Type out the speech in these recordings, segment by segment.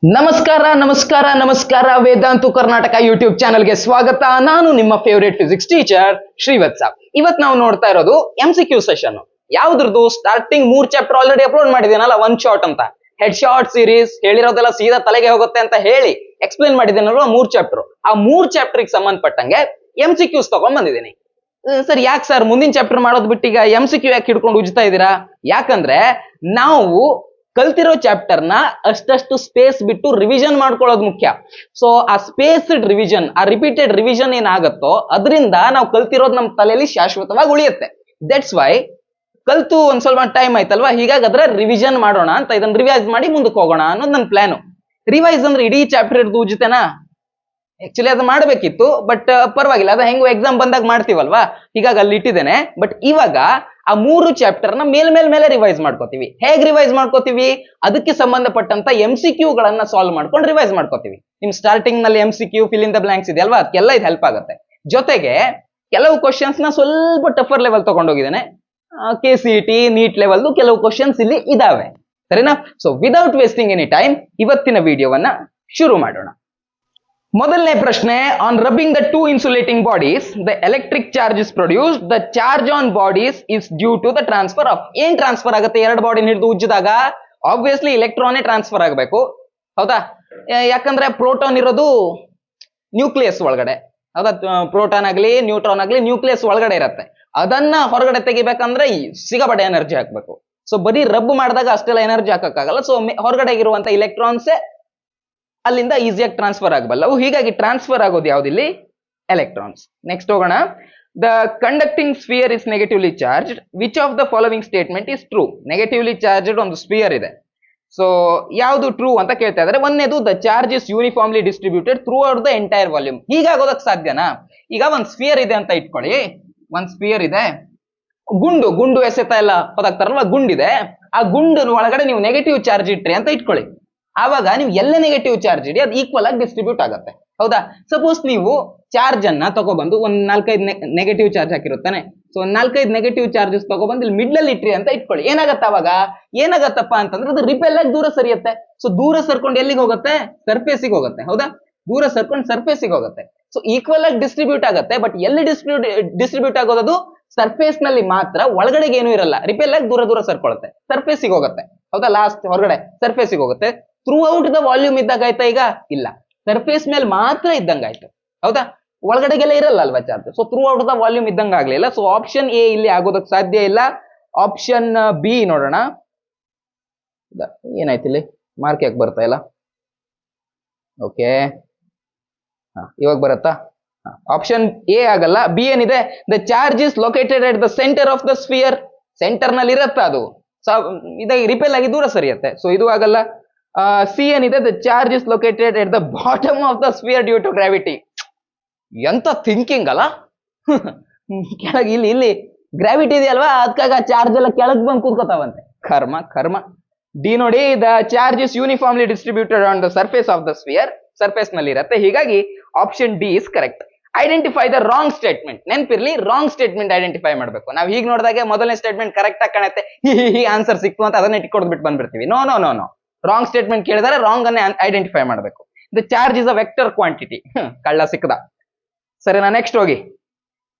ನಮಸ್ಕಾರ ನಮಸ್ಕಾರ ನಮಸ್ಕಾರ ವೇದಾಂತು ಕರ್ನಾಟಕ ಯೂಟ್ಯೂಬ್ ಚಾನಲ್ಗೆ ಸ್ವಾಗತ. ನಾನು ನಿಮ್ಮ ಫೇವರೇಟ್ ಫಿಸಿಕ್ಸ್ ಟೀಚರ್ ಶ್ರೀವತ್ಸ. ಇವತ್ತು ನಾವು ನೋಡ್ತಾ ಇರೋದು MCQ ಸೆಷನ್. ಯಾವ್ದ್ರದ್ದು ಸ್ಟಾರ್ಟಿಂಗ್ 3 ಚಾಪ್ಟರ್ ಆಲ್ರೆಡಿ ಅಪ್ಲೋಡ್ ಮಾಡಿದ್ದೀನಲ್ಲ, ಒನ್ ಶಾಟ್ ಅಂತ ಹೆಡ್ ಶಾರ್ಟ್ ಸೀರೀಸ್ ಹೇಳಿರೋದೆಲ್ಲ ಸೀದಾ ತಲೆಗೆ ಹೋಗುತ್ತೆ ಅಂತ ಹೇಳಿ ಎಕ್ಸ್ಪ್ಲೇನ್ ಮಾಡಿದ್ದೀನಲ್ವ 3 ಚಾಪ್ಟರ್. ಆ 3 ಚಾಪ್ಟರ್ಗೆ ಸಂಬಂಧಪಟ್ಟಂಗೆ MCQs ತಗೊಂಡ್ ಬಂದಿದ್ದೀನಿ. ಸರ್ ಯಾಕೆ ಸರ್ ಮುಂದಿನ ಚಾಪ್ಟರ್ ಮಾಡೋದು ಬಿಟ್ಟು ಈಗ MCQ ಯಾಕೆ ಹಿಡ್ಕೊಂಡು ಉಜ್ತಾ ಇದ್ದೀರಾ? ಯಾಕಂದ್ರೆ ನಾವು ಕಲ್ತಿರೋ ಚಾಪ್ಟರ್ ನ ಅಷ್ಟಷ್ಟು ಸ್ಪೇಸ್ ಬಿಟ್ಟು ರಿವಿಷನ್ ಮಾಡ್ಕೊಳ್ಳೋದು ಮುಖ್ಯ. ಸೊ ಆ ಸ್ಪೇಸ್ಡ್ ರಿವಿಷನ್, ಆ ರಿಪೀಟೆಡ್ ರಿವಿಷನ್ ಏನಾಗತ್ತೋ ಅದರಿಂದ ನಾವು ಕಲ್ತಿರೋದು ನಮ್ಮ ತಲೆಯಲ್ಲಿ ಶಾಶ್ವತವಾಗಿ ಉಳಿಯುತ್ತೆ. ದಟ್ಸ್ ವೈ ಕಲ್ತು ಒಂದ್ ಸ್ವಲ್ಪ ಟೈಮ್ ಆಯ್ತಲ್ವಾ, ಹೀಗಾಗಿ ಅದ್ರ ರಿವಿಷನ್ ಮಾಡೋಣ ಅಂತ ಇದನ್ನ ರಿವೈಸ್ ಮಾಡಿ ಮುಂದಕ್ಕೆ ಹೋಗೋಣ ಅನ್ನೋದು ನನ್ನ ಪ್ಲಾನು. ರಿವೈಸ್ ಅಂದ್ರೆ ಇಡೀ ಚಾಪ್ಟರ್ ಹಿಡಿದು ಉಜ್ತೇನಾ? ಆಕ್ಚುಲಿ ಅದು ಮಾಡಬೇಕಿತ್ತು, ಬಟ್ ಪರವಾಗಿಲ್ಲ, ಅದು ಹೆಂಗೋ ಎಕ್ಸಾಮ್ ಬಂದಾಗ ಮಾಡ್ತೀವಲ್ವಾ, ಹೀಗಾಗಿ ಅಲ್ಲಿ ಇಟ್ಟಿದ್ದೇನೆ. ಬಟ್ ಇವಾಗ ಆ 3 ಚಾಪ್ಟರ್ ನ ಮೇಲೆ ರಿವೈಸ್ ಮಾಡ್ಕೋತೀವಿ. ಹೇಗ್ ರಿವೈಸ್ ಮಾಡ್ಕೋತೀವಿ? ಅದಕ್ಕೆ ಸಂಬಂಧಪಟ್ಟಂತ MCQ ಗಳನ್ನ ಸಾಲ್ವ್ ಮಾಡ್ಕೊಂಡು ರಿವೈಸ್ ಮಾಡ್ಕೋತೀವಿ. ನಿಮ್ ಸ್ಟಾರ್ಟಿಂಗ್ ನಲ್ಲಿ MCQ fill in the blanks ಇದೆ ಅಲ್ವಾ, ಅದಕ್ಕೆಲ್ಲ ಇದು ಹೆಲ್ಪ್ ಆಗುತ್ತೆ. ಜೊತೆಗೆ ಕೆಲವು ಕ್ವಶನ್ಸ್ ನ ಸ್ವಲ್ಪ ಟಫರ್ ಲೆವೆಲ್ ತಗೊಂಡೋಗಿದ್ದೇನೆ. KCET ನೀಟ್ ಲೆವೆಲ್ ಕೆಲವು ಕ್ವಶನ್ಸ್ ಇಲ್ಲಿ ಇದಾವೆ, ಸರಿನಾ? So without wasting any time ಇವತ್ತಿನ ವಿಡಿಯೋವನ್ನ ಶುರು ಮಾಡೋಣ. ಮೊದಲನೇ ಪ್ರಶ್ನೆ, on rubbing the two insulating bodies the electric charge is produced, the charge on bodies is due to the transfer of. ಏನ್ ಟ್ರಾನ್ಸ್ಫರ್ ಆಗುತ್ತೆ ಎರಡು ಬಾಡಿ ಹಿಡಿದು ಉಜ್ಜಿದಾಗ? ಆಬ್ವಿಯಸ್ಲಿ ಇಲೆಕ್ಟ್ರಾನೇ ಟ್ರಾನ್ಸ್ಫರ್ ಆಗಬೇಕು, ಹೌದಾ? ಯಾಕಂದ್ರೆ ಪ್ರೋಟಾನ್ ಇರೋದು ನ್ಯೂಕ್ಲಿಯಸ್ ಒಳಗಡೆ, ಹೌದಾ? ಪ್ರೋಟಾನ್ ಆಗಲಿ ನ್ಯೂಟ್ರಾನ್ ಆಗಲಿ ನ್ಯೂಕ್ಲಿಯಸ್ ಒಳಗಡೆ ಇರುತ್ತೆ. ಅದನ್ನ ಹೊರಗಡೆ ತೆಗಿಬೇಕಂದ್ರೆ ಸಿಗಬಡೆ ಎನರ್ಜಿ ಹಾಕ್ಬೇಕು. ಸೊ ಬರೀ ರಬ್ ಮಾಡಿದಾಗ ಅಷ್ಟೆಲ್ಲ ಎನರ್ಜಿ ಹಾಕಕ್ಕಾಗಲ್ಲ. ಸೊ ಹೊರಗಡೆ ಇರುವಂತ ಇಲೆಕ್ಟ್ರಾನ್ಸೇ ಅಲ್ಲಿಂದ ಈಸಿಯಾಗಿ ಟ್ರಾನ್ಸ್ಫರ್ ಆಗಬಲ್ಲವು. ಹೀಗಾಗಿ ಟ್ರಾನ್ಸ್ಫರ್ ಆಗೋದು ಯಾವ್ದಿಲ್ಲಿ? ಎಲೆಕ್ಟ್ರಾನ್ಸ್. ನೆಕ್ಸ್ಟ್ ಹೋಗೋಣ. The conducting sphere is negatively charged, which of the following statement is true? Negatively charged ಒಂದು ಸ್ಫಿಯರ್ ಇದೆ, ಸೊ ಯಾವುದು ಟ್ರೂ ಅಂತ ಕೇಳ್ತಾ ಇದ್ದಾರೆ. ಒಂದೇದು, the charge is uniformly distributed throughout the entire volume. ಹೀಗಾಗೋದಕ್ಕೆ ಸಾಧ್ಯನಾ? ಈಗ ಒಂದ್ ಸ್ಫಿಯರ್ ಇದೆ ಅಂತ ಇಟ್ಕೊಳ್ಳಿ, ಒಂದ್ ಸ್ಫಿಯರ್ ಇದೆ, ಗುಂಡು ಎಸೆತ ಎಲ್ಲ ಹೋದಾಗ್ತಾರಲ್ವಾ, ಗುಂಡಿದೆ, ಆ ಗುಂಡು ಒಳಗಡೆ ನೀವು ನೆಗೆಟಿವ್ ಚಾರ್ಜ್ ಇಟ್ರಿ ಅಂತ ಇಟ್ಕೊಳ್ಳಿ. ಆವಾಗ ನೀವು ಎಲ್ಲ ನೆಗೆಟಿವ್ ಚಾರ್ಜ್ ಇಡಿ, ಅದು ಈಕ್ವಲ್ ಆಗಿ ಡಿಸ್ಟ್ರಿಬ್ಯೂಟ್ ಆಗುತ್ತೆ, ಹೌದಾ? ಸಪೋಸ್ ನೀವು ಚಾರ್ಜ್ ಅನ್ನ ತಗೊಬಂದು ಒಂದ್ 4-5 ನೆಗೆಟಿವ್ ಚಾರ್ಜ್ ಹಾಕಿರುತ್ತಾನೆ. ಸೊ 4-5 ನೆಗೆಟಿವ್ ಚಾರ್ಜಸ್ ತಗೊಬಂದು ಇಲ್ಲಿ ಮಿಡ್ಲ್ ಅಲ್ಲಿ ಇಟ್ರಿ ಅಂತ ಇಟ್ಕೊಳ್ಳಿ. ಏನಾಗತ್ತ ಅವಾಗ? ಏನಾಗತ್ತಪ್ಪ ಅಂತಂದ್ರೆ ಅದು ರಿಪೆಲ್ ಆಗಿ ದೂರ ಸರಿಯುತ್ತೆ. ಸೊ ದೂರ ಸರ್ಕೊಂಡು ಎಲ್ಲಿಗೆ ಹೋಗುತ್ತೆ? ಸರ್ಫೇಸಿಗೆ ಹೋಗುತ್ತೆ, ಹೌದಾ? ದೂರ ಸರ್ಕೊಂಡು ಸರ್ಫೇಸಿಗೆ ಹೋಗುತ್ತೆ. ಸೊ ಈಕ್ವಲ್ ಆಗಿ ಡಿಸ್ಟ್ರಿಬ್ಯೂಟ್ ಆಗುತ್ತೆ. ಬಟ್ ಎಲ್ಲಿ ಡಿಸ್ಟ್ರಿಬ್ಯೂಟ್ ಆಗೋದು? ಸರ್ಫೇಸ್ ನಲ್ಲಿ ಮಾತ್ರ, ಒಳಗಡೆಗೆ ಏನೂ ಇರಲ್ಲ. ರಿಪೆಲ್ ಆಗಿ ದೂರ ಸರ್ಕೊಳ್ಳುತ್ತೆ, ಸರ್ಫೇಸಿಗೆ ಹೋಗುತ್ತೆ, ಹೌದಾ? ಲಾಸ್ಟ್ ಹೊರಗಡೆ ಸರ್ಫೇಸಿಗೆ ಹೋಗುತ್ತೆ. ಥ್ರೂ ಔಟ್ ದ ವಾಲ್ಯೂಮ್ ಇದ್ದಾಗ ಆಯ್ತಾ? ಈಗ ಇಲ್ಲ, ಸರ್ಫೇಸ್ ಮೇಲೆ ಮಾತ್ರ ಇದ್ದಂಗ ಆಯ್ತು, ಹೌದಾ? ಒಳಗಡೆಗೆಲ್ಲ ಇರಲ್ಲ ಅಲ್ವಾ charge. So through out the volume ಇದ್ದಂಗ ಆಗ್ಲಿಲ್ಲ. ಸೊ ಆಪ್ಷನ್ ಎ ಇಲ್ಲಿ ಆಗೋದಕ್ಕೆ ಸಾಧ್ಯ ಇಲ್ಲ. ಆಪ್ಷನ್ ಬಿ ನೋಡೋಣ. ಏನಾಯ್ತು ಇಲ್ಲಿ? ಮಾರ್ಕ್ ಯಾಕೆ ಬರ್ತಾ ಇಲ್ಲ? ಓಕೆ, ಇವಾಗ ಬರುತ್ತಾ? ಆಪ್ಷನ್ ಎ ಆಗಲ್ಲ. ಬಿ ಏನಿದೆ? The charge is located at the centre of the sphere. Centre ನಲ್ಲಿ ಇರತ್ತ ಅದು, ಇದಾಗಿ ರಿಪೆಲ್ ಆಗಿ ದೂರ ಸರಿಯುತ್ತೆ. ಸೊ ಇದು ಆಗಲ್ಲ. ಸಿ ಏನಿದೆ? The charge is located at the bottom of the sphere due to gravity. ಎಂತ ಥಿಂಕಿಂಗ್ ಅಲ್ಲ? ಕೆಳಗೆ ಇಲ್ಲಿ ಗ್ರಾವಿಟಿ ಇದೆಯಲ್ವಾ, ಅದಕ್ಕಾಗ ಚಾರ್ಜ್ ಎಲ್ಲ ಕೆಳಗೆ ಬಂದು ಕೂತ್ಕೋತಾವಂತೆ. ಕರ್ಮ. ಡಿ ನೋಡಿ, the charge is uniformly distributed on the surface of the sphere. Surface ನಲ್ಲಿ ಇರುತ್ತೆ. ಹೀಗಾಗಿ option D is correct. Identify the wrong statement. ನೆನಪಿರ್ಲಿ, ರಾಂಗ್ ಸ್ಟೇಟ್ಮೆಂಟ್ ಐಡೆಂಟಿಫೈ ಮಾಡಬೇಕು. ನಾವು ಹೀಗೆ ನೋಡಿದಾಗ ಮೊದಲನೇ ಸ್ಟೇಟ್ಮೆಂಟ್ ಕರೆಕ್ಟ್ ಆಗಿ ಕಾಣುತ್ತೆ, ಹಿ ಆನ್ಸರ್ ಸಿಕ್ತು ಅಂತ ಅದನ್ನ ಇಟ್ಕೊಡ್ಬಿಟ್ಟು ಬಂದ್ಬಿಡ್ತೀವಿ. ನೋ, ರಾಂಗ್ ಸ್ಟೇಟ್ಮೆಂಟ್ ಕೇಳಿದರೆ ರಾಂಗ್ ಅನ್ನೇ ಐಡೆಂಟಿಫೈ ಮಾಡಬೇಕು. The charge is a vector quantity. ಕಳ್ಳ ಸಿಕ್ಕದ. ಸರಿನಾ? ನೆಕ್ಸ್ಟ್ ಹೋಗಿ.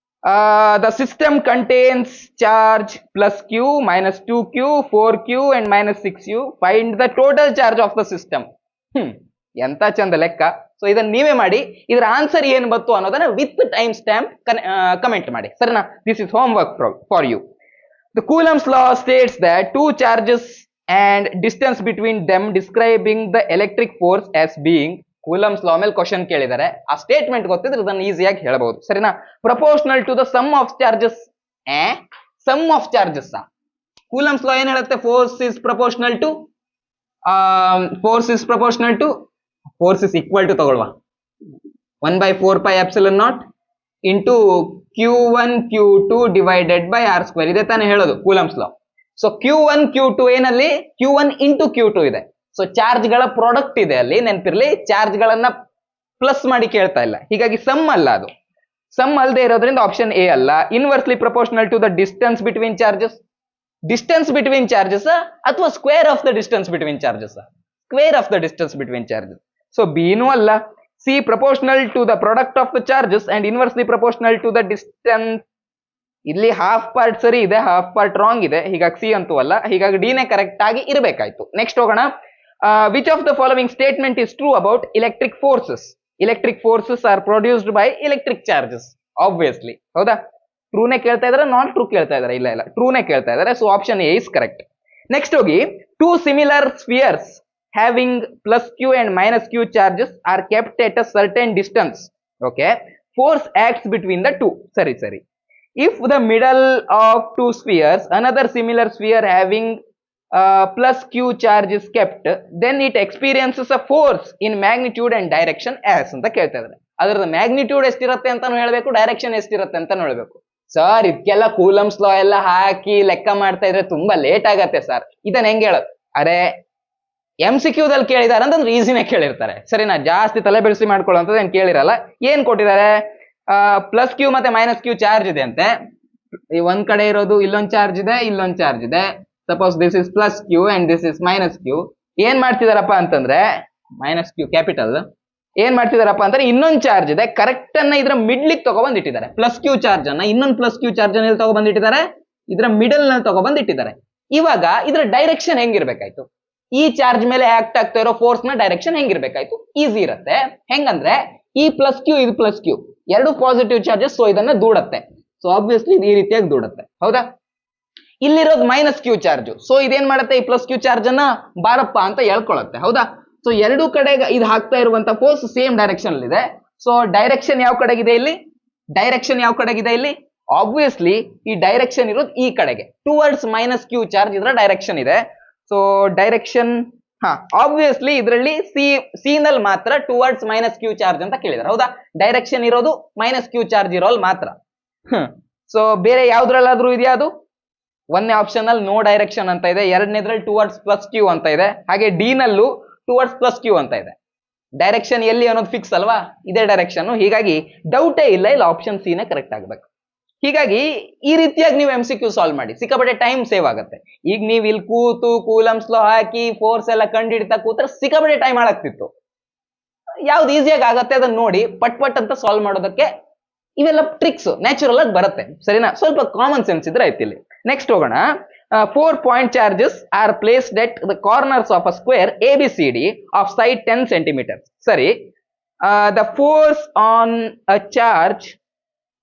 The system contains charge +q, -2q, 4q and -6u. Find the total charge of the system. ಎಂತ ಚಂದ ಲೆಕ್ಕ. ಸೊ ಇದನ್ನ ನೀವೇ ಮಾಡಿ. ಇದರ ಆನ್ಸರ್ ಏನ್ ಬಂತು ಅನ್ನೋದನ್ನ ವಿತ್ ಟೈಮ್ ಸ್ಟ್ಯಾಂಪ್ ಕಮೆಂಟ್ ಮಾಡಿ, ಸರಿನಾ? This is home work for you. The Coulomb's law states that two charges and distance between them describing the electric force as being. Coulombs ಲಾ ಮೇಲೆ ಕ್ವಶನ್ ಕೇಳಿದ್ದಾರೆ, ಆ ಸ್ಟೇಟ್ಮೆಂಟ್ ಗೊತ್ತಿದ್ರೆ ಇದನ್ನ ಈಸಿಯಾಗಿ ಹೇಳಬಹುದು, ಸರಿನಾ? Proportional to the sum of charges. Sum of charges Coulomb's law ಏನ್ ಹೇಳುತ್ತೆ? Force is proportional to force is equal to ತಗೊಳ್ವಾ 1/4πε0 into Q1 Q2 divided by R². ಇದೇ ತಾನೇ ಹೇಳೋದು ಕೂಲಮ್ಸ್ ಲಾ. ಸೊ Q1 Q2 ಏನಲ್ಲಿ? Q1 ಇಂಟು Q2 ಇದೆ. So charge ಗಳ product ಇದೆ ಅಲ್ಲಿ, ನೆನಪಿರ್ಲಿ. ಚಾರ್ಜ್ ಗಳನ್ನ ಪ್ಲಸ್ ಮಾಡಿ ಕೇಳ್ತಾ ಇಲ್ಲ, ಹೀಗಾಗಿ ಸಮ್ ಅಲ್ಲ ಅದು. ಸಮ್ ಅಲ್ಲದೆ ಇರೋದ್ರಿಂದ ಆಪ್ಷನ್ ಎ ಅಲ್ಲ. Inversely proportional to the distance between charges. Distance between charges ಅಥವಾ square of the distance between charges? Square of the distance between charges. So ಬಿನೂ ಅಲ್ಲ. C proportional to the product of the charges and inversely proportional to the distance. ಇಲ್ಲಿ half part ಸರಿ ಇದೆ, half part wrong ಇದೆ, ಹೀಗಾಗಿ C ಅಂತೂ ಅಲ್ಲ, ಹೀಗಾಗಿ ಡಿನೇ ಕರೆಕ್ಟ್ ಆಗಿ ಇರಬೇಕಾಯ್ತು. ನೆಕ್ಸ್ಟ್ ಹೋಗೋಣ. Which of the following statement is true about electric forces? Electric forces R produced by electric charges. Obviously ಹೌದಾ? ಟ್ರೂನೇ ಕೇಳ್ತಾ ಇದಾರೆ, ನಾಟ್ ಟ್ರೂ ಕೇಳ್ತಾ ಇದಾರೆ? ಇಲ್ಲ ಟ್ರೂನೇ ಕೇಳ್ತಾ ಇದಾರೆ. So option A is correct. Next ಹೋಗಿ, two similar spheres having plus Q and minus Q charges are kept at a certain distance. Okay, force acts between the two. ಸರಿ. If the middle of two spheres, another similar sphere having plus q charge is kept, then it experiences a force in magnitude and direction as ಅಂತ ಕೇಳ್ತಾ ಇದ್ದಾರೆ. ಅದರ magnitude ಎಷ್ಟಿರುತ್ತೆ ಅಂತಾನು ಹೇಳ್ಬೇಕು, direction ಎಷ್ಟಿರುತ್ತೆ ಅಂತಾನು ಹೇಳ್ಬೇಕು. ಸರ್ ಇದಕ್ಕೆಲ್ಲ ಕೂಲಮ್ಸ್ ಲಾ ಎಲ್ಲ ಹಾಕಿ ಲೆಕ್ಕ ಮಾಡ್ತಾ ಇದ್ರೆ ತುಂಬಾ ಲೇಟ್ ಆಗತ್ತೆ ಸರ್. ಇದನ್ನ ಹೆಂಗ್ ಹೇಳೋದು? ಅರೆ MCQ ದಲ್ಲಿ ಕೇಳಿದಾರೆ ಅಂತಂದ್ರೆ ಈಸಿನೇ ಕೇಳಿರ್ತಾರೆ. ಸರಿನಾ? ಜಾಸ್ತಿ ತಲೆ ಬೆಳೆಸಿ ಮಾಡ್ಕೊಳ್ಳೋಂಥದ್ದು ಏನ್ ಕೇಳಿರಲ್ಲ. ಏನ್ ಕೊಟ್ಟಿದ್ದಾರೆ? ಪ್ಲಸ್ ಕ್ಯೂ ಮತ್ತೆ ಮೈನಸ್ ಕ್ಯೂ ಚಾರ್ಜ್ ಇದೆ ಅಂತೆ. ಈ ಒಂದ್ ಕಡೆ ಇರೋದು ಇಲ್ಲೊಂದ್ ಚಾರ್ಜ್ ಇದೆ, ಇಲ್ಲೊಂದ್ ಚಾರ್ಜ್ ಇದೆ. Suppose this is plus Q and this is minus q. ಏನ್ ಮಾಡ್ತಿದಾರಪ್ಪ ಅಂತಂದ್ರೆ, ಮೈನಸ್ ಕ್ಯೂ ಕ್ಯಾಪಿಟಲ್, ಏನ್ ಮಾಡ್ತಿದಾರಪ್ಪ ಅಂದ್ರೆ ಇನ್ನೊಂದ್ ಚಾರ್ಜ್ ಇದೆ, ಕರೆಕ್ಟ್ ಅನ್ನ ಇದ್ರ ಮಿಡ್ಲಿಗೆ ತಗೊಬಂದಿಟ್ಟಿದ್ದಾರೆ. ಪ್ಲಸ್ ಕ್ಯೂ ಚಾರ್ಜ್ ಅನ್ನ, ಇನ್ನೊಂದ್ ಪ್ಲಸ್ ಕ್ಯೂ ಚಾರ್ಜ್ ಅನ್ನ ಎಲ್ಲಿ ತಗೊಬಂದಿಟ್ಟಿದ್ದಾರೆ? ಇದ್ರ ಮಿಡಲ್ ನಲ್ಲಿ ತಗೊಬಂದಿಟ್ಟಿದ್ದಾರೆ. ಇವಾಗ ಇದ್ರ ಡೈರೆಕ್ಷನ್ ಹೆಂಗಿರ್ಬೇಕಾಯ್ತು? ಈ ಚಾರ್ಜ್ ಮೇಲೆ ಆಕ್ಟ್ ಆಗ್ತಾ ಇರೋ ಫೋರ್ಸ್ ನ ಡೈರೆಕ್ಷನ್ ಹೆಂಗಿರ್ಬೇಕಾಯ್ತು? ಈಸಿ ಇರುತ್ತೆ. ಹೆಂಗಂದ್ರೆ ಈ ಪ್ಲಸ್ ಕ್ಯೂ ಇದು ಪ್ಲಸ್ ಕ್ಯೂ ಎರಡು ಪಾಸಿಟಿವ್ ಚಾರ್ಜಸ್, ಸೊ ಇದನ್ನ ದೂಡತ್ತೆ. ಸೊ ಆಬ್ವಿಯಸ್ಲಿ ಇದು ಈ ರೀತಿಯಾಗಿ ದೂಡತ್ತೆ. ಹೌದಾ? ಇಲ್ಲಿರೋದು ಮೈನಸ್ ಕ್ಯೂ ಚಾರ್ಜ್, ಸೊ ಇದೇನ್ ಮಾಡುತ್ತೆ? ಈ ಪ್ಲಸ್ ಕ್ಯೂ ಚಾರ್ಜ್ ಅನ್ನ ಬಾರಪ್ಪ ಅಂತ ಹೇಳ್ಕೊಳತ್ತೆ. ಹೌದಾ? ಸೊ ಎರಡು ಕಡೆ ಇದು ಹಾಕ್ತಾ ಇರುವಂತ ಫೋರ್ಸ್ ಸೇಮ್ ಡೈರೆಕ್ಷನ್ ಅಲ್ಲಿ ಇದೆ. ಸೊ ಡೈರೆಕ್ಷನ್ ಯಾವ ಕಡೆಗಿದೆ ಇಲ್ಲಿ? ಡೈರೆಕ್ಷನ್ ಯಾವ ಕಡೆಗಿದೆ ಇಲ್ಲಿ? ಆಬ್ವಿಯಸ್ಲಿ ಈ ಡೈರೆಕ್ಷನ್ ಇರೋದು ಈ ಕಡೆಗೆ, ಟುವರ್ಡ್ಸ್ ಮೈನಸ್ ಕ್ಯೂ ಚಾರ್ಜ್ ಇದರ ಡೈರೆಕ್ಷನ್ ಇದೆ. ಸೊ ಡೈರೆಕ್ಷನ್ ಆಬ್ವಿಯಸ್ಲಿ ಇದರಲ್ಲಿ ಸಿ ನಲ್ಲಿ ಮಾತ್ರ ಟುವರ್ಡ್ಸ್ ಮೈನಸ್ ಕ್ಯೂ ಚಾರ್ಜ್ ಅಂತ ಕೇಳಿದಾರೆ. ಹೌದಾ? ಡೈರೆಕ್ಷನ್ ಇರೋದು ಮೈನಸ್ ಕ್ಯೂ ಚಾರ್ಜ್ ಇರೋಲ್ ಮಾತ್ರ. ಸೊ ಬೇರೆ ಯಾವ್ದ್ರಲ್ಲಾದ್ರೂ ಇದೆಯಾ? ಅದು ಒಂದನೇ ಆಪ್ಷನ್ ಅಲ್ಲಿ ನೋ ಡೈರೆಕ್ಷನ್ ಅಂತ ಇದೆ, ಎರಡನೇದ್ರಲ್ಲಿ ಟುವರ್ಡ್ಸ್ ಪ್ಲಸ್ ಕ್ಯೂ ಅಂತ ಇದೆ, ಹಾಗೆ ಡಿ ನಲ್ಲೂ ಟುವರ್ಡ್ಸ್ ಪ್ಲಸ್ ಕ್ಯೂ ಅಂತ ಇದೆ. ಡೈರೆಕ್ಷನ್ ಎಲ್ಲಿ ಅನ್ನೋದು ಫಿಕ್ಸ್ ಅಲ್ವಾ? ಇದೇ ಡೈರೆಕ್ಷನ್. ಹೀಗಾಗಿ ಡೌಟೇ ಇಲ್ಲ, ಇಲ್ಲಿ ಆಪ್ಷನ್ ಸಿ ನೇ ಕರೆಕ್ಟ್ ಆಗ್ಬೇಕು. ಹೀಗಾಗಿ ಈ ರೀತಿಯಾಗಿ ನೀವು MCQ ಸಾಲ್ವ್ ಮಾಡಿ, ಸಿಕ್ಕಾಪಟ್ಟೆ ಟೈಮ್ ಸೇವ್ ಆಗುತ್ತೆ. ಈಗ ನೀವು ಇಲ್ಲಿ ಕೂತು ಕೂಲಮ್ಸ್ ಲಾ ಹಾಕಿ ಫೋರ್ಸ್ ಎಲ್ಲ ಕಂಡಿಡ್ತಾ ಕೂತ್ರೆ ಸಿಕ್ಕಾಪಟ್ಟೆ ಟೈಮ್ ಹಾಳಾಗ್ತಿತ್ತು. ಯಾವ್ದು ಈಸಿಯಾಗಿ ಆಗತ್ತೆ ಅದನ್ನ ನೋಡಿ ಪಟ್ ಅಂತ ಸಾಲ್ವ್ ಮಾಡೋದಕ್ಕೆ ಇವೆಲ್ಲ ಟ್ರಿಕ್ಸ್ ನ್ಯಾಚುರಲ್ ಆಗಿ ಬರುತ್ತೆ. ಸರಿನಾ? ಸ್ವಲ್ಪ ಕಾಮನ್ ಸೆನ್ಸ್ ಇದ್ರೆ ಆಯ್ತು ಇಲ್ಲಿ. ನೆಕ್ಸ್ಟ್ ಹೋಗೋಣ. 4 point charges are placed at the corners of a square ABCD of side 10 centimeters. ಸರಿ, the force on a charge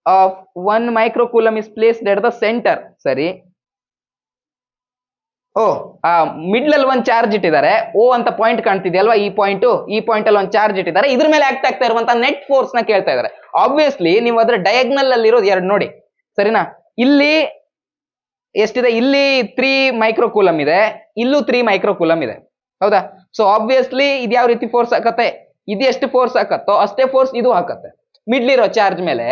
of 1 microcoulomb is placed at the center. ಸರಿ, ಮಿಡ್ಲ್ ಅಲ್ಲಿ ಒಂದು ಚಾರ್ಜ್ ಇಟ್ಟಿದ್ದಾರೆ, ಓ ಅಂತ ಪಾಯಿಂಟ್ ಕಾಣ್ತಿದೆಯಲ್ವಾ, ಈ ಪಾಯಿಂಟ್ ಅಲ್ಲಿ ಒಂದು ಚಾರ್ಜ್ ಇಟ್ಟಿದ್ದಾರೆ, ಇದ್ರ ಮೇಲೆ ಆಕ್ಟ್ ಆಗ್ತಾ ಇರುವಂತ ನೆಟ್ ಫೋರ್ಸ್ ನ ಕೇಳ್ತಾ ಇದ್ದಾರೆ. ಆಬ್ವಿಯಸ್ಲಿ ನೀವು ಅದ್ರ ಡಯಾಗ್ನಲ್ ಅಲ್ಲಿ ಇರೋದು ಎರಡು ನೋಡಿ. ಸರಿನಾ? ಇಲ್ಲಿ ಎಷ್ಟಿದೆ? ಇಲ್ಲಿ 3 ಮೈಕ್ರೋಕೂಲಮ್ ಇದೆ, ಇಲ್ಲೂ 3 ಮೈಕ್ರೋಕೂಲಮ್ ಇದೆ. ಹೌದಾ? ಸೊ ಆಬ್ವಿಯಸ್ಲಿ ಇದು ಯಾವ ರೀತಿ ಫೋರ್ಸ್ ಹಾಕತ್ತೆ? ಇದು ಎಷ್ಟು ಫೋರ್ಸ್ ಹಾಕತ್ತೋ ಅಷ್ಟೇ ಫೋರ್ಸ್ ಇದು ಹಾಕತ್ತೆ. ಮಿಡ್ಲ್ ಇರೋ ಚಾರ್ಜ್ ಮೇಲೆ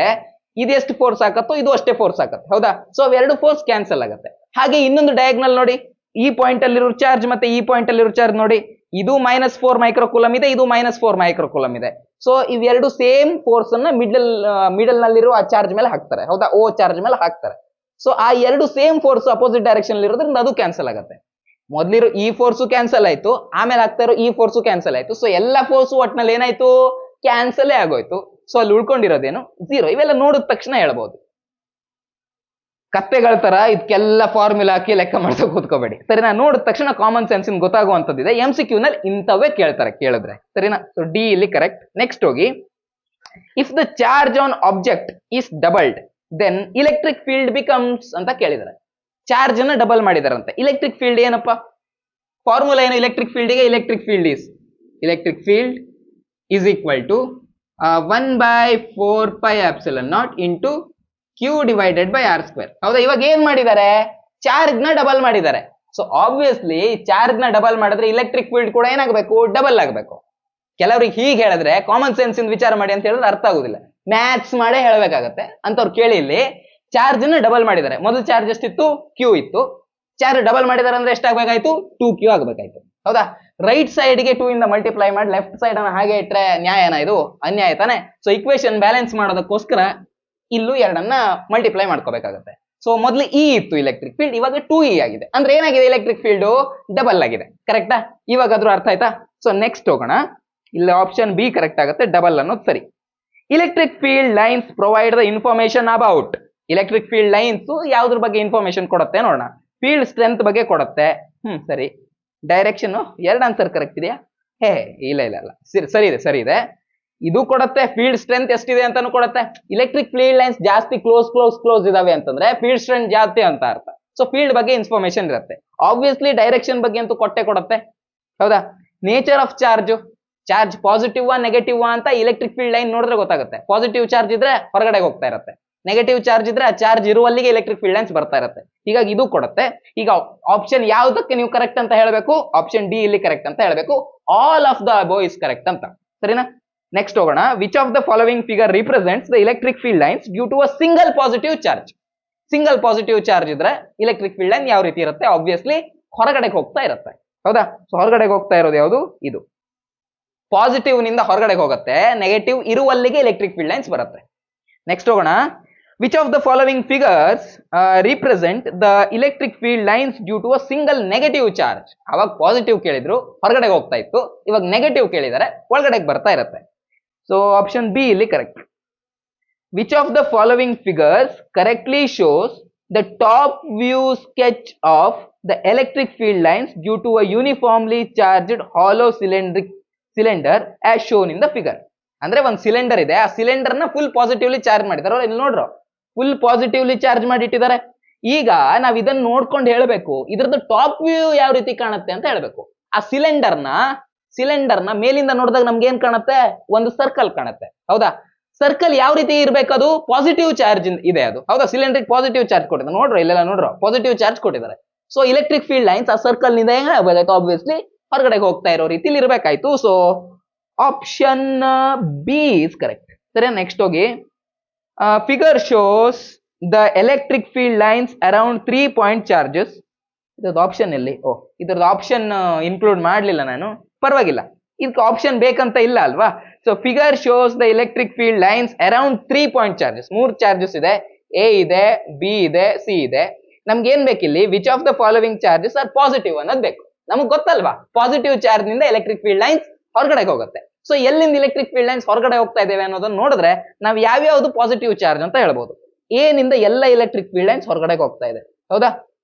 ಇದು ಎಷ್ಟು ಫೋರ್ಸ್ ಹಾಕತ್ತೋ ಇದು ಅಷ್ಟೇ ಫೋರ್ಸ್ ಹಾಕತ್ತೆ. ಹೌದಾ? ಸೊ ಅವೆರಡು ಫೋರ್ಸ್ ಕ್ಯಾನ್ಸಲ್ ಆಗುತ್ತೆ. ಹಾಗೆ ಇನ್ನೊಂದು ಡಯಾಗ್ನಲ್ ನೋಡಿ, ಈ ಪಾಯಿಂಟ್ ಅಲ್ಲಿರೋ ಚಾರ್ಜ್ ಮತ್ತೆ ಈ ಪಾಯಿಂಟ್ ಅಲ್ಲಿರೋ ಚಾರ್ಜ್ ನೋಡಿ, ಇದು -4 ಮೈಕ್ರೋಕೂಲಮ್ ಇದೆ, ಇದು -4 ಮೈಕ್ರೋಕೂಲಮ್ ಇದೆ. ಸೊ ಇವೆರಡು ಸೇಮ್ ಫೋರ್ಸ್ ಅನ್ನ ಮಿಡಲ್ ನಲ್ಲಿರೋ ಆ ಚಾರ್ಜ್ ಮೇಲೆ ಹಾಕ್ತಾರೆ. ಹೌದಾ? ಓ ಚಾರ್ಜ್ ಮೇಲೆ ಹಾಕ್ತಾರೆ. ಸೊ ಆ ಎರಡು ಸೇಮ್ ಫೋರ್ಸ್ ಅಪೋಸಿಟ್ ಡೈರೆಕ್ಷನ್ ಇರೋದ್ರಿಂದ ಅದು ಕ್ಯಾನ್ಸಲ್ ಆಗುತ್ತೆ. ಮೊದಲಿರೋ ಈ ಫೋರ್ಸು ಕ್ಯಾನ್ಸಲ್ ಆಯ್ತು, ಆಮೇಲೆ ಆಗ್ತಾ ಇರೋ ಈ ಫೋರ್ಸು ಕ್ಯಾನ್ಸಲ್ ಆಯ್ತು. ಸೊ ಎಲ್ಲಾ ಫೋರ್ಸು ಒಟ್ನಲ್ಲಿ ಏನಾಯ್ತು? ಕ್ಯಾನ್ಸಲೇ ಆಗೋಯ್ತು. ಸೊ ಅಲ್ಲಿ ಉಳ್ಕೊಂಡಿರೋದೇನು? 0. ಇವೆಲ್ಲ ನೋಡಿದ ತಕ್ಷಣ ಹೇಳ್ಬೋದು. ಕತ್ತೆಗಳ ತರ ಇದಕ್ಕೆಲ್ಲ ಫಾರ್ಮುಲಾ ಹಾಕಿ ಲೆಕ್ಕ ಮಾಡ್ತಾ ಕೂತ್ಕೋಬೇಡಿ. ಸರಿನಾ? ನೋಡಿದ ತಕ್ಷಣ ಕಾಮನ್ ಸೆನ್ಸ್ ಗೊತ್ತಾಗುವಂತದ್ದಿದೆ. MCQ ನಲ್ಲಿ ಇಂಥವೇ ಕೇಳ್ತಾರೆ ಕೇಳಿದ್ರೆ. ಸರಿನಾ? ಸೊ ಡಿ ಇಲ್ಲಿ ಕರೆಕ್ಟ್. ನೆಕ್ಸ್ಟ್ ಹೋಗಿ, if the charge on object is doubled then electric field becomes ಅಂತ ಕೇಳಿದ್ದಾರೆ. ಚಾರ್ಜ್ ಅನ್ನ ಡಬಲ್ ಮಾಡಿದಾರಂತೆ. ಇಲೆಕ್ಟ್ರಿಕ್ ಫೀಲ್ಡ್ ಏನಪ್ಪ? ಫಾರ್ಮುಲಾ ಏನು ಇಲೆಕ್ಟ್ರಿಕ್ ಫೀಲ್ಡ್ಗೆ? Electric field is equal to 1/4πε0 into Q divided by R². ಹೌದಾ? ಇವಾಗ ಏನ್ ಮಾಡಿದ್ದಾರೆ? ಚಾರ್ಜ್ ನ ಡಬಲ್ ಮಾಡಿದ್ದಾರೆ. ಸೊ ಆಬ್ವಿಯಸ್ಲಿ ಚಾರ್ಜ್ ನ ಡಬಲ್ ಮಾಡಿದ್ರೆ ಇಲೆಕ್ಟ್ರಿಕ್ ಫೀಲ್ಡ್ ಕೂಡ ಏನಾಗಬೇಕು? ಡಬಲ್ ಆಗಬೇಕು. ಕೆಲವ್ರಿಗೆ ಹೀಗೆ ಹೇಳಿದ್ರೆ ಕಾಮನ್ ಸೆನ್ಸ್ ಇಂದ ವಿಚಾರ ಮಾಡಿ ಅಂತ ಹೇಳಿದ್ರೆ ಅರ್ಥ ಆಗುದಿಲ್ಲ, ಮ್ಯಾಥ್ಸ್ ಮಾಡೇ ಹೇಳಬೇಕಾಗತ್ತೆ ಅಂತವ್ರು ಕೇಳಿ. ಇಲ್ಲಿ ಚಾರ್ಜ್ ನ ಡಬಲ್ ಮಾಡಿದ್ದಾರೆ. ಮೊದಲು ಚಾರ್ಜ್ ಎಷ್ಟಿತ್ತು? Q ಇತ್ತು. ಚಾರ್ಜ್ ಡಬಲ್ ಮಾಡಿದಾರೆ ಅಂದ್ರೆ ಎಷ್ಟಾಗಬೇಕಾಯ್ತು? 2Q ಆಗಬೇಕಾಯ್ತು. ಹೌದಾ? ರೈಟ್ ಸೈಡ್ ಗೆ 2 ಇಂದ ಮಲ್ಟಿಪ್ಲೈ ಮಾಡಿ ಲೆಫ್ಟ್ ಸೈಡ್ ಅನ್ನ ಹಾಗೆ ಇಟ್ರೆ ನ್ಯಾಯನ? ಇದು ಅನ್ಯಾಯ ತಾನೆ. ಸೊ ಇಕ್ವೇಶನ್ ಬ್ಯಾಲೆನ್ಸ್ ಮಾಡೋದಕ್ಕೋಸ್ಕರ ಇಲ್ಲೂ ಎರಡನ್ನ ಮಲ್ಟಿಪ್ಲೈ ಮಾಡ್ಕೋಬೇಕಾಗತ್ತೆ. ಸೊ ಮೊದಲು ಇ ಇತ್ತು ಎಲೆಕ್ಟ್ರಿಕ್ ಫೀಲ್ಡ್, ಇವಾಗ 2e ಆಗಿದೆ. ಅಂದ್ರೆ ಏನಾಗಿದೆ, ಎಲೆಕ್ಟ್ರಿಕ್ ಫೀಲ್ಡ್ ಡಬಲ್ ಆಗಿದೆ. ಕರೆಕ್ಟಾ? ಇವಾಗಾದ್ರೂ ಅರ್ಥ ಆಯ್ತಾ? ಸೊ ನೆಕ್ಸ್ಟ್ ಹೋಗೋಣ. ಇಲ್ಲಿ ಆಪ್ಷನ್ ಬಿ ಕರೆಕ್ಟ್ ಆಗುತ್ತೆ, ಡಬಲ್ ಅನ್ನೋದು ಸರಿ. Electric field lines provide the information about. Electric field lines ಯಾವ್ದ್ರ ಬಗ್ಗೆ ಇನ್ಫಾರ್ಮೇಶನ್ ಕೊಡುತ್ತೆ ನೋಡೋಣ. ಫೀಲ್ಡ್ ಸ್ಟ್ರೆಂತ್ ಬಗ್ಗೆ ಕೊಡುತ್ತೆ. ಸರಿ. ಡೈರೆಕ್ಷನ್ 2 ಆನ್ಸರ್ ಕರೆಕ್ಟ್ ಇದೆಯಾ? ಇಲ್ಲ ಇಲ್ಲ ಇಲ್ಲ, ಸರಿ ಇದೆ. ಇದು ಕೊಡುತ್ತೆ, ಫೀಲ್ಡ್ ಸ್ಟ್ರೆಂತ್ ಎಷ್ಟಿದೆ ಅಂತಾನು ಕೊಡುತ್ತೆ. ಇಲೆಕ್ಟ್ರಿಕ್ ಫೀಲ್ಡ್ ಲೈನ್ಸ್ ಜಾಸ್ತಿ ಕ್ಲೋಸ್ ಇದಾವೆ ಅಂತಂದ್ರೆ ಫೀಲ್ಡ್ ಸ್ಟ್ರೆಂತ್ ಜಾಸ್ತಿ ಅಂತ ಅರ್ಥ. ಸೊ ಫೀಲ್ಡ್ ಬಗ್ಗೆ ಇನ್ಫಾರ್ಮೇಶನ್ ಇರುತ್ತೆ. ಆಬ್ವಿಯಸ್ಲಿ ಡೈರೆಕ್ಷನ್ ಬಗ್ಗೆ ಅಂತೂ ಕೊಡುತ್ತೆ. ಹೌದಾ? Nature of charge positive negative ಅಂತ ಎಲೆಕ್ಟ್ರಿಕ್ ಫೀಲ್ಡ್ ಲೈನ್ ನೋಡಿದ್ರೆ ಗೊತ್ತಾಗುತ್ತೆ. ಪಾಸಿಟಿವ್ ಚಾರ್ಜ್ ಇದ್ರೆ ಹೊರಗಡೆ ಹೋಗ್ತಾ ಇರುತ್ತೆ, ನೆಗೆಟಿವ್ ಚಾರ್ಜ್ ಇದ್ರೆ ಆ ಚಾರ್ಜ್ ಇರುವಲ್ಲಿಗೆ ಎಲೆಕ್ಟ್ರಿಕ್ ಫೀಲ್ಡ್ ಲೈನ್ಸ್ ಬರ್ತಾ ಇರುತ್ತೆ. ಹೀಗಾಗಿ ಇದು ಕೊಡುತ್ತೆ. ಈಗ ಆಪ್ಷನ್ ಯಾವ್ದಕ್ಕೆ ನೀವು ಕರೆಕ್ಟ್ ಅಂತ ಹೇಳಬೇಕು? ಆಪ್ಷನ್ ಡಿ ಇಲ್ಲಿ ಕರೆಕ್ಟ್ ಅಂತ ಹೇಳಬೇಕು. All of the above is correct ಅಂತ. ಸರಿನಾ? ನೆಕ್ಸ್ಟ್ ಹೋಗೋಣ. Which of the following figure represents the electric field lines due to a single positive charge? Single positive charge ಇದ್ರೆ ಎಲೆಕ್ಟ್ರಿಕ್ ಫೀಲ್ಡ್ ಲೈನ್ ಯಾವ ರೀತಿ ಇರುತ್ತೆ? ಆಬ್ವಿಯಸ್ಲಿ ಹೊರಗಡೆಗೆ ಹೋಗ್ತಾ ಇರುತ್ತೆ. ಹೌದಾ? ಸೊ ಹೊರಗಡೆಗೆ ಹೋಗ್ತಾ ಇರೋದು ಯಾವುದು? ಇದು. ಪಾಸಿಟಿವ್ ನಿಂದ ಹೊರಗಡೆ ಹೋಗುತ್ತೆ, ನೆಗೆಟಿವ್ ಇರುವಲ್ಲಿಗೆ ಎಲೆಕ್ಟ್ರಿಕ್ ಫೀಲ್ಡ್ ಲೈನ್ಸ್ ಬರುತ್ತೆ. ನೆಕ್ಸ್ಟ್ ಹೋಗೋಣ. Which of the following figures represent the electric field lines due to a single negative charge? ಅವಾಗ ಪಾಸಿಟಿವ್ ಕೇಳಿದ್ರು ಹೊರಗಡೆಗೆ ಹೋಗ್ತಾ ಇತ್ತು, ಇವಾಗ ನೆಗೆಟಿವ್ ಕೇಳಿದರೆ ಒಳಗಡೆಗೆ ಬರ್ತಾ ಇರುತ್ತೆ. ಸೊ ಆಪ್ಷನ್ ಬಿ ಇಲ್ಲಿ correct. Which of the following figures correctly shows the top view sketch of the electric field lines due to a uniformly charged hollow cylinder as shown in the figure? ಅಂದ್ರೆ ಒಂದು cylinder ಇದೆ, ಆ cylinder ನ full positively charge ಮಾಡಿದ್ದಾರೆ. ಇಲ್ಲಿ ನೋಡ್ರು, full positively charge ಮಾಡಿ ಇಟ್ಟಿದ್ದಾರೆ. ಈಗ ನಾವ್ ಇದನ್ನ ನೋಡ್ಕೊಂಡು ಹೇಳ್ಬೇಕು, ಇದ್ರದ್ದು ಟಾಪ್ ವ್ಯೂ ಯಾವ ರೀತಿ ಕಾಣುತ್ತೆ ಅಂತ ಹೇಳ್ಬೇಕು. ಆ ಸಿಲಿಂಡರ್ನ ಮೇಲಿಂದ ನೋಡಿದಾಗ ನಮ್ಗೆ ಏನ್ ಕಾಣುತ್ತೆ? ಒಂದು ಸರ್ಕಲ್ ಕಾಣುತ್ತೆ. ಹೌದಾ? ಸರ್ಕಲ್ ಯಾವ ರೀತಿ ಇರ್ಬೇಕು? ಅದು ಪಾಸಿಟಿವ್ ಚಾರ್ಜ್ ಇದೆ ಅದು. ಹೌದಾ? ಸಿಲಿಂಡರ್ ಪಾಸಿಟಿವ್ ಚಾರ್ಜ್ ಕೊಟ್ಟಿದ್ದಾರೆ. ನೋಡ್ರು, ಇಲ್ಲೆಲ್ಲ ನೋಡ್ರು, ಪಾಸಿಟಿವ್ ಚಾರ್ಜ್ ಕೊಟ್ಟಿದ್ದಾರೆ. ಸೊ ಎಲೆಕ್ಟ್ರಿಕ್ ಫೀಲ್ಡ್ ಲೈನ್ಸ್ ಆ ಸರ್ಕಲ್ ನಿಂದ ಹೆಂಗ್ ಆಗ್ಬೇಕಾಯ್ತು? ಆಬ್ವಿಯಸ್ಲಿ ಹೊರಗಡೆಗೆ ಹೋಗ್ತಾ ಇರೋ ರೀತಿಲಿ ಇರಬೇಕಾಯ್ತು. So option B is correct. ಸರಿ, ನೆಕ್ಸ್ಟ್ ಹೋಗಿ. Figure shows the electric field lines around 3 point charges. ಇದ್ರದ್ದು ಆಪ್ಷನ್ ಎಲ್ಲಿ? ಇದ್ರದ್ದು ಆಪ್ಷನ್ ಇನ್ಕ್ಲೂಡ್ ಮಾಡ್ಲಿಲ್ಲ ನಾನು, ಪರವಾಗಿಲ್ಲ. ಇದಕ್ಕೆ ಆಪ್ಷನ್ ಬೇಕಂತ ಇಲ್ಲ ಅಲ್ವಾ? So figure shows the electric field lines around 3 point charges. 3 charges ಇದೆ, ಎ ಇದೆ, ಬಿ ಇದೆ, ಸಿ ಇದೆ. ನಮ್ಗೆ ಏನ್ ಬೇಕಿಲ್ಲಿ? Which of the following charges are positive ಅನ್ನೋದು ಬೇಕು. ನಮಗ್ ಗೊತ್ತಲ್ವಾ, ಪಾಸಿಟಿವ್ ಚಾರ್ಜ್ ನಿಂದ ಎಲೆಕ್ಟ್ರಿಕ್ ಫೀಲ್ಡ್ ಲೈನ್ಸ್ ಹೊರಗಡೆ ಹೋಗುತ್ತೆ. ಸೊ ಎಲ್ಲಿಂದ ಎಲೆಕ್ಟ್ರಿಕ್ ಫೀಲ್ಡ್ ಲೈನ್ಸ್ ಹೊರಗಡೆ ಹೋಗ್ತಾ ಇದ್ದೇವೆ ಅನ್ನೋದನ್ನ ನೋಡಿದ್ರೆ ನಾವು ಯಾವ್ಯಾವ್ದು ಪಾಸಿಟಿವ್ ಚಾರ್ಜ್ ಅಂತ ಹೇಳ್ಬೋದು. ಎ ನಿಂದ ಎಲ್ಲ ಎಲೆಕ್ಟ್ರಿಕ್ ಫೀಲ್ಡ್ ಲೈನ್ಸ್ ಹೊರಗಡೆ ಹೋಗ್ತಾ ಇದೆ. ಹೌದಾ?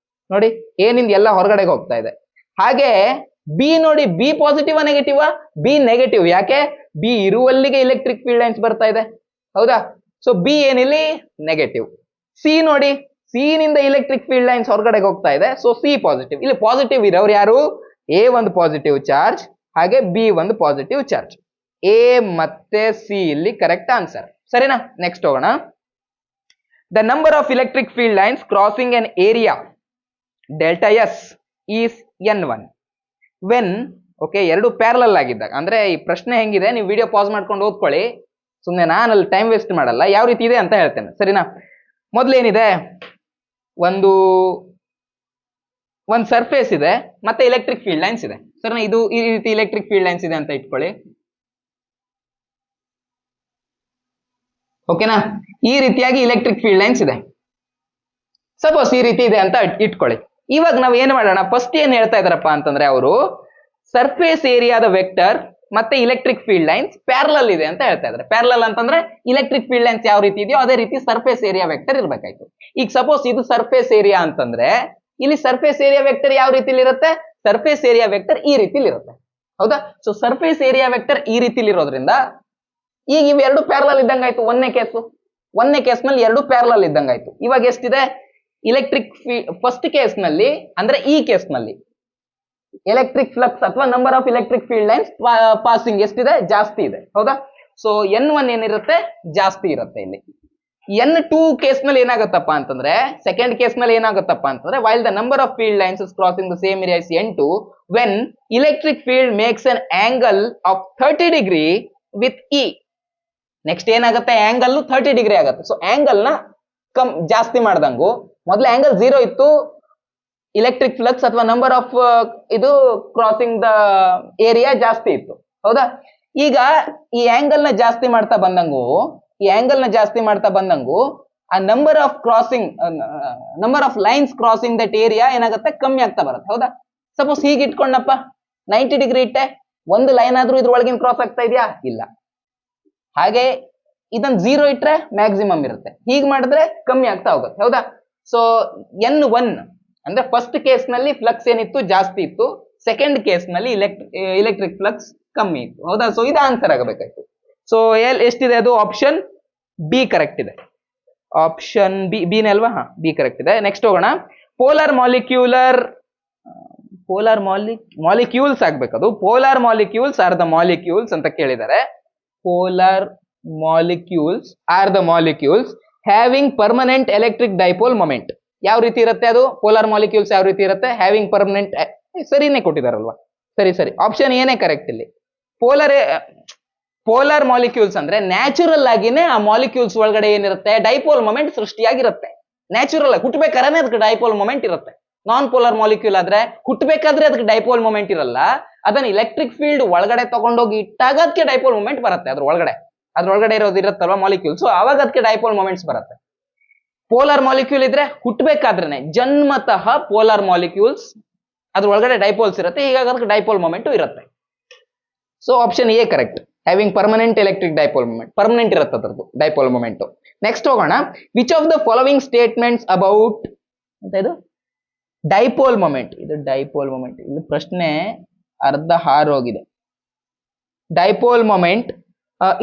ನೋಡಿ, ಎ ನಿಂದ ಎಲ್ಲ ಹೊರಗಡೆ ಹೋಗ್ತಾ ಇದೆ. ಹಾಗೆ ಬಿ ನೋಡಿ, B positive negative? B negative. ಯಾಕೆ? ಬಿ ಇರುವಲ್ಲಿಗೆ ಎಲೆಕ್ಟ್ರಿಕ್ ಫೀಲ್ಡ್ ಲೈನ್ಸ್ ಬರ್ತಾ ಇದೆ. ಹೌದಾ? ಸೊ ಬಿ ಏನಿಲ್ಲಿ ನೆಗೆಟಿವ್. ಸಿ ನೋಡಿ, ಸಿ ನಿಂದ ಎಲೆಕ್ಟ್ರಿಕ್ ಫೀಲ್ಡ್ ಲೈನ್ಸ್ ಹೊರಗಡೆ ಹೋಗ್ತಾ ಇದೆ. So C positive. ಇಲ್ಲಿ ಪಾಸಿಟಿವ್ ಇರೋರು ಯಾರು? ಎ ಒಂದು ಪಾಸಿಟಿವ್ ಚಾರ್ಜ್, ಹಾಗೆ ಬಿ ಒಂದು ಪಾಸಿಟಿವ್ ಚಾರ್ಜ್. ಎ ಮತ್ತೆ ಸಿ ಇಲ್ಲಿ ಕರೆಕ್ಟ್ ಆನ್ಸರ್. ಸರಿನಾ? ನೆಕ್ಸ್ಟ್ ಹೋಗೋಣ. The number of electric field lines crossing an area delta S is N1 when, okay, ಎರಡು ಪ್ಯಾರಲಲ್ ಆಗಿದ್ದಾಗ. ಅಂದ್ರೆ ಈ ಪ್ರಶ್ನೆ ಹೆಂಗಿದೆ, ನೀವು ವಿಡಿಯೋ ಪಾಸ್ ಮಾಡ್ಕೊಂಡು ಓದ್ಕೊಳ್ಳಿ, ಸುಮ್ಮನೆ ನಾನಲ್ಲಿ ಟೈಮ್ ವೇಸ್ಟ್ ಮಾಡಲ್ಲ. ಯಾವ ರೀತಿ ಇದೆ ಅಂತ ಹೇಳ್ತೇನೆ. ಸರಿನಾ? ಮೊದ್ಲೇನಿದೆ, ಒಂದು ಸರ್ಫೇಸ್ ಇದೆ, ಮತ್ತೆ ಎಲೆಕ್ಟ್ರಿಕ್ ಫೀಲ್ಡ್ ಲೈನ್ಸ್ ಇದೆ. ಸರಿನಾ? ಇದು ಈ ರೀತಿ ಎಲೆಕ್ಟ್ರಿಕ್ ಫೀಲ್ಡ್ ಲೈನ್ಸ್ ಇದೆ ಅಂತ ಇಟ್ಕೊಳ್ಳಿ. ಓಕೆನಾ? ಈ ರೀತಿಯಾಗಿ ಎಲೆಕ್ಟ್ರಿಕ್ ಫೀಲ್ಡ್ ಲೈನ್ಸ್ ಇದೆ. ಸಪೋಸ್ ಈ ರೀತಿ ಇದೆ ಅಂತ ಇಟ್ಕೊಳ್ಳಿ. ಇವಾಗ ನಾವ್ ಏನ್ ಮಾಡೋಣ? ಫಸ್ಟ್ ಏನ್ ಹೇಳ್ತಾ ಇದಾರಪ್ಪ ಅಂತಂದ್ರೆ, ಅವರು ಸರ್ಫೇಸ್ ಏರಿಯಾದ ವೆಕ್ಟರ್ ಮತ್ತೆ ಎಲೆಕ್ಟ್ರಿಕ್ ಫೀಲ್ಡ್ ಲೈನ್ಸ್ ಪ್ಯಾರಲಲ್ ಇದೆ ಅಂತ ಹೇಳ್ತಾ ಇದ್ದಾರೆ. ಪ್ಯಾರಲಲ್ ಅಂತಂದ್ರೆ ಎಲೆಕ್ಟ್ರಿಕ್ ಫೀಲ್ಡ್ ಲೈನ್ಸ್ ಯಾವ ರೀತಿ ಇದೆಯೋ ಅದೇ ರೀತಿ ಸರ್ಫೇಸ್ ಏರಿಯಾ ವೆಕ್ಟರ್ ಇರ್ಬೇಕಾಯ್ತು. ಈಗ ಸಪೋಸ್ ಇದು ಸರ್ಫೇಸ್ ಏರಿಯಾ ಅಂತಂದ್ರೆ ಇಲ್ಲಿ ಸರ್ಫೇಸ್ ಏರಿಯಾ ವೆಕ್ಟರ್ ಯಾವ ರೀತಿಲಿ ಇರುತ್ತೆ? ಸರ್ಫೇಸ್ ಏರಿಯಾ ವೆಕ್ಟರ್ ಈ ರೀತಿಲಿ ಇರುತ್ತೆ. ಹೌದಾ? ಸೊ ಸರ್ಫೇಸ್ ಏರಿಯಾ ವೆಕ್ಟರ್ ಈ ರೀತಿಲಿ ಇರೋದ್ರಿಂದ ಈಗ ಇವೆರಡು ಪ್ಯಾರಲಲ್ ಇದ್ದಂಗಾಯ್ತು. ಒಂದನೇ ಕೇಸ್ ನಲ್ಲಿ ಎರಡು ಪ್ಯಾರಲಲ್ ಇದ್ದಂಗಾಯ್ತು. ಇವಾಗ ಎಷ್ಟಿದೆ? ಎಲೆಕ್ಟ್ರಿಕ್ ಫಸ್ಟ್ ಕೇಸ್ ನಲ್ಲಿ, ಅಂದ್ರೆ ಈ ಕೇಸ್ ನಲ್ಲಿ ಎಲೆಕ್ಟ್ರಿಕ್ ಫ್ಲಕ್ಸ್ ಅಥವಾ number of electric field lines passing ಎಷ್ಟಿದೆ? ಜಾಸ್ತಿ ಇದೆ. ಹೌದಾ? ಸೊ N1 ಏನಿರುತ್ತೆ? ಜಾಸ್ತಿ ಇರುತ್ತೆ. ಇಲ್ಲಿ N2 ಕೇಸ್ ನಲ್ಲಿ ಏನಾಗುತ್ತಪ್ಪ ಅಂತಂದ್ರೆ, ಸೆಕೆಂಡ್ ಕೇಸ್ ನಲ್ಲಿ ಏನಾಗುತ್ತಪ್ಪ ಅಂತಂದ್ರೆ, while the number of field lines is crossing the same area is N2 when electric field makes an angle of 30 degree with E. Next ಏನಾಗುತ್ತೆ? ಆಂಗಲ್ 30 ಡಿಗ್ರಿ ಆಗುತ್ತೆ. ಸೊ ಆಂಗಲ್ ನ ಜಾಸ್ತಿ ಮಾಡ್ದಂಗು, ಮೊದಲು angle 0 ಇತ್ತು, electric flux ಅಥವಾ number of ಇದು crossing the area ಜಾಸ್ತಿ ಇತ್ತು. ಹೌದಾ? ಈಗ ಈ ಆಂಗಲ್ ನ ಜಾಸ್ತಿ ಮಾಡ್ತಾ ಬಂದಂಗು ಆ number of lines crossing that area ಏನಾಗುತ್ತೆ, ಕಮ್ಮಿ ಆಗ್ತಾ ಬರುತ್ತೆ. ಹೌದಾ? ಸಪೋಸ್ ಹೀಗೆ ಇಟ್ಕೊಂಡಪ್ಪ, 90 ಡಿಗ್ರಿ ಇಟ್ಟೆ, ಒಂದು ಲೈನ್ ಆದ್ರೂ ಇದ್ರೊಳಗಿನ ಕ್ರಾಸ್ ಆಗ್ತಾ ಇದೆಯಾ? ಇಲ್ಲ. ಹಾಗೆ ಇದನ್ನ 0 ಇಟ್ರೆ ಮ್ಯಾಕ್ಸಿಮಮ್ ಇರುತ್ತೆ, ಹೀಗೆ ಮಾಡಿದ್ರೆ ಕಮ್ಮಿ ಆಗ್ತಾ ಹೋಗುತ್ತೆ. ಹೌದಾ? ಸೊ N1 ಅಂದ್ರೆ ಫಸ್ಟ್ ಕೇಸ್ ನಲ್ಲಿ ಫ್ಲಕ್ಸ್ ಏನಿತ್ತು, ಜಾಸ್ತಿ ಇತ್ತು. ಸೆಕೆಂಡ್ ಕೇಸ್ ನಲ್ಲಿ ಇಲೆಕ್ಟ್ರಿಕ್ ಫ್ಲಕ್ಸ್ ಕಮ್ಮಿ ಇತ್ತು. ಹೌದಾ? ಸೊ ಇದು ಆನ್ಸರ್ ಆಗಬೇಕಾಯ್ತು. ಸೊ ಎಷ್ಟಿದೆ ಅದು? ಆಪ್ಷನ್ ಬಿ ಕರೆಕ್ಟ್ ಇದೆ. ಆಪ್ಷನ್ ಬಿನೇ ಅಲ್ವಾ? ಹಾ, ಬಿ ಕರೆಕ್ಟ್ ಇದೆ. ನೆಕ್ಸ್ಟ್ ಹೋಗೋಣ. ಪೋಲಾರ್ ಮಾಲಿಕ್ಯೂಲ್ಸ್ ಆಗ್ಬೇಕದು. Polar molecules are the molecules ಅಂತ ಕೇಳಿದ್ದಾರೆ. Polar molecules are the molecules having permanent electric dipole moment. ಯಾವ ರೀತಿ ಇರುತ್ತೆ ಅದು? ಪೋಲಾರ್ ಮಾಲಿಕ್ಯೂಲ್ಸ್ ಯಾವ ರೀತಿ ಇರುತ್ತೆ? ಹ್ಯಾವಿಂಗ್ ಪರ್ಮನೆಂಟ್, ಸರಿನೇ ಕೊಟ್ಟಿದಾರಲ್ವಾ? ಸರಿ. ಆಪ್ಷನ್ ಏನೇ ಕರೆಕ್ಟ್ ಇಲ್ಲಿ. ಪೋಲಾರ್ ಮಾಲಿಕ್ಯೂಲ್ಸ್ ಅಂದ್ರೆ ನ್ಯಾಚುರಲ್ ಆಗಿನೇ ಆ ಮಾಲಿಕ್ಯೂಲ್ಸ್ ಒಳಗಡೆ ಏನಿರುತ್ತೆ, ಡೈಪೋಲ್ ಮೊಮೆಂಟ್ ಸೃಷ್ಟಿಯಾಗಿರುತ್ತೆ. ನ್ಯಾಚುರಲ್ ಆಗಿ ಹುಟ್ಟಬೇಕಾದ್ರೆ ಅದಕ್ಕೆ ಡೈಪೋಲ್ ಮೊಮೆಂಟ್ ಇರುತ್ತೆ. ನಾನ್ ಪೋಲಾರ್ ಮಾಲಿಕ್ಯೂಲ್ ಆದ್ರೆ ಹುಟ್ಟಬೇಕಾದ್ರೆ ಅದಕ್ಕೆ ಡೈಪೋಲ್ ಮೊಮೆಂಟ್ ಇರಲ್ಲ. ಅದನ್ನ ಇಲೆಕ್ಟ್ರಿಕ್ ಫೀಲ್ಡ್ ಒಳಗಡೆ ತಗೊಂಡೋಗಿ ಇಟ್ಟಾಗ ಅದಕ್ಕೆ ಡೈಪೋಲ್ ಮೊಮೆಂಟ್ ಬರುತ್ತೆ. ಅದ್ರೊಳಗಡೆ ಇರೋದು ಇರುತ್ತಲ್ವಾ ಮಾಲಿಕ್ಯೂಲ್ಸ್, ಅವಾಗ ಅದಕ್ಕೆ ಡೈಪೋಲ್ ಮೊಮೆಂಟ್ಸ್ ಬರುತ್ತೆ. ಪೋಲಾರ್ ಮಾಲಿಕ್ಯೂಲ್ ಇದ್ರೆ ಹುಟ್ಟಬೇಕಾದ್ರೇನೆ ಜನ್ಮತಃ ಪೋಲಾರ್ ಮಾಲಿಕ್ಯೂಲ್ಸ್ ಅದ್ರೊಳಗಡೆ ಡೈಪೋಲ್ಸ್ ಇರುತ್ತೆ, ಹೀಗಾಗಿ ಅದಕ್ಕೆ ಡೈಪೋಲ್ ಮೊಮೆಂಟ್ ಇರುತ್ತೆ. So option A correct. Having permanent electric dipole moment, permanent ಇರುತ್ತೆ ಅದ್ರದ್ದು ಡೈಪೋಲ್ ಮೊಮೆಂಟ್. ನೆಕ್ಸ್ಟ್ ಹೋಗೋಣ. Which of the following statements about ಅಂತ ಇದು ಡೈಪೋಲ್ ಮೊಮೆಂಟ್. ಇದು ಡೈಪೋಲ್ ಮೊಮೆಂಟ್, ಇದು ಪ್ರಶ್ನೆ ಅರ್ಧ ಹಾರೋಗಿದೆ. Dipole moment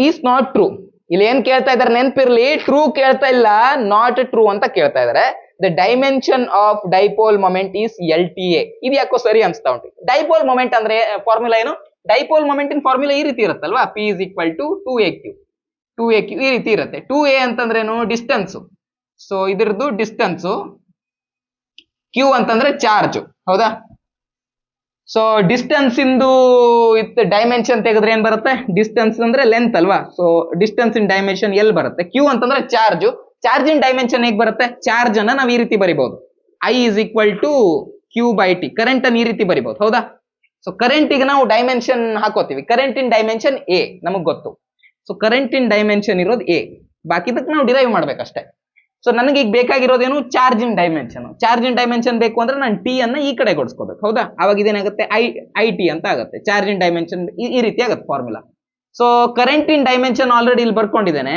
is not true. ಇಲ್ಲಿ ಏನ್ ಕೇಳ್ತಾ ಇದಾರೆ ನೆನ್ಪಿರ್ಲಿ, ಟ್ರೂ ಕೇಳ್ತಾ ಇಲ್ಲ, ನಾಟ್ ಟ್ರೂ ಅಂತ ಕೇಳ್ತಾ ಇದಾರೆ. The dimension of dipole moment is LTA. ಇದು ಯಾಕೋ ಸರಿ ಅನ್ಸ್ತಾ ಉಂಟು. ಡೈಪೋಲ್ ಮೊಮೆಂಟ್ ಅಂದ್ರೆ ಫಾರ್ಮುಲಾ ಏನು? ಡೈಪೋಲ್ ಮೊಮೆಂಟ್ ಇನ್ ಫಾರ್ಮುಲಾ ಈ ರೀತಿ ಇರುತ್ತಲ್ವಾ, P is equal to 2AQ ಈ ರೀತಿ ಇರುತ್ತೆ. 2A ಅಂತಂದ್ರೇನು? ಡಿಸ್ಟೆನ್ಸ್. ಸೊ ಇದ್ರದ್ದು ಡಿಸ್ಟೆನ್ಸ್. Q ಅಂತಂದ್ರೆ ಚಾರ್ಜ್. ಹೌದಾ? ಸೊ ಡಿಸ್ಟೆನ್ಸ್ ಇಂದು ಡೈಮೆನ್ಷನ್ ತೆಗೆದ್ರೆ ಏನ್ ಬರುತ್ತೆ? ಡಿಸ್ಟೆನ್ಸ್ ಅಂದ್ರೆ ಲೆಂತ್ ಅಲ್ವಾ? So distance in dimension L ಬರುತ್ತೆ. Q ಅಂತಂದ್ರೆ ಚಾರ್ಜ್. ಚಾರ್ಜ್ ಇನ್ ಡೈಮೆನ್ಷನ್ ಹೇಗೆ ಬರುತ್ತೆ? ಚಾರ್ಜ್ ಅನ್ನ ನಾವು ಈ ರೀತಿ ಬರಿಬಹುದು, I is equal to Q/T. Current ಅನ್ನು ಈ ರೀತಿ ಬರಿಬಹುದು. ಹೌದಾ? ಸೊ ಕರೆಂಟ್ ಈಗ ನಾವು ಡೈಮೆನ್ಷನ್ ಹಾಕೋತೀವಿ. ಕರೆಂಟ್ ಇನ್ ಡೈಮೆನ್ಷನ್ A ನಮಗ್ ಗೊತ್ತು. ಸೊ ಕರೆಂಟ್ ಇನ್ ಡೈಮೆನ್ಷನ್ ಇರೋದು A, ಬಾಕಿದಕ್ಕೆ ನಾವು ಡಿರೈವ್ ಮಾಡ್ಬೇಕಷ್ಟೇ. ಸೊ ನನಗೆ ಈಗ ಬೇಕಾಗಿರೋದೇನು? Charge in dimension. Charge in dimension ಬೇಕು ಅಂದ್ರೆ ನಾನು T ಅನ್ನ ಈ ಕಡೆ ಕೊಡಿಸ್ಕೋಬೇಕು. ಹೌದಾ? ಅವಾಗ ಇದೇನಾಗುತ್ತೆ? IT ಅಂತ ಆಗುತ್ತೆ. ಚಾರ್ಜ್ ಇನ್ ಡೈಮೆನ್ಷನ್ ಈ ರೀತಿ ಆಗುತ್ತೆ formula. So current in dimension already ಇಲ್ಲಿ ಬರ್ಕೊಂಡಿದ್ದೇನೆ.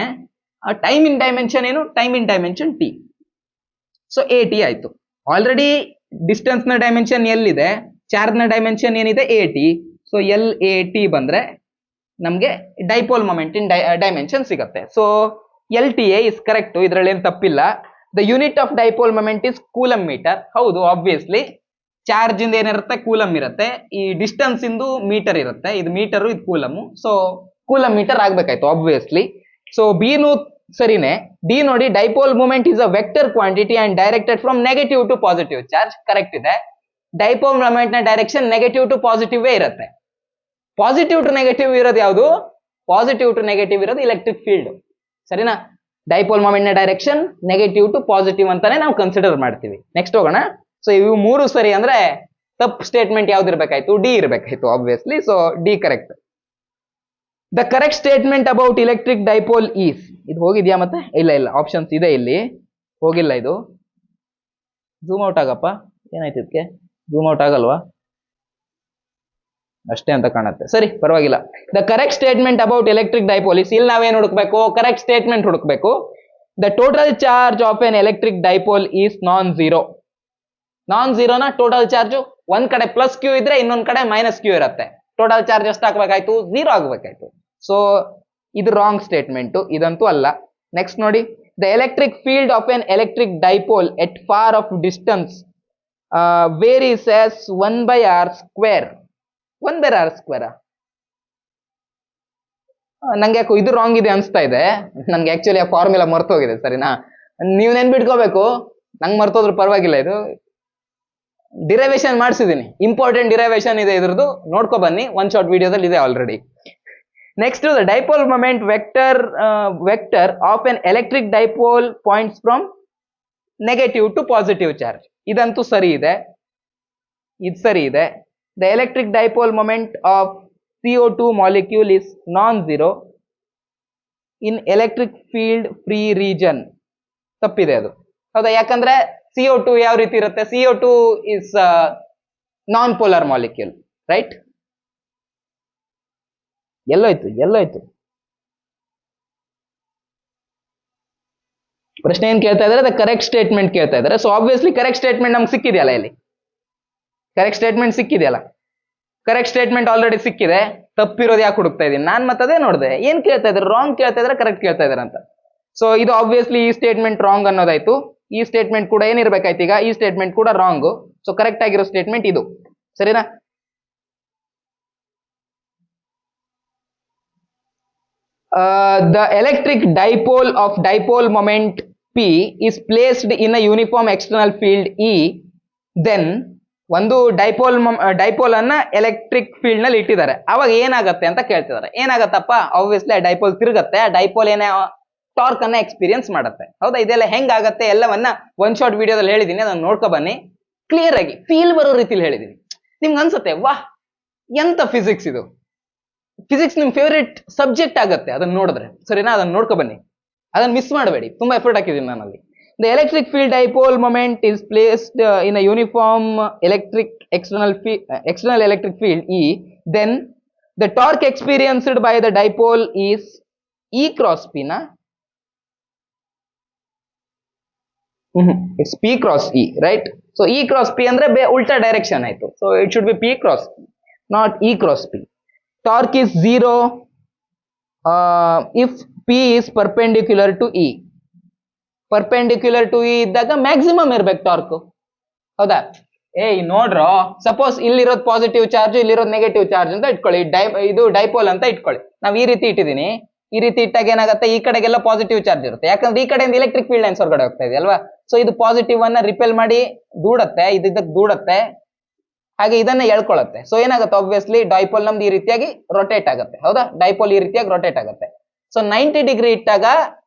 ಟೈಮ್ ಇನ್ ಡೈಮೆನ್ಷನ್ ಏನು? Time in dimension T. So AT ಆಯ್ತು. ಆಲ್ರೆಡಿ ಡಿಸ್ಟೆನ್ಸ್ ನ ಡೈಮೆನ್ಷನ್ ಎಲ್ಲಿದೆ, ಚಾರ್ಜ್ ನ ಡೈಮೆನ್ಷನ್ ಏನಿದೆ AT. ಸೊ LAT ಬಂದ್ರೆ ನಮ್ಗೆ ಡೈಪೋಲ್ ಮೊಮೆಂಟ್ ಇನ್ ಡೈಮೆನ್ಷನ್ ಸಿಗುತ್ತೆ. ಸೊ LTA ಇಸ್ ಕರೆಕ್ಟ್, ಇದ್ರಲ್ಲಿ ಏನ್ ತಪ್ಪಿಲ್ಲ. The unit of dipole moment is coulomb metre. ಹೌದು, ಆಬ್ವಿಯಸ್ಲಿ ಚಾರ್ಜ್ ಇಂದ ಏನಿರುತ್ತೆ? ಕೂಲಮ್ ಇರುತ್ತೆ. ಈ ಡಿಸ್ಟೆನ್ಸ್ ಇಂದು ಮೀಟರ್ ಇರುತ್ತೆ. ಇದು ಮೀಟರ್, ಇದು ಕೂಲಮ್. ಸೊ ಕೂಲಮ್ ಮೀಟರ್ ಆಗ್ಬೇಕಾಯ್ತು ಆಬ್ವಿಯಸ್ಲಿ. ಸೊ ಬಿನು ಸರಿನೇ. ಡಿ ನೋಡಿ, dipole moment is a vector quantity and directed from negative to positive charge. Correct ಇದೆ. ಡೈಪೋಲ್ ಮೂಮೆಂಟ್ ನ ಡೈರೆಕ್ಷನ್ ನೆಗೆಟಿವ್ ಟು ಪಾಸಿಟಿವ್ ಇರುತ್ತೆ. ಪಾಸಿಟಿವ್ ಟು ನೆಗೆಟಿವ್ ಇರೋದು ಯಾವುದು? ಪಾಸಿಟಿವ್ ಟು ನೆಗೆಟಿವ್ ಇರೋದು ಇಲೆಕ್ಟ್ರಿಕ್ ಫೀಲ್ಡ್. ಸರಿನಾ? ಡೈಪೋಲ್ ಮೂಮೆಂಟ್ ನ direction negative to positive ಅಂತಾನೆ ನಾವು ಕನ್ಸಿಡರ್ ಮಾಡ್ತೀವಿ. ನೆಕ್ಸ್ಟ್ ಹೋಗೋಣ. ಸೊ ಇವು ಮೂರು ಸರಿ ಅಂದ್ರೆ ತಪ್ಪು ಸ್ಟೇಟ್ಮೆಂಟ್ ಯಾವ್ದು ಇರ್ಬೇಕಾಯ್ತು? ಡಿ ಇರ್ಬೇಕಾಯ್ತು obviously. So D correct. The correct statement about electric dipole is. ಇದು ಹೋಗಿದ್ಯಾ ಮತ್ತೆ? ಇಲ್ಲ, ಆಪ್ಷನ್ಸ್ ಇದೆ ಇಲ್ಲಿ, ಹೋಗಿಲ್ಲ. ಇದು ಝೂಮ್ ಔಟ್ ಆಗಪ್ಪ. ಏನಾಯ್ತು ಇದಕ್ಕೆ? ಝೂಮ್ ಔಟ್ ಆಗಲ್ವಾ? ಅಷ್ಟೇ ಅಂತ ಕಾಣುತ್ತೆ. ಸರಿ, ಪರವಾಗಿಲ್ಲ. The correct statement about electric dipole is. ಇಲ್ಲಿ ನಾವೇನ್ ಹುಡುಕ್ಬೇಕು? ಕರೆಕ್ಟ್ ಸ್ಟೇಟ್ಮೆಂಟ್ ಹುಡುಕ್ಬೇಕು. The total charge of an electric dipole is non zero. Non ಝೀರೋನ ಟೋಟಲ್ ಚಾರ್ಜ್ ಒಂದ್ ಕಡೆ ಪ್ಲಸ್ Q ಇದ್ರೆ ಇನ್ನೊಂದ್ ಕಡೆ ಮೈನಸ್ Q ಇರುತ್ತೆ. ಟೋಟಲ್ ಚಾರ್ಜ್ ಎಷ್ಟು ಹಾಕ್ಬೇಕಾಯ್ತು? 0 ಆಗ್ಬೇಕಾಯ್ತು. ಸೊ ಇದು ರಾಂಗ್ ಸ್ಟೇಟ್ಮೆಂಟ್, ಇದಂತೂ ಅಲ್ಲ. ನೆಕ್ಸ್ಟ್ ನೋಡಿ, the electric field of an electric dipole at far of distance varies as 1/r². 1/r². ನಂಗೆ ಯಾಕೋ ಇದು ರಾಂಗ್ ಇದೆ ಅನ್ಸ್ತಾ ಇದೆ. ನಂಗೆ ಆಕ್ಚುಲಿ ಆ ಫಾರ್ಮುಲಾ ಮರ್ತೋಗಿದೆ. ಸರಿನಾ? ನೀವು ನೆನ್ಪಿಟ್ಕೋಬೇಕು, ನಂಗೆ ಮರ್ತೋದ್ರು ಪರವಾಗಿಲ್ಲ. ಇದು ಡಿರೈವೇಶನ್ ಮಾಡಿಸಿದೀನಿ, ಇಂಪಾರ್ಟೆಂಟ್ ಡಿರೈವೇಶನ್ ಇದೆ ಇದ್ರದ್ದು, ನೋಡ್ಕೊ ಬನ್ನಿ. ಒನ್ ಶಾರ್ಟ್ ವಿಡಿಯೋದಲ್ಲಿ ಇದೆ already. Next, the dipole moment vector of an electric dipole points from negative to positive charge. ಇದಂತೂ ಸರಿ ಇದೆ, ಇದು ಸರಿ ಇದೆ. The electric dipole moment of CO2 molecule is non zero in electric field free region. ತಪ್ಪಿದೆ ಅದು. ಹೌದಾ? ಯಾಕಂದ್ರೆ CO2 ಯಾವ ರೀತಿ ಇರುತ್ತೆ? CO2 is non polar molecule, right? ಎಲ್ಲೋಯ್ತು ಪ್ರಶ್ನೆ ಏನ್ ಕೇಳ್ತಾ ಇದಾರೆ? ದ ಕರೆಕ್ಟ್ ಸ್ಟೇಟ್ಮೆಂಟ್ ಕೇಳ್ತಾ ಇದಾರೆ. ಸೊ ಆಬ್ವಿಯಸ್ಲಿ ಕರೆಕ್ಟ್ ಸ್ಟೇಟ್ಮೆಂಟ್ ನಮ್ಗೆ ಸಿಕ್ಕಿದೆಯಲ್ಲ ಇಲ್ಲಿ. ಕರೆಕ್ಟ್ ಸ್ಟೇಟ್ಮೆಂಟ್ ಸಿಕ್ಕಿದೆಯಲ್ಲ. ಕರೆಕ್ಟ್ ಸ್ಟೇಟ್ಮೆಂಟ್ ಆಲ್ರೆಡಿ ಸಿಕ್ಕಿದೆ. ತಪ್ಪಿರೋದು ಯಾಕೆ ಹುಡುಕ್ತಾ ಇದೀನಿ ನಾನು? ಮತ್ತದೇ ನೋಡಿದೆ ಏನ್ ಕೇಳ್ತಾ ಇದ್ದಾರೆ, ರಾಂಗ್ ಕೇಳ್ತಾ ಇದಾರೆ ಕರೆಕ್ಟ್ ಕೇಳ್ತಾ ಇದಾರೆ ಅಂತ. ಸೊ ಇದು ಆಬ್ವಿಯಸ್ಲಿ ಈ ಸ್ಟೇಟ್ಮೆಂಟ್ ರಾಂಗ್ ಅನ್ನೋದಾಯ್ತು. ಈ ಸ್ಟೇಟ್ಮೆಂಟ್ ಕೂಡ ಏನಿರ್ಬೇಕಾಯ್ತು ಈಗ? ಈ ಸ್ಟೇಟ್ಮೆಂಟ್ ಕೂಡ ರಾಂಗ್. ಸೊ ಕರೆಕ್ಟ್ ಆಗಿರೋ ಸ್ಟೇಟ್ಮೆಂಟ್ ಇದು, ಸರಿನಾ? The electric dipole of dipole moment P is placed in a uniform external field E, then ಒಂದು ಡೈಪೋಲ್ ಅನ್ನ ಎಲೆಕ್ಟ್ರಿಕ್ ಫೀಲ್ಡ್ ನಲ್ಲಿ ಇಟ್ಟಿದ್ದಾರೆ. ಅವಾಗ ಏನಾಗತ್ತೆ ಅಂತ ಕೇಳ್ತಿದ್ದಾರೆ. ಏನಾಗತ್ತಪ್ಪ? ಆಬ್ವಿಯಸ್ಲಿ ಆ ಡೈಪೋಲ್ ತಿರುಗತ್ತೆ. ಆ ಡೈಪೋಲ್ ಏನೇ ಟಾರ್ಕ್ ಅನ್ನ ಎಕ್ಸ್ಪೀರಿಯನ್ಸ್ ಮಾಡುತ್ತೆ. ಹೌದಾ? ಇದೆಲ್ಲ ಹೆಂಗಾಗತ್ತೆ ಎಲ್ಲವನ್ನ ಒನ್ ಶಾರ್ಟ್ ವಿಡಿಯೋದಲ್ಲಿ ಹೇಳಿದೀನಿ, ಅದನ್ನ ನೋಡ್ಕೊ ಬನ್ನಿ. ಕ್ಲಿಯರ್ ಆಗಿ ಫೀಲ್ ಬರೋ ರೀತಿಲಿ ಹೇಳಿದೀನಿ. ನಿಮ್ಗೆ ಅನ್ಸುತ್ತೆ ವಾಹ್ ಎಂತ ಫಿಸಿಕ್ಸ್ ಇದು, ಫಿಸಿಕ್ಸ್ ನಿಮ್ ಫೇವರೇಟ್ ಸಬ್ಜೆಕ್ಟ್ ಆಗತ್ತೆ ಅದನ್ನ ನೋಡಿದ್ರೆ, ಸರಿನಾ? ಅದನ್ನ ನೋಡ್ಕೊ ಬನ್ನಿ, ಅದನ್ನ ಮಿಸ್ ಮಾಡಬೇಡಿ. ತುಂಬಾ ಎಫರ್ಟ್ ಹಾಕಿದ್ದೀನಿ ನಾನು ಅಲ್ಲಿ. The electric field dipole moment is placed in a uniform external electric field E. Then the torque experienced by the dipole is E cross P, na? It's P cross E, right? So E cross P andre ulta direction ಆಯ್ತು. So it should be P cross P, not E cross P. Torque is 0 if P is perpendicular to E. Perpendicular to E ಇದ್ದಾಗ maximum ಇರ್ಬೇಕು torque. ಹೌದಾ? ನೋಡ್ರೋ, suppose ಇಲ್ಲಿರೋದು positive charge, ಇಲ್ಲಿರೋದು negative charge ಅಂತ ಇಟ್ಕೊಳ್ಳಿ. ಇದು ಡೈಪೋಲ್ ಅಂತ ಇಟ್ಕೊಳ್ಳಿ. ನಾವು ಈ ರೀತಿ ಇಟ್ಟಿದ್ದೀನಿ. ಈ ರೀತಿ ಇಟ್ಟಾಗ ಏನಾಗುತ್ತೆ? ಈ ಕಡೆಗೆಲ್ಲ ಪಾಸಿಟಿವ್ ಚಾರ್ಜ್ ಇರುತ್ತೆ, ಯಾಕಂದ್ರೆ ಈ ಕಡೆಯಿಂದ ಎಲೆಕ್ಟ್ರಿಕ್ ಫೀಲ್ಡ್ ಲೈನ್ಸ್ ಹೊರಗಡೆ ಹೋಗ್ತಾ ಇದೆ ಅಲ್ವಾ? ಸೊ ಇದು ಪಾಸಿಟಿವ್ ಅನ್ನ ರಿಪೆಲ್ ಮಾಡಿ ದೂಡತ್ತೆ, ಇದಕ್ಕೆ ದೂಡತ್ತೆ, ಹಾಗೆ ಇದನ್ನ ಎಳ್ಕೊಳ್ಳುತ್ತೆ. ಸೊ ಏನಾಗುತ್ತೆ? ಆಬ್ವಿಯಸ್ಲಿ ಡೈಪೋಲ್ ನಮ್ದು ಈ ರೀತಿಯಾಗಿ ರೊಟೇಟ್ ಆಗುತ್ತೆ. ಹೌದಾ? ಡೈಪೋಲ್ ಈ ರೀತಿಯಾಗಿ ರೊಟೇಟ್ ಆಗುತ್ತೆ. ಸೊ 90 ಡಿಗ್ರಿ ಇಟ್ಟಾಗ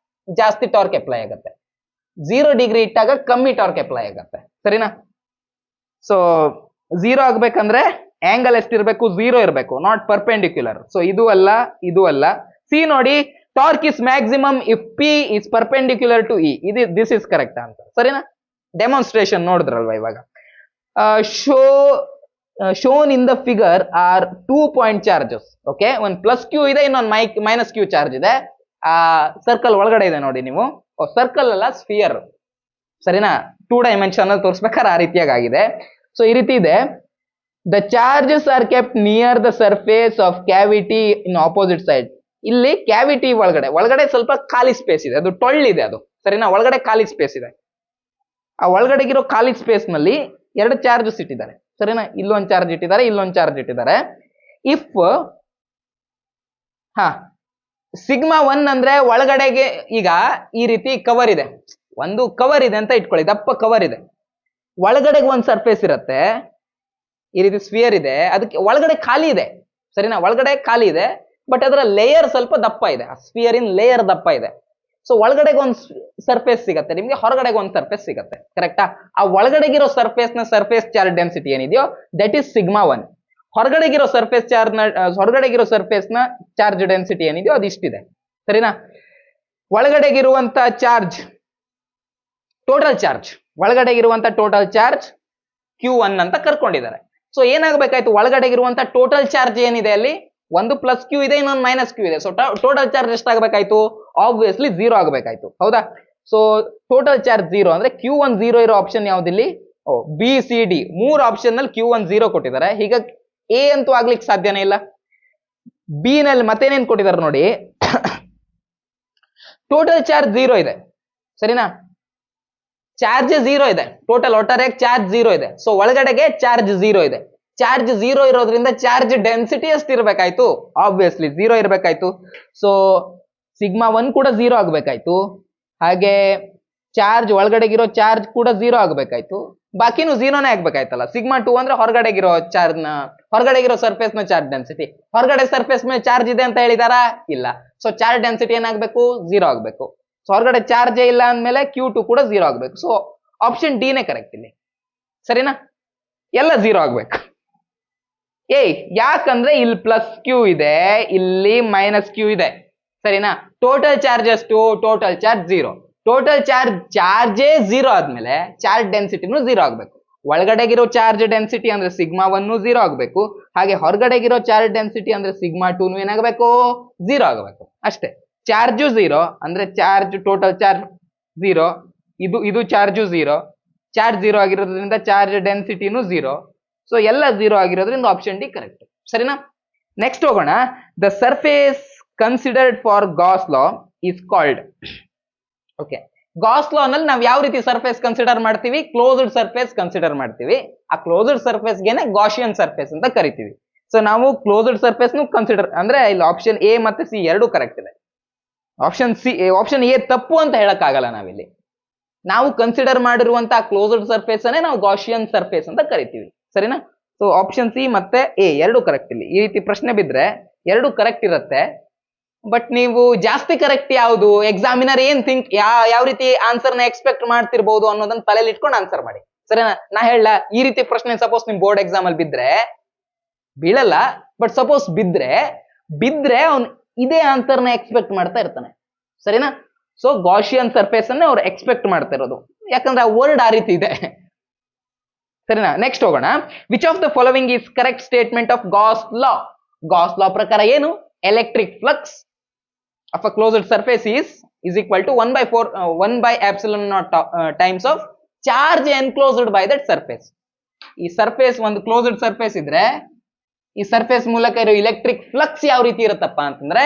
ಜಾಸ್ತಿ ಟಾರ್ಕ್ ಅಪ್ಲೈ ಆಗುತ್ತೆ, 0 ಡಿಗ್ರಿ ಇಟ್ಟಾಗ ಕಮ್ಮಿ ಟಾರ್ಕ್ ಅಪ್ಲೈ ಆಗುತ್ತೆ, ಸರಿನಾ? ಸೊ 0 ಆಗ್ಬೇಕಂದ್ರೆ ಆಂಗಲ್ ಎಷ್ಟಿರ್ಬೇಕು? 0 ಇರಬೇಕು, ನಾಟ್ ಪರ್ಪೆಂಡಿಕ್ಯುಲರ್. ಸೊ ಇದು ಅಲ್ಲ, ಇದು ಅಲ್ಲ. ಸಿ ನೋಡಿ, torque is maximum if P is perpendicular to E. This is correct ಅಂತ, ಸರಿನಾ? ಡೆಮಾನ್ಸ್ಟ್ರೇಷನ್ ನೋಡಿದ್ರಲ್ವಾ ಇವಾಗ. Shown in the figure are 2 point charges. Okay, ಒಂದು ಪ್ಲಸ್ ಕ್ಯೂ ಇದೆ, ಇನ್ನೊಂದು ಮೈನಸ್ ಕ್ಯೂ ಚಾರ್ಜ್ ಇದೆ. ಆ ಸರ್ಕಲ್ ಒಳಗಡೆ ಇದೆ ನೋಡಿ ನೀವು. ಸರ್ಕಲ್ ಅಲ್ಲ, ಸ್ಫಿಯರ್, ಸರಿನಾ? 2 ಡೈಮೆನ್ಷನ್ ಅಲ್ಲಿ ತೋರಿಸ್ಬೇಕಾದ್ರೆ ಆ ರೀತಿಯಾಗಿ ಆಗಿದೆ. ಸೊ ಈ ರೀತಿ ಇದೆ. The charges are kept near the surface of cavity in opposite side. ಇಲ್ಲಿ ಕ್ಯಾವಿಟಿ ಒಳಗಡೆ ಸ್ವಲ್ಪ ಖಾಲಿ ಸ್ಪೇಸ್ ಇದೆ, ಅದು ಟೊಳ್ಳಿದೆ ಅದು, ಸರಿನಾ? ಒಳಗಡೆ ಖಾಲಿ ಸ್ಪೇಸ್ ಇದೆ. ಆ ಒಳಗಡೆಗಿರೋ ಖಾಲಿ ಸ್ಪೇಸ್ ನಲ್ಲಿ 2 ಚಾರ್ಜಸ್ ಇಟ್ಟಿದ್ದಾರೆ, ಸರಿನಾ? ಇಲ್ಲೊಂದು ಚಾರ್ಜ್ ಇಟ್ಟಿದ್ದಾರೆ, ಇಲ್ಲೊಂದು ಚಾರ್ಜ್ ಇಟ್ಟಿದ್ದಾರೆ. ಇಫ್ ಸಿಗ್ಮಾ 1 ಅಂದ್ರೆ ಒಳಗಡೆಗೆ ಈಗ ಈ ರೀತಿ ಕವರ್ ಇದೆ, ಒಂದು ಕವರ್ ಇದೆ ಅಂತ ಇಟ್ಕೊಳ್ಳಿ, ದಪ್ಪ ಕವರ್ ಇದೆ. ಒಳಗಡೆಗೆ ಒಂದು ಸರ್ಫೇಸ್ ಇರುತ್ತೆ, ಈ ರೀತಿ ಸ್ಫಿಯರ್ ಇದೆ, ಅದಕ್ಕೆ ಒಳಗಡೆ ಖಾಲಿ ಇದೆ, ಸರಿನಾ? ಒಳಗಡೆ ಖಾಲಿ ಇದೆ, ಬಟ್ ಅದರ ಲೇಯರ್ ಸ್ವಲ್ಪ ದಪ್ಪ ಇದೆ, ಆ ಸ್ಫಿಯರ್ ಇನ್ ಲೇಯರ್ ದಪ್ಪ ಇದೆ. ಸೊ ಒಳಗಡೆಗೆ ಒಂದು ಸರ್ಫೇಸ್ ಸಿಗತ್ತೆ ನಿಮ್ಗೆ, ಹೊರಗಡೆಗೆ ಒಂದು ಸರ್ಫೇಸ್ ಸಿಗತ್ತೆ, ಕರೆಕ್ಟಾ? ಆ ಒಳಗಡೆಗಿರೋ ಸರ್ಫೇಸ್ ನ ಸರ್ಫೇಸ್ ಚಾರ್ಜ್ ಡೆನ್ಸಿಟಿ ಏನಿದೆಯೋ ದಟ್ ಈಸ್ ಸಿಗ್ಮಾ 1. ಹೊರಗಡೆಗಿರೋ ಸರ್ಫೇಸ್ ನ ಚಾರ್ಜ್ ಡೆನ್ಸಿಟಿ ಏನಿದೆಯೋ ಅದು ಇಷ್ಟಿದೆ, ಸರಿನಾ? ಒಳಗಡೆಗಿರುವಂತ ಚಾರ್ಜ್, ಟೋಟಲ್ ಚಾರ್ಜ್, ಒಳಗಡೆಗಿರುವಂತ ಟೋಟಲ್ ಚಾರ್ಜ್ Q1 ಅಂತ ಕರ್ಕೊಂಡಿದ್ದಾರೆ. ಸೊ ಏನಾಗಬೇಕಾಯ್ತು? ಒಳಗಡೆಗಿರುವಂತ ಟೋಟಲ್ ಚಾರ್ಜ್ ಏನಿದೆ ಅಲ್ಲಿ, ಒಂದು ಪ್ಲಸ್ ಕ್ಯೂ ಇದೆ, ಇನ್ನೊಂದು ಮೈನಸ್ ಕ್ಯೂ ಇದೆ. ಸೊ ಟೋಟಲ್ ಚಾರ್ಜ್ ಎಷ್ಟಾಗಬೇಕಾಯ್ತು? ಆಬ್ವಿಯಸ್ಲಿ 0 ಆಗಬೇಕಾಯ್ತು, ಹೌದಾ? ಸೊ ಟೋಟಲ್ ಚಾರ್ಜ್ 0 ಅಂದ್ರೆ Q1 0 ಇರೋ ಆಪ್ಷನ್ ಯಾವ್ದಿಲ್ಲಿ? BCD 3 ಆಪ್ಷನ್ ನಲ್ಲಿ Q1 0 ಕೊಟ್ಟಿದ್ದಾರೆ. ಹೀಗಾಗಿ ಎ ಅಂತೂ ಆಗ್ಲಿಕ್ಕೆ ಸಾಧ್ಯನೇ ಇಲ್ಲ. ಬಿ ನಲ್ಲಿ ಮತ್ತೇನೇನ್ ಕೊಟ್ಟಿದ್ದಾರೆ ನೋಡಿ, ಟೋಟಲ್ ಚಾರ್ಜ್ 0 ಇದೆ, ಸರಿನಾ? ಚಾರ್ಜ್ 0 ಇದೆ, ಟೋಟಲ್ ಒಟ್ಟಾರೆ ಚಾರ್ಜ್ 0 ಇದೆ. ಸೊ ಒಳಗಡೆಗೆ ಚಾರ್ಜ್ 0 ಇದೆ. ಚಾರ್ಜ್ 0 ಇರೋದ್ರಿಂದ ಚಾರ್ಜ್ ಡೆನ್ಸಿಟಿ ಎಷ್ಟು ಇರಬೇಕಾಯ್ತು? ಆಬ್ವಿಯಸ್ಲಿ 0 ಇರಬೇಕಾಯ್ತು. ಸೊ ಸಿಗ್ಮಾ 1 ಕೂಡ 0 ಆಗ್ಬೇಕಾಯ್ತು. ಹಾಗೆ ಚಾರ್ಜ್ ಒಳಗಡೆಗಿರೋ ಚಾರ್ಜ್ ಕೂಡ 0 ಆಗ್ಬೇಕಾಯ್ತು. ಬಾಕಿನೂ 0ನೇ ಆಗ್ಬೇಕಾಯ್ತಲ್ಲ. ಸಿಗ್ಮಾ 2 ಅಂದ್ರೆ ಹೊರಗಡೆಗಿರೋ ಸರ್ಫೇಸ್ ನ ಚಾರ್ಜ್ ಡೆನ್ಸಿಟಿ. ಹೊರಗಡೆ ಸರ್ಫೇಸ್ ಮೇಲೆ ಚಾರ್ಜ್ ಇದೆ ಅಂತ ಹೇಳಿದಾರಾ? ಇಲ್ಲ. ಸೊ ಚಾರ್ಜ್ ಡೆನ್ಸಿಟಿ ಏನಾಗಬೇಕು? 0 ಆಗ್ಬೇಕು. ಸೊ ಹೊರಗಡೆ ಚಾರ್ಜ್ ಇಲ್ಲ ಅಂದ್ಮೇಲೆ Q2 ಕೂಡ 0 ಆಗ್ಬೇಕು. ಸೊ ಆಪ್ಷನ್ ಡಿ ನೇ ಕರೆಕ್ಟ್ ಇಲ್ಲಿ, ಸರಿನಾ? ಎಲ್ಲ 0 ಆಗ್ಬೇಕು. ಯಾಕಂದ್ರೆ ಇಲ್ಲಿ ಪ್ಲಸ್ ಕ್ಯೂ ಇದೆ, ಇಲ್ಲಿ ಮೈನಸ್ ಕ್ಯೂ ಇದೆ, ಸರಿನಾ? ಟೋಟಲ್ ಚಾರ್ಜ್ ಎಷ್ಟು? Total charge 0. ಟೋಟಲ್ ಚಾರ್ಜೇ ಝೀರೋ ಆದ್ಮೇಲೆ ಚಾರ್ಜ್ ಡೆನ್ಸಿಟಿನೂ ಝೀರೋ ಆಗ್ಬೇಕು. ಒಳಗಡೆಗಿರೋ ಚಾರ್ಜ್ ಡೆನ್ಸಿಟಿ ಅಂದ್ರೆ ಸಿಗ್ಮಾ 1 ಝೀರೋ ಆಗ್ಬೇಕು, ಹಾಗೆ ಹೊರಗಡೆಗಿರೋ ಚಾರ್ಜ್ ಡೆನ್ಸಿಟಿ ಅಂದ್ರೆ ಸಿಗ್ಮಾ 2 ಏನಾಗಬೇಕು, ಝೀರೋ ಆಗಬೇಕು ಅಷ್ಟೇ. ಚಾರ್ಜು ಝೀರೋ ಅಂದ್ರೆ ಟೋಟಲ್ ಚಾರ್ಜ್ ಝೀರೋ, ಇದು ಚಾರ್ಜು ಝೀರೋ, ಚಾರ್ಜ್ ಝೀರೋ ಆಗಿರೋದ್ರಿಂದ ಚಾರ್ಜ್ ಡೆನ್ಸಿಟಿನೂ ಝೀರೋ. ಸೊ ಎಲ್ಲ ಝೀರೋ ಆಗಿರೋದ್ರಿಂದ ಆಪ್ಷನ್ ಡಿ ಕರೆಕ್ಟ್. ಸರಿನಾ? ನೆಕ್ಸ್ಟ್ ಹೋಗೋಣ. The surface considered for Gauss law is called. Okay, Gauss ಲಾ ನಲ್ಲಿ ನಾವು ಯಾವ ರೀತಿ ಸರ್ಫೇಸ್ ಕನ್ಸಿಡರ್ ಮಾಡ್ತೀವಿ? ಕ್ಲೋಸ್ಡ್ ಸರ್ಫೇಸ್ ಕನ್ಸಿಡರ್ ಮಾಡ್ತೀವಿ. ಆ ಕ್ಲೋಸ್ಡ್ ಸರ್ಫೇಸ್ ಗೆನೆ ಗಾಸಿಯನ್ ಸರ್ಫೇಸ್ ಅಂತ ಕರಿತೀವಿ. ಸೊ ನಾವು ಕ್ಲೋಸ್ಡ್ ಸರ್ಫೇಸ್ ಕನ್ಸಿಡರ್ ಅಂದ್ರೆ ಇಲ್ಲಿ ಆಪ್ಷನ್ ಎ ಮತ್ತೆ ಸಿ ಎರಡು ಕರೆಕ್ಟ್ ಇದೆ. ಆಪ್ಷನ್ ಎ ತಪ್ಪು ಅಂತ ಹೇಳಕ್ ಆಗಲ್ಲ. ನಾವಿಲ್ಲಿ ನಾವು ಕನ್ಸಿಡರ್ ಮಾಡಿರುವಂತಹ ಕ್ಲೋಸ್ಡ್ ಸರ್ಫೇಸ್ ಅನ್ನೇ ನಾವು ಗಾಸಿಯನ್ ಸರ್ಫೇಸ್ ಅಂತ ಕರಿತೀವಿ. ಸರಿನಾ? ಸೊ ಆಪ್ಷನ್ ಸಿ ಮತ್ತೆ ಎ ಎರಡು ಕರೆಕ್ಟ್. ಇಲ್ಲಿ ಈ ರೀತಿ ಪ್ರಶ್ನೆ ಬಿದ್ರೆ ಎರಡು ಕರೆಕ್ಟ್ ಇರುತ್ತೆ. ಬಟ್ ನೀವು ಜಾಸ್ತಿ ಕರೆಕ್ಟ್ ಯಾವುದು, ಎಕ್ಸಾಮಿನರ್ ಏನ್ ಯಾವ ರೀತಿ ಆನ್ಸರ್ ನ ಎಕ್ಸ್ಪೆಕ್ಟ್ ಮಾಡ್ತಿರ್ಬೋದು ಅನ್ನೋದನ್ನ ತಲೆಯಲ್ಲಿ ಇಟ್ಕೊಂಡು ಆನ್ಸರ್ ಮಾಡಿ. ಸರಿನಾ? ನಾ ಹೇಳ ಈ ರೀತಿ ಪ್ರಶ್ನೆ ಸಪೋಸ್ ನಿಮ್ ಬೋರ್ಡ್ ಎಕ್ಸಾಮ್ ಅಲ್ಲಿ ಬಿದ್ರೆ, ಬೀಳಲ್ಲ ಬಟ್ ಸಪೋಸ್ ಬಿದ್ರೆ ಅವ್ನು ಇದೇ ಆನ್ಸರ್ ನ ಎಕ್ಸ್ಪೆಕ್ಟ್ ಮಾಡ್ತಾ ಇರ್ತಾನೆ. ಸರಿನಾ? ಸೊ ಗಾಸಿಯನ್ ಸರ್ಫೇಸ್ ಅನ್ನೇ ಅವ್ರು ಎಕ್ಸ್ಪೆಕ್ಟ್ ಮಾಡ್ತಾ ಇರೋದು, ಯಾಕಂದ್ರೆ ಆ ವರ್ಡ್ ಆ ರೀತಿ ಇದೆ. ಸರಿನಾ? ನೆಕ್ಸ್ಟ್ ಹೋಗೋಣ. Which of the following is correct statement of Gauss law? Gauss law ಪ್ರಕಾರ ಏನು? Electric flux of a closed surface is equal to 1 by epsilon naught times of charge enclosed by that surface. ಈ surface ಒಂದು closed surface ಇದ್ರೆ ಈ surface ಮೂಲಕ ಇರೋ electric flux ಯಾವ ರೀತಿ ಇರುತ್ತಪ್ಪ ಅಂತಂದ್ರೆ,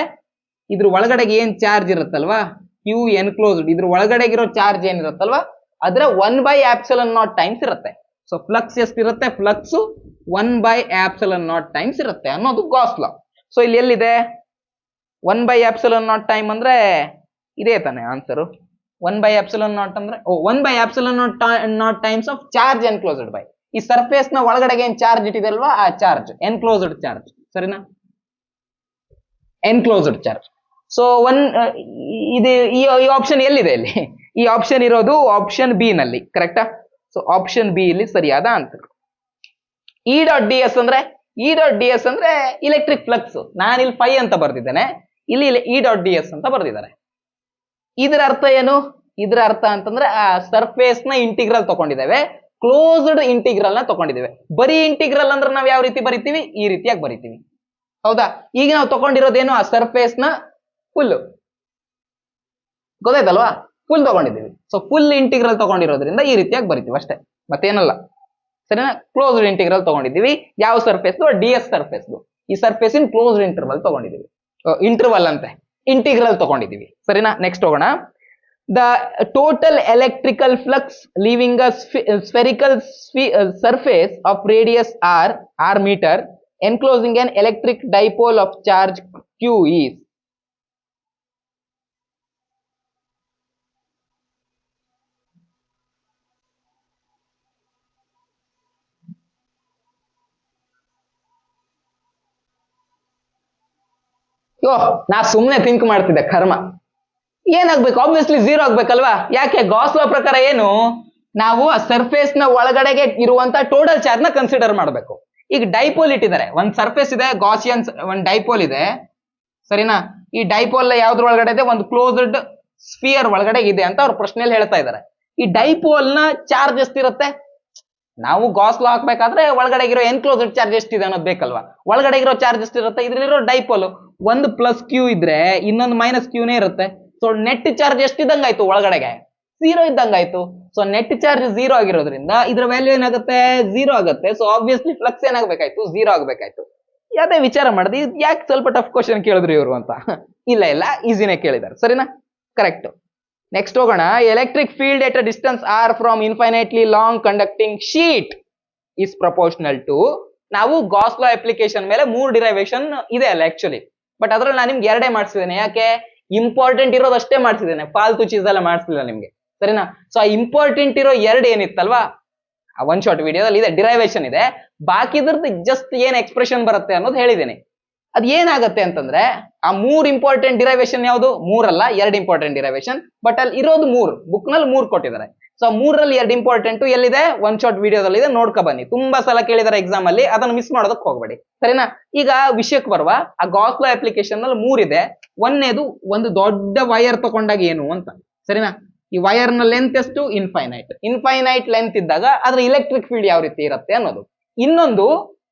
ಇದ್ರ ಒಳಗಡೆಗೆ ಏನ್ ಚಾರ್ಜ್ ಇರುತ್ತಲ್ವಾ, ಕ್ಯೂ ಎನ್ಕ್ಲೋಸ್ಡ್, ಇದ್ರ ಒಳಗಡೆಗಿರೋ ಚಾರ್ಜ್ ಏನಿರುತ್ತಲ್ವಾ ಅದ್ರ 1 by epsilon naught ಟೈಮ್ಸ್ ಇರುತ್ತೆ. ಸೊ ಫ್ಲಕ್ಸ್ ಎಷ್ಟಿರುತ್ತೆ? Flux 1 by epsilon naught times ಇರುತ್ತೆ ಅನ್ನೋದು ಗಾಸ್ ಲಾ. ಸೊ ಇಲ್ಲಿ ಎಲ್ಲಿದೆ 1 by epsilon naught ಟೈಮ್ ಅಂದ್ರೆ ಇದೇ ತಾನೆ ಆನ್ಸರು. 1 by epsilon naught ಅಂದ್ರೆ 1 by epsilon naught times of charge enclosed by, ಈ ಸರ್ಫೇಸ್ ನ ಒಳಗಡೆಗೆ ಏನ್ ಚಾರ್ಜ್ ಇಟ್ಟಿದೆ ಅಲ್ವಾ ಆ ಚಾರ್ಜ್ ಎನ್ಕ್ಲೋಸ್ಡ್ ಚಾರ್ಜ್. ಸರಿನಾ? Enclosed charge. ಸೊ ಇದು ಈ ಆಪ್ಷನ್ ಎಲ್ಲಿದೆ? ಇಲ್ಲಿ ಈ ಆಪ್ಷನ್ ಇರೋದು ಆಪ್ಷನ್ ಬಿ ನಲ್ಲಿ. ಕರೆಕ್ಟಾ? ಸೊ ಆಪ್ಷನ್ ಬಿ ಇಲ್ಲಿ ಸರಿಯಾದ answer. E dot d S ಅಂದ್ರೆ ಇಲೆಕ್ಟ್ರಿಕ್ ಫ್ಲಕ್ಸ್. ನಾನು ಇಲ್ಲಿ 5 ಅಂತ ಬರ್ದಿದ್ದೇನೆ, ಇಲ್ಲಿ ಇ ಡಾಟ್ ಡಿ ಎಸ್ ಅಂತ ಬರ್ದಿದ್ದಾರೆ. ಇದರ ಅರ್ಥ ಏನು? ಇದರ ಅರ್ಥ ಅಂತಂದ್ರೆ ಆ ಸರ್ಫೇಸ್ ನ ಇಂಟಿಗ್ರಲ್ ತಗೊಂಡಿದ್ದೇವೆ, ಕ್ಲೋಸ್ಡ್ ಇಂಟಿಗ್ರಲ್ ನ ತಗೊಂಡಿದ್ದೇವೆ. ಬರೀ ಇಂಟಿಗ್ರಲ್ ಅಂದ್ರೆ ನಾವು ಯಾವ ರೀತಿ ಬರಿತೀವಿ? ಈ ರೀತಿಯಾಗಿ ಬರಿತೀವಿ. ಹೌದಾ? ಈಗ ನಾವು ತಗೊಂಡಿರೋದೇನು? ಆ ಸರ್ಫೇಸ್ ನ ಫುಲ್, ಗೊತ್ತಾಯ್ತಲ್ವಾ? ಫುಲ್ ತಗೊಂಡಿದ್ದೀವಿ. ಸೊ ಫುಲ್ ಇಂಟಿಗ್ರಲ್ ತಗೊಂಡಿರೋದ್ರಿಂದ ಈ ರೀತಿಯಾಗಿ ಬರಿತೀವಿ ಅಷ್ಟೇ, ಮತ್ತೇನಲ್ಲ. ಸರಿನಾ? ಕ್ಲೋಸ್ಡ್ ಇಂಟಿಗ್ರಲ್ ತಗೊಂಡಿದ್ದೀವಿ. ಯಾವ ಸರ್ಫೇಸ್? D S surface. ಈ ಸರ್ಫೇಸ್ ಇನ್ ಕ್ಲೋಸ್ಡ್ ಇಂಟರ್ವಲ್ ತಗೊಂಡಿದ್ದೀವಿ, ಇಂಟರ್ವಲ್ ಅಂತೆ ಇಂಟಿಗ್ರಲ್ ತಗೊಂಡಿದ್ದೀವಿ. ಸರಿನಾ? ನೆಕ್ಸ್ಟ್ ಹೋಗೋಣ. The total electrical flux leaving a spherical surface of radius R metre enclosing an electric dipole of charge q is. ಯೋ, ನಾ ಸುಮ್ನೆ think ಮಾಡ್ತಿದ್ದೆ, ಕರ್ಮ. ಏನಾಗ್ಬೇಕು? ಆಬ್ವಿಯಸ್ಲಿ ಝೀರೋ ಆಗ್ಬೇಕಲ್ವಾ? ಯಾಕೆ? ಗಾಸ್ ಲಾ ಪ್ರಕಾರ ಏನು, ನಾವು ಆ ಸರ್ಫೇಸ್ ನ ಒಳಗಡೆಗೆ ಇರುವಂತ ಟೋಟಲ್ ಚಾರ್ಜ್ ನ ಕನ್ಸಿಡರ್ ಮಾಡಬೇಕು. ಈಗ ಡೈಪೋಲ್ ಇಟ್ಟಿದ್ದಾರೆ, ಒಂದ್ ಸರ್ಫೇಸ್ ಇದೆ, ಗಾಸಿಯನ್ ಒಂದ್ ಡೈಪೋಲ್ ಇದೆ. ಸರಿನಾ? ಈ ಡೈಪೋಲ್ ಯಾವ್ದ್ರ ಒಳಗಡೆ ಇದೆ? ಒಂದು ಕ್ಲೋಸ್ಡ್ ಸ್ಫಿಯರ್ ಒಳಗಡೆ ಇದೆ ಅಂತ ಅವ್ರ ಪ್ರಶ್ನೆಯಲ್ಲಿ ಹೇಳ್ತಾ ಇದ್ದಾರೆ. ಈ ಡೈಪೋಲ್ ನ ಚಾರ್ಜ್ ಎಷ್ಟಿರುತ್ತೆ? ನಾವು ಗಾಸ್ ಲಾ ಹಾಕ್ಬೇಕಾದ್ರೆ ಒಳಗಡೆ ಇರೋ ಎನ್ಕ್ಲೋಸ್ಡ್ ಚಾರ್ಜ್ ಎಷ್ಟಿದೆ ಅನ್ನೋದು ಬೇಕಲ್ವಾ? ಒಳಗಡೆ ಇರೋ ಚಾರ್ಜ್ ಎಷ್ಟಿರುತ್ತೆ? ಇದ್ರಲ್ಲಿರೋ ಡೈಪೋಲ್ ಒಂದು ಪ್ಲಸ್ ಕ್ಯೂ ಇದ್ರೆ ಇನ್ನೊಂದು ಮೈನಸ್ ಕ್ಯೂನೇ ಇರುತ್ತೆ. ಸೊ ನೆಟ್ ಚಾರ್ಜ್ ಎಷ್ಟಿದ್ದಂಗಾಯ್ತು? ಒಳಗಡೆಗೆ ಝೀರೋ ಇದ್ದಂಗಾಯ್ತು. ಸೊ ನೆಟ್ ಚಾರ್ಜ್ ಝೀರೋ ಆಗಿರೋದ್ರಿಂದ ಇದ್ರ ವ್ಯಾಲ್ಯೂ ಏನಾಗುತ್ತೆ? ಝೀರೋ ಆಗುತ್ತೆ. ಸೊ ಆಬ್ವಿಯಸ್ಲಿ ಫ್ಲಕ್ಸ್ ಏನಾಗಬೇಕಾಯ್ತು? ಝೀರೋ ಆಗ್ಬೇಕಾಯ್ತು. ಯಾವ್ದೇ ವಿಚಾರ ಮಾಡಿದ್ವಿ, ಯಾಕೆ ಸ್ವಲ್ಪ ಟಫ್ ಕ್ವಶನ್ ಕೇಳಿದ್ರು ಇವರು ಅಂತ? ಇಲ್ಲ, ಈಸಿನೇ ಕೇಳಿದ್ದಾರೆ. ಸರಿನಾ? ಕರೆಕ್ಟ್. ನೆಕ್ಸ್ಟ್ ಹೋಗೋಣ. Electric field at a distance r from infinitely long conducting sheet is proportional to. ನಾವು ಗಾಸ್ ಲಾ ಅಪ್ಲಿಕೇಶನ್ ಮೇಲೆ 3 ಡಿರೈವೇಶನ್ ಇದೆ ಅಲ್ಲ ಆಕ್ಚುಲಿ, ಬಟ್ ಅದ್ರಲ್ಲಿ ನಾನು ನಿಮ್ಗೆ 2 ಮಾಡಿಸಿದ್ದೇನೆ. ಯಾಕೆ? ಇಂಪಾರ್ಟೆಂಟ್ ಇರೋದಷ್ಟೇ ಮಾಡಿಸಿದ್ದೇನೆ, ಫಾಲ್ತು ಚೀಸ್ ಎಲ್ಲ ಮಾಡಿಸ್ಲಿಲ್ಲ ನಿಮ್ಗೆ. ಸರಿನಾ? ಸೊ ಆ ಇಂಪಾರ್ಟೆಂಟ್ ಇರೋ 2 ಏನಿತ್ತಲ್ವಾ ಆ ಒನ್ ಶಾರ್ಟ್ ವಿಡಿಯೋದಲ್ಲಿ ಇದೆ, ಡಿರೈವೇಶನ್ ಇದೆ. ಬಾಕಿದ್ರದ್ದು ಜಸ್ಟ್ ಏನ್ ಎಕ್ಸ್ಪ್ರೆಷನ್ ಬರುತ್ತೆ ಅನ್ನೋದು ಹೇಳಿದ್ದೀನಿ. ಅದ್ ಏನಾಗತ್ತೆ ಅಂತಂದ್ರೆ ಆ 3 ಇಂಪಾರ್ಟೆಂಟ್ ಡಿರೈವೇಶನ್ ಯಾವುದು? 3 ಅಲ್ಲ, 2 ಇಂಪಾರ್ಟೆಂಟ್ ಡಿರೈವೇಶನ್. ಬಟ್ ಅಲ್ಲಿ ಇರೋದು 3, ಬುಕ್ ನಲ್ಲಿ 3 ಕೊಟ್ಟಿದ್ದಾರೆ. ಸೊ 3ರಲ್ಲಿ 2 ಇಂಪಾರ್ಟೆಂಟ್ ಎಲ್ಲಿದೆ? ಒನ್ ಶಾರ್ಟ್ ವಿಡಿಯೋದಲ್ಲಿ ಇದೆ, ನೋಡ್ಕೊ ಬನ್ನಿ. ತುಂಬಾ ಸಲ ಕೇಳಿದಾರೆ ಎಕ್ಸಾಮ್ ಅಲ್ಲಿ, ಅದನ್ನ ಮಿಸ್ ಮಾಡೋದಕ್ಕೆ ಹೋಗ್ಬೇಡಿ. ಸರಿನಾ? ಈಗ ವಿಷಯಕ್ಕೆ ಬರುವ. ಆ ಗಾಸ್ ಲಾ ಅಪ್ಲಿಕೇಶನ್ ನಲ್ಲಿ 3 ಇದೆ. ಒಂದೇದು ಒಂದು ದೊಡ್ಡ ವೈರ್ ತಗೊಂಡಾಗ ಏನು ಅಂತ. ಸರಿನಾ? ಈ ವೈರ್ ನ ಲೆಂತ್ ಎಷ್ಟು? ಇನ್ಫೈನೈಟ್. ಇನ್ಫೈನೈಟ್ ಲೆಂತ್ ಇದ್ದಾಗ ಅದ್ರ ಇಲೆಕ್ಟ್ರಿಕ್ ಫೀಲ್ಡ್ ಯಾವ ರೀತಿ ಇರುತ್ತೆ ಅನ್ನೋದು. ಇನ್ನೊಂದು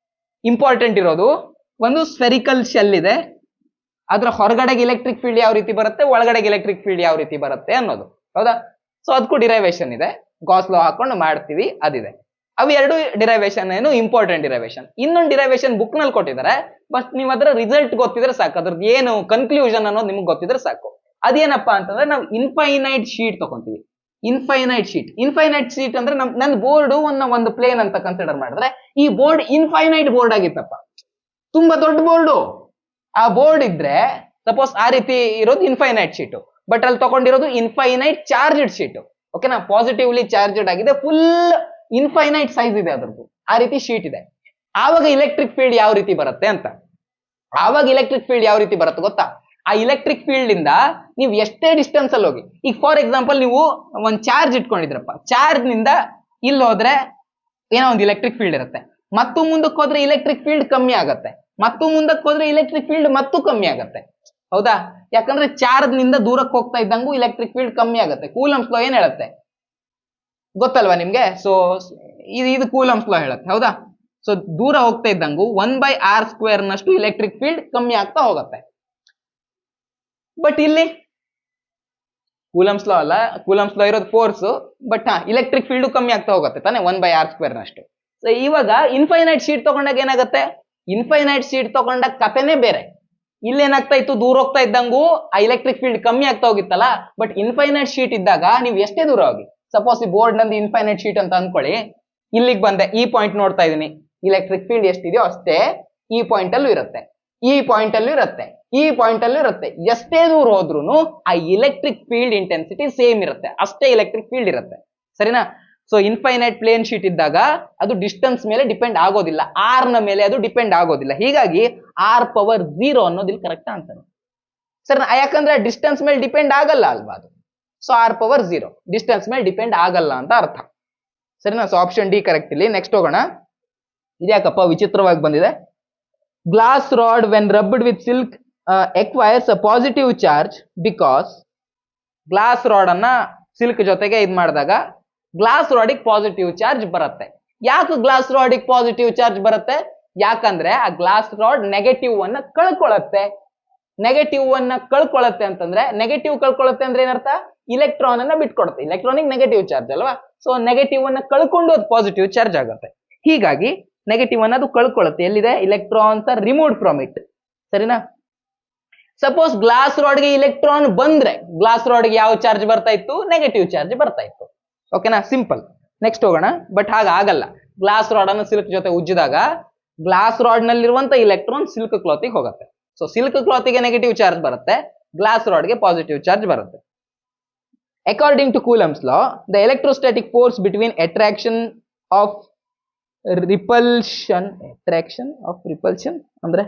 ಇಂಪಾರ್ಟೆಂಟ್ ಇರೋದು, ಒಂದು ಸ್ಫೆರಿಕಲ್ ಶೆಲ್ ಇದೆ, ಅದ್ರ ಹೊರಗಡೆಗೆ ಇಲೆಕ್ಟ್ರಿಕ್ ಫೀಲ್ಡ್ ಯಾವ ರೀತಿ ಬರುತ್ತೆ, ಒಳಗಡೆಗೆ ಎಲೆಕ್ಟ್ರಿಕ್ ಫೀಲ್ಡ್ ಯಾವ ರೀತಿ ಬರುತ್ತೆ ಅನ್ನೋದು. ಹೌದಾ? ಸೊ ಅದಕ್ಕೂ ಡಿರೈವೇಶನ್ ಇದೆ, ಗಾಸ್ ಲಾ ಹಾಕೊಂಡು ಮಾಡ್ತೀವಿ, ಅದಿದೆ. ಅವು ಎರಡು ಡಿರೈವೇಶನ್ ಏನು ಇಂಪಾರ್ಟೆಂಟ್ ಡಿರೈವೇಶನ್. ಇನ್ನೊಂದು ಡಿರೈವೇಶನ್ ಬುಕ್ ನಲ್ಲಿ ಕೊಟ್ಟಿದ್ದಾರೆ, ಬಟ್ ನೀವು ಅದರ ರಿಸಲ್ಟ್ ಗೊತ್ತಿದ್ರೆ ಸಾಕು, ಅದ್ರದ್ದು ಏನು ಕನ್ಕ್ಲೂಷನ್ ಅನ್ನೋದು ನಿಮ್ಗೆ ಗೊತ್ತಿದ್ರೆ ಸಾಕು. ಅದೇನಪ್ಪಾ ಅಂತಂದ್ರೆ ನಾವು ಇನ್ಫೈನೈಟ್ ಶೀಟ್ ತಗೊಂತೀವಿ. ಇನ್ಫೈನೈಟ್ ಶೀಟ್ ಅಂದ್ರೆ ನನ್ನ ಬೋರ್ಡ್ ಒಂದು ಪ್ಲೇನ್ ಅಂತ ಕನ್ಸಿಡರ್ ಮಾಡಿದ್ರೆ, ಈ ಬೋರ್ಡ್ ಇನ್ಫೈನೈಟ್ ಬೋರ್ಡ್ ಆಗಿತ್ತಪ್ಪ, ತುಂಬಾ ದೊಡ್ಡ ಬೋರ್ಡು. ಆ ಬೋರ್ಡ್ ಇದ್ರೆ ಸಪೋಸ್ ಆ ರೀತಿ ಇರೋದು ಇನ್ಫೈನೈಟ್ ಶೀಟು, ಬಟ್ ಅಲ್ಲಿ ತಗೊಂಡಿರೋದು ಇನ್ಫೈನೈಟ್ ಚಾರ್ಜ್ಡ್ ಶೀಟು. ಓಕೆನಾ? ಪಾಸಿಟಿವ್ಲಿ ಚಾರ್ಜ್ಡ್ ಆಗಿದೆ, ಫುಲ್ ಇನ್ಫೈನೈಟ್ ಸೈಜ್ ಇದೆ ಅದ್ರದ್ದು, ಆ ರೀತಿ ಶೀಟ್ ಇದೆ. ಆವಾಗ ಇಲೆಕ್ಟ್ರಿಕ್ ಫೀಲ್ಡ್ ಯಾವ ರೀತಿ ಬರುತ್ತೆ ಅಂತ, ಗೊತ್ತಾ? ಆ ಇಲೆಕ್ಟ್ರಿಕ್ ಫೀಲ್ಡ್ ಇಂದ ನೀವು ಎಷ್ಟೇ ಡಿಸ್ಟೆನ್ಸ್ ಅಲ್ಲಿ ಹೋಗಿ, ಈಗ ಫಾರ್ ಎಕ್ಸಾಂಪಲ್ ನೀವು ಒಂದು ಚಾರ್ಜ್ ಇಟ್ಕೊಂಡಿದ್ರಪ್ಪ, ಚಾರ್ಜ್ ನಿಂದ ಇಲ್ಲಿ ಹೋದ್ರೆ ಏನೋ ಒಂದು ಇಲೆಕ್ಟ್ರಿಕ್ ಫೀಲ್ಡ್ ಇರುತ್ತೆ, ಮತ್ತು ಮುಂದಕ್ಕೆ ಹೋದ್ರೆ ಇಲೆಕ್ಟ್ರಿಕ್ ಫೀಲ್ಡ್ ಕಮ್ಮಿ ಆಗತ್ತೆ, ಮತ್ತು ಮುಂದಕ್ಕೆ ಹೋದ್ರೆ ಇಲೆಕ್ಟ್ರಿಕ್ ಫೀಲ್ಡ್ ಮತ್ತು ಕಮ್ಮಿ ಆಗತ್ತೆ. ಹೌದಾ? ಯಾಕಂದ್ರೆ ಚಾರ್ಜ್ ನಿಂದ ದೂರಕ್ಕೆ ಹೋಗ್ತಾ ಇದ್ದಂಗೂ ಇಲೆಕ್ಟ್ರಿಕ್ ಫೀಲ್ಡ್ ಕಮ್ಮಿ ಆಗುತ್ತೆ. ಕೂಲಂಬ್ಸ್ ಲಾ ಏನ್ ಹೇಳುತ್ತೆ ಗೊತ್ತಲ್ವಾ ನಿಮ್ಗೆ? ಸೊ ಇದು ಕೂಲಂಬ್ಸ್ ಲಾ ಹೇಳುತ್ತೆ. ಹೌದಾ? ಸೊ ದೂರ ಹೋಗ್ತಾ ಇದ್ದಂಗೂ 1/r² ನಷ್ಟು ಇಲೆಕ್ಟ್ರಿಕ್ ಫೀಲ್ಡ್ ಕಮ್ಮಿ ಆಗ್ತಾ ಹೋಗುತ್ತೆ. ಬಟ್ ಇಲ್ಲಿ ಕೂಲಂಬ್ಸ್ ಲಾ ಅಲ್ಲ, ಕೂಲಂಬ್ಸ್ ಲಾ ಇರೋದು ಫೋರ್ಸ್, ಬಟ್ ಇಲೆಕ್ಟ್ರಿಕ್ ಫೀಲ್ಡ್ ಕಮ್ಮಿ ಆಗ್ತಾ ಹೋಗುತ್ತೆ ತಾನೆ 1/r² ನಷ್ಟು. ಸೊ ಇವಾಗ ಇನ್ಫೈನೈಟ್ ಶೀಟ್ ತಗೊಂಡಾಗ ಏನಾಗುತ್ತೆ, ಇನ್ಫೈನೈಟ್ ಶೀಟ್ ತಗೊಂಡಾಗ ಕಥೆನೇ ಬೇರೆ. ಇಲ್ಲಿ ಏನಾಗ್ತಾ ಇತ್ತು, ದೂರ ಹೋಗ್ತಾ ಇದ್ದಂಗೂ ಆ ಇಲೆಕ್ಟ್ರಿಕ್ ಫೀಲ್ಡ್ ಕಮ್ಮಿ ಆಗ್ತಾ ಹೋಗಿತ್ತಲ್ಲ. ಬಟ್ ಇನ್ಫೈನೈಟ್ ಶೀಟ್ ಇದ್ದಾಗ ನೀವು ಎಷ್ಟೇ ದೂರ ಹೋಗಿ, ಸಪೋಸ್ ಈ ಬೋರ್ಡ್ ನಂದು ಇನ್ಫೈನೈಟ್ ಶೀಟ್ ಅಂತ ಅನ್ಕೊಳ್ಳಿ, ಇಲ್ಲಿಗೆ ಬಂದೆ, ಈ ಪಾಯಿಂಟ್ ನೋಡ್ತಾ ಇದೀನಿ, ಇಲೆಕ್ಟ್ರಿಕ್ ಫೀಲ್ಡ್ ಎಷ್ಟಿದೆಯೋ ಅಷ್ಟೇ ಈ ಪಾಯಿಂಟ್ ಅಲ್ಲೂ ಇರುತ್ತೆ, ಈ ಪಾಯಿಂಟ್ ಅಲ್ಲೂ ಇರುತ್ತೆ, ಈ ಪಾಯಿಂಟ್ ಅಲ್ಲೂ ಇರುತ್ತೆ. ಎಷ್ಟೇ ದೂರ ಹೋದ್ರೂ ಆ ಇಲೆಕ್ಟ್ರಿಕ್ ಫೀಲ್ಡ್ ಇಂಟೆನ್ಸಿಟಿ ಸೇಮ್ ಇರುತ್ತೆ, ಅಷ್ಟೇ ಇಲೆಕ್ಟ್ರಿಕ್ ಫೀಲ್ಡ್ ಇರುತ್ತೆ. ಸರಿನಾ? ಸೊ ಇನ್ಫೈನೈಟ್ ಪ್ಲೇನ್ ಶೀಟ್ ಇದ್ದಾಗ ಅದು ಡಿಸ್ಟೆನ್ಸ್ ಮೇಲೆ ಡಿಪೆಂಡ್ ಆಗೋದಿಲ್ಲ, ಆರ್ ನ ಮೇಲೆ ಅದು ಡಿಪೆಂಡ್ ಆಗೋದಿಲ್ಲ. ಹೀಗಾಗಿ r⁻0 ಅನ್ನೋದು ಇಲ್ಲಿ ಕರೆಕ್ಟ್ ಅಂತಾನೆ. ಸರಿ, ಯಾಕಂದ್ರೆ ಡಿಸ್ಟೆನ್ಸ್ ಮೇಲೆ ಡಿಪೆಂಡ್ ಆಗಲ್ಲ ಅಲ್ವಾ ಅದು. ಸೊ r⁻0 ಡಿಸ್ಟೆನ್ಸ್ ಮೇಲೆ ಡಿಪೆಂಡ್ ಆಗಲ್ಲ ಅಂತ ಅರ್ಥ. ಸರಿನಾ? ಸೊ ಆಪ್ಷನ್ ಡಿ ಕರೆಕ್ಟ್ ಇಲ್ಲಿ. ನೆಕ್ಸ್ಟ್ ಹೋಗೋಣ. ಇದ್ಯಾಕಪ್ಪ ವಿಚಿತ್ರವಾಗಿ ಬಂದಿದೆ. Glass rod when rubbed with silk acquires a positive charge because, glass rod ಅನ್ನ ಸಿಲ್ಕ್ ಜೊತೆಗೆ ಇದು ಮಾಡಿದಾಗ ಗ್ಲಾಸ್ ರಾಡಿಗೆ ಪಾಸಿಟಿವ್ ಚಾರ್ಜ್ ಬರುತ್ತೆ. ಯಾಕೆ ಗ್ಲಾಸ್ ರಾಡಿಗೆ ಪಾಸಿಟಿವ್ ಚಾರ್ಜ್ ಬರುತ್ತೆ? ಯಾಕಂದ್ರೆ ಆ ಗ್ಲಾಸ್ ರಾಡ್ ನೆಗೆಟಿವ್ ಅನ್ನ ಕಳ್ಕೊಳ್ಳುತ್ತೆ. ಅಂತಂದ್ರೆ ನೆಗೆಟಿವ್ ಕಳ್ಕೊಳ್ಳುತ್ತೆ ಅಂದ್ರೆ ಏನರ್ಥ? ಇಲೆಕ್ಟ್ರಾನ್ ಅನ್ನ ಬಿಟ್ಕೊಡುತ್ತೆ. ಇಲೆಕ್ಟ್ರಾನಿಕ್ ನೆಗೆಟಿವ್ ಚಾರ್ಜ್ ಅಲ್ವಾ? ಸೊ ನೆಗೆಟಿವ್ ಅನ್ನ ಕಳ್ಕೊಂಡು ಅದು ಪಾಸಿಟಿವ್ ಚಾರ್ಜ್ ಆಗುತ್ತೆ. ಹೀಗಾಗಿ ನೆಗೆಟಿವ್ ಅನ್ನ ಅದು ಕಳ್ಕೊಳ್ಳುತ್ತೆ. ಎಲ್ಲಿದೆ? Electrons are removed from it. ಸರಿನಾ? ಸಪೋಸ್ ಗ್ಲಾಸ್ ರಾಡ್ಗೆ ಇಲೆಕ್ಟ್ರಾನ್ ಬಂದ್ರೆ ಗ್ಲಾಸ್ ರಾಡ್ಗೆ ಯಾವ ಚಾರ್ಜ್ ಬರ್ತಾ ಇತ್ತು? ನೆಗೆಟಿವ್ ಚಾರ್ಜ್ ಬರ್ತಾ ಇತ್ತು. ಓಕೆನಾ? ಸಿಂಪಲ್. ನೆಕ್ಸ್ಟ್ ಹೋಗೋಣ. ಬಟ್ ಹಾಗಾಗಲ್ಲ. ಗ್ಲಾಸ್ ರಾಡ್ ಅನ್ನು ಸಿಲ್ಕ್ ಜೊತೆ ಉಜ್ಜಿದಾಗ ಗ್ಲಾಸ್ ರಾಡ್ ನಲ್ಲಿರುವಂತ ಇಲೆಕ್ಟ್ರಾನ್ ಸಿಲ್ಕ್ ಕ್ಲಾತಿಗೆ ಹೋಗುತ್ತೆ. ಸೊ ಸಿಲ್ಕ್ ಕ್ಲಾತಿಗೆ ನೆಗೆಟಿವ್ ಚಾರ್ಜ್ ಬರುತ್ತೆ, ಗ್ಲಾಸ್ ರಾಡ್ಗೆ ಪಾಸಿಟಿವ್ ಚಾರ್ಜ್ ಬರುತ್ತೆ. According to Coulomb's law, the electrostatic force between attraction of repulsion ಅಂದ್ರೆ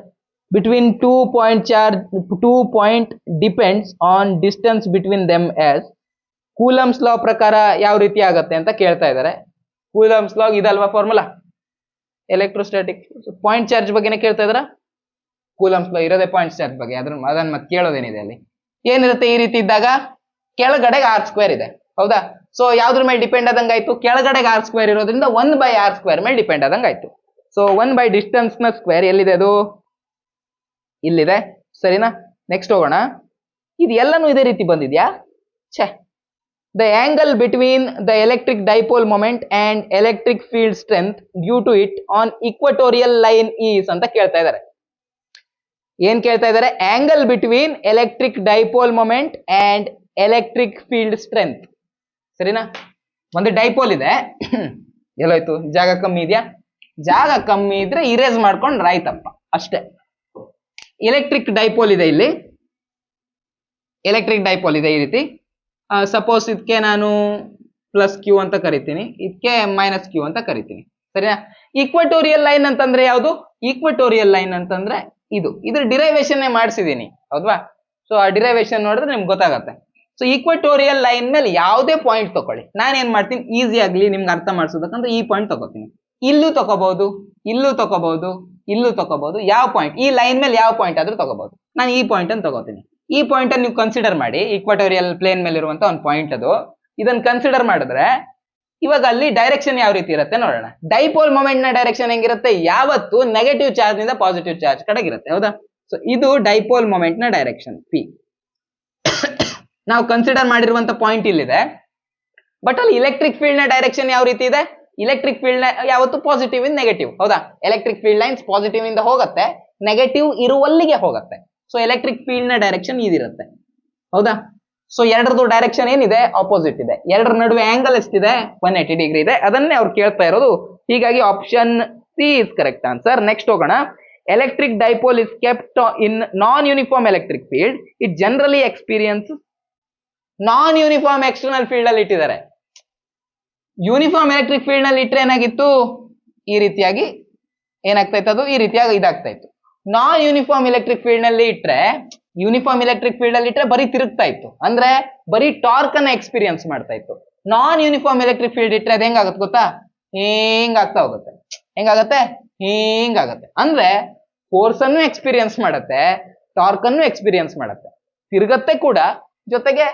between 2 point depends on distance between them as Coulomb's law ಪ್ರಕಾರ ಯಾವ ರೀತಿ ಆಗತ್ತೆ ಅಂತ ಕೇಳ್ತಾ ಇದ್ದಾರೆ. ಕೂಲಂಬ್ಸ್ ಲಾ ಇದಲ್ವಾ ಫಾರ್ಮುಲಾ? ಎಲೆಕ್ಟ್ರೋಸ್ಟಾಟಿಕ್ ಪಾಯಿಂಟ್ ಚಾರ್ಜ್ ಬಗ್ಗೆನೇ ಕೇಳ್ತಾ ಇದಾರ. ಕೂಲಂಬ್ಸ್ ಲಾ ಇರೋದೇ ಪಾಯಿಂಟ್ ಚಾರ್ಜ್ ಬಗ್ಗೆ, ಅದನ್ನ ಮತ್ತೆ ಕೇಳೋದೇನಿದೆ ಅಲ್ಲಿ? ಏನಿರುತ್ತೆ ಈ ರೀತಿ ಇದ್ದಾಗ? ಕೆಳಗಡೆಗೆ r² ಇದೆ. ಹೌದಾ? ಸೊ ಯಾವ್ದ್ರ ಮೇಲೆ ಡಿಪೆಂಡ್ ಆದಂಗ ಆಯ್ತು? ಕೆಳಗಡೆಗೆ r² ಇರೋದ್ರಿಂದ 1/r² ಮೇಲೆ ಡಿಪೆಂಡ್ ಆದಂಗ ಆಯ್ತು. ಸೊ 1 ಡಿಸ್ಟೆನ್ಸ್ ನ ಸ್ಕ್ವೇರ್ ಎಲ್ಲಿದೆ? ಅದು ಇಲ್ಲಿದೆ. ಸರಿನಾ? ನೆಕ್ಸ್ಟ್ ಹೋಗೋಣ. ಇದು ಎಲ್ಲಾನು ಇದೇ ರೀತಿ ಬಂದಿದ್ಯಾ? ಛೆ. The angle between the electric dipole moment and electric field strength due to it on equatorial line is ಅಂತ ಕೇಳ್ತಾ ಇದ್ದಾರೆ. ಏನ್ ಕೇಳ್ತಾ ಇದ್ದಾರೆ? Angle between electric dipole moment and electric field strength. ಸರಿನಾ? ಒಂದು ಡೈಪೋಲ್ ಇದೆ, ಎಲ್ಲೋಯ್ತು? ಜಾಗ ಕಮ್ಮಿ ಇದೆಯಾ? ಜಾಗ ಕಮ್ಮಿ ಇದ್ರೆ ಇರೇಸ್ ಮಾಡ್ಕೊಂಡ್ರೆ ಆಯ್ತಪ್ಪ, ಅಷ್ಟೇ. ಎಲೆಕ್ಟ್ರಿಕ್ ಡೈಪೋಲ್ ಇದೆ ಇಲ್ಲಿ, ಎಲೆಕ್ಟ್ರಿಕ್ ಡೈಪೋಲ್ ಇದೆ ಈ ರೀತಿ. ಸಪೋಸ್ ಇದಕ್ಕೆ ನಾನು +q ಅಂತ ಕರಿತೀನಿ, ಇದಕ್ಕೆ -q ಅಂತ ಕರಿತೀನಿ. ಸರಿನಾ? ಈಕ್ವಟೋರಿಯಲ್ ಲೈನ್ ಅಂತಂದ್ರೆ ಯಾವುದು? ಈಕ್ವಟೋರಿಯಲ್ ಲೈನ್ ಅಂತಂದ್ರೆ ಇದ್ರ ಡಿರೈವೇಶನ್ ಮಾಡಿಸಿದೀನಿ, ಹೌದಾ? ಸೊ ಆ ಡಿರೈವೇಶನ್ ನೋಡಿದ್ರೆ ನಿಮ್ಗೆ ಗೊತ್ತಾಗತ್ತೆ. ಸೊ ಈಕ್ವಟೋರಿಯಲ್ ಲೈನ್ ಮೇಲೆ ಯಾವುದೇ ಪಾಯಿಂಟ್ ತಗೊಳ್ಳಿ, ನಾನು ಏನ್ ಮಾಡ್ತೀನಿ ಈಸಿ ಆಗ್ಲಿ ನಿಮ್ಗೆ ಅರ್ಥ ಮಾಡಿಸೋದಕ್ಕಂದ್ರೆ ಈ ಪಾಯಿಂಟ್ ತಗೋತೀನಿ. ಇಲ್ಲೂ ತಗೋಬಹುದು, ಇಲ್ಲೂ ತಗೋಬಹುದು, ಇಲ್ಲೂ ತಗೋಬಹುದು. ಯಾವ ಪಾಯಿಂಟ್? ಈ ಲೈನ್ ಮೇಲೆ ಯಾವ ಪಾಯಿಂಟ್ ಆದ್ರೂ ತಗೋಬಹುದು. ನಾನು ಈ ಪಾಯಿಂಟ್ ಅನ್ನು ತಗೋತೀನಿ. ಈ ಪಾಯಿಂಟ್ ಅನ್ನು ನೀವು ಕನ್ಸಿಡರ್ ಮಾಡಿ, ಈಕ್ವಟೋರಿಯಲ್ ಪ್ಲೇನ್ ಮೇಲೆ ಇರುವಂತ ಒಂದು ಪಾಯಿಂಟ್ ಅದು. ಇದನ್ನ ಕನ್ಸಿಡರ್ ಮಾಡಿದ್ರೆ ಇವಾಗ ಅಲ್ಲಿ ಡೈರೆಕ್ಷನ್ ಯಾವ ರೀತಿ ಇರುತ್ತೆ ನೋಡೋಣ. ಡೈಪೋಲ್ ಮೊಮೆಂಟ್ ನ ಡೈರೆಕ್ಷನ್ ಹೆಂಗಿರುತ್ತೆ, ಯಾವತ್ತು ನೆಗೆಟಿವ್ ಚಾರ್ಜ್ ನಿಂದ ಪಾಸಿಟಿವ್ ಚಾರ್ಜ್ ಕಡೆಗಿರುತ್ತೆ, ಹೌದಾ. ಸೊ ಇದು ಡೈಪೋಲ್ ಮೊಮೆಂಟ್ ನ ಡೈರೆಕ್ಷನ್ ಪಿ. ನಾವು ಕನ್ಸಿಡರ್ ಮಾಡಿರುವಂತ ಪಾಯಿಂಟ್ ಇಲ್ಲಿದೆ. ಬಟ್ ಅಲ್ಲಿ ಎಲೆಕ್ಟ್ರಿಕ್ ಫೀಲ್ಡ್ ನ ಡೈರೆಕ್ಷನ್ ಯಾವ ರೀತಿ ಇದೆ, ಎಲೆಕ್ಟ್ರಿಕ್ ಫೀಲ್ಡ್ ಯಾವತ್ತು ಪಾಸಿಟಿವ್ ಇಂದ ನೆಗೆಟಿವ್, ಹೌದಾ. ಎಲೆಕ್ಟ್ರಿಕ್ ಫೀಲ್ಡ್ ಲೈನ್ಸ್ ಪಾಸಿಟಿವ್ ಇಂದ ಹೋಗುತ್ತೆ, ನೆಗೆಟಿವ್ ಇರುವಲ್ಲಿಗೆ ಹೋಗುತ್ತೆ. ಸೊ ಎಲೆಕ್ಟ್ರಿಕ್ ಫೀಲ್ಡ್ ನ ಡೈರೆಕ್ಷನ್ ಇದಿರುತ್ತೆ, ಹೌದಾ. ಸೊ ಎರಡರದು ಡೈರೆಕ್ಷನ್ ಏನಿದೆ, ಆಪೋಸಿಟ್ ಇದೆ. ಎರಡರ ನಡುವೆ ಆಂಗಲ್ ಎಷ್ಟಿದೆ, 180 ಡಿಗ್ರಿ ಇದೆ. ಅದನ್ನೇ ಅವ್ರು ಕೇಳ್ತಾ ಇರೋದು. ಹೀಗಾಗಿ option C is correct answer. Next ಹೋಗೋಣ. Electric dipole is kept in non uniform electric field. It generally experiences non uniform external field ಅಲ್ಲಿ ಇಟ್ಟಿದ್ದಾರೆ. ಯೂನಿಫಾರ್ಮ್ ಎಲೆಕ್ಟ್ರಿಕ್ ಫೀಲ್ಡ್ ನಲ್ಲಿ ಇಟ್ಟರೆ ಏನಾಗಿತ್ತು, ಈ ರೀತಿಯಾಗಿ ಏನಾಗ್ತಾ ಇತ್ತು, ಅದು ಈ ರೀತಿಯಾಗಿ ಇದಾಗ್ತಾ ಇತ್ತು. ನಾನ್ ಯೂನಿಫಾರ್ಮ್ ಎಲೆಕ್ಟ್ರಿಕ್ ಫೀಲ್ಡ್ ನಲ್ಲಿ ಇಟ್ರೆ, ಯೂನಿಫಾರ್ಮ್ ಎಲೆಕ್ಟ್ರಿಕ್ ಫೀಲ್ಡ್ ಅಲ್ಲಿ ಇಟ್ರೆ ಬರೀ ತಿರುಗ್ತಾ ಇತ್ತು, ಅಂದ್ರೆ ಬರೀ ಟಾರ್ಕ್ ಅನ್ನ ಎಕ್ಸ್ಪೀರಿಯನ್ಸ್ ಮಾಡ್ತಾ ಇತ್ತು. ನಾನ್ ಯೂನಿಫಾರ್ಮ್ ಎಲೆಕ್ಟ್ರಿಕ್ ಫೀಲ್ಡ್ ಇಟ್ರೆ ಅದು ಹೆಂಗಾಗುತ್ತೆ ಗೊತ್ತಾ, ಹಿಂಗಾಗ್ತಾ ಹೋಗುತ್ತೆ. ಹೆಂಗಾಗತ್ತೆ, ಹಿಂಗಾಗತ್ತೆ. ಅಂದ್ರೆ ಫೋರ್ಸ್ ಅನ್ನು ಎಕ್ಸ್ಪೀರಿಯನ್ಸ್ ಮಾಡತ್ತೆ, ಟಾರ್ಕ್ ಅನ್ನು ಎಕ್ಸ್ಪೀರಿಯನ್ಸ್ ಮಾಡತ್ತೆ, ತಿರುಗತ್ತೆ ಕೂಡ, ಜೊತೆಗೆ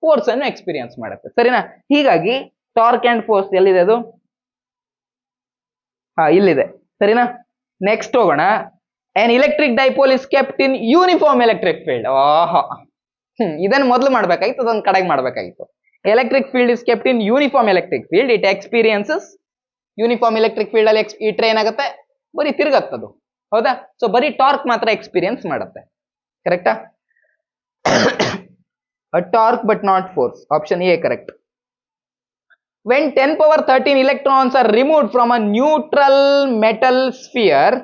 ಫೋರ್ಸ್ ಅನ್ನು ಎಕ್ಸ್ಪೀರಿಯನ್ಸ್ ಮಾಡುತ್ತೆ, ಸರಿನಾ. ಹೀಗಾಗಿ ಟಾರ್ಕ್ ಅಂಡ್ ಫೋರ್ಸ್ ಎಲ್ಲಿದೆ ಅದು, ಇಲ್ಲಿದೆ, ಸರಿನಾ. ನೆಕ್ಸ್ಟ್ ಹೋಗೋಣ. an electric dipole is kept in uniform electric field. ಇದನ್ನು ಮೊದಲು ಮಾಡ್ಬೇಕಾಗಿತ್ತು, ಅದನ್ನ ಕಡೆಗೆ ಮಾಡ್ಬೇಕಾಗಿತ್ತು. Electric field is kept in uniform electric field. It experiences uniform electric field ಅಲ್ಲಿ ಇಟ್ರೆ ಏನಾಗುತ್ತೆ, ಬರೀ ತಿರುಗತ್ತದು, ಹೌದಾ. ಸೊ ಬರೀ ಟಾರ್ಕ್ ಮಾತ್ರ ಎಕ್ಸ್ಪೀರಿಯನ್ಸ್ ಮಾಡುತ್ತೆ, ಕರೆಕ್ಟಾ. Torque but not force. Option A correct. when 10 power 13 electrons are removed from a neutral metal sphere,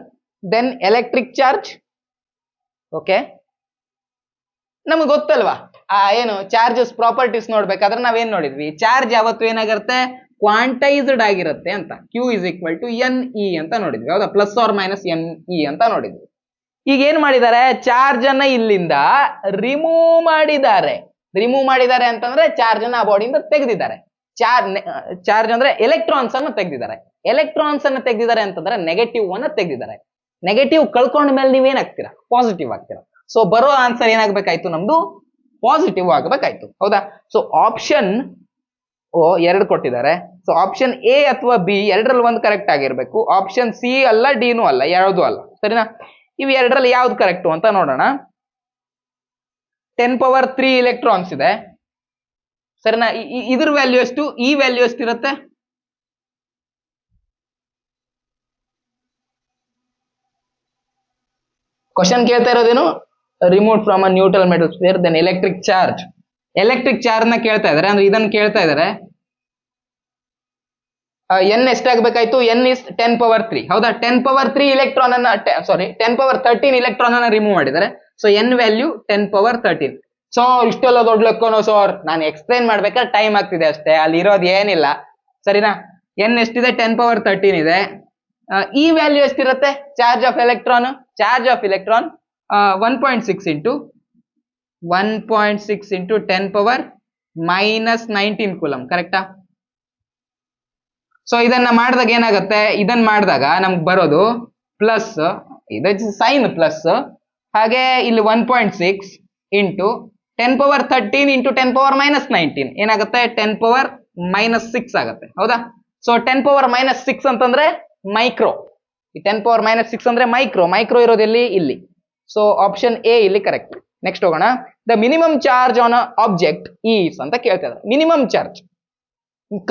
then electric charge. Okay, ನಮ್ಗೆ ಗೊತ್ತಲ್ವಾ ಏನು ಚಾರ್ಜಸ್ ಪ್ರಾಪರ್ಟೀಸ್ ನೋಡ್ಬೇಕಾದ್ರೆ ನಾವೇನ್ ನೋಡಿದ್ವಿ, ಚಾರ್ಜ್ ಯಾವತ್ತು ಏನಾಗಿರುತ್ತೆ, ಕ್ವಾಂಟೈಸ್ಡ್ ಆಗಿರುತ್ತೆ ಅಂತ. Q is equal to NE ಅಂತ ನೋಡಿದ್ವಿ, ಹೌದಾ. ಪ್ಲಸ್ ಆರ್ ಮೈನಸ್ NE ಅಂತ ನೋಡಿದ್ವಿ. ಈಗ ಏನ್ ಮಾಡಿದ್ದಾರೆ, ಚಾರ್ಜ್ ಅನ್ನ ಇಲ್ಲಿಂದ ರಿಮೂವ್ ಮಾಡಿದ್ದಾರೆ. ರಿಮೂವ್ ಮಾಡಿದ್ದಾರೆ ಅಂತಂದ್ರೆ ಚಾರ್ಜ್ ಅನ್ನ ಆ ಬಾಡಿಯಿಂದ ತೆಗೆದಿದ್ದಾರೆ. ಚಾರ್ಜ್ ಅಂದ್ರೆ ಎಲೆಕ್ಟ್ರಾನ್ಸ್ ಅನ್ನು ತೆಗೆದಿದ್ದಾರೆ. ಎಲೆಕ್ಟ್ರಾನ್ಸ್ ಅನ್ನು ತೆಗೆದಿದ್ದಾರೆ ಅಂತಂದ್ರೆ ನೆಗೆಟಿವ್ ಅನ್ನ ತೆಗೆದಿದ್ದಾರೆ. ನೆಗೆಟಿವ್ ಕಳ್ಕೊಂಡ ಮೇಲೆ ನೀವೇನಾಗ್ತೀರಾ, ಪಾಸಿಟಿವ್ ಆಗ್ತೀರಾ. ಸೊ ಬರೋ ಆನ್ಸರ್ ಏನಾಗ್ಬೇಕಾಯ್ತು, ನಮ್ದು ಪಾಸಿಟಿವ್ ಆಗಬೇಕಾಯ್ತು, ಹೌದಾ. ಸೊ ಆಪ್ಷನ್ ಎರಡು ಕೊಟ್ಟಿದ್ದಾರೆ. ಸೊ ಆಪ್ಷನ್ ಎ ಅಥವಾ ಬಿ ಎರಡರಲ್ಲಿ ಒಂದು ಕರೆಕ್ಟ್ ಆಗಿರ್ಬೇಕು. ಆಪ್ಷನ್ ಸಿ ಅಲ್ಲ, ಡಿನೂ ಅಲ್ಲ, ಯಾವುದು ಅಲ್ಲ, ಸರಿನಾ. ಇವು ಎರಡರಲ್ಲಿ ಯಾವ್ದು ಕರೆಕ್ಟು ಅಂತ ನೋಡೋಣ. 10 power 3 electrons ಇದೆ, ಸರಿನಾ. ಇದ್ರ ವ್ಯಾಲ್ಯೂ ಎಷ್ಟು, ಈ ವ್ಯಾಲ್ಯೂ ಎಷ್ಟು ಇರುತ್ತೆ, ಕ್ವಶನ್ ಕೇಳ್ತಾ ಇರೋದೇನು, remove from a neutral metal sphere then electric charge. Electric charge ನ ಕೇಳ್ತಾ ಇದಾರೆ, ಅಂದ್ರೆ ಇದನ್ನ ಕೇಳ್ತಾ ಇದಾರೆ. ಎನ್ ಎಷ್ಟಾಗಬೇಕಾಯ್ತು, ಎನ್ ಇಸ್ 10 power 3, ಹೌದಾ. 10 power 3 electron ಅನ್ನ, ಸಾರಿ 10 power 13 electron ಅನ್ನ ರಿಮೂವ್ ಮಾಡಿದ್ದಾರೆ. So N value 10 power 13. So ಇಷ್ಟೆಲ್ಲ ದೊಡ್ಡ ಲೆಕ್ಕನೋ ಸರ್, ನಾನು ಎಕ್ಸ್ಪ್ಲೈನ್ ಮಾಡ್ಬೇಕಾದ್ರೆ ಟೈಮ್ ಆಗ್ತಿದೆ ಅಷ್ಟೇ, ಅಲ್ಲಿ ಇರೋದು ಏನಿಲ್ಲ, ಸರಿನಾ. ಎನ್ ಎಷ್ಟಿದೆ, 10 power 13 ಇದೆ. ಈ ವ್ಯಾಲ್ಯೂ ಎಷ್ಟಿರುತ್ತೆ, charge of electron, charge of electron 1.6 into 10 power -19 coulomb, ಕರೆಕ್ಟಾ. ಸೊ ಇದನ್ನ ಮಾಡಿದಾಗ ಏನಾಗುತ್ತೆ, ಇದನ್ನ ಮಾಡಿದಾಗ ನಮ್ಗೆ ಬರೋದು ಪ್ಲಸ್, ಇದು ಸೈನ್ ಪ್ಲಸ್, ಹಾಗೆ ಇಲ್ಲಿ 1.6 ಇಂಟು 10 power 13 ಇಂಟು 10 power -19 ಏನಾಗುತ್ತೆ, 10 power -6 ಆಗುತ್ತೆ, ಹೌದಾ. ಸೊ 10 power -6 ಅಂತಂದ್ರೆ ಮೈಕ್ರೋ, 10 power -6 ಅಂದ್ರೆ ಮೈಕ್ರೋ ಇರೋದೆಲ್ಲಿ, ಇಲ್ಲಿ. ಸೊ ಆಪ್ಷನ್ ಎ ಇಲ್ಲಿ ಕರೆಕ್ಟ್. ನೆಕ್ಸ್ಟ್ ಹೋಗೋಣ. The minimum charge on object is ಅಂತ ಕೇಳ್ತಾ ಇದ್ದಾರೆ. ಮಿನಿಮಮ್ ಚಾರ್ಜ್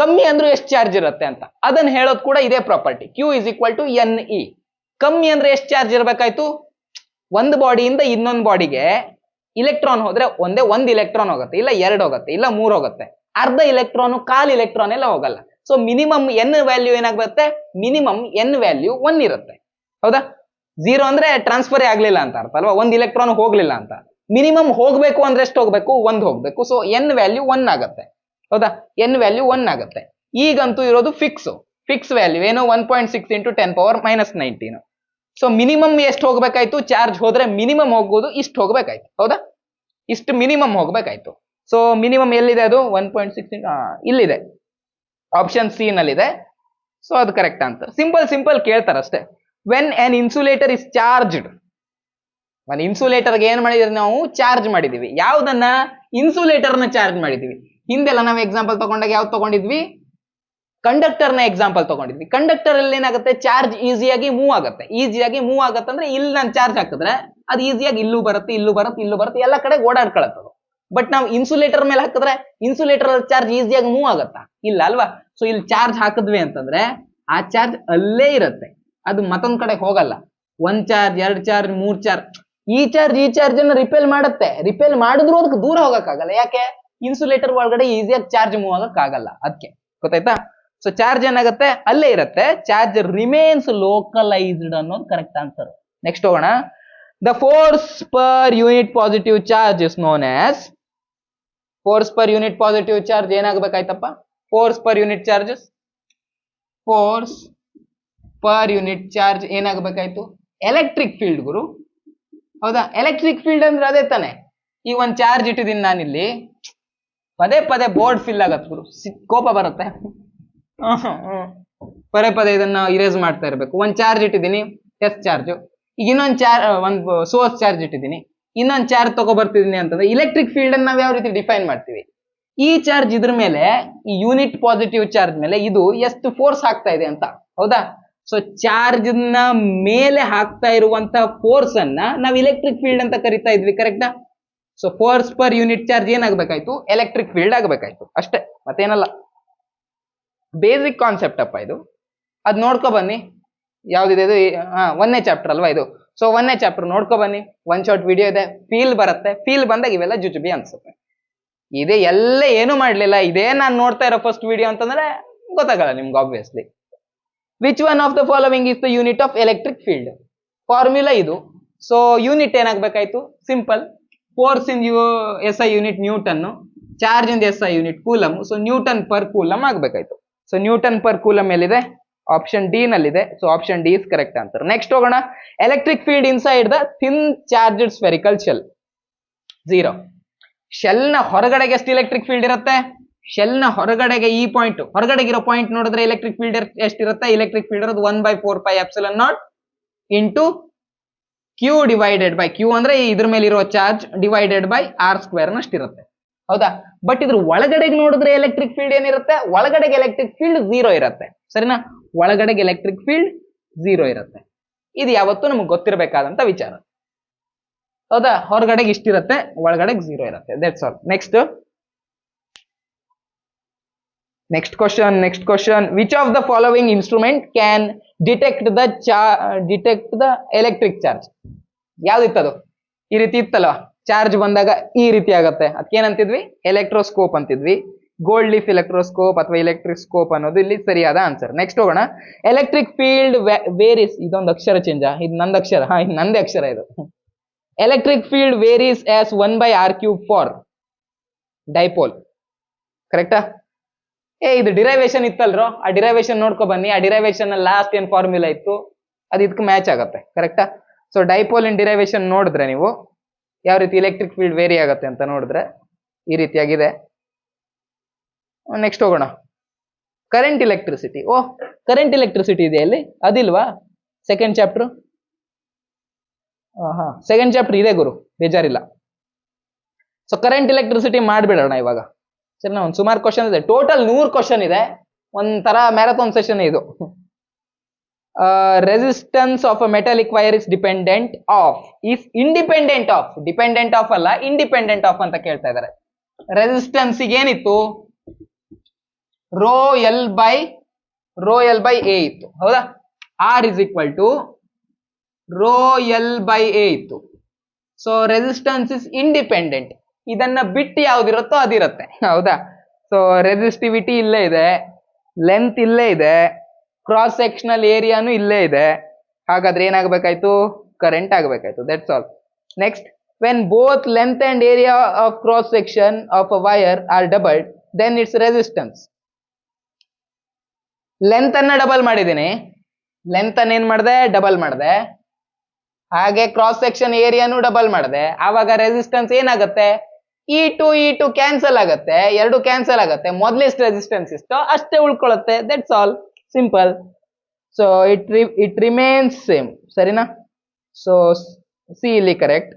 ಕಮ್ಮಿ ಅಂದ್ರೆ ಎಷ್ಟು ಚಾರ್ಜ್ ಇರುತ್ತೆ ಅಂತ, ಅದನ್ನ ಹೇಳೋದು ಕೂಡ ಇದೇ property. Q is equal to NE. ಕಮ್ಮಿ ಅಂದ್ರೆ ಎಷ್ಟು ಚಾರ್ಜ್ ಇರಬೇಕಾಯ್ತು, ಒಂದು ಬಾಡಿಯಿಂದ ಇನ್ನೊಂದು ಬಾಡಿಗೆ ಇಲೆಕ್ಟ್ರಾನ್ ಹೋದ್ರೆ ಒಂದು ಇಲೆಕ್ಟ್ರಾನ್ ಹೋಗುತ್ತೆ, ಇಲ್ಲ 2 ಹೋಗುತ್ತೆ, ಇಲ್ಲ 3 ಹೋಗುತ್ತೆ, ಅರ್ಧ ಇಲೆಕ್ಟ್ರಾನ್, ಕಾಲ್ ಇಲೆಕ್ಟ್ರಾನ್ ಎಲ್ಲ ಹೋಗಲ್ಲ. ಸೊ ಮಿನಿಮಮ್ ಎನ್ ವ್ಯಾಲ್ಯೂ ಏನಾಗುತ್ತೆ, ಮಿನಿಮಮ್ ಎನ್ ವ್ಯಾಲ್ಯೂ 1 ಇರುತ್ತೆ, ಹೌದಾ. 0 ಅಂದ್ರೆ ಟ್ರಾನ್ಸ್ಫರ್ ಆಗ್ಲಿಲ್ಲ ಅಂತ ಅರ್ಥ ಅಲ್ವಾ, ಒಂದು ಇಲೆಕ್ಟ್ರಾನ್ ಹೋಗ್ಲಿಲ್ಲ ಅಂತ. ಮಿನಿಮಮ್ ಹೋಗ್ಬೇಕು ಅಂದ್ರೆ ಎಷ್ಟು ಹೋಗ್ಬೇಕು, 1 ಹೋಗ್ಬೇಕು. ಸೊ ಎನ್ ವ್ಯಾಲ್ಯೂ 1 ಆಗುತ್ತೆ, ಹೌದಾ. ಎನ್ ವ್ಯಾಲ್ಯೂ 1 ಆಗುತ್ತೆ. ಈಗಂತೂ ಇರೋದು ಫಿಕ್ಸ್ ವ್ಯಾಲ್ಯೂ ಏನು, 1.6 ಇಂಟು 10 power -19. ಸೊ ಮಿನಿಮಮ್ ಎಷ್ಟು ಹೋಗ್ಬೇಕಾಯ್ತು, ಚಾರ್ಜ್ ಹೋದ್ರೆ ಮಿನಿಮಮ್ ಹೋಗೋದು ಇಷ್ಟು ಹೋಗ್ಬೇಕಾಯ್ತು, ಹೌದಾ. ಇಷ್ಟು ಮಿನಿಮಮ್ ಹೋಗ್ಬೇಕಾಯ್ತು. ಸೊ ಮಿನಿಮಮ್ ಎಲ್ಲಿದೆ, ಅದು 1.6 ಇಲ್ಲಿದೆ, ಆಪ್ಷನ್ ಸಿ ನಲ್ಲಿದೆ. ಸೊ ಅದು ಕರೆಕ್ಟ್ ಆನ್ಸರ್. ಸಿಂಪಲ್ ಕೇಳ್ತಾರಷ್ಟೇ. When an insulator is charged, ಒಂದು ಇನ್ಸುಲೇಟರ್ಗೆ ಏನ್ ಮಾಡಿದ್ವಿ ನಾವು, ಚಾರ್ಜ್ ಮಾಡಿದೀವಿ. ಯಾವ್ದನ್ನ, ಇನ್ಸುಲೇಟರ್ನ ಚಾರ್ಜ್ ಮಾಡಿದೀವಿ. ಹಿಂದೆಲ್ಲ ನಾವು ಎಕ್ಸಾಂಪಲ್ ತಗೊಂಡಾಗ ಯಾವ್ದು ತಗೊಂಡಿದ್ವಿ, ಕಂಡಕ್ಟರ್ ನ ಎಕ್ಸಾಂಪಲ್ ತಗೊಂಡಿದ್ವಿ. ಕಂಡಕ್ಟರ್ ಅಲ್ಲಿ ಏನಾಗುತ್ತೆ, ಚಾರ್ಜ್ ಈಸಿಯಾಗಿ ಮೂವ್ ಆಗುತ್ತೆ ಅಂದ್ರೆ ಇಲ್ಲಿ ನಾನು ಚಾರ್ಜ್ ಹಾಕಿದ್ರೆ ಅದು ಈಸಿಯಾಗಿ ಇಲ್ಲೂ ಬರುತ್ತೆ, ಇಲ್ಲೂ ಬರುತ್ತೆ, ಇಲ್ಲೂ ಬರುತ್ತೆ, ಎಲ್ಲ ಕಡೆ ಓಡಾಡ್ಕೊಳತ್ತದು. ಬಟ್ ನಾವು ಇನ್ಸುಲೇಟರ್ ಮೇಲೆ ಹಾಕಿದ್ರೆ ಇನ್ಸುಲೇಟರ್ ಚಾರ್ಜ್ ಈಸಿಯಾಗಿ ಮೂವ್ ಆಗತ್ತಾ, ಇಲ್ಲ ಅಲ್ವಾ. ಸೊ ಇಲ್ಲಿ ಚಾರ್ಜ್ ಹಾಕಿದ್ವಿ ಅಂತಂದ್ರೆ ಆ ಚಾರ್ಜ್ ಅಲ್ಲೇ ಇರುತ್ತೆ, ಅದು ಮತ್ತೊಂದ್ ಕಡೆ ಹೋಗಲ್ಲ. 1 ಚಾರ್ಜ್ 2 ಚಾರ್ಜ್ 3 ಚಾರ್ಜ್, ಈ ಚಾರ್ಜ್ ಅನ್ನ ರಿಪೇಲ್ ಮಾಡುತ್ತೆ. ರಿಪೇಲ್ ಮಾಡಿದ್ರು ಅದಕ್ಕೆ ದೂರ ಹೋಗಕ್ಕಾಗಲ್ಲ. ಯಾಕೆ, ಇನ್ಸುಲೇಟರ್ ಒಳಗಡೆ ಈಸಿಯಾಗಿ ಚಾರ್ಜ್ ಮೂವ್ ಆಗಕ್ಕಾಗಲ್ಲ, ಅದಕ್ಕೆ. ಗೊತ್ತಾಯ್ತಾ. ಸೊ ಚಾರ್ಜ್ ಏನಾಗುತ್ತೆ, ಅಲ್ಲೇ ಇರುತ್ತೆ. ಚಾರ್ಜ್ ರಿಮೇನ್ಸ್ ಲೋಕಲೈಸ್ಡ್ ಅನ್ನೋದು ಕರೆಕ್ಟ್ ಆನ್ಸರ್. ನೆಕ್ಸ್ಟ್ ಹೋಗೋಣ. The force per unit positive charge is known as, force per unit positive charge ಏನಾಗಬೇಕಾಯ್ತಪ್ಪ, ಫೋರ್ಸ್ ಪರ್ ಯೂನಿಟ್ ಚಾರ್ಜ್ ಏನಾಗಬೇಕಾಯ್ತು, ಎಲೆಕ್ಟ್ರಿಕ್ ಫೀಲ್ಡ್ ಗುರು. ಹೌದಾ, ಎಲೆಕ್ಟ್ರಿಕ್ ಫೀಲ್ಡ್ ಅಂದ್ರೆ ಅದೇ ತಾನೆ. ಈಗ ಒಂದ್ ಚಾರ್ಜ್ ಇಟ್ಟಿದ್ದೀನಿ ನಾನಿಲ್ಲಿ, ಪದೇ ಪದೇ ಬೋರ್ಡ್ ಫಿಲ್ ಆಗತ್ತೆ ಗುರು, ಕೋಪ ಬರುತ್ತೆ. ಪದೇ ಇದನ್ನ ಇರೇಸ್ ಮಾಡ್ತಾ ಇರ್ಬೇಕು. ಒಂದ್ ಚಾರ್ಜ್ ಇಟ್ಟಿದ್ದೀನಿ, ಎಸ್ ಚಾರ್ಜ್. ಈಗ ಒಂದು ಸೋರ್ಸ್ ಚಾರ್ಜ್ ಇಟ್ಟಿದ್ದೀನಿ, ಇನ್ನೊಂದು ಚಾರ್ಜ್ ತಗೊಬರ್ತಿದೀನಿ ಅಂತಂದ್ರೆ ಇಲೆಕ್ಟ್ರಿಕ್ ಫೀಲ್ಡ್ ಅನ್ನು ನಾವು ಯಾವ ರೀತಿ ಡಿಫೈನ್ ಮಾಡ್ತೀವಿ, ಈ ಚಾರ್ಜ್ ಇದ್ರ ಮೇಲೆ, ಈ ಯೂನಿಟ್ ಪಾಸಿಟಿವ್ ಚಾರ್ಜ್ ಮೇಲೆ ಇದು ಎಷ್ಟು ಫೋರ್ಸ್ ಹಾಕ್ತಾ ಇದೆ ಅಂತ. ಹೌದಾ. ಸೊ ಚಾರ್ಜ್ ನ ಮೇಲೆ ಹಾಕ್ತಾ ಇರುವಂತ ಫೋರ್ಸ್ ಅನ್ನ ನಾವು ಇಲೆಕ್ಟ್ರಿಕ್ ಫೀಲ್ಡ್ ಅಂತ ಕರಿತಾ ಇದ್ವಿ, ಕರೆಕ್ಟಾ. So force per unit charge ಏನಾಗಬೇಕಾಯ್ತು, ಎಲೆಕ್ಟ್ರಿಕ್ ಫೀಲ್ಡ್ ಆಗಬೇಕಾಯ್ತು ಅಷ್ಟೇ, ಮತ್ತೇನಲ್ಲ. ಬೇಸಿಕ್ ಕಾನ್ಸೆಪ್ಟ್ ಅಪ್ಪ ಇದು, ಅದ್ ನೋಡ್ಕೊ ಬನ್ನಿ. ಯಾವ್ದಿದೆ ಇದು, 1ನೇ ಚಾಪ್ಟರ್ ಅಲ್ವಾ ಇದು. ಸೊ 1ನೇ ಚಾಪ್ಟರ್ ನೋಡ್ಕೊ ಬನ್ನಿ, ಒನ್ ಶಾರ್ಟ್ ವಿಡಿಯೋ ಇದೆ, ಫೀಲ್ ಬರುತ್ತೆ. ಫೀಲ್ ಬಂದಾಗ ಇವೆಲ್ಲ ಜುಜುಬಿ ಅನ್ಸುತ್ತೆ. ಇದೇ ಎಲ್ಲ ಏನು ಮಾಡ್ಲಿಲ್ಲ, ಇದೇ ನಾನು ನೋಡ್ತಾ ಇರೋ ಫಸ್ಟ್ ವಿಡಿಯೋ ಅಂತಂದ್ರೆ ಗೊತ್ತಾಗಲ್ಲ ನಿಮ್ಗೆ obviously. Which one of the following is the unit of electric field. Formula ಇದು. ಸೊ ಯೂನಿಟ್ ಏನಾಗಬೇಕಾಯ್ತು, simple. Force in SI unit newton, charge in SI unit coulomb. So newton per coulomb ಆಗ್ಬೇಕಾಯ್ತು. So newton per coulomb ಎಲ್ಲಿದೆ, option D ನಲ್ಲಿದೆ. So option D is correct answer. Next ಹೋಗೋಣ. Electric field inside the thin charged spherical shell, 0. Shell ನ ಹೊರಗಡೆಗೆ ಎಷ್ಟು electric field ಇರುತ್ತೆ, shell ನ ಹೊರಗಡೆಗೆ ಈ ಪಾಯಿಂಟ್, ಹೊರಗಡೆಗೆ ಇರೋ ಪಾಯಿಂಟ್ ನೋಡಿದ್ರೆ ಎಲೆಕ್ಟ್ರಿಕ್ ಫೀಲ್ಡ್ ಎಷ್ಟಿರುತ್ತೆ, ಎಲೆಕ್ಟ್ರಿಕ್ ಫೀಲ್ಡ್ ಇರೋದು 1/4πε0 into Q divided by, Q ಅಂದ್ರೆ ಇದ್ರ ಮೇಲೆ ಇರೋ ಚಾರ್ಜ್ ಡಿವೈಡೆಡ್ ಬೈ R² ನಷ್ಟಿರುತ್ತೆ. ಹೌದಾ. ಬಟ್ ಇದ್ರ ಒಳಗಡೆಗೆ ನೋಡಿದ್ರೆ ಎಲೆಕ್ಟ್ರಿಕ್ ಫೀಲ್ಡ್ ಏನಿರುತ್ತೆ, ಒಳಗಡೆಗೆ ಎಲೆಕ್ಟ್ರಿಕ್ ಫೀಲ್ಡ್ 0 ಇರುತ್ತೆ. ಸರಿನಾ, ಒಳಗಡೆಗೆ ಎಲೆಕ್ಟ್ರಿಕ್ ಫೀಲ್ಡ್ 0 ಇರುತ್ತೆ. ಇದು ಯಾವತ್ತೂ ನಮ್ಗೆ ಗೊತ್ತಿರಬೇಕಾದಂತ ವಿಚಾರ. ಹೌದಾ, ಹೊರಗಡೆಗೆ ಇಷ್ಟಿರುತ್ತೆ, ಒಳಗಡೆಗೆ 0 ಇರುತ್ತೆ. That's all. Next question. Which of the following instrument can detect the electric charge. ಯಾವ್ದಿತ್ತದು, ಈ ರೀತಿ ಇತ್ತಲ್ವಾ, ಚಾರ್ಜ್ ಬಂದಾಗ ಈ ರೀತಿ ಆಗತ್ತೆ, ಅದಕ್ಕೇನಂತಿದ್ವಿ, ಎಲೆಕ್ಟ್ರೋಸ್ಕೋಪ್ ಅಂತಿದ್ವಿ. ಗೋಲ್ಡ್ ಲೀಫ್ ಎಲೆಕ್ಟ್ರೋಸ್ಕೋಪ್ ಅಥವಾ ಎಲೆಕ್ಟ್ರಿಕ್ ಸ್ಕೋಪ್ ಅನ್ನೋದು ಇಲ್ಲಿ ಸರಿಯಾದ ಆನ್ಸರ್. ನೆಕ್ಸ್ಟ್ ಹೋಗೋಣ. ಎಲೆಕ್ಟ್ರಿಕ್ ಫೀಲ್ಡ್ ವೇರೀಸ್, ಇದೊಂದು ಅಕ್ಷರ ಚೇಂಜ್, ಇದು ನಂದು ಅಕ್ಷರ, ಇದು ನಂದೇ ಅಕ್ಷರ ಇದು. Electric field varies as 1/r³ for dipole, ಕರೆಕ್ಟಾ. ಇದು ಡಿರೈವೇಶನ್ ಇತ್ತಲ್ರೋ, ಆ ಡಿರೈವೇಶನ್ ನೋಡ್ಕೊ ಬನ್ನಿ. ಆ ಡಿರೈವೇಶನ್ ಲಾಸ್ಟ್ ಏನ್ ಫಾರ್ಮುಲಾ ಇತ್ತು ಅದು ಇದಕ್ಕೆ ಮ್ಯಾಚ್ ಆಗತ್ತೆ, ಕರೆಕ್ಟಾ. ಸೊ ಡೈಪೋಲ್ ಇನ್ ಡಿರೈವೇಶನ್ ನೋಡಿದ್ರೆ ನೀವು ಯಾವ ರೀತಿ ಎಲೆಕ್ಟ್ರಿಕ್ ಫೀಲ್ಡ್ ವೇರಿ ಆಗುತ್ತೆ ಅಂತ ನೋಡಿದ್ರೆ ಈ ರೀತಿಯಾಗಿದೆ. ನೆಕ್ಸ್ಟ್ ಹೋಗೋಣ. Current electricity. ಕರೆಂಟ್ ಎಲೆಕ್ಟ್ರಿಸಿಟಿ ಇದೆ ಅಲ್ಲಿ, ಅದಿಲ್ವಾ ಸೆಕೆಂಡ್ ಚಾಪ್ಟರ್. ಸೆಕೆಂಡ್ ಚಾಪ್ಟರ್ ಇದೆ ಗುರು, ಬೇಜಾರಿಲ್ಲ. ಸೊ ಕರೆಂಟ್ ಎಲೆಕ್ಟ್ರಿಸಿಟಿ ಮಾಡ್ಬಿಡೋಣ ಇವಾಗ. ಸರಿ, ಒಂದು ಸುಮಾರು ಕ್ವಶನ್ ಇದೆ, ಟೋಟಲ್ 100 ಕ್ವಶನ್ ಇದೆ. ಒಂಥರ ಮ್ಯಾರಥಾನ್ ಸೆಷನ್ ಇದು. Resistance of a metallic wire is independent of ಅಲ್ಲ, ಇಂಡಿಪೆಂಡೆಂಟ್ ಆಫ್ ಅಂತ ಕೇಳ್ತಾ ಇದ್ದಾರೆ. ರೆಸಿಸ್ಟೆನ್ಸ್ ಏನಿತ್ತು, ರೋ ಎಲ್ ಬೈ ಎ ಇತ್ತು. ಹೌದಾ. R is equal to rho L by A ಇತ್ತು. So resistance is independent. ಇದನ್ನ ಬಿಟ್ಟು ಯಾವ್ದಿರುತ್ತೋ ಅದಿರುತ್ತೆ. ಹೌದಾ. ಸೊ ರೆಸಿಸ್ಟಿವಿಟಿ ಇಲ್ಲೇ ಇದೆ, ಲೆಂತ್ ಇಲ್ಲೇ ಇದೆ, ಕ್ರಾಸ್ ಸೆಕ್ಷನಲ್ ಏರಿಯಾನು ಇಲ್ಲೇ ಇದೆ. ಹಾಗಾದ್ರೆ ಏನಾಗಬೇಕಾಯ್ತು, ಕರೆಂಟ್ ಆಗಬೇಕಾಯ್ತು. That's all. Next, when both length and area of cross section of a wire are doubled, then its resistance. Length ಅನ್ನ ಡಬಲ್ ಮಾಡಿದ್ದೀನಿ, ಲೆಂತ್ ಅನ್ನ ಏನ್ ಮಾಡಿದೆ, ಡಬಲ್ ಮಾಡಿದೆ. ಹಾಗೆ ಕ್ರಾಸ್ ಸೆಕ್ಷನ್ ಏರಿಯಾನು ಡಬಲ್ ಮಾಡಿದೆ. ಆವಾಗ ರೆಸಿಸ್ಟೆನ್ಸ್ ಏನಾಗುತ್ತೆ, E2 ಕ್ಯಾನ್ಸಲ್ ಆಗುತ್ತೆ, 2 ಕ್ಯಾನ್ಸಲ್ ಆಗುತ್ತೆ. ಮೊದಲೆಷ್ಟು ರೆಸಿಸ್ಟೆನ್ಸ್ ಇಷ್ಟೋ ಅಷ್ಟೇ ಉಳ್ಕೊಳ್ಳುತ್ತೆ. That's all, simple. So it remains same. ಸರಿನಾ. ಸೊ ಸಿ ಇಲ್ಲಿ correct.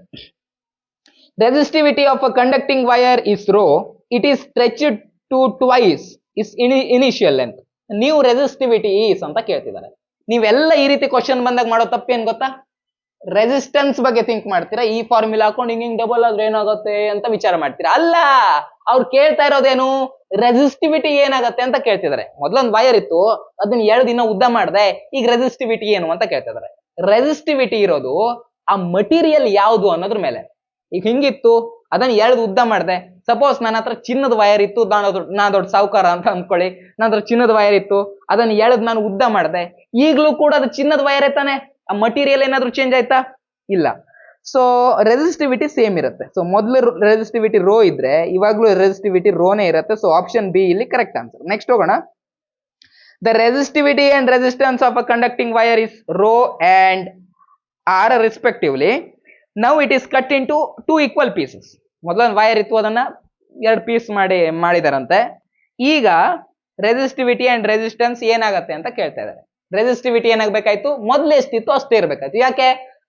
Resistivity of a conducting wire is rho it is stretched to twice is initial length. New resistivity is ಅಂತ ಕೇಳ್ತಿದ್ದಾರೆ. ನೀವೆಲ್ಲ ಈ ರೀತಿ ಕ್ವಶನ್ ಬಂದಾಗ ಮಾಡೋ ತಪ್ಪೇನ್ ಗೊತ್ತಾ? ರೆಸಿಸ್ಟೆನ್ಸ್ ಬಗ್ಗೆ ಥಿಂಕ್ ಮಾಡ್ತೀರಾ, ಈ ಫಾರ್ಮುಲಾ ಹಾಕೊಂಡು ಹಿಂಗ್ ಡಬಲ್ ಆದ್ರೆ ಏನಾಗುತ್ತೆ ಅಂತ ವಿಚಾರ ಮಾಡ್ತೀರಾ. ಅಲ್ಲ, ಅವ್ರು ಕೇಳ್ತಾ ಇರೋದೇನು, ರೆಸಿಸ್ಟಿವಿಟಿ ಏನಾಗತ್ತೆ ಅಂತ ಕೇಳ್ತಿದ್ದಾರೆ. ಮೊದ್ಲೊಂದು ವೈರ್ ಇತ್ತು, ಅದನ್ನ 2 ದಿನ ಉದ್ದ ಮಾಡಿದೆ, ಈಗ ರೆಸಿಸ್ಟಿವಿಟಿ ಏನು ಅಂತ ಕೇಳ್ತಿದ್ದಾರೆ. ರೆಸಿಸ್ಟಿವಿಟಿ ಇರೋದು ಆ ಮಟೀರಿಯಲ್ ಯಾವುದು ಅನ್ನೋದ್ರ ಮೇಲೆ. ಈಗ ಹಿಂಗಿತ್ತು, ಅದನ್ನ 2 ಉದ್ದ ಮಾಡಿದೆ. ಸಪೋಸ್ ನನ್ನ ಹತ್ರ ಚಿನ್ನದ ವೈರ್ ಇತ್ತು, ನಾ ದೊಡ್ಡ ಸಾವುಕಾರ ಅಂತ ಅಂದ್ಕೊಳ್ಳಿ. ನನ್ನ ಹತ್ರ ಚಿನ್ನದ ವೈರ್ ಇತ್ತು, ಅದನ್ನ 2 ನಾನು ಉದ್ದ ಮಾಡಿದೆ. ಈಗ್ಲೂ ಕೂಡ ಅದು ಚಿನ್ನದ ವೈರ್ ತಾನೆ, ಆ ಮಟೀರಿಯಲ್ ಏನಾದ್ರು ಚೇಂಜ್ ಆಯ್ತಾ? ಇಲ್ಲ. ಸೊ ರೆಸಿಸ್ಟಿವಿಟಿ ಸೇಮ್ ಇರುತ್ತೆ. ಸೊ ಮೊದಲು ರೆಸಿಸ್ಟಿವಿಟಿ ರೋ ಇದ್ರೆ ಇವಾಗ್ಲೂ ರೆಸಿಸ್ಟಿವಿಟಿ ರೋನೇ ಇರುತ್ತೆ. ಸೊ ಆಪ್ಷನ್ ಬಿ ಇಲ್ಲಿ ಕರೆಕ್ಟ್ ಆನ್ಸರ್. ನೆಕ್ಸ್ಟ್ ಹೋಗೋಣ. The resistivity and resistance of a conducting wire is rho and R respectively. Now it is cut in to 2 equal pieces. ಮೊದಲೊಂದು wire ಇತ್ತು, ಅದನ್ನ 2 piece ಮಾಡಿದಾರಂತೆ. ಈಗ ರೆಸಿಸ್ಟಿವಿಟಿ ಅಂಡ್ ರೆಸಿಸ್ಟೆನ್ಸ್ ಏನಾಗತ್ತೆ ಅಂತ ಕೇಳ್ತಾ ಇದ್ದಾರೆ. ರೆಸಿಸ್ಟಿವಿಟಿ ಏನಾಗಬೇಕಾಯ್ತು, ಮೊದ್ಲು ಎಷ್ಟಿತ್ತು ಅಷ್ಟೇ ಇರ್ಬೇಕಾಯ್ತು. ಯಾಕೆ?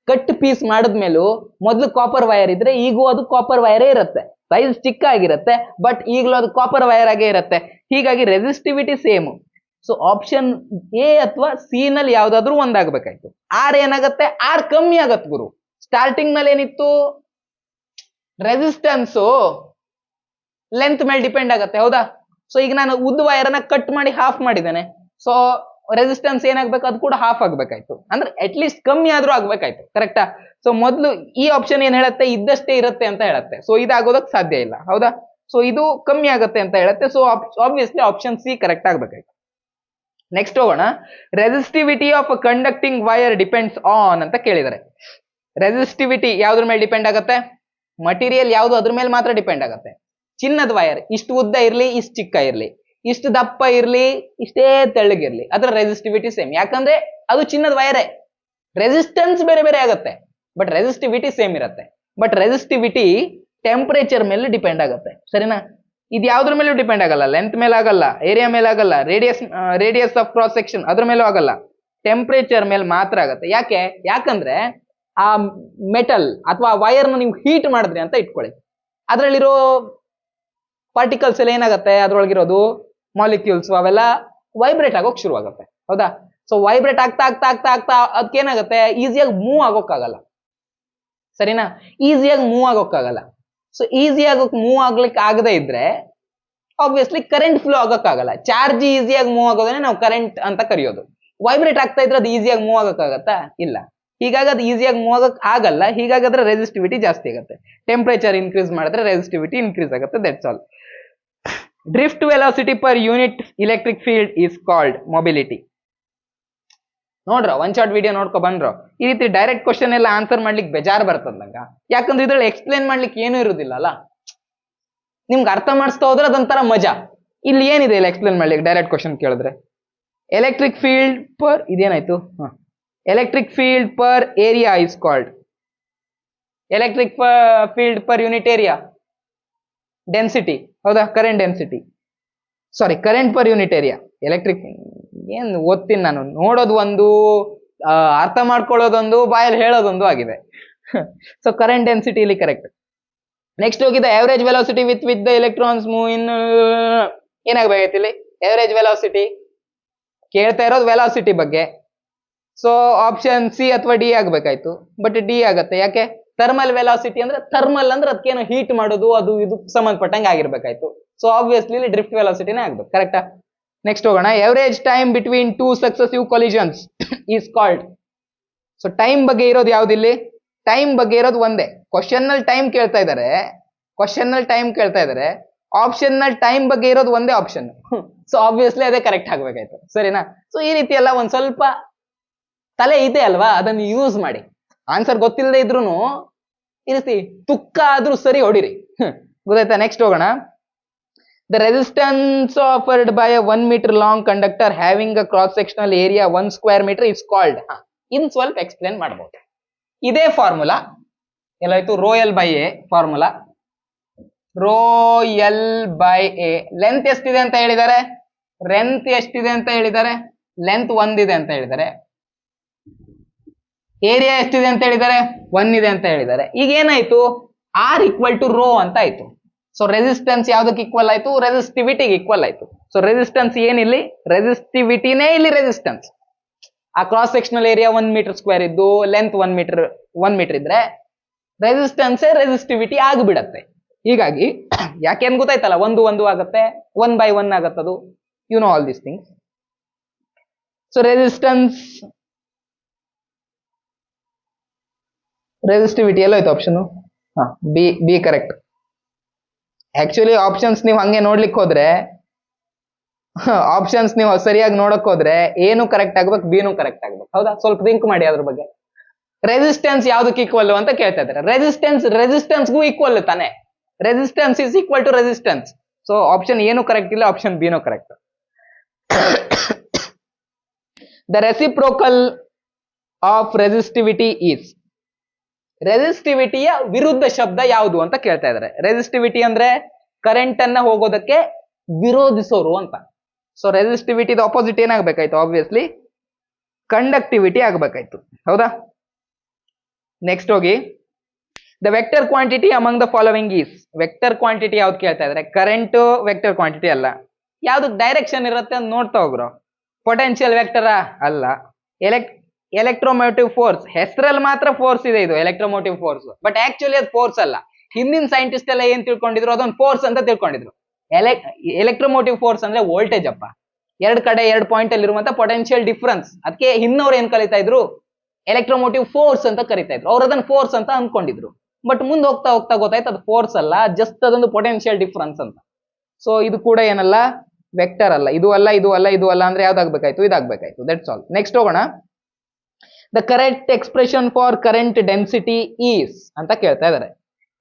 ಕಟ್ ಪೀಸ್ ಮಾಡಿದ್ಮೇಲೂ ಮೊದ್ಲು ಕಾಪರ್ ವೈರ್ ಇದ್ರೆ ಈಗೂ ಅದು ಕಾಪರ್ ವೈರೇ ಇರುತ್ತೆ. ಸೈಜ್ ಚಿಕ್ಕ ಆಗಿರುತ್ತೆ, ಬಟ್ ಈಗಲೂ ಅದು ಕಾಪರ್ ವೈರ್ ಆಗೇ ಇರುತ್ತೆ. ಹೀಗಾಗಿ resistivity same. So option A ಅಥವಾ ಸಿ ನಲ್ಲಿ ಯಾವ್ದಾದ್ರು ಒಂದಾಗಬೇಕಾಯ್ತು. ಆರ್ ಏನಾಗತ್ತೆ, ಆರ್ ಕಮ್ಮಿ ಆಗತ್ತೆ ಗುರು. ಸ್ಟಾರ್ಟಿಂಗ್ ನಲ್ಲಿ ಏನಿತ್ತು, ರೆಸಿಸ್ಟೆನ್ಸ್ ಲೆಂತ್ ಮೇಲೆ ಡಿಪೆಂಡ್ ಆಗತ್ತೆ, ಹೌದಾ? ಸೊ ಈಗ ನಾನು ಉದ್ದ ವೈರನ್ನ ಕಟ್ ಮಾಡಿ ಹಾಫ್ ಮಾಡಿದ್ದೇನೆ. ಸೊ ರೆಸಿಸ್ಟೆನ್ಸ್ ಏನಾಗ್ಬೇಕು, ಅದು ಕೂಡ ಹಾಫ್ ಆಗ್ಬೇಕಾಯ್ತು. ಅಂದ್ರೆ ಅಟ್ ಲೀಸ್ಟ್ ಕಮ್ಮಿ ಆದ್ರೂ ಆಗ್ಬೇಕಾಯ್ತು. ಕರೆಕ್ಟಾ? ಸೊ ಮೊದಲು ಈ ಆಪ್ಷನ್ ಏನ್ ಹೇಳುತ್ತೆ, ಇದ್ದಷ್ಟೇ ಇರುತ್ತೆ ಅಂತ ಹೇಳುತ್ತೆ. ಸೊ ಇದಾಗೋದಕ್ಕೆ ಸಾಧ್ಯ ಇಲ್ಲ, ಹೌದಾ? ಸೊ ಇದು ಕಮ್ಮಿ ಆಗುತ್ತೆ ಅಂತ ಹೇಳುತ್ತೆ. So obviously option C correct ಆಗ್ಬೇಕಾಯ್ತು. ನೆಕ್ಸ್ಟ್ ಹೋಗೋಣ. Resistivity of conducting wire depends on ಅಂತ ಕೇಳಿದ್ದಾರೆ. ರೆಸಿಸ್ಟಿವಿಟಿ ಯಾವ್ದ್ರ ಮೇಲೆ ಡಿಪೆಂಡ್ ಆಗುತ್ತೆ? ಮಟೀರಿಯಲ್ ಯಾವುದು ಅದ್ರ ಮೇಲೆ ಮಾತ್ರ ಡಿಪೆಂಡ್ ಆಗುತ್ತೆ. ಚಿನ್ನದ ವೈರ್ ಇಷ್ಟು ಉದ್ದ ಇರ್ಲಿ, ಇಷ್ಟು ಚಿಕ್ಕ ಇರ್ಲಿ, ಇಷ್ಟು ದಪ್ಪ ಇರ್ಲಿ, ಇಷ್ಟೇ ತೆಳ್ಳಗಿರ್ಲಿ, ಅದರ ರೆಸಿಸ್ಟಿವಿಟಿ ಸೇಮ್. ಯಾಕಂದ್ರೆ ಅದು ಚಿನ್ನದ ವೈರೇ. ರೆಸಿಸ್ಟೆನ್ಸ್ ಬೇರೆ ಬೇರೆ ಆಗುತ್ತೆ, ಬಟ್ ರೆಸಿಸ್ಟಿವಿಟಿ ಸೇಮ್ ಇರುತ್ತೆ. ಬಟ್ ರೆಸಿಸ್ಟಿವಿಟಿ ಟೆಂಪರೇಚರ್ ಮೇಲೆ ಡಿಪೆಂಡ್ ಆಗುತ್ತೆ, ಸರಿನಾ? ಇದು ಯಾವ್ದ್ರ ಮೇಲೂ ಡಿಪೆಂಡ್ ಆಗಲ್ಲ. ಲೆಂತ್ ಮೇಲೆ ಆಗಲ್ಲ, ಏರಿಯಾ ಮೇಲೆ ಆಗಲ್ಲ, ರೇಡಿಯಸ್ ಆಫ್ ಕ್ರಾಸ್ ಸೆಕ್ಷನ್ ಅದ್ರ ಮೇಲೂ ಆಗಲ್ಲ. ಟೆಂಪರೇಚರ್ ಮೇಲೆ ಮಾತ್ರ ಆಗುತ್ತೆ. ಯಾಕಂದ್ರೆ ಆ ಮೆಟಲ್ ಅಥವಾ ವೈರ್ನ ನೀವು ಹೀಟ್ ಮಾಡಿದ್ರಿ ಅಂತ ಇಟ್ಕೊಳ್ಳಿ, ಅದರಲ್ಲಿರೋ ಪಾರ್ಟಿಕಲ್ಸ್ ಎಲ್ಲ ಏನಾಗುತ್ತೆ, ಅದ್ರೊಳಗಿರೋದು ಮಾಲಿಕ್ಯೂಲ್ಸ್ ಅವೆಲ್ಲ ವೈಬ್ರೇಟ್ ಆಗೋಕ್ ಶುರು ಆಗುತ್ತೆ, ಹೌದಾ? ಸೊ ವೈಬ್ರೇಟ್ ಆಗ್ತಾ ಆಗ್ತಾ ಆಗ್ತಾ ಆಗ್ತಾ ಅದಕ್ಕೇನಾಗುತ್ತೆ, ಈಸಿಯಾಗಿ ಮೂವ್ ಆಗೋಕ್ಕಾಗಲ್ಲ, ಸರಿನಾ? ಈಸಿಯಾಗಿ ಮೂವ್ ಆಗೋಕ್ಕಾಗಲ್ಲ. ಸೊ ಈಸಿಯಾಗಿ ಮೂವ್ ಆಗ್ಲಿಕ್ಕೆ ಆಗದೆ ಇದ್ರೆ ಆಬ್ವಿಯಸ್ಲಿ ಕರೆಂಟ್ ಫ್ಲೋ ಆಗೋಕ್ಕಾಗಲ್ಲ. ಚಾರ್ಜ್ ಈಸಿಯಾಗಿ ಮೂವ್ ಆಗೋದನ್ನೇ ನಾವು ಕರೆಂಟ್ ಅಂತ ಕರೆಯೋದು. ವೈಬ್ರೇಟ್ ಆಗ್ತಾ ಇದ್ರೆ ಅದು ಈಸಿಯಾಗಿ ಮೂವ್ ಆಗೋಕ್ಕಾಗತ್ತಾ? ಇಲ್ಲ. ಹೀಗಾಗಿ ಅದು ಈಸಿಯಾಗಿ ಮೂವ್ ಆಗಕ್ ಆಗಲ್ಲ. ಹೀಗಾದ್ರೆ ರೆಸಿಸ್ಟಿವಿಟಿ ಜಾಸ್ತಿ ಆಗುತ್ತೆ. ಟೆಂಪರೇಚರ್ ಇನ್ಕ್ರೀಸ್ ಮಾಡಿದ್ರೆ ರೆಸಿಸ್ಟಿವಿಟಿ ಇನ್ಕ್ರೀಸ್ ಆಗುತ್ತೆ. That's all. Drift velocity per unit electric field is called mobility. ನೋಡ್ರ, ಒನ್ ಶಾರ್ಟ್ ವಿಡಿಯೋ ನೋಡ್ಕೊ ಬಂದ್ರು. ಈ ರೀತಿ ಡೈರೆಕ್ಟ್ ಕ್ವಶನ್ ಎಲ್ಲ ಆನ್ಸರ್ ಮಾಡ್ಲಿಕ್ಕೆ ಬೇಜಾರ್ ಬರ್ತದ ನಂಗ. ಯಾಕಂದ್ರೆ ಇದ್ರಲ್ಲಿ ಎಕ್ಸ್ಪ್ಲೇನ್ ಮಾಡ್ಲಿಕ್ಕೆ ಏನೂ ಇರುದಿಲ್ಲ ಅಲ್ಲ. ನಿಮ್ಗೆ ಅರ್ಥ ಮಾಡಿಸ್ತಾ ಹೋದ್ರೆ ಅದೊಂಥರ ಮಜಾ. ಇಲ್ಲಿ ಏನಿದೆ ಇಲ್ಲ ಎಕ್ಸ್ಪ್ಲೇನ್ ಮಾಡ್ಲಿಕ್ಕೆ ಡೈರೆಕ್ಟ್ ಕ್ವಶನ್ ಕೇಳಿದ್ರೆ? ಎಲೆಕ್ಟ್ರಿಕ್ ಫೀಲ್ಡ್ ಪರ್ ಇದೇನಾಯ್ತು, electric field per area is called electric field per unit area density, ಹೌದಾ? Current density, sorry current per unit area. Electric ಏನ್ ಓದ್ತೀನಿ ನಾನು, ನೋಡೋದು ಒಂದು, ಅರ್ಥ ಮಾಡ್ಕೊಳ್ಳೋದೊಂದು, ಬಾಯಲ್ಲಿ ಹೇಳೋದೊಂದು ಆಗಿದೆ. ಸೊ ಕರೆಂಟ್ ಡೆನ್ಸಿಟಿ ಇಲ್ಲಿ ಕರೆಕ್ಟ್. ನೆಕ್ಸ್ಟ್ ಹೋಗಿದೆ average velocity with the electrons move in. ಏನಾಗಬೇಕಾಯ್ತು ಇಲ್ಲಿ? ಆವರೇಜ್ ವೆಲಾಸಿಟಿ ಕೇಳ್ತಾ ಇರೋದು ವೆಲಾಸಿಟಿ ಬಗ್ಗೆ. ಸೊ ಆಪ್ಷನ್ ಸಿ ಅಥವಾ ಡಿ ಆಗ್ಬೇಕಾಯ್ತು, ಬಟ್ ಡಿ ಆಗತ್ತೆ. ಯಾಕೆ? ಥರ್ಮಲ್ ವೆಲಾಸಿಟಿ ಅಂದ್ರೆ ಥರ್ಮಲ್ ಅಂದ್ರೆ ಅದಕ್ಕೇನು ಹೀಟ್ ಮಾಡೋದು, ಅದು ಇದು ಸಂಬಂಧಪಟ್ಟಂಗೆ ಆಗಿರ್ಬೇಕಾಯ್ತು. ಸೊ ಆಬ್ವಿಯಸ್ಲಿ ಇಲ್ಲಿ ಡ್ರಿಫ್ಟ್ ವೆಲಾಸಿಟಿನೇ ಆಗ್ಬೇಕು, ಕರೆಕ್ಟಾ? ನೆಕ್ಸ್ಟ್ ಹೋಗೋಣ. Average time between 2 successive collisions is called. So time ಬಗ್ಗೆ ಇರೋದು ಯಾವ್ದಿಲ್ಲಿ? ಟೈಮ್ ಬಗ್ಗೆ ಇರೋದು ಒಂದೇ. ಕ್ವಶನ್ ನಲ್ಲಿ ಟೈಮ್ ಕೇಳ್ತಾ ಇದ್ದಾರೆ, ಆಪ್ಷನ್ ನಲ್ಲಿ ಟೈಮ್ ಬಗ್ಗೆ ಇರೋದು ಒಂದೇ ಆಪ್ಷನ್. ಸೊ ಆಬ್ವಿಯಸ್ಲಿ ಅದೇ ಕರೆಕ್ಟ್ ಆಗ್ಬೇಕಾಯ್ತು, ಸರಿನಾ? ಸೊ ಈ ರೀತಿ ಎಲ್ಲ ಒಂದ್ ಸ್ವಲ್ಪ ತಲೆ ಇದೆ ಅಲ್ವಾ, ಅದನ್ನು ಯೂಸ್ ಮಾಡಿ. ಆನ್ಸರ್ ಗೊತ್ತಿಲ್ಲದೆ ಇದ್ರು ಈ ರೀತಿ ತುಕ್ಕ ಆದ್ರೂ ಸರಿ ಹೊಡಿರಿ, ಗೊತ್ತಾಯ್ತಾ? ನೆಕ್ಸ್ಟ್ ಹೋಗೋಣ. The resistance offered by a 1 metre long conductor having a cross sectional area 1 square metre is called. ಇನ್ ಸ್ವಲ್ಪ ಎಕ್ಸ್ಪ್ಲೇನ್ ಮಾಡಬಹುದು. ಇದೇ ಫಾರ್ಮುಲಾ ಎಲ್ಲಾಯ್ತು, rho L by A formula. Rho L by A. Length ಎಷ್ಟಿದೆ ಅಂತ ಹೇಳಿದ್ದಾರೆ? ಲೆಂತ್ 1 ಇದೆ ಅಂತ ಹೇಳಿದ್ದಾರೆ. ಏರಿಯಾ ಎಷ್ಟಿದೆ ಅಂತ ಹೇಳಿದ್ದಾರೆ? 1 ಇದೆ ಅಂತ ಹೇಳಿದ್ದಾರೆ. ಈಗ ಏನಾಯ್ತು? ಆರ್ ಈಕ್ವಲ್ ಟು ರೋ ಅಂತ ಆಯ್ತು. ಸೊ ರೆಸಿಸ್ಟೆನ್ಸ್ ಯಾವ್ದಕ್ಕೆ ಈಕ್ವಲ್ ಆಯ್ತು? ರೆಸಿಸ್ಟಿವಿಟಿಗೆ ಈಕ್ವಲ್ ಆಯ್ತು. ಸೊ ರೆಸಿಸ್ಟೆನ್ಸ್ ಏನಿಲ್ಲಿ? ರೆಸಿಸ್ಟಿವಿಟಿನೇ ಇಲ್ಲಿ ರೆಸಿಸ್ಟೆನ್ಸ್. ಆ cross sectional area 1 metre square ಇದ್ದು ಲೆಂತ್ 1 ಮೀಟರ್ ಇದ್ರೆ ರೆಸಿಸ್ಟೆನ್ಸ್ ರೆಸಿಸ್ಟಿವಿಟಿ ಆಗಿಬಿಡತ್ತೆ. ಹೀಗಾಗಿ ಯಾಕೆನ್ ಗೊತ್ತಾಯ್ತಲ್ಲ, 1 ಆಗುತ್ತೆ, 1/1 ಆಗತ್ತದು. You know all these things. So resistivity ಎಲ್ಲೋಯ್ತು option? B correct. Actually options ನೀವು ಹಂಗೆ ನೋಡ್ಲಿಕ್ಕೆ ಹೋದ್ರೆ, ಆಪ್ಷನ್ಸ್ ನೀವು ಸರಿಯಾಗಿ ನೋಡಕ್ ಹೋದ್ರೆ ಏನು ಕರೆಕ್ಟ್ ಆಗ್ಬೇಕು, ಬಿನೂ ಕರೆಕ್ಟ್ ಆಗ್ಬೇಕು. ಹೌದಾ? ಸ್ವಲ್ಪ ಥಿಂಕ್ ಮಾಡಿ ಅದ್ರ ಬಗ್ಗೆ. ರೆಸಿಸ್ಟೆನ್ಸ್ ಯಾವ್ದಕ್ಕೆ ಈಕ್ವಲ್ ಅಂತ ಕೇಳ್ತಾ ಇದ್ದಾರೆ. ರೆಸಿಸ್ಟೆನ್ಸ್ಗೂ ಈಕ್ವಲ್ ತಾನೆ. Resistance is equal to resistance. So option ಏನು ಕರೆಕ್ಟ್ ಇಲ್ಲ, ಆಪ್ಷನ್ ಬಿನೂ correct. The reciprocal of resistivity is. ರೆಸಿಸ್ಟಿವಿಟಿಯ ವಿರುದ್ಧ ಶಬ್ದ ಯಾವುದು ಅಂತ ಕೇಳ್ತಾ ಇದ್ದಾರೆ. ರೆಸಿಸ್ಟಿವಿಟಿ ಅಂದ್ರೆ ಕರೆಂಟ್ ಅನ್ನ ಹೋಗೋದಕ್ಕೆ ವಿರೋಧಿಸೋರು ಅಂತ. ಸೊ ರೆಸಿಸ್ಟಿವಿಟಿದ ಆಪೋಸಿಟ್ ಏನಾಗಬೇಕಾಯ್ತು? ಆಬ್ವಿಯಸ್ಲಿ ಕಂಡಕ್ಟಿವಿಟಿ ಆಗಬೇಕಾಯ್ತು. ಹೌದಾ? ನೆಕ್ಸ್ಟ್ ಹೋಗಿ, the vector quantity among the following is. Vector quantity ಯಾವ್ದು ಕೇಳ್ತಾ ಇದ್ದಾರೆ? ಕರೆಂಟ್ ವೆಕ್ಟರ್ ಕ್ವಾಂಟಿಟಿ ಅಲ್ಲ. ಯಾವ್ದು ಡೈರೆಕ್ಷನ್ ಇರುತ್ತೆ ಅಂತ ನೋಡ್ತಾ ಹೋಗ್ರು. ಪೊಟೆನ್ಶಿಯಲ್ ವೆಕ್ಟರ ಅಲ್ಲ. ಎಲೆಕ್ಟ್ರೋಮೋಟಿವ್ ಫೋರ್ಸ್, ಹೆಸರಲ್ಲಿ ಮಾತ್ರ ಫೋರ್ಸ್ ಇದೆ, ಇದು ಎಲೆಕ್ಟ್ರೋಮೋಟಿವ್ ಫೋರ್ಸ್, ಬಟ್ ಆಕ್ಚುಲಿ ಅದು ಫೋರ್ಸ್ ಅಲ್ಲ. ಹಿಂದಿನ ಸೈಂಟಿಸ್ಟ್ ಎಲ್ಲ ಏನ್ ತಿಳ್ಕೊಂಡಿದ್ರು, ಅದೊಂದು ಫೋರ್ಸ್ ಅಂತ ತಿಳ್ಕೊಂಡಿದ್ರು. ಎಲೆಕ್ಟ್ರೋಮೋಟಿವ್ ಫೋರ್ಸ್ ಅಂದ್ರೆ ವೋಲ್ಟೇಜ್ ಅಪ್ಪ. ಎರಡು ಕಡೆ 2 ಪಾಯಿಂಟ್ ಅಲ್ಲಿ ಇರುವಂತ ಪೊಟೆನ್ಶಿಯಲ್ ಡಿಫರೆನ್ಸ್. ಅದಕ್ಕೆ ಹಿಂದವ್ರು ಏನ್ ಕಲಿತಾ ಇದ್ರು? ಎಲೆಕ್ಟ್ರೋಮೋಟಿವ್ ಫೋರ್ಸ್ ಅಂತ ಕರಿತಾ ಇದ್ರು. ಅವ್ರು ಅದನ್ನ ಫೋರ್ಸ್ ಅಂತ ಅನ್ಕೊಂಡಿದ್ರು. ಬಟ್ ಮುಂದೆ ಹೋಗ್ತಾ ಹೋಗ್ತಾ ಗೊತ್ತಾಯ್ತು ಅದು ಫೋರ್ಸ್ ಅಲ್ಲ, ಜಸ್ಟ್ ಅದೊಂದು ಪೊಟೆನ್ಶಿಯಲ್ ಡಿಫರೆನ್ಸ್ ಅಂತ. ಸೊ ಇದು ಕೂಡ ಏನಲ್ಲ, ವೆಕ್ಟರ್ ಅಲ್ಲ. ಇದು ಅಲ್ಲ ಅಂದ್ರೆ ಯಾವ್ದಾಗ್ಬೇಕಾಯ್ತು? ಇದಾಗ್ಬೇಕಾಯ್ತು. That's all. ನೆಕ್ಸ್ಟ್ ಹೋಗೋಣ. The correct expression for current density is ಅಂತ ಕೇಳ್ತಾ ಇದಾರೆ.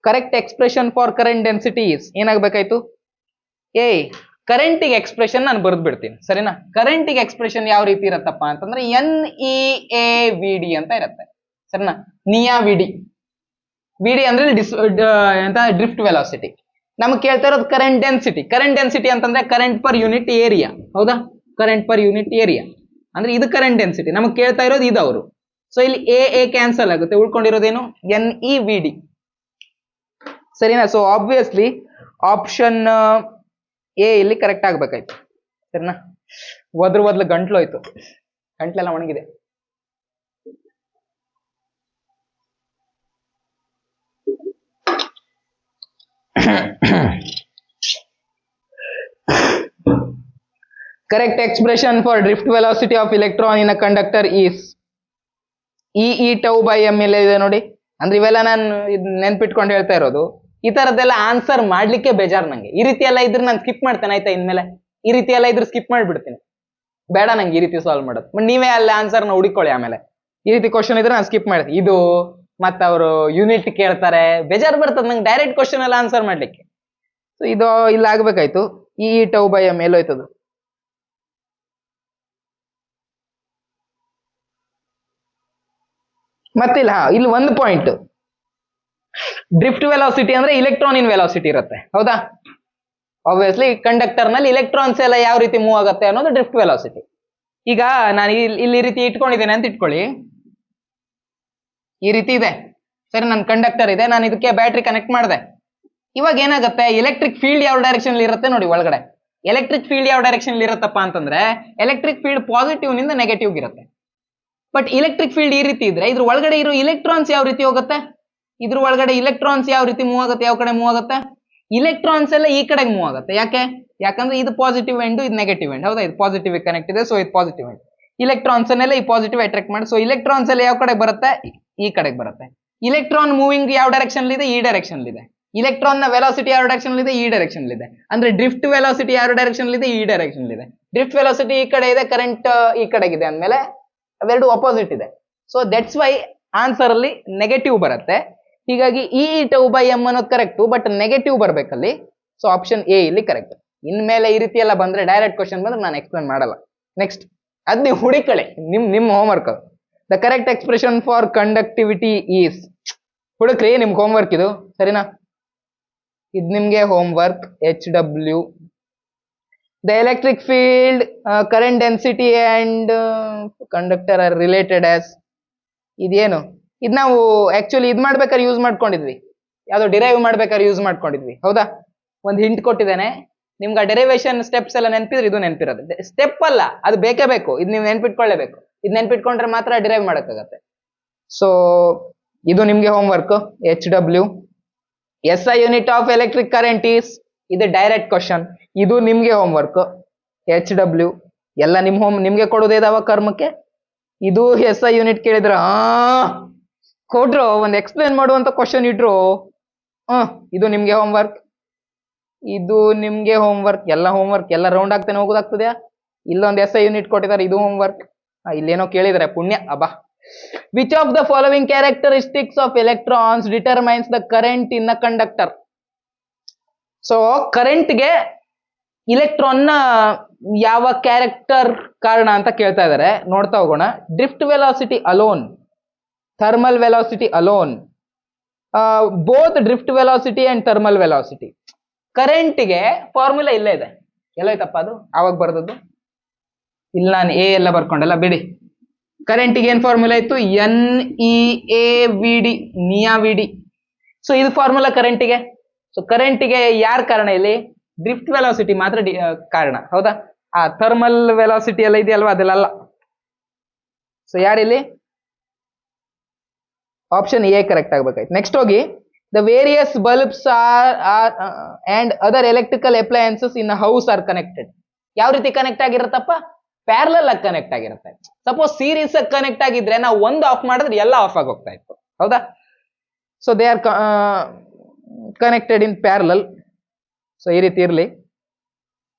Correct expression for current density is ಏನಾಗ್ಬೇಕಾಯ್ತು? ಕರೆಂಟಿಗೆ ಎಕ್ಸ್ಪ್ರೆಷನ್ ನಾನು ಬರೆದು ಬಿಡ್ತೀನಿ, ಸರಿನಾ? ಕರೆಂಟಿಗೆ ಎಕ್ಸ್ಪ್ರೆಷನ್ ಯಾವ ರೀತಿ ಇರತ್ತಪ್ಪ ಅಂತಂದ್ರೆ NEAVD ಅಂತ ಇರುತ್ತೆ, ಸರಿನಾ? ನಿಯಾ ವಿಡಿ. ವಿಡಿ ಅಂದ್ರೆ ಡ್ರಿಫ್ಟ್ ವೆಲಾಸಿಟಿ. ನಮ್ಗೆ ಕೇಳ್ತಾ ಇರೋದು ಕರೆಂಟ್ ಡೆನ್ಸಿಟಿ. ಕರೆಂಟ್ ಡೆನ್ಸಿಟಿ ಅಂತಂದ್ರೆ ಕರೆಂಟ್ ಪರ್ ಯೂನಿಟ್ ಏರಿಯಾ. ಹೌದಾ? ಕರೆಂಟ್ ಪರ್ ಯೂನಿಟ್ ಏರಿಯಾ ಅಂದ್ರೆ ಇದು ಕರೆಂಟ್ ಡೆನ್ಸಿಟಿ. ನಮಗೆ ಕೇಳ್ತಾ ಇರೋದು ಇದವರು. ಸೊ ಇಲ್ಲಿ ಎ ಕ್ಯಾನ್ಸಲ್ ಆಗುತ್ತೆ, ಉಳ್ಕೊಂಡಿರೋದೇನು? NEVD, ಸರಿನಾ? ಸೊ ಆಬ್ವಿಯಸ್ಲಿ ಆಪ್ಷನ್ ಎ ಇಲ್ಲಿ ಕರೆಕ್ಟ್ ಆಗ್ಬೇಕಾಯ್ತು, ಸರಿನಾ? ಒದ್ಲು ಗಂಟ್ಲು ಹೋಯ್ತು, ಗಂಟ್ಲೆಲ್ಲ ಒಣಗಿದೆ. Correct expression for drift velocity of electron in a conductor is E tau by m ಎಲ್ಲ ಇದೆ ನೋಡಿ. ಅಂದ್ರೆ ಇವೆಲ್ಲ ನಾನು ನೆನ್ಪಿಟ್ಕೊಂಡು ಹೇಳ್ತಾ ಇರೋದು. ಈ ತರದ್ದೆಲ್ಲ ಆನ್ಸರ್ ಮಾಡ್ಲಿಕ್ಕೆ ಬೇಜಾರು ನಂಗೆ. ಈ ರೀತಿ ಎಲ್ಲ ಇದ್ರೆ ನಾನು ಸ್ಕಿಪ್ ಮಾಡ್ತೇನೆ, ಆಯ್ತಾ? ಇನ್ಮೇಲೆ ಈ ರೀತಿ ಎಲ್ಲ ಇದ್ರೆ ಸ್ಕಿಪ್ ಮಾಡ್ಬಿಡ್ತೀನಿ. ಬೇಡ ನಂಗೆ ಈ ರೀತಿ ಸಾಲ್ವ್ ಮಾಡೋದು. ಬಟ್ ನೀವೇ ಅಲ್ಲಿ ಆನ್ಸರ್ನ ಹುಡುಕೊಳ್ಳಿ. ಆಮೇಲೆ ಈ ರೀತಿ ಕ್ವಶನ್ ಇದ್ರೆ ನಾನು ಸ್ಕಿಪ್ ಮಾಡ್ತೀನಿ. ಇದು ಮತ್ತೆ ಅವರು ಯೂನಿಟ್ ಕೇಳ್ತಾರೆ, ಬೇಜಾರು ಬರ್ತದೆ ನಂಗೆ ಡೈರೆಕ್ಟ್ ಕ್ವಶನ್ ಎಲ್ಲ ಆನ್ಸರ್ ಮಾಡ್ಲಿಕ್ಕೆ. ಸೊ ಇದು ಇಲ್ಲ ಆಗ್ಬೇಕಾಯ್ತು. E tau by m ಎಲ್ಲೋಯ್ತದು? ಮತ್ತಿಲ್ಲ, ಇಲ್ಲಿ ಒಂದು ಪಾಯಿಂಟ್. ಡ್ರಿಫ್ಟ್ ವೆಲಾಸಿಟಿ ಅಂದ್ರೆ ಇಲೆಕ್ಟ್ರಾನ್ ಇನ್ ವೆಲಾಸಿಟಿ ಇರುತ್ತೆ, ಹೌದಾ? ಆಬ್ವಿಯಸ್ಲಿ ಕಂಡಕ್ಟರ್ ನಲ್ಲಿ ಇಲೆಕ್ಟ್ರಾನ್ಸ್ ಎಲ್ಲ ಯಾವ ರೀತಿ ಮೂವ್ ಆಗುತ್ತೆ ಅನ್ನೋದು ಡ್ರಿಫ್ಟ್ ವೆಲಾಸಿಟಿ. ಈಗ ನಾನು ಇಲ್ಲಿ ರೀತಿ ಇಟ್ಕೊಂಡಿದ್ದೇನೆ ಅಂತ ಇಟ್ಕೊಳ್ಳಿ. ಈ ರೀತಿ ಇದೆ, ಸರಿ? ನನ್ನ ಕಂಡಕ್ಟರ್ ಇದೆ, ನಾನು ಇದಕ್ಕೆ ಬ್ಯಾಟ್ರಿ ಕನೆಕ್ಟ್ ಮಾಡಿದೆ. ಇವಾಗ ಏನಾಗುತ್ತೆ? ಎಲೆಕ್ಟ್ರಿಕ್ ಫೀಲ್ಡ್ ಯಾವ ಡೈರೆಕ್ಷನ್ ಇರುತ್ತೆ ನೋಡಿ ಒಳಗಡೆ. ಎಲೆಕ್ಟ್ರಿಕ್ ಫೀಲ್ಡ್ ಯಾವ ಡೈರೆಕ್ಷನ್ ಇರುತ್ತಪ್ಪ ಅಂತಂದ್ರೆ ಎಲೆಕ್ಟ್ರಿಕ್ ಫೀಲ್ಡ್ ಪಾಸಿಟಿವ್ ನಿಂದ ನೆಗೆಟಿವ್ ಇರುತ್ತೆ. ಬಟ್ ಎಲೆಕ್ಟ್ರಿಕ್ ಫೀಲ್ಡ್ ಈ ರೀತಿ ಇದ್ರೆ ಇದ್ರ ಒಳಗಡೆ ಇರೋ ಇಲೆಕ್ಟ್ರಾನ್ಸ್ ಯಾವ ರೀತಿ ಹೋಗುತ್ತೆ? ಇದ್ರ ಒಳಗಡೆ ಇಲೆಕ್ಟ್ರಾನ್ಸ್ ಯಾವ ರೀತಿ ಮೂವ್ ಆಗುತ್ತೆ? ಯಾವ ಕಡೆ ಮೂವ್ ಆಗುತ್ತೆ? ಇಲೆಕ್ಟ್ರಾನ್ಸ್ ಎಲ್ಲ ಈ ಕಡೆಗೆ ಮೂವ್ ಆಗುತ್ತೆ. ಯಾಕಂದ್ರೆ ಇದು ಪಾಸಿಟಿವ್ ಎಂಡ್, ಇದು ನೆಗೆಟಿವ್ ಎಂಡ್, ಹೌದಾ? ಇದು ಪಾಸಿಟಿವ್ ಕನೆಕ್ಟ್ ಇದೆ, ಸೊ ಇದು ಪಾಸಿಟಿವ್ ಎಂಡ್. ಇಲೆಕ್ಟ್ರಾನ್ಸ್ ಅನ್ನೆಲ್ಲ ಈ ಪಾಸಿಟಿವ್ ಅಟ್ರಾಕ್ಟ್ ಮಾಡಿ, ಸೊ ಇಲೆಕ್ಟ್ರಾನ್ಸ್ ಎಲ್ಲ ಯಾವ ಕಡೆ ಬರುತ್ತೆ? ಈ ಕಡೆಗೆ ಬರುತ್ತೆ. ಇಲೆಕ್ಟ್ರಾನ್ ಮೂವಿಂಗ್ ಯಾವ ಡೈರೆಕ್ಷನ್ ಇದೆ? ಈ ಡೈರೆಕ್ಷನ್ ಇದೆ. ಇಲೆಕ್ಟ್ರಾನ್ ನ ವೆಲಾಸಿಟಿ ಯಾವ ಡೈರೆಕ್ಷನ್ ಇದೆ? ಈ ಡೈರೆಕ್ಷನ್ ಇದೆ. ಅಂದ್ರೆ ಡ್ರಿಫ್ಟ್ ವೆಲಾಸಿಟಿ ಯಾವ ಡೈರೆಕ್ಷನ್ ಇದೆ? ಈ ಡೈರೆಕ್ಷನ್ ಇದೆ. ಡ್ರಿಫ್ಟ್ ವೆಲಾಸಿಟಿ ಈ ಕಡೆ ಇದೆ, ಕರೆಂಟ್ ಈ ಕಡೆಗಿದೆ ಅಂದ್ಮೇಲೆ ಅವೆರಡು ಅಪೋಸಿಟ್ ಇದೆ. ಸೊ ದಟ್ಸ್ ವೈ ಆನ್ಸರ್ ಅಲ್ಲಿ ನೆಗೆಟಿವ್ ಬರುತ್ತೆ. ಹೀಗಾಗಿ E tau by m ಅನ್ನೋದು ಕರೆಕ್ಟ್, ಬಟ್ ನೆಗೆಟಿವ್ ಬರ್ಬೇಕಲ್ಲಿ. ಸೊ ಆಪ್ಷನ್ ಎ ಇಲ್ಲಿ ಕರೆಕ್ಟ್. ಇನ್ಮೇಲೆ ಈ ರೀತಿ ಎಲ್ಲ ಬಂದ್ರೆ ಡೈರೆಕ್ಟ್ ಕ್ವಶನ್ ಬಂದ್ರೆ ನಾನು ಎಕ್ಸ್ಪ್ಲೇನ್ ಮಾಡಲ್ಲ. ನೆಕ್ಸ್ಟ್ ಅದ್ ನೀವು ಹುಡುಕಳಿ, ನಿಮ್ homework. The correct expression for conductivity is. ಹುಡುಕ್ರಿ, ನಿಮ್ಗೆ ಹೋಮ್ವರ್ಕ್ ಇದು, ಸರಿನಾ? ಇದು ನಿಮ್ಗೆ homework. HW. The electric field, current density and conductor are related as. ಇದೇನು? ಇದು ನಾವು ಆಕ್ಚುಲಿ ಇದು ಮಾಡ್ಬೇಕಾದ್ರೆ ಯೂಸ್ ಮಾಡ್ಕೊಂಡಿದ್ವಿ, ಯಾವ್ದೋ ಡಿರೈವ್ ಮಾಡ್ಬೇಕಾದ್ರೆ ಯೂಸ್ ಮಾಡ್ಕೊಂಡಿದ್ವಿ, ಹೌದಾ? ಒಂದು ಹಿಂಟ್ ಕೊಟ್ಟಿದ್ದೇನೆ. ನಿಮ್ಗೆ ಡೆರಿವೇಶನ್ ಸ್ಟೆಪ್ಸ್ ಎಲ್ಲ ನೆನಪಿದ್ರೆ ಇದು ನೆನಪಿರೋದು. ಸ್ಟೆಪ್ ಅಲ್ಲ, ಅದು ಬೇಕೇ ಬೇಕು. ಇದು ನೀವು ನೆನ್ಪಿಟ್ಕೊಳ್ಳೇಬೇಕು. ಇದು ನೆನ್ಪಿಟ್ಕೊಂಡ್ರೆ ಮಾತ್ರ ಡಿರೈವ್ ಮಾಡಕ್ಕಾಗತ್ತೆ. ಸೊ ಇದು ನಿಮ್ಗೆ homework. HW SI unit of electric current is, ಇದು ಡೈರೆಕ್ಟ್ ಕ್ವಶನ್. ಇದು ನಿಮ್ಗೆ ಹೋಮ್ವರ್ಕ್. HW ಎಲ್ಲ ನಿಮ್ಗೆ ಕೊಡೋದೇದಾವ ಕರ್ಮಕ್ಕೆ. ಇದು SI ಯೂನಿಟ್ ಕೇಳಿದ್ರ ಕೊಡ್ರು, ಒಂದು ಎಕ್ಸ್ಪ್ಲೇನ್ ಮಾಡುವಂತ ಕ್ವಶನ್ ಇಟ್ರು. ಇದು ನಿಮ್ಗೆ ಹೋಮ್ವರ್ಕ್. ಇದು ನಿಮ್ಗೆ ಹೋಮ್ವರ್ಕ್. ಎಲ್ಲ ರೌಂಡ್ ಆಗ್ತಾನೆ ಹೋಗೋದಾಗ್ತದ್ಯಾ. ಇಲ್ಲೊಂದು SI ಯೂನಿಟ್ ಕೊಟ್ಟಿದ್ದಾರೆ, ಇದು ಹೋಮ್ವರ್ಕ್. ಇಲ್ಲೇನೋ ಕೇಳಿದಾರೆ, ಪುಣ್ಯ ಅಬ್ಬಾ. Which of the following characteristics of electrons determines the current in a conductor. So ಕರೆಂಟ್ಗೆ ಇಲೆಕ್ಟ್ರಾನ್ ನ ಯಾವ ಕ್ಯಾರೆಕ್ಟರ್ ಕಾರಣ ಅಂತ ಕೇಳ್ತಾ ಇದಾರೆ. ನೋಡ್ತಾ ಹೋಗೋಣ. Drift velocity alone, thermal velocity alone, both drift velocity and thermal velocity. ಕರೆಂಟ್ಗೆ ಫಾರ್ಮುಲಾ ಇಲ್ಲೇ ಇದೆ. ಎಲ್ಲೋಯ್ತಪ್ಪ ಅದು ಆವಾಗ ಬರ್ದದ್ದು? ಇಲ್ಲ, ನಾನು ಎ ಎಲ್ಲ ಬರ್ಕೊಂಡಲ್ಲ, ಬಿಡಿ. ಕರೆಂಟಿಗೆ ಏನ್ ಫಾರ್ಮುಲಾ ಇತ್ತು? NEAVD, ನಿಯಾ ವಿಡಿ. ಸೊ ಇದು ಫಾರ್ಮುಲಾ ಕರೆಂಟಿಗೆ. ಸೊ ಕರೆಂಟಿಗೆ ಯಾರ ಕಾರಣ ಇಲ್ಲಿ? ಡ್ರಿಫ್ಟ್ ವೆಲಾಸಿಟಿ ಮಾತ್ರ ಕಾರಣ. ಹೌದಾ? ಆ ಥರ್ಮಲ್ ವೆಲಾಸಿಟಿ ಎಲ್ಲ ಇದೆಯಲ್ವಾ, ಅದೆಲ್ಲ ಅಲ್ಲ. ಸೊ ಯಾರಿಲ್ಲಿ? ಆಪ್ಷನ್ ಎ ಕರೆಕ್ಟ್ ಆಗ್ಬೇಕಾಯ್ತು. ನೆಕ್ಸ್ಟ್ ಹೋಗಿ. The various bulbs and other electrical appliances in house are connected. ಯಾವ ರೀತಿ ಕನೆಕ್ಟ್ ಆಗಿರುತ್ತಪ್ಪ? ಪ್ಯಾರಲಲ್ ಆಗಿ ಕನೆಕ್ಟ್ ಆಗಿರುತ್ತೆ. ಸಪೋಸ್ ಸೀರೀಸ್ ಆಗಿ ಕನೆಕ್ಟ್ ಆಗಿದ್ರೆ ನಾವು ಒಂದು ಆಫ್ ಮಾಡಿದ್ರೆ ಎಲ್ಲ ಆಫ್ ಆಗಿ ಹೋಗ್ತಾ ಇತ್ತು. ಹೌದಾ? So they are connected in parallel. So ಈ ರೀತಿ ಇರ್ಲಿ.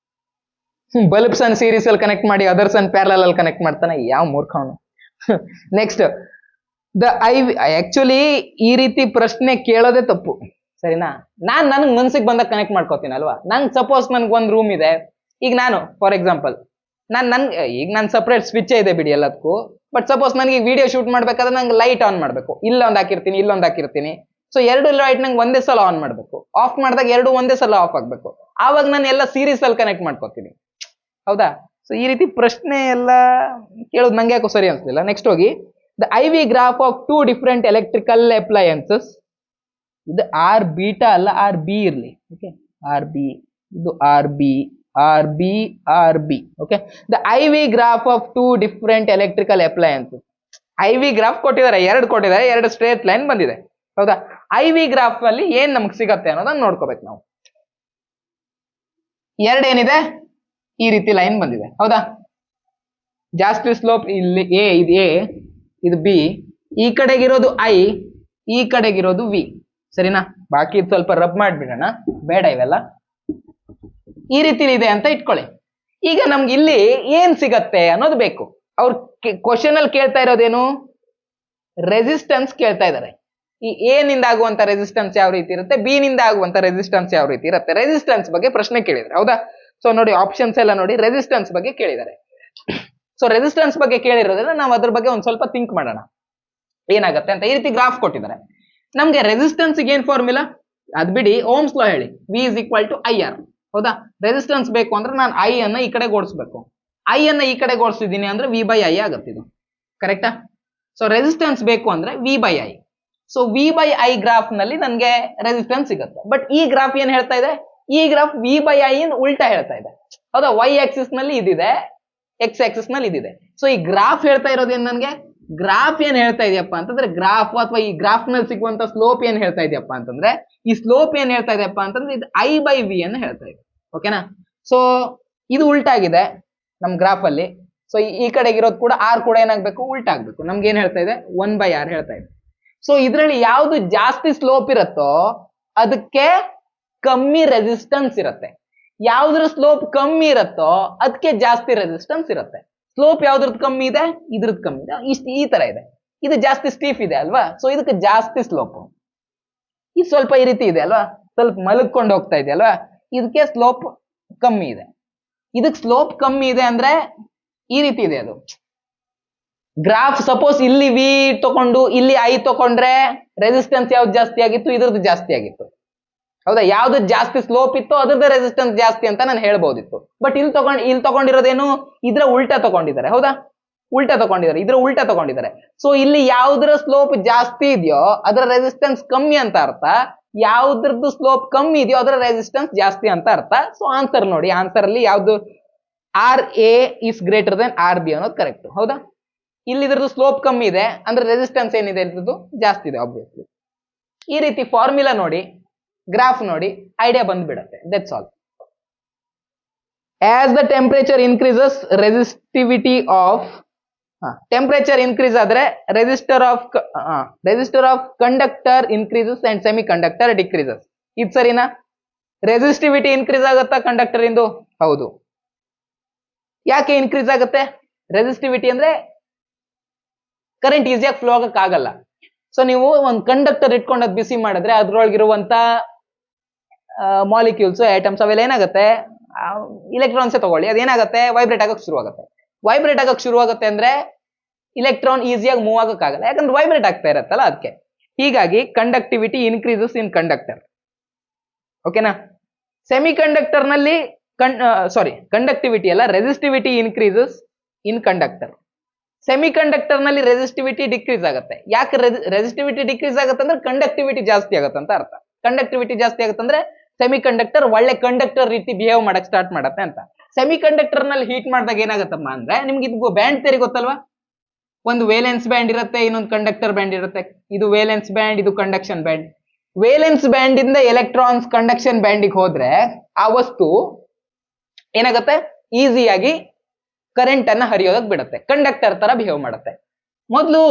ಬಲ್ಬ್ಸ್ ಅನ್ನು ಸೀರೀಸ್ ಅಲ್ಲಿ ಕನೆಕ್ಟ್ ಮಾಡಿ ಅದರ್ಸ್ ಅನ್ನು ಪ್ಯಾರಲಲ್ ಅಲ್ಲಿ ಕನೆಕ್ಟ್ ಮಾಡ್ತಾನೆ, ಯಾವ ಮೂರ್ಖ ಅವನು. ನೆಕ್ಸ್ಟ್, ದ ಆಕ್ಚುಲಿ ಈ ರೀತಿ ಪ್ರಶ್ನೆ ಕೇಳೋದೇ ತಪ್ಪು, ಸರಿನಾ? ನನ್ಗೆ ಮನ್ಸಿಗೆ ಬಂದಾಗ ಕನೆಕ್ಟ್ ಮಾಡ್ಕೋತೀನಿ ಅಲ್ವಾ. ನಂಗೆ ಸಪೋಸ್ ನನ್ಗೆ ಒಂದು ರೂಮ್ ಇದೆ. ಈಗ ನಾನು ಫಾರ್ ಎಕ್ಸಾಂಪಲ್ ಈಗ ನನ್ ಸಪ್ರೇಟ್ ಸ್ವಿಚ್ ಇದೆ ಬಿಡಿ ಎಲ್ಲದಕ್ಕೂ. ಬಟ್ ಸಪೋಸ್ ನನಗೆ ವಿಡಿಯೋ ಶೂಟ್ ಮಾಡ್ಬೇಕಾದ್ರೆ ನಂಗೆ ಲೈಟ್ ಆನ್ ಮಾಡ್ಬೇಕು. ಇಲ್ಲೊಂದು ಹಾಕಿರ್ತೀನಿ, ಇಲ್ಲೊಂದು ಹಾಕಿರ್ತೀನಿ. ಸೊ ಎರಡು ಲೈಟ್ ನಂಗೆ ಒಂದೇ ಸಲ ಆನ್ ಮಾಡ್ಬೇಕು. ಆಫ್ ಮಾಡಿದಾಗ ಎರಡು ಒಂದೇ ಸಲ ಆಫ್ ಆಗ್ಬೇಕು. ಆವಾಗ ನಾನು ಎಲ್ಲ ಸೀರೀಸ್ ಅಲ್ಲಿ ಕನೆಕ್ಟ್ ಮಾಡ್ಕೋತೀನಿ. ಹೌದಾ? ಸೊ ಈ ರೀತಿ ಪ್ರಶ್ನೆ ಎಲ್ಲ ಕೇಳೋದು ನಂಗೆ ಯಾಕೋ ಸರಿ ಅನ್ಸಲಿಲ್ಲ. ನೆಕ್ಸ್ಟ್ ಹೋಗಿ. The IV graph of two different electrical appliances. ಇದು RB ಅಲ್ಲ, RB ಇರ್ಲಿ. ಓಕೆ, RB, ಇದು RB. Okay, the IV graph of two different electrical appliances. IV graph ಕೊಟ್ಟಿದ್ದಾರೆ, ಎರಡು ಸ್ಟ್ರೇಟ್ ಲೈನ್ ಬಂದಿದೆ. ಹೌದಾ? IV ಗ್ರಾಫ್ ಅಲ್ಲಿ ಏನ್ ನಮ್ಗೆ ಸಿಗತ್ತೆ ಅನ್ನೋದನ್ನ ನೋಡ್ಕೋಬೇಕು ನಾವು. ಎರಡೇನಿದೆ, ಈ ರೀತಿ ಲೈನ್ ಬಂದಿದೆ. ಹೌದಾ? ಜಾಸ್ತಿ ಸ್ಲೋಪ್ ಇಲ್ಲಿ A, ಇದು A, ಇದು B. ಈ ಕಡೆಗಿರೋದು I, ಈ ಕಡೆಗಿರೋದು V. ಸರಿನಾ? ಬಾಕಿ ಸ್ವಲ್ಪ ರಬ್ ಮಾಡ್ಬಿಡೋಣ, ಬೇಡ ಇವೆಲ್ಲ. ಈ ರೀತಿ ಇದೆ ಅಂತ ಇಟ್ಕೊಳ್ಳಿ. ಈಗ ನಮ್ಗೆ ಇಲ್ಲಿ ಏನ್ ಸಿಗತ್ತೆ ಅನ್ನೋದು ಬೇಕು. ಅವ್ರು ಕ್ವಶನ್ ಅಲ್ಲಿ ಕೇಳ್ತಾ ಇರೋದೇನು? ರೆಸಿಸ್ಟೆನ್ಸ್ ಕೇಳ್ತಾ ಇದ್ದಾರೆ. ಈ ಎ ನಿಂದ ಆಗುವಂತ ರೆಸಿಸ್ಟೆನ್ಸ್ ಯಾವ ರೀತಿ ಇರುತ್ತೆ, ಬಿ ನಿಂದ ಆಗುವಂತ ರೆಸಿಸ್ಟೆನ್ಸ್ ಯಾವ ರೀತಿ ಇರುತ್ತೆ. ರೆಸಿಸ್ಟೆನ್ಸ್ ಬಗ್ಗೆ ಪ್ರಶ್ನೆ ಕೇಳಿದ್ರೆ. ಹೌದಾ? ಸೊ ನೋಡಿ, ಆಪ್ಷನ್ಸ್ ಎಲ್ಲ ನೋಡಿ, ರೆಸಿಸ್ಟೆನ್ಸ್ ಬಗ್ಗೆ ಕೇಳಿದ್ದಾರೆ. ಸೊ ರೆಸಿಸ್ಟೆನ್ಸ್ ಬಗ್ಗೆ ಕೇಳಿರೋದ್ರಿಂದ ನಾವು ಅದ್ರ ಬಗ್ಗೆ ಒಂದ್ ಸ್ವಲ್ಪ ಥಿಂಕ್ ಮಾಡೋಣ ಏನಾಗುತ್ತೆ ಅಂತ. ಈ ರೀತಿ ಗ್ರಾಫ್ ಕೊಟ್ಟಿದ್ದಾರೆ. ನಮ್ಗೆ ರೆಸಿಸ್ಟೆನ್ಸ್ ಏನ್ ಫಾರ್ಮುಲಾ ಅದ್ ಬಿಡಿ, ಓಮ್ಸ್ ಲಾ ಹೇಳಿ. V = IR. ಹೌದಾ? ರೆಸಿಸ್ಟೆನ್ಸ್ ಬೇಕು ಅಂದ್ರೆ ನಾನು I ಅನ್ನ ಈ ಕಡೆ ಓಡಿಸ್ಬೇಕು. I ಅನ್ನ ಈ ಕಡೆ ಓಡಿಸಿದೀನಿ ಅಂದ್ರೆ V/I ಆಗುತ್ತೆ. ಇದು ಕರೆಕ್ಟಾ? ಸೊ ರೆಸಿಸ್ಟೆನ್ಸ್ ಬೇಕು ಅಂದ್ರೆ V/I. ಸೊ V/I ಗ್ರಾಫ್ ನಲ್ಲಿ ನನ್ಗೆ ರೆಸಿಸ್ಟೆನ್ಸ್ ಸಿಗುತ್ತೆ. ಬಟ್ ಈ ಗ್ರಾಫ್ ಏನ್ ಹೇಳ್ತಾ ಇದೆ? ಈ ಗ್ರಾಫ್ V/I ಉಲ್ಟಾ ಹೇಳ್ತಾ ಇದೆ. ಹೌದಾ? Y ಆಕ್ಸಿಸ್ ನಲ್ಲಿ ಇದಿದೆ, X ಆಕ್ಸಿಸ್ ನಲ್ಲಿ ಇದಿದೆ. ಸೊ ಈ ಗ್ರಾಫ್ ಹೇಳ್ತಾ ಇರೋದೇನ್ ನನ್ಗೆ? ಗ್ರಾಫ್ ಏನ್ ಹೇಳ್ತಾ ಇದೆಯಪ್ಪ ಅಂತಂದ್ರೆ, ಗ್ರಾಫ್ ಅಥವಾ ಈ ಗ್ರಾಫ್ ನಲ್ಲಿ ಸಿಗುವಂತ ಸ್ಲೋಪ್ ಏನ್ ಹೇಳ್ತಾ ಇದೆಯಪ್ಪ ಅಂತಂದ್ರೆ, ಈ ಸ್ಲೋಪ್ ಏನ್ ಹೇಳ್ತಾ ಇದೆಯಪ್ಪ ಅಂತಂದ್ರೆ ಇದು I/V ಅನ್ನು ಹೇಳ್ತಾ ಇದೆ. ಓಕೆನಾ? ಸೊ ಇದು ಉಲ್ಟಾಗಿದೆ ನಮ್ ಗ್ರಾಫ್ ಅಲ್ಲಿ. ಸೊ ಈ ಕಡೆಗಿರೋದು ಕೂಡ R ಕೂಡ ಏನಾಗ್ಬೇಕು? ಉಲ್ಟಾ ಆಗ್ಬೇಕು. ನಮ್ಗೆ ಏನ್ ಹೇಳ್ತಾ ಇದೆ? 1/R ಹೇಳ್ತಾ ಇದೆ. ಸೊ ಇದ್ರಲ್ಲಿ ಯಾವ್ದು ಜಾಸ್ತಿ ಸ್ಲೋಪ್ ಇರುತ್ತೋ ಅದಕ್ಕೆ ಕಮ್ಮಿ ರೆಸಿಸ್ಟೆನ್ಸ್ ಇರುತ್ತೆ. ಯಾವ್ದ್ರ ಸ್ಲೋಪ್ ಕಮ್ಮಿ ಇರುತ್ತೋ ಅದಕ್ಕೆ ಜಾಸ್ತಿ ರೆಸಿಸ್ಟೆನ್ಸ್ ಇರುತ್ತೆ. ಸ್ಲೋಪ್ ಯಾವ್ದ್ರದ್ದು ಕಮ್ಮಿ ಇದೆ? ಇದ್ರದ್ದು ಕಮ್ಮಿ ಇದೆ. ಈ ತರ ಇದೆ. ಇದು ಜಾಸ್ತಿ ಸ್ಟೀಫ್ ಇದೆ ಅಲ್ವಾ? ಸೊ ಇದಕ್ಕೆ ಜಾಸ್ತಿ ಸ್ಲೋಪ್. ಇದು ಸ್ವಲ್ಪ ಈ ರೀತಿ ಇದೆ ಅಲ್ವಾ? ಸ್ವಲ್ಪ ಮಲಗ್ಕೊಂಡು ಹೋಗ್ತಾ ಇದೆ ಅಲ್ವಾ? ಇದಕ್ಕೆ ಸ್ಲೋಪ್ ಕಮ್ಮಿ ಇದೆ. ಇದಕ್ಕೆ ಸ್ಲೋಪ್ ಕಮ್ಮಿ ಇದೆ ಅಂದ್ರೆ ಈ ರೀತಿ ಇದೆ ಅದು ಗ್ರಾಫ್. ಸಪೋಸ್ ಇಲ್ಲಿ V ತಗೊಂಡು ಇಲ್ಲಿ I ತಗೊಂಡ್ರೆ ರೆಸಿಸ್ಟೆನ್ಸ್ ಯಾವ್ದು ಜಾಸ್ತಿ ಆಗಿತ್ತು? ಇದ್ರದ್ದು ಜಾಸ್ತಿ ಆಗಿತ್ತು. ಹೌದಾ? ಯಾವ್ದು ಜಾಸ್ತಿ ಸ್ಲೋಪ್ ಇತ್ತು ಅದ್ರದ್ದು ರೆಸಿಸ್ಟೆನ್ಸ್ ಜಾಸ್ತಿ ಅಂತ ನಾನು ಹೇಳ್ಬೋದಿತ್ತು. ಬಟ್ ಇಲ್ಲಿ ತಗೊಂಡಿರೋದೇನು? ಇದ್ರ ಉಲ್ಟಾ ತಗೊಂಡಿದ್ದಾರೆ. ಹೌದಾ? ಉಲ್ಟಾ ತಗೊಂಡಿದ್ದಾರೆ, ಇದ್ರ ಉಲ್ಟಾ ತಗೊಂಡಿದ್ದಾರೆ. ಸೊ ಇಲ್ಲಿ ಯಾವ್ದ್ರ ಸ್ಲೋಪ್ ಜಾಸ್ತಿ ಇದೆಯೋ ಅದರ ರೆಸಿಸ್ಟೆನ್ಸ್ ಕಮ್ಮಿ ಅಂತ ಅರ್ಥ. ಯಾವ್ದ್ರದ್ದು ಸ್ಲೋಪ್ ಕಮ್ಮಿ ಇದೆಯೋ ಅದರ ರೆಸಿಸ್ಟೆನ್ಸ್ ಜಾಸ್ತಿ ಅಂತ ಅರ್ಥ. ಸೊ ಆನ್ಸರ್ ನೋಡಿ, ಆನ್ಸರ್ ಅಲ್ಲಿ ಯಾವ್ದು r a is greater than r b ಅನ್ನೋದು ಕರೆಕ್ಟ್. ಹೌದಾ? ಇಲ್ಲಿ ಇದ್ರದ್ದು ಸ್ಲೋಪ್ ಕಮ್ಮಿ ಇದೆ ಅಂದ್ರೆ ರೆಸಿಸ್ಟೆನ್ಸ್ ಏನಿದೆ ಇದ್ರದ್ದು ಜಾಸ್ತಿ ಇದೆ ಆಬ್ವಿಯಸ್ಲಿ. ಈ ರೀತಿ ಫಾರ್ಮುಲಾ ನೋಡಿ, ಗ್ರಾಫ್ ನೋಡಿ, ಐಡಿಯಾ ಬಂದ್ಬಿಡತ್ತೆ. That's all. As the temperature increases resistivity of temperature increase ಆದ್ರೆ resistor of conductor increases and semi conductor decreases. ಇದು ಸರಿನಾ? ರೆಸಿಸ್ಟಿವಿಟಿ ಇನ್ಕ್ರೀಸ್ ಆಗುತ್ತಾ ಕಂಡಕ್ಟರ್ ಇಂದು? ಹೌದು. ಯಾಕೆ ಇನ್ಕ್ರೀಸ್ ಆಗುತ್ತೆ? ರೆಸಿಸ್ಟಿವಿಟಿ ಅಂದ್ರೆ ಕರೆಂಟ್ ಈಸಿಯಾಗಿ ಫ್ಲೋ ಆಗಕ್ ಆಗಲ್ಲ. ಸೊ ನೀವು ಒಂದು ಕಂಡಕ್ಟರ್ ಇಟ್ಕೊಂಡು ಅದು ಬಿಸಿ ಮಾಡಿದ್ರೆ ಅದ್ರೊಳಗಿರುವಂತ ಮಾಲಿಕ್ಯೂಲ್ಸ್, ಐಟಮ್ಸ್ ಅವೆಲ್ಲ ಏನಾಗುತ್ತೆ, ಇಲೆಕ್ಟ್ರಾನ್ಸೇ ತಗೊಳ್ಳಿ, ಅದೇನಾಗುತ್ತೆ, ವೈಬ್ರೇಟ್ ಆಗಕ್ಕೆ ಶುರು ಆಗುತ್ತೆ. ವೈಬ್ರೇಟ್ ಆಗಕ್ಕೆ ಶುರು ಆಗುತ್ತೆ ಅಂದ್ರೆ ಇಲೆಕ್ಟ್ರಾನ್ ಈಸಿಯಾಗಿ ಮೂವ್ ಆಗಕ್ ಆಗಲ್ಲ, ಯಾಕಂದ್ರೆ ವೈಬ್ರೇಟ್ ಆಗ್ತಾ ಇರತ್ತಲ್ಲ ಅದಕ್ಕೆ. ಹೀಗಾಗಿ ಕಂಡಕ್ಟಿವಿಟಿ ಇನ್ಕ್ರೀಸಸ್ ಇನ್ ಕಂಡಕ್ಟರ್. ಓಕೆನಾ? ಸೆಮಿ ಕಂಡಕ್ಟರ್ ನಲ್ಲಿ ಕಂಡಕ್ಟಿವಿಟಿ ಅಲ್ಲ, ರೆಸಿಸ್ಟಿವಿಟಿ ಇನ್ಕ್ರೀಸಸ್ ಇನ್ ಕಂಡಕ್ಟರ್. ಸೆಮಿ ಕಂಡಕ್ಟರ್ ನಲ್ಲಿ ರೆಸಿಸ್ಟಿವಿಟಿ ಡಿಕ್ರೀಸ್ ಆಗುತ್ತೆ. ಯಾಕೆ ರೆಸಿಸ್ಟಿವಿಟಿ ಡಿಕ್ರೀಸ್ ಆಗುತ್ತೆ ಅಂದ್ರೆ ಕಂಡಕ್ಟಿವಿಟಿ ಜಾಸ್ತಿ ಆಗುತ್ತೆ ಅಂತ ಅರ್ಥ. ಕಂಡಕ್ಟಿವಿಟಿ ಜಾಸ್ತಿ ಆಗುತ್ತೆ ಅಂದ್ರೆ ಸೆಮಿ ಕಂಡಕ್ಟರ್ ಒಳ್ಳೆ ಕಂಡಕ್ಟರ್ ರೀತಿ ಬಿಹೇವ್ ಮಾಡಕ್ ಸ್ಟಾರ್ಟ್ ಮಾಡತ್ತೆ ಅಂತ. ಸೆಮಿ ಕಂಡಕ್ಟರ್ ನಲ್ಲಿ ಹೀಟ್ ಮಾಡಿದಾಗ ಏನಾಗತ್ತಮ್ಮ ಅಂದ್ರೆ, ನಿಮ್ಗೆ ಇದು ಬ್ಯಾಂಡ್ ಥಿಯರಿ ಗೊತ್ತಲ್ವಾ? ಒಂದು ವೇಲೆನ್ಸ್ ಬ್ಯಾಂಡ್ ಇರುತ್ತೆ, ಇನ್ನೊಂದು ಕಂಡಕ್ಟರ್ ಬ್ಯಾಂಡ್ ಇರುತ್ತೆ. ಇದು ವೇಲೆನ್ಸ್ ಬ್ಯಾಂಡ್, ಇದು ಕಂಡಕ್ಷನ್ ಬ್ಯಾಂಡ್. ವೇಲೆನ್ಸ್ ಬ್ಯಾಂಡ್ ಇಂದ ಎಲೆಕ್ಟ್ರಾನ್ಸ್ ಕಂಡಕ್ಷನ್ ಬ್ಯಾಂಡಿಗೆ ಹೋದ್ರೆ ಆ ವಸ್ತು ಏನಾಗುತ್ತೆ, ಈಸಿಯಾಗಿ ಕರೆಂಟ್ ಅನ್ನ ಹರಿಯೋದಕ್ ಬಿಡುತ್ತೆ, ಕಂಡಕ್ಟರ್ ತರ ಬಿಹೇವ್ ಮಾಡುತ್ತೆ. ಮೊದಲು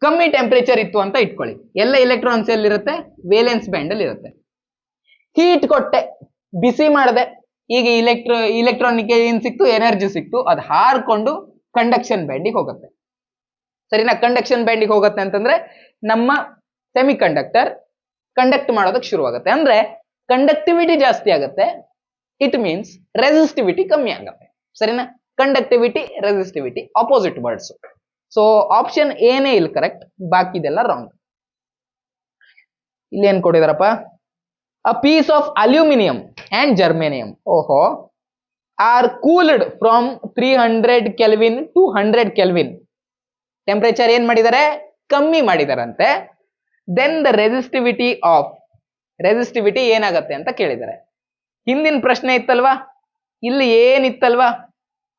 ಕಮ್ಮಿ ಟೆಂಪರೇಚರ್ ಇತ್ತು ಅಂತ ಇಟ್ಕೊಳ್ಳಿ, ಎಲ್ಲ ಎಲೆಕ್ಟ್ರಾನ್ಸ್ ಎಲ್ಲಿರುತ್ತೆ, ವೇಲೆನ್ಸ್ ಬ್ಯಾಂಡ್ ಅಲ್ಲಿ ಇರುತ್ತೆ. ಹೀಟ್ ಕೊಟ್ಟೆ, ಬಿಸಿ ಮಾಡಿದೆ, ಈಗ ಇಲೆಕ್ಟ್ರಾನಿಕ್ ಏನ್ ಸಿಕ್ತು, ಎನರ್ಜಿ ಸಿಕ್ತು, ಅದು ಹಾರ್ಕೊಂಡು ಕಂಡಕ್ಷನ್ ಬ್ಯಾಂಡಿಗೆ ಹೋಗುತ್ತೆ. ಸರಿನಾ? ಕಂಡಕ್ಷನ್ ಬ್ಯಾಂಡಿಗೆ ಹೋಗುತ್ತೆ ಅಂತಂದ್ರೆ ನಮ್ಮ ಸೆಮಿ ಕಂಡಕ್ಟರ್ ಕಂಡಕ್ಟ್ ಮಾಡೋದಕ್ಕೆ ಶುರು ಆಗುತ್ತೆ, ಅಂದ್ರೆ ಕಂಡಕ್ಟಿವಿಟಿ ಜಾಸ್ತಿ ಆಗುತ್ತೆ. ಇಟ್ ಮೀನ್ಸ್ ರೆಸಿಸ್ಟಿವಿಟಿ ಕಮ್ಮಿ ಆಗುತ್ತೆ. ಸರಿನಾ? Conductivity, resistivity opposite words. So option ಏನೇ ಇಲ್ಲ ಕರೆಕ್ಟ್, ಬಾಕಿದೆಲ್ಲ ರಾಂಗ್. ಇಲ್ಲಿ ಏನ್ ಕೊಟ್ಟಿದಾರಪ್ಪ, a piece of aluminium and germanium are cooled from 300 kelvin to 100 kelvin. Temperature ಏನ್ ಮಾಡಿದ್ದಾರೆ, ಕಮ್ಮಿ ಮಾಡಿದಾರಂತೆ. ದೆನ್ ದ ರೆಸಿಸ್ಟಿವಿಟಿ ಏನಾಗತ್ತೆ ಅಂತ ಕೇಳಿದ್ದಾರೆ. ಹಿಂದಿನ ಪ್ರಶ್ನೆ ಇತ್ತಲ್ವಾ, ಇಲ್ಲಿ ಏನಿತ್ತಲ್ವಾ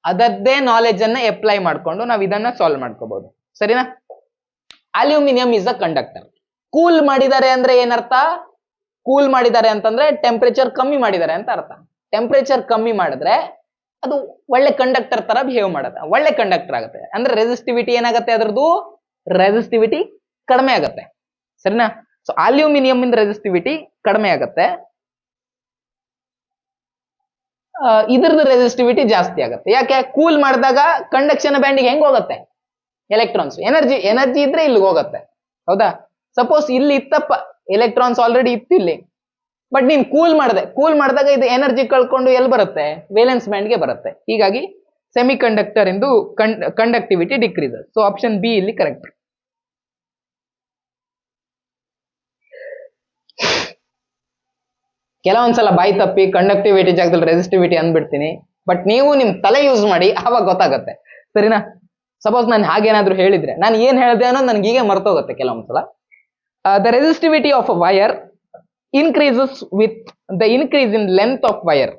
ಅದದ್ದೇ ನಾಲೆಜ್ ಅನ್ನ ಅಪ್ಲೈ ಮಾಡ್ಕೊಂಡು ನಾವು ಇದನ್ನ ಸಾಲ್ವ್ ಮಾಡ್ಕೋಬಹುದು. ಸರಿನಾ? Aluminium is a conductor. Cool ಮಾಡಿದ್ದಾರೆ ಅಂದ್ರೆ ಏನರ್ಥ? ಕೂಲ್ ಮಾಡಿದ್ದಾರೆ ಅಂತಂದ್ರೆ ಟೆಂಪರೇಚರ್ ಕಮ್ಮಿ ಮಾಡಿದ್ದಾರೆ ಅಂತ ಅರ್ಥ. ಟೆಂಪರೇಚರ್ ಕಮ್ಮಿ ಮಾಡಿದ್ರೆ ಅದು ಒಳ್ಳೆ ಕಂಡಕ್ಟರ್ ತರ ಬಿಹೇವ್ ಮಾಡುತ್ತೆ, ಒಳ್ಳೆ ಕಂಡಕ್ಟರ್ ಆಗುತ್ತೆ. ಅಂದ್ರೆ ರೆಸಿಸ್ಟಿವಿಟಿ ಏನಾಗುತ್ತೆ, ಅದರದ್ದು ರೆಸಿಸ್ಟಿವಿಟಿ ಕಡಿಮೆ ಆಗುತ್ತೆ. ಸರಿನಾ? ಸೊ ಅಲ್ಯೂಮಿನಿಯಂ ಇಂದ ರೆಸಿಸ್ಟಿವಿಟಿ ಕಡಿಮೆ ಆಗುತ್ತೆ, ಇದ್ರದ್ದು ರೆಸಿಸ್ಟಿವಿಟಿ ಜಾಸ್ತಿ ಆಗುತ್ತೆ. ಯಾಕೆ? ಕೂಲ್ ಮಾಡಿದಾಗ ಕಂಡಕ್ಷನ್ ಬ್ಯಾಂಡಿಗೆ ಹೆಂಗ್ ಹೋಗುತ್ತೆ ಎಲೆಕ್ಟ್ರಾನ್ಸ್, ಎನರ್ಜಿ ಇದ್ರೆ ಇಲ್ಲಿಗೆ ಹೋಗುತ್ತೆ. ಹೌದಾ? ಸಪೋಸ್ ಇಲ್ಲಿ ಇತ್ತಪ್ಪ, ಎಲೆಕ್ಟ್ರಾನ್ಸ್ ಆಲ್ರೆಡಿ ಇತ್ತು ಇಲ್ಲಿ, ಬಟ್ ನೀನ್ ಕೂಲ್ ಮಾಡಿದಾಗ ಇದು ಎನರ್ಜಿ ಕಳ್ಕೊಂಡು ಎಲ್ಲಿ ಬರುತ್ತೆ, ವೇಲೆನ್ಸ್ ಬ್ಯಾಂಡ್ಗೆ ಬರುತ್ತೆ. ಹೀಗಾಗಿ ಸೆಮಿ ಕಂಡಕ್ಟರ್ ಇಂದು conductivity decrease. So option B ಇಲ್ಲಿ ಕರೆಕ್ಟ್. ಕೆಲವೊಂದ್ಸಲ ಬಾಯಿ ತಪ್ಪಿ ಕಂಡಕ್ಟಿವಿಟಿ ಜಾಗದಲ್ಲಿ ರೆಸಿಸ್ಟಿವಿಟಿ ಅಂದ್ಬಿಡ್ತೀನಿ, ಬಟ್ ನೀವು ನಿಮ್ ತಲೆ ಯೂಸ್ ಮಾಡಿ, ಆವಾಗ ಗೊತ್ತಾಗುತ್ತೆ. ಸರಿನಾ? ಸಪೋಸ್ ನಾನು ಹಾಗೇನಾದ್ರೂ ಹೇಳಿದ್ರೆ, ನಾನು ಏನ್ ಹೇಳಿದೆ ಅನ್ನೋದು ನನ್ಗೆ ಹೀಗೆ ಮರ್ತೋಗುತ್ತೆ ಕೆಲವೊಂದ್ಸಲ. The resistivity of a wire increases with the increase in length of wire.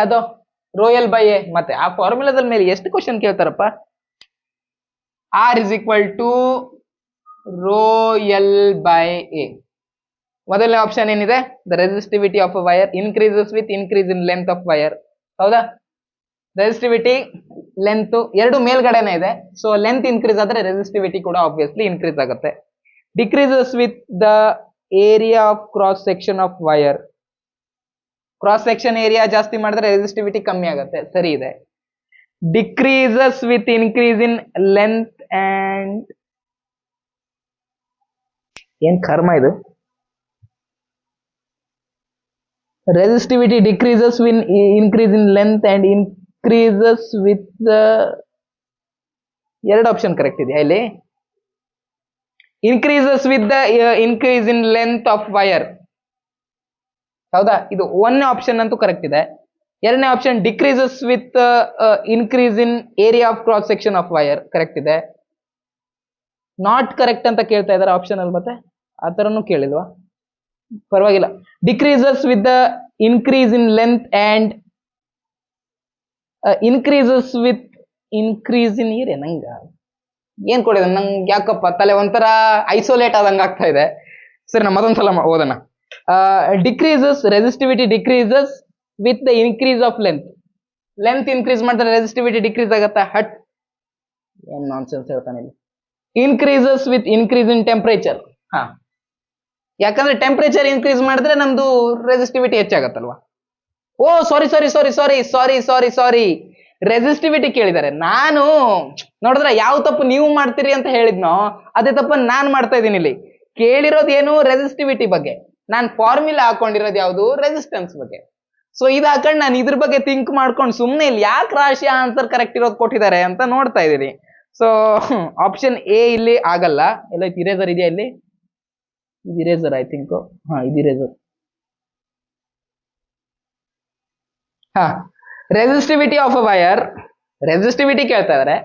ಅದು ರೋಯಲ್ ಬೈ ಎ. ಮತ್ತೆ ಆ ಫಾರ್ಮುಲಾದ ಮೇಲೆ ಎಷ್ಟು ಕ್ವಶನ್ ಕೇಳ್ತಾರಪ್ಪ? R is equal to rho l by A. ಮೊದಲನೇ ಆಪ್ಷನ್ ಏನಿದೆ, the resistivity of a wire increases with increase in length of wire. ಹೌದಾ? ರೆಸಿಸ್ಟಿವಿಟಿ, ಲೆಂತ್ ಎರಡು ಮೇಲ್ಗಡೆನೆ ಇದೆ. ಸೊ ಲೆಂತ್ ಇನ್ಕ್ರೀಸ್ ಆದ್ರೆ ರೆಸಿಸ್ಟಿವಿಟಿ ಕೂಡ ಆಬ್ವಿಯಸ್ಲಿ ಇನ್ಕ್ರೀಸ್ ಆಗುತ್ತೆ. Decreases with the area of cross section of wire. Cross section area ಜಾಸ್ತಿ ಮಾಡಿದ್ರೆ resistivity ಕಮ್ಮಿ ಆಗುತ್ತೆ. ಸರಿ ಇದೆ. Decreases with increase in length and ಏನ್ ಕರ್ಮ ಇದು, resistivity decreases when increase in length and increases with the ಎರಡು ಆಪ್ಷನ್ ಕರೆಕ್ಟ್ ಇದೆ ಇಲ್ಲಿ. increases with the increase in length of wire. ಹೌದಾ? ಇದು ಒಂದನೇ ಆಪ್ಷನ್ ಅಂತೂ ಕರೆಕ್ಟ್ ಇದೆ. ಎರಡನೇ option decreases with increase in area of cross section of wire correct ಇದೆ. ನಾಟ್ ಕರೆಕ್ಟ್ ಅಂತ ಕೇಳ್ತಾ ಇದ್ದಾರೆ ಆಪ್ಷನ್ ಅಲ್ಲಿ. ಮತ್ತೆ ಆ ತರನು ಕೇಳಿಲ್ವಾ? ಪರವಾಗಿಲ್ಲ. Decreases with the increase in length and increases with increase in area. ನಂಗ ಏನ್ ಕೊಡಿದ ನಂಗೆ ಯಾಕಪ್ಪ ತಲೆ ಒಂಥರ ಐಸೋಲೇಟ್ ಆದಂಗ ಆಗ್ತಾ ಇದೆ. ಸರಿ, ನಾ ಮತ್ತೊಂದ್ಸಲ ಓದೋಣ. Decreases resistivity decreases with the increase of length increase ಮಾಡಿದ್ರೆ ರೆಸಿಸ್ಟಿವಿಟಿ ಡಿಕ್ರೀಸ್ ಆಗತ್ತಾ? ಹಟ್, ಏನ್ ನಾನ್ಸೆನ್ಸ್ ಹೇಳ್ತಾನೆ ಇಲ್ಲಿ. Increases with increase in temperature. ಹಾ, ಯಾಕಂದ್ರೆ ಟೆಂಪರೇಚರ್ ಇನ್ಕ್ರೀಸ್ ಮಾಡಿದ್ರೆ ನಮ್ದು ರೆಸಿಸ್ಟಿವಿಟಿ ಹೆಚ್ಚಾಗತ್ತಲ್ವಾ? ಓ ಸಾರಿ ಸಾರಿ ಸಾರಿ ಸಾರಿ ಸಾರಿ ಸಾರಿ ಸಾರಿ ರೆಸಿಸ್ಟಿವಿಟಿ ಕೇಳಿದ್ದಾರೆ. ನಾನು ನೋಡಿದ್ರೆ ಯಾವ ತಪ್ಪು ನೀವು ಮಾಡ್ತೀರಿ ಅಂತ ಹೇಳಿದ್ನೋ ಅದೇ ತಪ್ಪ ನಾನ್ ಮಾಡ್ತಾ ಇದ್ದೀನಿ ಇಲ್ಲಿ. ಕೇಳಿರೋದು ಏನು? ರೆಸಿಸ್ಟಿವಿಟಿ ಬಗ್ಗೆ. ನಾನು ಫಾರ್ಮುಲಾ ಹಾಕೊಂಡಿರೋದು ಯಾವುದು? ರೆಸಿಸ್ಟೆನ್ಸ್ ಬಗ್ಗೆ. ಸೊ ಇದು ಹಾಕೊಂಡು ನಾನು ಇದ್ರ ಬಗ್ಗೆ ಥಿಂಕ್ ಮಾಡ್ಕೊಂಡು ಸುಮ್ಮನೆ ಇಲ್ಲಿ ಯಾಕೆ ರಾಶಿ ಆನ್ಸರ್ ಕರೆಕ್ಟ್ ಇರೋದು ಕೊಟ್ಟಿದ್ದಾರೆ ಅಂತ ನೋಡ್ತಾ ಇದ್ದೀನಿ. ಸೊ ಆಪ್ಷನ್ ಎ ಇಲ್ಲಿ ಆಗಲ್ಲ. ಎಲ್ಲ ಇರೇಸರ್ ಇದೆಯಾ ಇಲ್ಲಿ? ಇದು ಇರೇಸರ್ ಐ ಥಿಂಕ್. ಹಾ, ಇದು ಇರೇಸರ್. ಹಾ, resistivity of a wire. Resistivity ಕೇಳ್ತಾ ಇದಾರೆ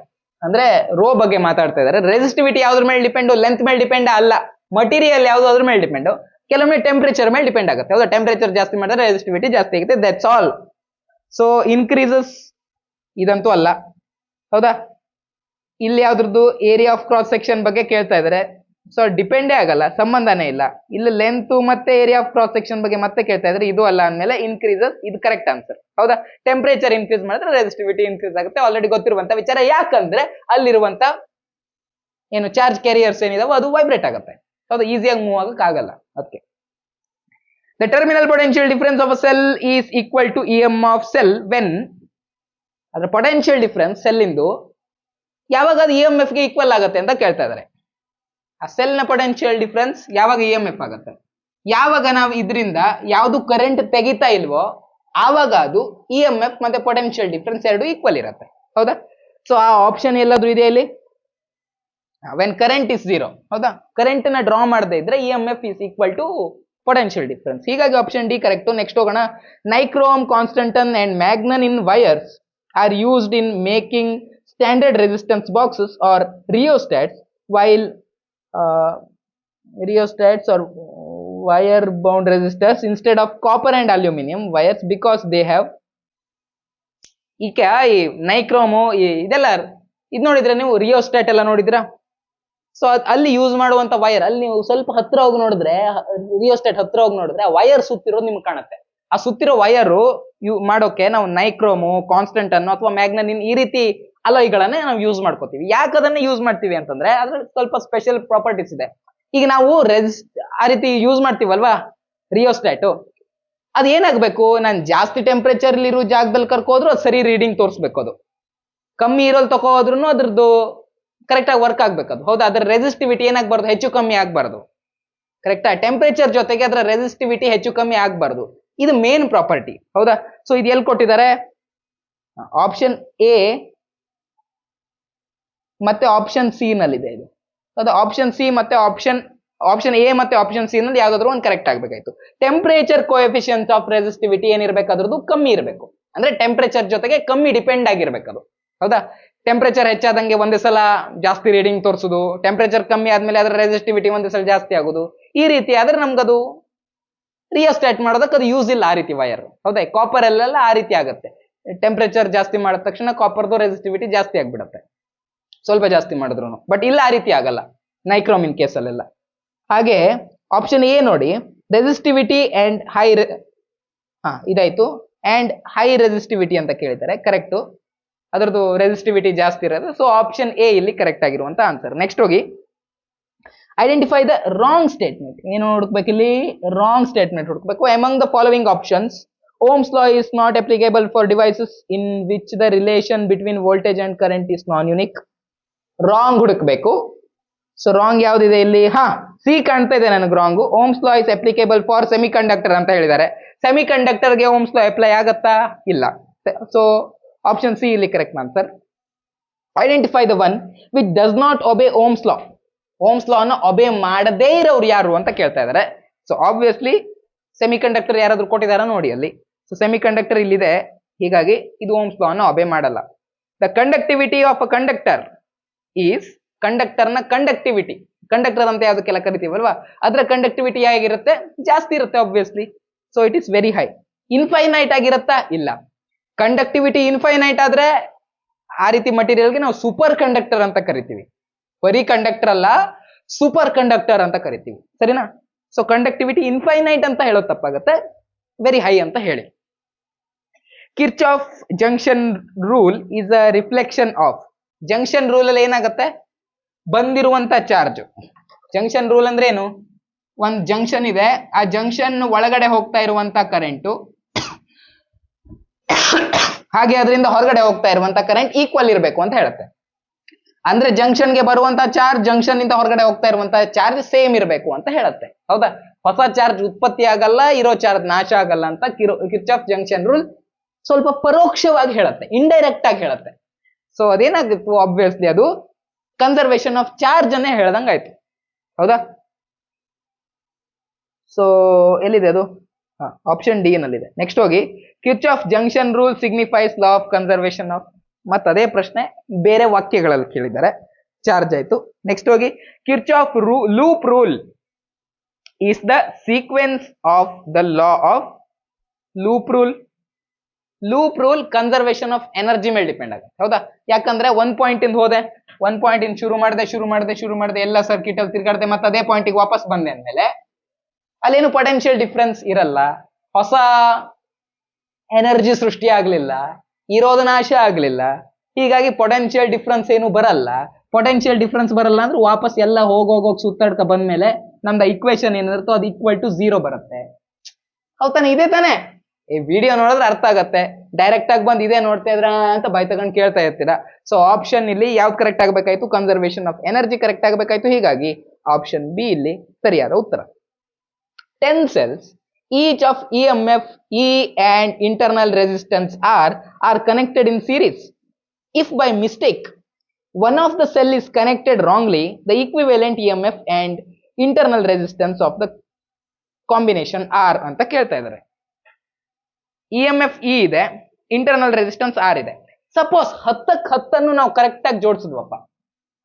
ಅಂದ್ರೆ ರೋ ಬಗ್ಗೆ ಮಾತಾಡ್ತಾ ಇದಾರೆ. ರೆಸಿಸ್ಟಿವಿಟಿ ಯಾವ್ದ್ರ ಮೇಲೆ ಡಿಪೆಂಡ್? ಲೆಂತ್ ಮೇಲೆ ಡಿಪೆಂಡ್ ಅಲ್ಲ. ಮಟೀರಿಯಲ್ ಯಾವ್ದು ಅದ್ರ ಮೇಲೆ ಡಿಪೆಂಡ್. ಕೆಲವೊಮ್ಮೆ ಟೆಂಪರೇಚರ್ ಮೇಲೆ ಡಿಪೆಂಡ್ ಆಗುತ್ತೆ. ಹೌದಾ? ಟೆಂಪರೇಚರ್ ಜಾಸ್ತಿ ಮಾಡಿದ್ರೆ ರೆಸಿಸ್ಟಿವಿಟಿ ಜಾಸ್ತಿ ಆಗುತ್ತೆ. That's all. ಸೊ ಇನ್ಕ್ರೀಸಸ್ ಇದಂತೂ ಅಲ್ಲ. ಹೌದಾ? ಇಲ್ಲಿ ಯಾವ್ದ್ರದ್ದು ಏರಿಯಾ ಆಫ್ ಕ್ರಾಸ್ ಸೆಕ್ಷನ್ ಬಗ್ಗೆ ಕೇಳ್ತಾ ಇದಾರೆ. ಸೊ ಡಿಪೆಂಡೇ ಆಗಲ್ಲ, ಸಂಬಂಧನೇ ಇಲ್ಲ. ಇಲ್ಲಿ ಲೆಂತ್ ಮತ್ತೆ ಏರಿಯಾ ಆಫ್ ಕ್ರಾಸ್ ಸೆಕ್ಷನ್ ಬಗ್ಗೆ ಮತ್ತೆ ಕೇಳ್ತಾ ಇದ್ರೆ ಇದು ಅಲ್ಲ ಅಂದ್ಮೇಲೆ ಇನ್ಕ್ರೀಸಸ್ ಇದು ಕರೆಕ್ಟ್ ಆನ್ಸರ್. ಹೌದಾ? ಟೆಂಪರೇಚರ್ ಇನ್ಕ್ರೀಸ್ ಮಾಡಿದ್ರೆ ರೆಸಿಸ್ಟಿವಿಟಿ ಇನ್ಕ್ರೀಸ್ ಆಗುತ್ತೆ. ಆಲ್ರೆಡಿ ಗೊತ್ತಿರುವಂತ ವಿಚಾರ. ಯಾಕಂದ್ರೆ ಅಲ್ಲಿರುವಂತ ಏನು ಚಾರ್ಜ್ ಕ್ಯಾರಿಯರ್ಸ್ ಏನಿದಾವೋ ಅದು ವೈಬ್ರೇಟ್ ಆಗುತ್ತೆ. ಹೌದಾ? ಈಸಿಯಾಗಿ ಮೂವ್ ಆಗಕ್ಕೆ ಆಗಲ್ಲ. ಅದಕ್ಕೆ the terminal potential difference of a cell is equal to EM of cell when. ಅದ್ರ ಪೊಟೆನ್ಶಿಯಲ್ ಡಿಫರೆನ್ಸ್ ಸೆಲ್ ಇಂದು ಯಾವಾಗ ಅದು EMF ಗೆ ಈಕ್ವಲ್ ಆಗುತ್ತೆ ಅಂತ ಕೇಳ್ತಾ ಇದಾರೆ. ಆ ಸೆಲ್ ನ ಪೊಟೆನ್ಶಿಯಲ್ ಡಿಫರೆನ್ಸ್ ಯಾವಾಗ EMF ಆಗುತ್ತೆ? ಯಾವಾಗ ನಾವು ಇದರಿಂದ ಯಾವ್ದು ಕರೆಂಟ್ ತೆಗಿತಾ ಇಲ್ವೋ ಆವಾಗ ಅದು EMF ಮತ್ತೆ ಪೊಟೆನ್ಶಿಯಲ್ ಡಿಫರೆನ್ಸ್ ಎರಡು ಈಕ್ವಲ್ ಇರುತ್ತೆ. ಹೌದಾ? ಸೊ ಆ ಆಪ್ಷನ್ ಎಲ್ಲಾದ್ರೂ ಇದೆ ಇಲ್ಲಿ? When current is 0. ಹೌದಾ? ಕರೆಂಟ್ ನ ಡ್ರಾ ಮಾಡದೇ ಇದ್ರೆ EMF is equal to potential difference. ಹೀಗಾಗಿ ಆಪ್ಷನ್ ಡಿ ಕರೆಕ್ಟ್. ನೆಕ್ಸ್ಟ್ ಹೋಗೋಣ. Nichrome, constantan and manganin wires are used in making standard resistance boxes or rheostats, while rheostats or wire bound resistors instead of copper and aluminum wires because they have ಈಗ ಈ ನೈಕ್ರೋಮು ಇದೆಲ್ಲ ಇದು ನೋಡಿದ್ರೆ ನೀವು rheostat ಎಲ್ಲ ನೋಡಿದ್ರಾ? So ಅಲ್ಲಿ use ಮಾಡುವಂತ ವೈರ್ ಅಲ್ಲಿ ನೀವು ಸ್ವಲ್ಪ ಹತ್ರ ಹೋಗಿ ನೋಡಿದ್ರೆ, ರಿಯೋಸ್ಟಾಟ್ ಹತ್ರ ಹೋಗಿ ನೋಡಿದ್ರೆ ಆ ವೈರ್ ಸುತ್ತಿರೋದು ನಿಮ್ಗೆ ಕಾಣುತ್ತೆ. ಆ ಸುತ್ತಿರೋ ವೈರು ಮಾಡೋಕೆ ನಾವು ನೈಕ್ರೋಮು, ಕಾನ್ಸ್ಟಂಟನ್ ಅಥವಾ ಮ್ಯಾಗ್ನನಿನ್ ಈ ರೀತಿ ಅಲಾಯ್ಗಳನ್ನೇ ನಾವು ಯೂಸ್ ಮಾಡ್ಕೋತೀವಿ. ಯಾಕೆ ಅದನ್ನ ಯೂಸ್ ಮಾಡ್ತೀವಿ ಅಂತಂದ್ರೆ ಅದ್ರಲ್ಲಿ ಸ್ವಲ್ಪ ಸ್ಪೆಷಲ್ ಪ್ರಾಪರ್ಟೀಸ್ ಇದೆ. ಈಗ ನಾವು ಆ ರೀತಿ ಯೂಸ್ ಮಾಡ್ತೀವಲ್ವಾ ರಿಯೋಸ್ಟಾಟು, ಅದು ಏನಾಗಬೇಕು? ನಾನು ಜಾಸ್ತಿ ಟೆಂಪರೇಚರ್ ಇರೋ ಜಾಗದಲ್ಲಿ ಕರ್ಕೋದ್ರು ಅದು ಸರಿ ರೀಡಿಂಗ್ ತೋರಿಸ್ಬೇಕು. ಅದು ಕಮ್ಮಿ ಇರೋಲ್ ತಗೋದ್ರೂ ಅದ್ರದ್ದು ಕರೆಕ್ಟ್ ಆಗಿ ವರ್ಕ್ ಆಗ್ಬೇಕದು. ಹೌದಾ? ಅದರ ರೆಸಿಸ್ಟಿವಿಟಿ ಏನಾಗಬಾರ್ದು? ಹೆಚ್ಚು ಕಮ್ಮಿ ಆಗ್ಬಾರ್ದು. ಕರೆಕ್ಟಾ? ಟೆಂಪರೇಚರ್ ಜೊತೆಗೆ ಅದರ ರೆಸಿಸ್ಟಿವಿಟಿ ಹೆಚ್ಚು ಕಮ್ಮಿ ಆಗ್ಬಾರ್ದು. ಇದು ಮೇನ್ ಪ್ರಾಪರ್ಟಿ. ಹೌದಾ? ಸೊ ಇದು ಎಲ್ಲಿ ಕೊಟ್ಟಿದ್ದಾರೆ? ಆಪ್ಷನ್ ಎ ಮತ್ತೆ ಆಪ್ಷನ್ ಸಿ ನಲ್ಲಿದೆ ಇದು. ಅದು ಆಪ್ಷನ್ ಸಿ ಮತ್ತೆ ಆಪ್ಷನ್ ಎ ಮತ್ತೆ ಆಪ್ಷನ್ ಸಿ ನಲ್ಲಿ ಯಾವ್ದಾದ್ರು ಒಂದು ಕರೆಕ್ಟ್ ಆಗ್ಬೇಕಾಯ್ತು. ಟೆಂಪರೇಚರ್ ಕೋಎಫಿಷಿಯಂಟ್ ಆಫ್ ರೆಸಿಸ್ಟಿವಿಟಿ ಏನಿರ್ಬೇಕು? ಅದ್ರದ್ದು ಕಮ್ಮಿ ಇರಬೇಕು. ಅಂದ್ರೆ ಟೆಂಪರೇಚರ್ ಜೊತೆಗೆ ಕಮ್ಮಿ ಡಿಪೆಂಡ್ ಆಗಿರ್ಬೇಕು ಅದು. ಹೌದಾ? ಟೆಂಪರೇಚರ್ ಹೆಚ್ಚಾದಂಗೆ ಒಂದೇ ಸಲ ಜಾಸ್ತಿ ರೀಡಿಂಗ್ ತೋರಿಸೋದು, ಟೆಂಪರೇಚರ್ ಕಮ್ಮಿ ಆದ್ಮೇಲೆ ಅದರ ರೆಸಿಸ್ಟಿವಿಟಿ ಒಂದೇ ಸಲ ಜಾಸ್ತಿ ಆಗೋದು, ಈ ರೀತಿ ಆದ್ರೆ ನಮ್ಗದು ರಿಯೋಸ್ಟಾಟ್ ಮಾಡೋದಕ್ಕೆ ಅದು ಯೂಸ್ ಇಲ್ಲ ಆ ರೀತಿ ವೈರ್. ಹೌದಾ? ಕಾಪರ್ ಅಲ್ಲೆಲ್ಲ ಆ ರೀತಿ ಆಗುತ್ತೆ. ಟೆಂಪರೇಚರ್ ಜಾಸ್ತಿ ಮಾಡಿದ ತಕ್ಷಣ ಕಾಪರ್ದು ರೆಸಿಸ್ಟಿವಿಟಿ ಜಾಸ್ತಿ ಆಗ್ಬಿಡುತ್ತೆ ಸ್ವಲ್ಪ ಜಾಸ್ತಿ ಮಾಡಿದ್ರು. ಬಟ್ ಇಲ್ಲ ಆ ರೀತಿ ಆಗಲ್ಲ ನೈಕ್ರೋಮಿನ್ ಕೇಸಲ್ಲೆಲ್ಲ. ಹಾಗೆ ಆಪ್ಷನ್ ಎ ನೋಡಿ, ರೆಸಿಸ್ಟಿವಿಟಿ ಅಂಡ್ ಹೈ ಇದಾಯ್ತು. ಅಂಡ್ ಹೈ ರೆಸಿಸ್ಟಿವಿಟಿ ಅಂತ ಕೇಳಿದ್ದಾರೆ. ಕರೆಕ್ಟು, ಅದರದ್ದು ರೆಸಿಸ್ಟಿವಿಟಿ ಜಾಸ್ತಿ ಇರೋದು. ಸೊ ಆಪ್ಷನ್ ಎ ಇಲ್ಲಿ ಕರೆಕ್ಟ್ ಆಗಿರುವಂತ ಆನ್ಸರ್. ನೆಕ್ಸ್ಟ್ ಹೋಗಿ ಐಡೆಂಟಿಫೈ ದ ರಾಂಗ್ ಸ್ಟೇಟ್ಮೆಂಟ್. ಏನು ಹುಡುಕ್ಬೇಕು ಇಲ್ಲಿ? ರಾಂಗ್ ಸ್ಟೇಟ್ಮೆಂಟ್ ಹುಡುಕ್ಬೇಕು. Among the following options Ohm's law is not applicable for devices in which the relation between voltage and current is non-unique. Wrong ಹುಡುಕ್ಬೇಕು. So wrong ಯಾವ್ದಿದೆ ಇಲ್ಲಿ? C ಕಾಣ್ತಾ ಇದೆ ನನಗೆ wrong. Ohm's law is applicable for semiconductor ಅಂತ ಹೇಳಿದ್ದಾರೆ. ಸೆಮಿ ಕಂಡಕ್ಟರ್ಗೆ ಓಮ್ಸ್ ಲಾ ಅಪ್ಲೈ ಆಗತ್ತಾ? ಇಲ್ಲ. ಸೊ ಆಪ್ಷನ್ ಸಿ ಇಲ್ಲಿ correct answer. Identify the one which does not obey Ohm's law. Ohm's law ಅನ್ನು ಒಬೇ ಮಾಡದೇ ಇರೋರು ಯಾರು ಅಂತ ಕೇಳ್ತಾ ಇದ್ದಾರೆ. ಸೊ ಆಬ್ವಿಯಸ್ಲಿ ಸೆಮಿ ಕಂಡಕ್ಟರ್ ಯಾರಾದ್ರೂ ಕೊಟ್ಟಿದಾರ ನೋಡಿ ಅಲ್ಲಿ. ಸೊ ಸೆಮಿ ಕಂಡಕ್ಟರ್ ಇಲ್ಲಿದೆ, ಹೀಗಾಗಿ ಇದು ಓಮ್ಸ್ ಲಾ ಅನ್ನು ಒಬೇ ಮಾಡಲ್ಲ. The conductivity of a conductor is, ಕಂಡಕ್ಟರ್ನ ಕಂಡಕ್ಟಿವಿಟಿ ಕಂಡಕ್ಟರ್ ಅಂತ ಯಾವ್ದಕ್ಕೆಲ್ಲ ಕರಿತೀವಲ್ವಾ, ಅದರ ಕಂಡಕ್ಟಿವಿಟಿ ಹೇಗಿರುತ್ತೆ, ಜಾಸ್ತಿ ಇರುತ್ತೆ obviously. So it is very high. Infinite ಆಗಿರುತ್ತಾ, ಇಲ್ಲ. ಕಂಡಕ್ಟಿವಿಟಿ ಇನ್ಫೈನೈಟ್ ಆದ್ರೆ ಆ ರೀತಿ ಮಟೀರಿಯಲ್ಗೆ ನಾವು ಸೂಪರ್ ಕಂಡಕ್ಟರ್ ಅಂತ ಕರಿತೀವಿ. ಬರೀ ಕಂಡಕ್ಟರ್ ಅಲ್ಲ, ಸೂಪರ್ ಕಂಡಕ್ಟರ್ ಅಂತ ಕರಿತೀವಿ, ಸರಿನಾ? ಸೊ ಕಂಡಕ್ಟಿವಿಟಿ ಇನ್ಫೈನೈಟ್ ಅಂತ ಹೇಳೋದು ತಪ್ಪಾಗತ್ತೆ, ವೆರಿ ಹೈ ಅಂತ ಹೇಳಿ. Kirchhoff junction rule is a reflection of. Junction rule ಅಲ್ಲಿ ಏನಾಗುತ್ತೆ, ಬಂದಿರುವಂತ ಚಾರ್ಜ್. ಜಂಕ್ಷನ್ ರೂಲ್ ಅಂದ್ರೆ ಏನು, ಒಂದ್ ಜಂಕ್ಷನ್ ಇದೆ, ಆ ಜಂಕ್ಷನ್ ಒಳಗಡೆ ಹೋಗ್ತಾ ಇರುವಂತ ಕರೆಂಟು ಹಾಗೆ ಅದರಿಂದ ಹೊರಗಡೆ ಹೋಗ್ತಾ ಇರುವಂತ ಕರೆಂಟ್ ಈಕ್ವಲ್ ಇರಬೇಕು ಅಂತ ಹೇಳುತ್ತೆ. ಅಂದ್ರೆ ಜಂಕ್ಷನ್ಗೆ ಬರುವಂತ ಚಾರ್ಜ್, ಜಂಕ್ಷನ್ ಇಂದ ಹೊರಗಡೆ ಹೋಗ್ತಾ ಇರುವಂತ ಚಾರ್ಜ್ ಸೇಮ್ ಇರಬೇಕು ಅಂತ ಹೇಳುತ್ತೆ, ಹೌದಾ? ಹೊಸ ಚಾರ್ಜ್ ಉತ್ಪತ್ತಿ ಆಗಲ್ಲ, ಇರೋ ಚಾರ್ಜ್ ನಾಶ ಆಗಲ್ಲ ಅಂತ ಕಿರ್ಚಾಫ್ ಜಂಕ್ಷನ್ ರೂಲ್ ಸ್ವಲ್ಪ ಪರೋಕ್ಷವಾಗಿ ಹೇಳುತ್ತೆ, ಇಂಡೈರೆಕ್ಟ್ ಆಗಿ ಹೇಳುತ್ತೆ. ಸೊ ಅದೇನಾಗಿತ್ತು, ಆಬ್ವಿಯಸ್ಲಿ ಅದು ಕನ್ಸರ್ವೇಷನ್ ಆಫ್ ಚಾರ್ಜ್ ಅನ್ನೇ ಹೇಳ್ದಂಗಾಯ್ತು, ಹೌದಾ? ಸೊ ಎಲ್ಲಿದೆ ಅದು, ಆಪ್ಷನ್ ಡಿ ನಲ್ಲಿದೆ. ನೆಕ್ಸ್ಟ್ ಹೋಗಿ, Kirchhoff junction rule signifies law of conservation of. ಮತ್ತೆ ಅದೇ ಪ್ರಶ್ನೆ ಬೇರೆ ವಾಕ್ಯಗಳಲ್ಲಿ ಕೇಳಿದ್ದಾರೆ, ಚಾರ್ಜ್ ಆಯ್ತು. ನೆಕ್ಸ್ಟ್ ಹೋಗಿ, Kirchhoff loop rule is the sequence of the law of loop rule. Loop rule conservation of energy ಮೇಲೆ ಡಿಪೆಂಡ್ ಆಗುತ್ತೆ, ಹೌದಾ? ಯಾಕಂದ್ರೆ ಒಂದ್ ಪಾಯಿಂಟ್ ಇಂದ ಹೋದೆ, ಒಂದ್ ಪಾಯಿಂಟ್ ಇಂದ ಶುರು ಮಾಡಿದೆ ಎಲ್ಲ ಸರ್ಕ್ಯೂಟ್ ಅಲ್ಲಿ ತಿರ್ಗಾಡ್ದೆ, ಮತ್ತೆ ಅದೇ ಪಾಯಿಂಟಿಗೆ ವಾಪಸ್ ಬಂದೆ ಅಂದ್ಮೇಲೆ ಅಲ್ಲೇನು ಪೊಟೆನ್ಶಿಯಲ್ ಡಿಫ್ರೆನ್ಸ್ ಇರಲ್ಲ, ಹೊಸ ಎನರ್ಜಿ ಸೃಷ್ಟಿ ಆಗ್ಲಿಲ್ಲ, ಇರೋದು ನಾಶ ಆಗ್ಲಿಲ್ಲ, ಹೀಗಾಗಿ ಪೊಟೆನ್ಶಿಯಲ್ ಡಿಫ್ರೆನ್ಸ್ ಏನು ಬರಲ್ಲ. ಪೊಟೆನ್ಶಿಯಲ್ ಡಿಫ್ರೆನ್ಸ್ ಬರಲ್ಲ ಅಂದ್ರೆ ವಾಪಸ್ ಎಲ್ಲ ಹೋಗೋಗೋಗಿ ಸುತ್ತಾಡ್ಕ ಬಂದ್ಮೇಲೆ ನಮ್ದು ಇಕ್ವೇಶನ್ ಏನಿರುತ್ತೋ ಅದು ಈಕ್ವಲ್ ಟು 0 ಬರುತ್ತೆ, ಹೌದಾನೆ? ಇದೇ ತಾನೆ, ಈ ವಿಡಿಯೋ ನೋಡಿದ್ರೆ ಅರ್ಥ ಆಗತ್ತೆ. ಡೈರೆಕ್ಟ್ ಆಗಿ ಬಂದು ಇದೇ ನೋಡ್ತಾ ಇದ್ರ ಅಂತ ಬಾಯ್ ತಗೊಂಡು ಕೇಳ್ತಾ ಇರ್ತೀರಾ. ಸೊ ಆಪ್ಷನ್ ಇಲ್ಲಿ ಯಾವ್ದು ಕರೆಕ್ಟ್ ಆಗ್ಬೇಕಾಯ್ತು, ಕನ್ಸರ್ವೇಷನ್ ಆಫ್ ಎನರ್ಜಿ ಕರೆಕ್ಟ್ ಆಗ್ಬೇಕಾಯ್ತು, ಹೀಗಾಗಿ ಆಪ್ಷನ್ ಬಿ ಇಲ್ಲಿ ಸರಿಯಾದ ಉತ್ತರ. 10 cells, each of EMF, E and internal resistance R are connected in series. If by mistake one of the cell is connected wrongly, the equivalent EMF and internal resistance of the combination R ಅಂತ ಕೇಳ್ತಾ ಇದ್ದಾರೆ. EMF E ಇದೆ, internal resistance R ಇದೆ. Suppose 10ಕ್ಕೆ 10 ನಾವು correct ಆಗಿ ಜೋಡಿಸಿದ್ವಪ್ಪ,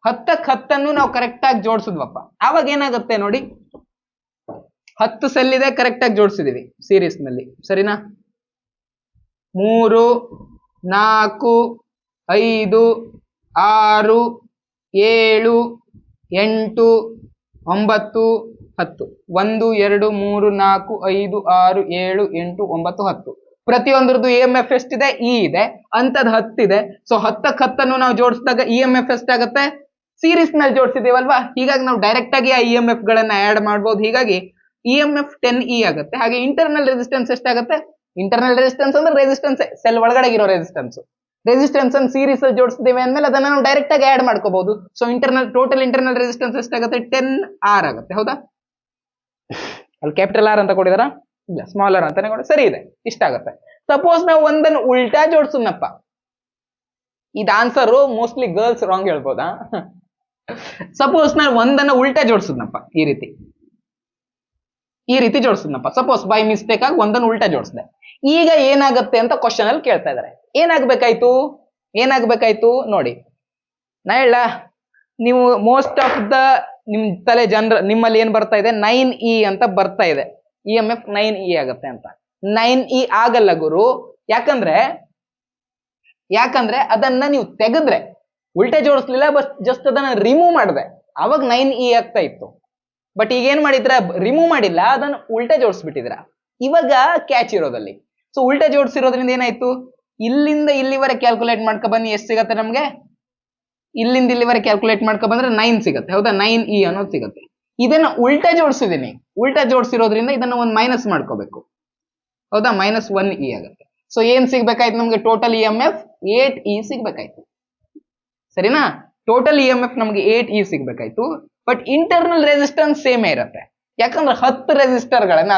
10ಕ್ಕೆ 10 ನಾವು correct ಆಗಿ ಜೋಡಿಸಿದ್ವಪ್ಪ, ಆವಾಗ ಏನಾಗುತ್ತೆ ನೋಡಿ, 10 ಸೆಲ್ ಇದೆ, ಕರೆಕ್ಟ್ ಆಗಿ ಜೋಡಿಸಿದೀವಿ ಸೀರೀಸ್ ನಲ್ಲಿ, ಸರಿನಾ? 3 4 5 6 7 8 9 10, 1 2 3 4 5 6 7 8 9 10. ಪ್ರತಿಯೊಂದ್ರದ್ದು EMF ಎಷ್ಟಿದೆ, E ಇದೆ, ಅಂತದ್ 10 ಇದೆ. ಸೊ 10ಕ್ಕೆ 10 ನಾವು ಜೋಡಿಸಿದಾಗ EMF ಎಷ್ಟಾಗತ್ತೆ, ಸೀರೀಸ್ ನಲ್ಲಿ ಜೋಡಿಸಿದೀವಲ್ವಾ, ಹೀಗಾಗಿ ನಾವು ಡೈರೆಕ್ಟ್ ಆಗಿ ಆ EMF ಗಳನ್ನ ಆಡ್ ಮಾಡ್ಬೋದು. ಹೀಗಾಗಿ EMF 10E ಆಗುತ್ತೆ. ಹಾಗೆ ಇಂಟರ್ನಲ್ ರೆಸಿಸ್ಟೆನ್ಸ್ ಎಷ್ಟಾಗುತ್ತೆ, ಇಂಟರ್ನಲ್ ರೆಸಿಸ್ಟೆನ್ಸ್ ಅಂದ್ರೆ ರೆಸಿಸ್ಟೆನ್ಸ್, ಸೆಲ್ ಒಳಗಡೆ ಇರೋ ರೆಸಿಸ್ಟೆನ್ಸ್. ರೆಸಿಸ್ಟೆನ್ಸ್ ಅನ್ನು ಸೀರೀಸ್ ಅಲ್ಲಿ ಜೋಡಿಸಿದ್ದೇವೆ ಅಂದ್ಮೇಲೆ ಅದನ್ನ ನಾವು ಡೈರೆಕ್ಟ್ ಆಗಿ ಆಡ್ ಮಾಡ್ಕೋಬಹುದು. ಸೊ ಟೋಟಲ್ ಇಂಟರ್ನಲ್ ರೆಸಿಸ್ಟೆನ್ಸ್ ಎಷ್ಟಾಗುತ್ತೆ, 10R ಆಗುತ್ತೆ, ಹೌದಾ? ಅಲ್ಲಿ ಕ್ಯಾಪಿಟಲ್ R ಅಂತ ಕೊಡಿದಾರ, ಇಲ್ಲ ಸ್ಮಾಲ್ r ಅಂತಾನೆ ಕೊಡಿ, ಸರಿ ಇದೆ, ಇಷ್ಟ ಆಗುತ್ತೆ. ಸಪೋಸ್ ನಾವು ಒಂದನ್ನು ಉಲ್ಟಾ ಜೋಡಿಸೋಣಪ್ಪ, ಇದು ಆನ್ಸರ್ ಮೋಸ್ಟ್ಲಿ ಗರ್ಲ್ಸ್ ರಾಂಗ್ ಹೇಳ್ಬೋದಾ? ಸಪೋಸ್ ನಾವು ಒಂದನ್ನ ಉಲ್ಟಾ ಜೋಡಿಸಿದ್ನಪ್ಪ, ಈ ರೀತಿ ಜೋಡಿಸಿದ್ನಪ್ಪ, ಸಪೋಸ್ ಬೈ ಮಿಸ್ಟೇಕ್ ಆಗಿ ಒಂದನ್ನು ಉಲ್ಟಾ ಜೋಡಿಸಿದೆ, ಈಗ ಏನಾಗುತ್ತೆ ಅಂತ ಕ್ವಶನ್ ಅಲ್ಲಿ ಕೇಳ್ತಾ ಇದಾರೆ. ಏನಾಗ್ಬೇಕಾಯ್ತು ನೋಡಿ, ನಾ ಹೇಳ, ನೀವು ಮೋಸ್ಟ್ ಆಫ್ ದ ನಿಮ್ ತಲೆ ನಿಮ್ಮಲ್ಲಿ ಏನ್ ಬರ್ತಾ ಇದೆ, 9E ಅಂತ ಬರ್ತಾ ಇದೆ, EMF 9E ಆಗುತ್ತೆ ಅಂತ. 9E ಆಗಲ್ಲ ಗುರು, ಯಾಕಂದ್ರೆ ಅದನ್ನ ನೀವು ತೆಗೆದ್ರೆ, ಉಲ್ಟೆ ಜೋಡಿಸ್ಲಿಲ್ಲ, ಬಸ್ ಜಸ್ಟ್ ಅದನ್ನ ರಿಮೂವ್ ಮಾಡಿದೆ, ಅವಾಗ 9E ಆಗ್ತಾ ಇತ್ತು. ಬಟ್ ಈಗ ಏನ್ ಮಾಡಿದ್ರ, ರಿಮೂವ್ ಮಾಡಿಲ್ಲ, ಅದನ್ನ ಉಲ್ಟೆ ಜೋಡಿಸ್ಬಿಟ್ಟಿದ್ರ, ಇವಾಗ ಕ್ಯಾಚ್ ಇರೋದಲ್ಲಿ. ಸೊ ಉಲ್ಟೆ ಜೋಡಿಸಿರೋದ್ರಿಂದ ಏನಾಯ್ತು, ಇಲ್ಲಿಂದ ಇಲ್ಲಿವರೆಗೆ ಕ್ಯಾಲ್ಕುಲೇಟ್ ಮಾಡ್ಕೊ ಬನ್ನಿ, ಎಷ್ಟು ಸಿಗತ್ತೆ ನಮ್ಗೆ, ಇಲ್ಲಿಂದ ಇಲ್ಲಿವರೆಗೆ ಕ್ಯಾಲ್ಕುಲೇಟ್ ಮಾಡ್ಕೊ ಬಂದ್ರೆ 9 ಸಿಗುತ್ತೆ, ಹೌದಾ? 9E ಅನ್ನೋದು ಸಿಗುತ್ತೆ. ಇದನ್ನ ಉಲ್ಟಾ ಜೋಡಿಸಿದೀನಿ, ಉಲ್ಟಾ ಜೋಡಿಸಿರೋದ್ರಿಂದ ಇದನ್ನ ಒಂದು ಮೈನಸ್ ಮಾಡ್ಕೋಬೇಕು, ಹೌದಾ? -1E ಆಗುತ್ತೆ. ಸೊ ಏನ್ ಸಿಗ್ಬೇಕಾಯ್ತು ನಮ್ಗೆ, ಟೋಟಲ್ EMF 8E ಸಿಗ್ಬೇಕಾಯ್ತು, ಸರಿನಾ? ಟೋಟಲ್ EMF ನಮ್ಗೆ 8E ಸಿಗ್ಬೇಕಾಯ್ತು. ಬಟ್ ಇಂಟರ್ನಲ್ ರೆಸಿಸ್ಟೆನ್ಸ್ ಸೇಮೇ ಇರುತ್ತೆ, ಯಾಕಂದ್ರೆ 10 ರೆಸಿಸ್ಟರ್ಗಳನ್ನ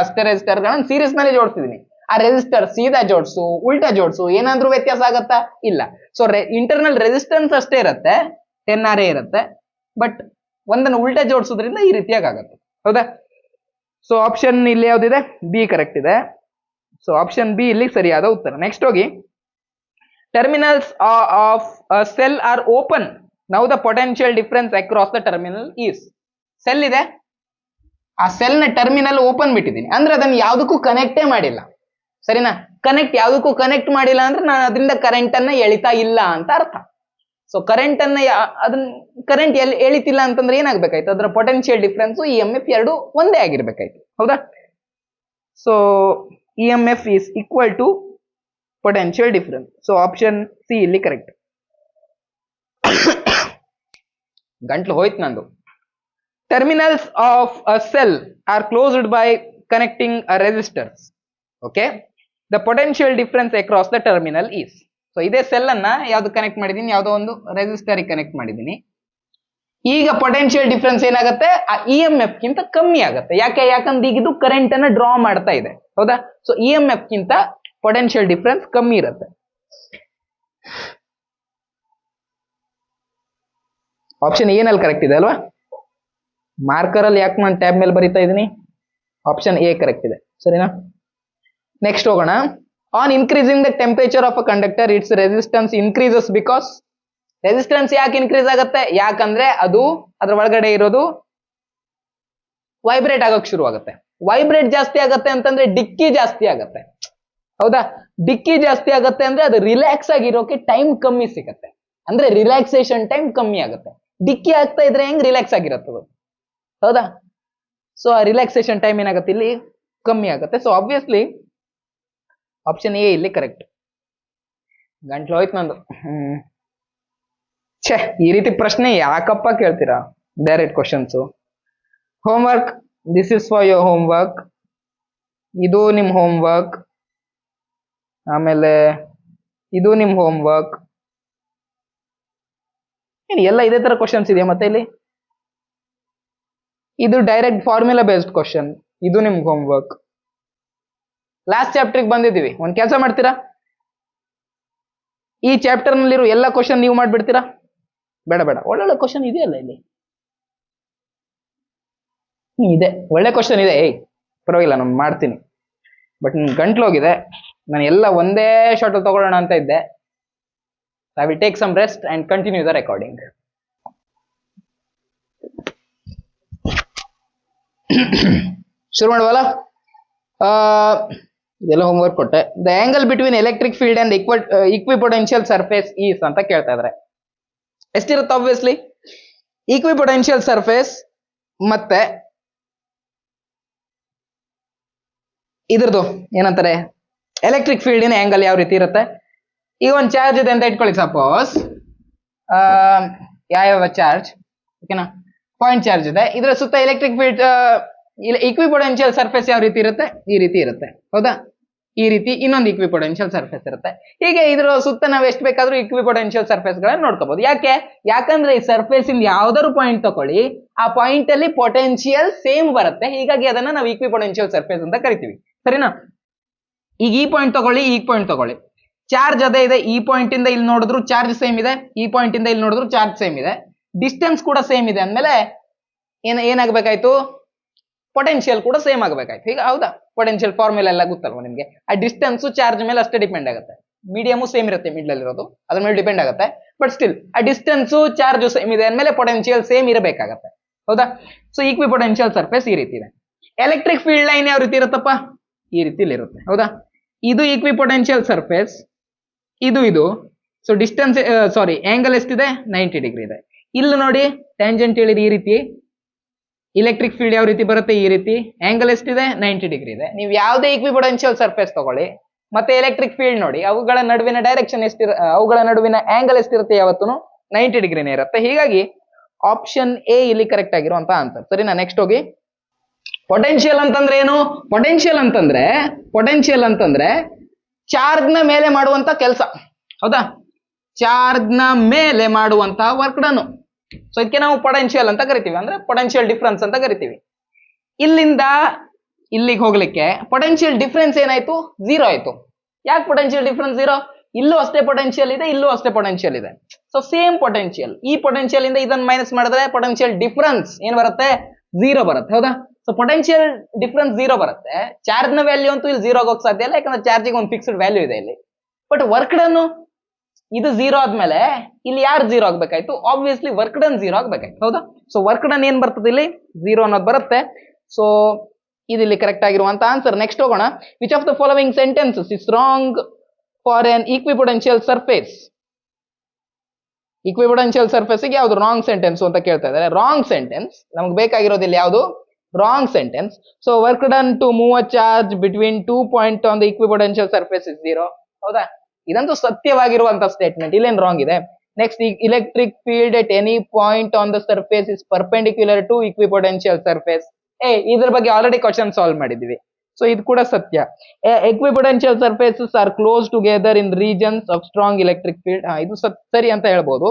ಸೀರೀಸ್ ನಲ್ಲಿ ಜೋಡಿಸಿದೀನಿ. ಆ ರೆಸಿಸ್ಟರ್ ಸೀದಾ ಜೋಡಿಸು, ಉಲ್ಟಾ ಜೋಡಿಸು, ಏನಾದ್ರೂ ವ್ಯತ್ಯಾಸ ಆಗತ್ತಾ, ಇಲ್ಲ. ಸೊ ಇಂಟರ್ನಲ್ ರೆಸಿಸ್ಟೆನ್ಸ್ ಅಷ್ಟೇ ಇರುತ್ತೆ, 10R ಇರುತ್ತೆ. ಬಟ್ ಒಂದನ್ನು ಉಲ್ಟಾ ಜೋಡಿಸೋದ್ರಿಂದ ಈ ರೀತಿಯಾಗಿ ಆಗುತ್ತೆ, ಹೌದಾ? ಸೊ ಆಪ್ಷನ್ ಇಲ್ಲಿ ಯಾವ್ದಿದೆ, ಬಿ ಕರೆಕ್ಟ್ ಇದೆ. ಸೊ ಆಪ್ಷನ್ ಬಿ ಇಲ್ಲಿ ಸರಿಯಾದ ಉತ್ತರ. ನೆಕ್ಸ್ಟ್ ಹೋಗಿ, terminals of cell R open, now the potential difference across the terminal is. Cell ಇದೆ, ಆ ಸೆಲ್ ನ ಟರ್ಮಿನಲ್ ಓಪನ್ ಬಿಟ್ಟಿದ್ದೀನಿ ಅಂದ್ರೆ ಅದನ್ನ ಯಾವ್ದಕ್ಕೂ ಕನೆಕ್ಟೇ ಮಾಡಿಲ್ಲ, ಸರಿನಾ? ಯಾವ್ದಕ್ಕೂ ಕನೆಕ್ಟ್ ಮಾಡಿಲ್ಲ ಅಂದ್ರೆ ನಾನು ಅದರಿಂದ ಕರೆಂಟ್ ಅನ್ನ ಎಳಿತಾ ಇಲ್ಲ ಅಂತ ಅರ್ಥ. ಸೊ ಕರೆಂಟ್ ಅನ್ನ ಅದನ್ನ ಕರೆಂಟ್ ಎಳಿತಿಲ್ಲ ಅಂತಂದ್ರೆ ಏನಾಗ್ಬೇಕಾಯ್ತು, ಅದರ potential difference E M F ಎರಡು ಒಂದೇ ಆಗಿರ್ಬೇಕಾಯ್ತು, ಹೌದಾ? So E M F is equal to potential difference. So option C ಇಲ್ಲಿ ಕರೆಕ್ಟ್. ಗಂಟ್ಲು ಹೋಯ್ತು ನಂದು. Terminals of a cell are closed by connecting a resistors. Okay, the potential difference across the terminal is. So ಇದೇ cell ಅನ್ನ ಯಾವ್ದು connect ಮಾಡಿದೀನಿ, ಯಾವ್ದೋ ಒಂದು ರೆಸಿಸ್ಟರ್ ಕನೆಕ್ಟ್ ಮಾಡಿದೀನಿ. ಈಗ ಪೊಟೆನ್ಶಿಯಲ್ ಡಿಫ್ರೆನ್ಸ್ ಏನಾಗುತ್ತೆ, ಆ ಇ ಎಂ ಎಫ್ ಗಿಂತ ಕಮ್ಮಿ ಆಗುತ್ತೆ. ಯಾಕಂದ್ರೆ ಈಗ ಇದು ಕರೆಂಟ್ ಅನ್ನ ಡ್ರಾ ಮಾಡ್ತಾ ಇದೆ, ಹೌದಾ? ಸೊ ಇ ಎಂ ಎಫ್ ಗಿಂತ ಪೊಟೆನ್ಶಿಯಲ್ ಡಿಫ್ರೆನ್ಸ್ ಕಮ್ಮಿ ಇರುತ್ತೆ. ಆಪ್ಷನ್ ಏನಲ್ಲಿ ಕರೆಕ್ಟ್ ಇದೆ ಅಲ್ವಾ? ಮಾರ್ಕರ್ ಅಲ್ಲಿ ಯಾಕೆ ನಾನು ಟ್ಯಾಬ್ ಮೇಲೆ ಬರೀತಾ ಇದ್ದೀನಿ? ಆಪ್ಷನ್ ಎ ಕರೆಕ್ಟ್ ಇದೆ, ಸರಿನಾ? ನೆಕ್ಸ್ಟ್ ಹೋಗೋಣ. On increasing the temperature of a conductor it's resistance increases because. Resistance ಯಾಕೆ ಇನ್ಕ್ರೀಸ್ ಆಗುತ್ತೆ? ಯಾಕಂದ್ರೆ ಅದು ಅದ್ರ ಒಳಗಡೆ ಇರೋದು ವೈಬ್ರೇಟ್ ಆಗೋಕ್ ಶುರು ಆಗುತ್ತೆ. ವೈಬ್ರೇಟ್ ಜಾಸ್ತಿ ಆಗತ್ತೆ ಅಂತಂದ್ರೆ ಡಿಕ್ಕಿ ಜಾಸ್ತಿ ಆಗತ್ತೆ, ಹೌದಾ? ಡಿಕ್ಕಿ ಜಾಸ್ತಿ ಆಗತ್ತೆ ಅಂದ್ರೆ ಅದು ರಿಲ್ಯಾಕ್ಸ್ ಆಗಿರೋಕೆ ಟೈಮ್ ಕಮ್ಮಿ ಸಿಗತ್ತೆ, ಅಂದ್ರೆ ರಿಲ್ಯಾಕ್ಸೇಷನ್ ಟೈಮ್ ಕಮ್ಮಿ ಆಗುತ್ತೆ. ಡಿಕ್ಕಿ ಆಗ್ತಾ ಇದ್ರೆ ಹೆಂಗ್ ರಿಲ್ಯಾಕ್ಸ್ ಆಗಿರತ್ತದು, ಹೌದಾ? ಸೊ ಆ ರಿಲ್ಯಾಕ್ಸೇಷನ್ ಟೈಮ್ ಏನಾಗುತ್ತೆ, ಇಲ್ಲಿ ಕಮ್ಮಿ ಆಗುತ್ತೆ. ಸೊ ಆಬ್ವಿಯಸ್ಲಿ ಆಪ್ಷನ್ ಎ ಇಲ್ಲಿ ಕರೆಕ್ಟ್. ಗಂಟ್ಲು ಹೋಯ್ತು ನಂದು. ಛೇ, ಈ ರೀತಿ ಪ್ರಶ್ನೆ ಯಾಕಪ್ಪ ಕೇಳ್ತೀರಾ? Direct questions. Homework, this is for your homework. ಇದು ನಿಮ್ ಹೋಮ್ವರ್ಕ್, ಆಮೇಲೆ ಇದು ನಿಮ್ ಹೋಮ್ವರ್ಕ್. ಏನು ಎಲ್ಲ ಇದೇ ತರ ಕ್ವಶನ್ಸ್ ಇದೆಯಾ ಮತ್ತೆ ಇಲ್ಲಿ? ಇದು ಡೈರೆಕ್ಟ್ ಫಾರ್ಮುಲಾ ಬೇಸ್ಡ್ ಕ್ವಶನ್. ಇದು ನಿಮ್ಗೆ ಹೋಮ್ವರ್ಕ್. ಲಾಸ್ಟ್ ಚಾಪ್ಟರ್ಗೆ ಬಂದಿದ್ದೀವಿ. ಒಂದ್ ಕೆಲಸ ಮಾಡ್ತೀರಾ, ಈ ಚಾಪ್ಟರ್ ನಲ್ಲಿರೋ ಎಲ್ಲ ಕ್ವಶನ್ ನೀವು ಮಾಡ್ಬಿಡ್ತೀರಾ? ಬೇಡ, ಒಳ್ಳೊಳ್ಳೆ ಕ್ವಶನ್ ಇದೆಯಲ್ಲ ಇಲ್ಲಿ. ಇದೆ, ಒಳ್ಳೆ ಕ್ವಶನ್ ಇದೆ. ಪರವಾಗಿಲ್ಲ, ನಾನು ಮಾಡ್ತೀನಿ. ಬಟ್ ನನ್ ಗಂಟ್ಲು ಹೋಗಿದೆ. ನಾನು ಎಲ್ಲ ಒಂದೇ ಶಾರ್ಟ್ ತಗೊಳ್ಳೋಣ ಅಂತ ಇದ್ದೆ. I will take some rest and continue the recording. ಶುರು ಮಾಡುವಲ್ಲ. ಇದೆಲ್ಲ ಹೋಮ್ವರ್ಕ್ ಕೊಟ್ಟೆ. The angle between electric field and equipotential surface is ಅಂತ ಕೇಳ್ತಾ ಇದ್ದಾರೆ. ಎಷ್ಟಿರುತ್ತೆ? ಆಬ್ವಿಯಸ್ಲಿ ಈಕ್ವಿಪೊಟೆನ್ಷಿಯಲ್ ಸರ್ಫೇಸ್ ಮತ್ತೆ ಇದ್ರದ್ದು ಏನಂತಾರೆ, ಎಲೆಕ್ಟ್ರಿಕ್ ಫೀಲ್ಡಿನ ಆಂಗಲ್ ಯಾವ ರೀತಿ ಇರುತ್ತೆ? ಈಗ ಒಂದು ಚಾರ್ಜ್ ಇದೆ ಅಂತ ಇಟ್ಕೊಳ್ಳಿ. ಸಪೋಸ್ ಯಾವ ಚಾರ್ಜ್, ಓಕೆನಾ, ಪಾಯಿಂಟ್ ಚಾರ್ಜ್ ಇದೆ. ಇದರ ಸುತ್ತ ಎಲೆಕ್ಟ್ರಿಕ್ ಫೀಲ್ಡ್ ಈಕ್ವಿಪೊಟೆನ್ಷಿಯಲ್ ಸರ್ಫೇಸ್ ಯಾವ ರೀತಿ ಇರುತ್ತೆ? ಈ ರೀತಿ ಇರುತ್ತೆ, ಹೌದಾ? ಈ ರೀತಿ ಇನ್ನೊಂದು ಈಕ್ವಿಪೊಟೆನ್ಷಿಯಲ್ ಸರ್ಫೇಸ್ ಇರುತ್ತೆ. ಹೀಗೆ ಇದ್ರ ಸುತ್ತ ನಾವು ಎಷ್ಟು ಬೇಕಾದ್ರೂ ಈಕ್ವಿಪೊಟೆನ್ಷಿಯಲ್ ಸರ್ಫೇಸ್ ಗಳನ್ನ ನೋಡ್ಕೋಬಹುದು. ಯಾಕಂದ್ರೆ ಈ ಸರ್ಫೇಸ್ ಇಂದ ಯಾವ್ದಾದ್ರು ಪಾಯಿಂಟ್ ತಗೊಳ್ಳಿ, ಆ ಪಾಯಿಂಟ್ ಅಲ್ಲಿ ಪೊಟೆನ್ಶಿಯಲ್ ಸೇಮ್ ಬರುತ್ತೆ. ಹೀಗಾಗಿ ಅದನ್ನ ನಾವು ಈಕ್ವಿಪೊಟೆನ್ಷಿಯಲ್ ಸರ್ಫೇಸ್ ಅಂತ ಕರಿತೀವಿ, ಸರಿನಾ? ಈಗ ಈ ಪಾಯಿಂಟ್ ತಗೊಳ್ಳಿ, ಈ ಪಾಯಿಂಟ್ ತಗೊಳ್ಳಿ, ಚಾರ್ಜ್ ಅದೇ ಇದೆ. ಈ ಪಾಯಿಂಟ್ ಇಂದ ಇಲ್ಲಿ ನೋಡಿದ್ರು ಚಾರ್ಜ್ ಸೇಮ್ ಇದೆ, ಈ ಪಾಯಿಂಟ್ ಇಂದ ಇಲ್ಲಿ ನೋಡಿದ್ರು ಚಾರ್ಜ್ ಸೇಮ್ ಇದೆ, ಡಿಸ್ಟೆನ್ಸ್ ಕೂಡ ಸೇಮ್ ಇದೆ ಅಂದ್ಮೇಲೆ ಏನಾಗಬೇಕಾಯ್ತು? ಪೊಟೆನ್ಶಿಯಲ್ ಕೂಡ ಸೇಮ್ ಆಗಬೇಕಾಯ್ತು. ಈಗ ಹೌದಾ? ಪೊಟೆನ್ಶಿಯಲ್ ಫಾರ್ಮುಲಾ ಎಲ್ಲ ಗೊತ್ತಲ್ವಾ ನಿಮ್ಗೆ? ಆ ಡಿಸ್ಟೆನ್ಸ್ ಚಾರ್ಜ್ ಮೇಲೆ ಅಷ್ಟೇ ಡಿಪೆಂಡ್ ಆಗುತ್ತೆ. ಮೀಡಿಯಮು ಸೇಮ್ ಇರುತ್ತೆ, ಮಿಡ್ಲ್ ಅಲ್ಲಿ ಇರೋದು ಅದ್ರ ಮೇಲೆ ಡಿಪೆಂಡ್ ಆಗುತ್ತೆ. ಬಟ್ ಸ್ಟಿಲ್ ಆ ಡಿಸ್ಟೆನ್ಸ್ ಚಾರ್ಜ್ ಸೇಮ್ ಇದೆ ಅಂದ್ಮೇಲೆ ಪೊಟೆನ್ಶಿಯಲ್ ಸೇಮ್ ಇರಬೇಕಾಗತ್ತೆ, ಹೌದಾ? ಸೊ ಈಕ್ವಿಪೊಟೆನ್ಷಿಯಲ್ ಸರ್ಫೇಸ್ ಈ ರೀತಿ ಇದೆ. ಎಲೆಕ್ಟ್ರಿಕ್ ಫೀಲ್ಡ್ ಲೈನ್ ಯಾವ ರೀತಿ ಇರುತ್ತಪ್ಪ? ಈ ರೀತಿ ಇರುತ್ತೆ, ಹೌದಾ? ಇದು ಈಕ್ವಿಪೊಟೆನ್ಷಿಯಲ್ ಸರ್ಫೇಸ್, ಇದು. ಸೊ ಡಿಸ್ಟೆನ್ಸ್ ಆಂಗಲ್ ಎಷ್ಟಿದೆ? 90 ಡಿಗ್ರಿ ಇದೆ. ಇಲ್ಲಿ ನೋಡಿ, ಟ್ಯಾಂಜೆಂಟ್ ಹೇಳಿದ್ರೆ ಈ ರೀತಿ. ಇಲೆಕ್ಟ್ರಿಕ್ ಫೀಲ್ಡ್ ಯಾವ ರೀತಿ ಬರುತ್ತೆ? ಈ ರೀತಿ. ಆಂಗಲ್ ಎಷ್ಟಿದೆ? 90 ಡಿಗ್ರಿ ಇದೆ. ನೀವು ಯಾವುದೇ ಈಕ್ವಿಪೊಟೆನ್ಷಿಯಲ್ ಸರ್ಫೇಸ್ ತಗೊಳ್ಳಿ, ಮತ್ತೆ ಎಲೆಕ್ಟ್ರಿಕ್ ಫೀಲ್ಡ್ ನೋಡಿ, ಅವುಗಳ ನಡುವಿನ ಡೈರೆಕ್ಷನ್ ಅವುಗಳ ನಡುವಿನ ಆಂಗಲ್ ಎಷ್ಟಿರುತ್ತೆ? ಯಾವತ್ತೂ 90 ಡಿಗ್ರಿನೇ ಇರುತ್ತೆ. ಹೀಗಾಗಿ ಆಪ್ಷನ್ ಎ ಇಲ್ಲಿ ಕರೆಕ್ಟ್ ಆಗಿರುವಂತ ಆನ್ಸರ್, ಸರಿನಾ? ನೆಕ್ಸ್ಟ್ ಹೋಗಿ. ಪೊಟೆನ್ಶಿಯಲ್ ಅಂತಂದ್ರೆ ಏನು? ಪೊಟೆನ್ಶಿಯಲ್ ಅಂತಂದ್ರೆ ಚಾರ್ಜ್ ನ ಮೇಲೆ ಮಾಡುವಂತ ಕೆಲಸ, ಹೌದಾ? ಚಾರ್ಜ್ ನ ಮೇಲೆ ಮಾಡುವಂತಹ ವರ್ಕ್ ಡನ್. ಸೊ ಇದಕ್ಕೆ ನಾವು ಪೊಟೆನ್ಶಿಯಲ್ ಅಂತ ಕರಿತೀವಿ, ಅಂದ್ರೆ ಪೊಟೆನ್ಶಿಯಲ್ ಡಿಫರೆನ್ಸ್ ಅಂತ ಕರಿತೀವಿ. ಇಲ್ಲಿಂದ ಇಲ್ಲಿಗೆ ಹೋಗ್ಲಿಕ್ಕೆ ಪೊಟೆನ್ಶಿಯಲ್ ಡಿಫರೆನ್ಸ್ ಏನಾಯ್ತು? 0 ಆಯ್ತು. ಯಾಕೆ ಪೊಟೆನ್ಶಿಯಲ್ ಡಿಫರೆನ್ಸ್ 0? ಇಲ್ಲೂ ಅಷ್ಟೇ ಪೊಟೆನ್ಶಿಯಲ್ ಇದೆ, ಇಲ್ಲೂ ಅಷ್ಟೇ ಪೊಟೆನ್ಶಿಯಲ್ ಇದೆ. So same potential. ಈ ಪೊಟೆನ್ಶಿಯಲ್ ಇಂದ ಇದನ್ನ ಮೈನಸ್ ಮಾಡಿದ್ರೆ ಪೊಟೆನ್ಶಿಯಲ್ ಡಿಫರೆನ್ಸ್ ಏನ್ ಬರುತ್ತೆ? 0 ಬರುತ್ತೆ, ಹೌದಾ? ಸೊ ಪೊಟೆನ್ಶಿಯಲ್ ಡಿಫರೆನ್ಸ್ 0 ಬರುತ್ತೆ. ಚಾರ್ಜ್ ನ ವ್ಯಾಲ್ಯೂ ಅಂತೂ ಇಲ್ಲಿ 0 ಆಗೋಕ್ ಸಾಧ್ಯ ಇಲ್ಲ, ಯಾಕಂದ್ರೆ ಚಾರ್ಜಿಗೆ ಒಂದು ಫಿಕ್ಸ್ಡ್ ವ್ಯಾಲ್ಯೂ ಇದೆ ಇಲ್ಲಿ. ಬಟ್ ವರ್ಕ್ ಡನ್ ಇದು 0 ಆದ್ಮೇಲೆ ಇಲ್ಲಿ ಯಾರು 0 ಆಗ್ಬೇಕಾಯ್ತು? ಆಬ್ವಿಯಸ್ಲಿ ವರ್ಕ್ ಡನ್ 0 ಆಗ್ಬೇಕಾಯ್ತು, ಹೌದಾ? ಸೊ ವರ್ಕ್ ಡನ್ ಏನ್ ಬರ್ತದೆ ಇಲ್ಲಿ? 0 ಅನ್ನೋದು ಬರುತ್ತೆ. ಸೊ ಇಲ್ಲಿ ಕರೆಕ್ಟ್ ಆಗಿರುವಂತ ಆನ್ಸರ್. ನೆಕ್ಸ್ಟ್ ಹೋಗೋಣ. Which of the following sentences is wrong for N equipotential surface? Equipotential surface ಗೆ ಯಾವ್ದು ರಾಂಗ್ ಸೆಂಟೆನ್ಸ್ ಅಂತ ಕೇಳ್ತಾ ಇದ್ದಾರೆ. ರಾಂಗ್ ಸೆಂಟೆನ್ಸ್ ನಮ್ಗೆ ಬೇಕಾಗಿರೋದು ಇಲ್ಲಿ ಯಾವುದು? Wrong sentence. So work done to move a charge between 2 point on the equipotential surface is 0, ಹೌದಾ? ಇದಂತೂ ಸತ್ಯವಾಗಿರುವಂತ ಸ್ಟೇಟ್ಮೆಂಟ್, ಇಲ್ಲೇನ್ ರಾಂಗ್ ಇದೆ? Next, electric field at any point on the surface is perpendicular to equipotential surface. ಇದ್ರ ಬಗ್ಗೆ already question solve ಮಾಡಿದ್ವಿ. ಸೊ ಇದು ಕೂಡ ಸತ್ಯ. equipotential surfaces are close together in regions of strong electric field. ಇದು ಸರಿ ಅಂತ ಹೇಳ್ಬೋದು.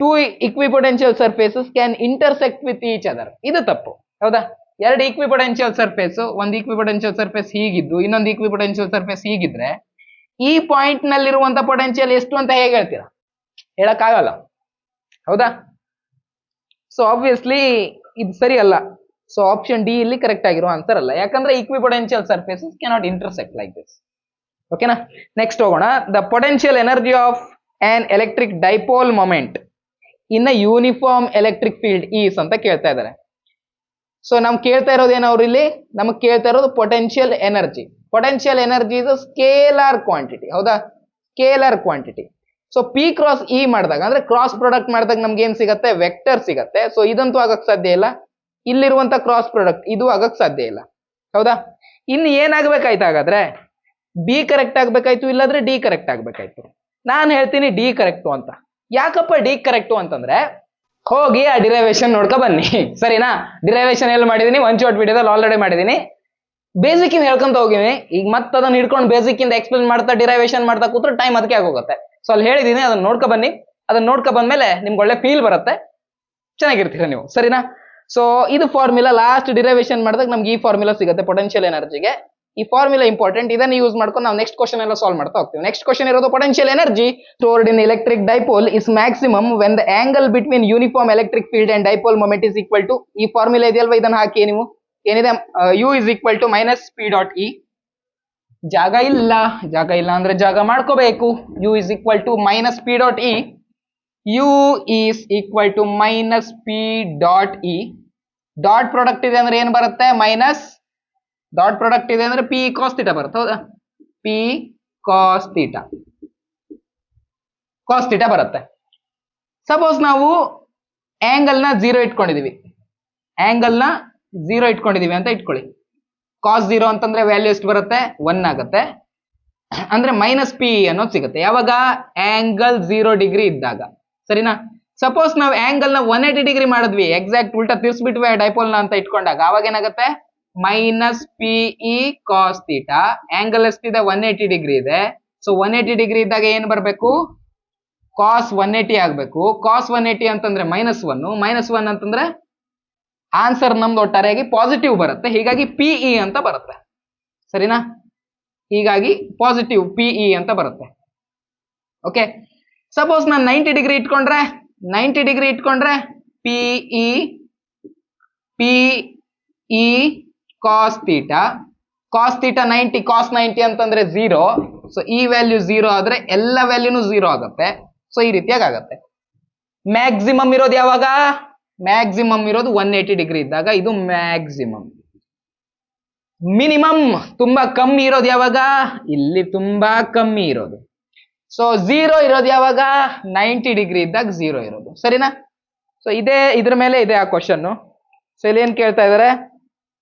Two equipotential surfaces can intersect with each other. ಇದು ತಪ್ಪು, ಹೌದಾ? ಎರಡು equipotential surface, ಒಂದು equipotential surface ಹೀಗಿದ್ದು ಇನ್ನೊಂದು equipotential surface ಹೀಗಿದ್ರೆ ಈ ಪಾಯಿಂಟ್ ನಲ್ಲಿರುವಂತ ಪೊಟೆನ್ಶಿಯಲ್ ಎಷ್ಟು ಅಂತ ಹೇಗೆ ಹೇಳ್ತೀರಾ? ಹೇಳಕ್ಕಾಗಲ್ಲ, ಹೌದಾ? ಸೊ ಆಬ್ವಿಯಸ್ಲಿ ಇದು ಸರಿ ಅಲ್ಲ. ಸೊ ಆಪ್ಷನ್ ಡಿ ಇಲ್ಲಿ ಕರೆಕ್ಟ್ ಆಗಿರೋ ಆನ್ಸರ್ ಅಲ್ಲ, ಯಾಕಂದ್ರೆ equipotential surfaces cannot intersect like this. ಓಕೆನಾ? ನೆಕ್ಸ್ಟ್ ಹೋಗೋಣ. The potential energy of on electric dipole moment in a uniform electric field is ಅಂತ ಕೇಳ್ತಾ ಇದ್ದಾರೆ. ಸೊ ನಮ್ಗೆ ಕೇಳ್ತಾ ಇರೋದು ಏನವ್ರು ಇಲ್ಲಿ? ನಮಗ್ ಕೇಳ್ತಾ ಇರೋದು potential energy. Potential energy is a scalar quantity, ಹೌದಾ? Scalar quantity. So P cross E ಮಾಡಿದಾಗ ಅಂದ್ರೆ ಕ್ರಾಸ್ ಪ್ರಾಡಕ್ಟ್ ಮಾಡಿದಾಗ ನಮ್ಗೆ ಏನ್ ಸಿಗತ್ತೆ? ವೆಕ್ಟರ್ ಸಿಗತ್ತೆ. ಸೊ ಇದಂತೂ ಆಗಕ್ ಸಾಧ್ಯ ಇಲ್ಲ. ಇಲ್ಲಿರುವಂತ ಕ್ರಾಸ್ ಪ್ರಾಡಕ್ಟ್ ಇದು ಆಗಕ್ ಸಾಧ್ಯ ಇಲ್ಲ, ಹೌದಾ? ಇನ್ನು ಏನಾಗ್ಬೇಕಾಯ್ತು ಹಾಗಾದ್ರೆ? ಬಿ ಕರೆಕ್ಟ್ ಆಗ್ಬೇಕಾಯ್ತು, ಇಲ್ಲಾಂದ್ರೆ ಡಿ ಕರೆಕ್ಟ್ ಆಗ್ಬೇಕಾಯ್ತು. ನಾನು ಹೇಳ್ತೀನಿ ಡಿ ಕರೆಕ್ಟು ಅಂತ. ಯಾಕಪ್ಪ ಡಿ ಕರೆಕ್ಟು ಅಂತಂದ್ರೆ, ಹೋಗಿ ಆ ಡಿರೈವೇಶನ್ ನೋಡ್ಕೊ ಬನ್ನಿ, ಸರಿನಾ? ಡಿರೈವೇಶನ್ ಎಲ್ಲಿ ಮಾಡಿದೀನಿ? ಒನ್ ಶಾರ್ಟ್ ವಿಡಿಯೋದಲ್ಲಿ ಆಲ್ರೆಡಿ ಮಾಡಿದೀನಿ. ಬೇಸಿಕ್ ಇಂದ ಹೇಳ್ಕೊಂತ ಹೋಗಿನಿ. ಈಗ ಮತ್ತೆ ಅದನ್ನ ಹಿಡ್ಕೊಂಡು ಬೇಸಿಕ್ ಇಂದ ಎಕ್ಸ್ಪ್ಲೇನ್ ಮಾಡ್ತಾ ಡಿರೈವೇಶನ್ ಮಾಡ್ತಾ ಕೂತ್ರೆ ಟೈಮ್ ಅದಕ್ಕೆ ಆಗೋಗುತ್ತೆ. ಸೊ ಅಲ್ಲಿ ಹೇಳಿದೀನಿ, ಅದನ್ನ ನೋಡ್ಕೊ ಬನ್ನಿ. ಅದನ್ನ ನೋಡ್ಕೊ ಬಂದ್ಮೇಲೆ ನಿಮ್ಗೆ ಒಳ್ಳೆ ಫೀಲ್ ಬರುತ್ತೆ, ಚೆನ್ನಾಗಿರ್ತೀರ ನೀವು, ಸರಿನಾ? ಸೊ ಇದು ಫಾರ್ಮುಲಾ. ಲಾಸ್ಟ್ ಡಿರೈವೇಶನ್ ಮಾಡಿದಾಗ ನಮ್ಗೆ ಈ ಫಾರ್ಮುಲಾ ಸಿಗುತ್ತೆ ಪೊಟೆನ್ಷಿಯಲ್ ಎನರ್ಜಿಗೆ. ಈ ಫಾರ್ಮುಲಾ ಇಂಪಾರ್ಟೆಂಟ್. ಇದನ್ನ ಯೂಸ್ ಮಾಡ್ಕೊಂಡು ನಾವು ನೆಕ್ಸ್ಟ್ ಕ್ವಶನ್ ಎಲ್ಲ ಸಾಲ್ವ್ ಮಾಡ್ತಾ ಹೋಗ್ತೀವಿ. ನೆಕ್ಸ್ಟ್ ಕ್ವಶನ್ ಇರೋದು potential energy stored in electric dipole is maximum when the angle between uniform electric field and dipole moment is equal to. ಈ ಫಾರ್ಮುಲಾ ಇದೆಯಲ್ವಾ, ಇದನ್ನ ಹಾಕಿ ನೀವು. ಏನಿದೆ? U is equal to minus P dot E. ಜಾಗ ಇಲ್ಲ ಅಂದ್ರೆ ಜಾಗ ಮಾಡ್ಕೋಬೇಕು. U is equal to minus P dot E. U is equal to minus P dot E. Dot product ಇದೆ ಅಂದ್ರೆ ಏನ್ ಬರುತ್ತೆ? ಮೈನಸ್. ಡಾಟ್ ಪ್ರಾಡಕ್ಟ್ ಇದೆ ಅಂದ್ರೆ ಪಿ ಕಾಸ್ ಥೀಟಾ ಬರುತ್ತೆ, ಹೌದಾ? P cos theta. Cos theta ಬರುತ್ತೆ. ಸಪೋಸ್ ನಾವು ಆಂಗಲ್ ನ 0 ಇಟ್ಕೊಂಡಿದೀವಿ, ಆಂಗಲ್ ನ 0 ಇಟ್ಕೊಂಡಿದೀವಿ ಅಂತ ಇಟ್ಕೊಳ್ಳಿ. ಕಾಸ್ 0 ಅಂತಂದ್ರೆ ವ್ಯಾಲ್ಯೂ ಎಷ್ಟು ಬರುತ್ತೆ? 1 ಆಗುತ್ತೆ. ಅಂದ್ರೆ ಮೈನಸ್ ಪಿ ಅನ್ನೋದು ಸಿಗುತ್ತೆ. ಯಾವಾಗ? ಆಂಗಲ್ 0 ಡಿಗ್ರಿ ಇದ್ದಾಗ, ಸರಿನಾ? ಸಪೋಸ್ ನಾವು ಆಂಗಲ್ ನ 180 ಡಿಗ್ರಿ ಮಾಡಿದ್ವಿ, ಎಕ್ಸಾಕ್ಟ್ ಉಲ್ಟಾ ತಿರ್ಸ್ಬಿಟ್ವಿ ಡೈಪೋಲ್ ನ ಅಂತ ಇಟ್ಕೊಂಡಾಗ, ಅವಾಗ ಏನಾಗುತ್ತೆ? Minus P E cos theta. Angle ಎಷ್ಟಿದೆ? 180 ಡಿಗ್ರಿ ಇದೆ. ಸೊ 180 ಡಿಗ್ರಿ ಇದ್ದಾಗ ಏನ್ ಬರ್ಬೇಕು? ಕಾಸ್ 180 ಆಗ್ಬೇಕು. ಕಾಸ್ 180 ಅಂತಂದ್ರೆ -1. -1 ಅಂತಂದ್ರೆ ಆನ್ಸರ್ ನಮ್ದು ಒಟ್ಟಾರೆಯಾಗಿ ಪಾಸಿಟಿವ್ ಬರುತ್ತೆ. ಹೀಗಾಗಿ ಪಿಇ ಅಂತ ಬರುತ್ತೆ, ಸರಿನಾ? ಹೀಗಾಗಿ ಪಾಸಿಟಿವ್ ಪಿಇ ಅಂತ ಬರುತ್ತೆ. ಓಕೆ. ಸಪೋಸ್ ನಾನು 90 ಡಿಗ್ರಿ ಇಟ್ಕೊಂಡ್ರೆ, 90 ಡಿಗ್ರಿ ಇಟ್ಕೊಂಡ್ರೆ P E cos theta. Cos theta 90, cos 90 ಅಂತಂದ್ರೆ 0. ಸೊ ಈ ವ್ಯಾಲ್ಯೂ 0 ಆದ್ರೆ ಎಲ್ಲ ವ್ಯಾಲ್ಯೂನು 0 ಆಗುತ್ತೆ. ಸೊ ಈ ರೀತಿಯಾಗಿ ಆಗುತ್ತೆ. ಮ್ಯಾಕ್ಸಿಮಮ್ ಇರೋದು ಯಾವಾಗ? ಮ್ಯಾಕ್ಸಿಮಮ್ ಇರೋದು 180 ಡಿಗ್ರಿ ಇದ್ದಾಗ, ಇದು ಮ್ಯಾಕ್ಸಿಮಮ್. ಮಿನಿಮಮ್ ತುಂಬಾ ಕಮ್ಮಿ ಇರೋದು ಯಾವಾಗ? ಇಲ್ಲಿ ತುಂಬಾ ಕಮ್ಮಿ ಇರೋದು. ಸೊ 0 ಇರೋದು ಯಾವಾಗ? 90 ಡಿಗ್ರಿ ಇದ್ದಾಗ 0 ಇರೋದು, ಸರಿನಾ? ಸೊ ಇದ್ರ ಮೇಲೆ ಇದೆ ಆ ಕ್ವಶನ್. ಸೊ ಇಲ್ಲಿ ಏನ್ ಕೇಳ್ತಾ ಇದಾರೆ?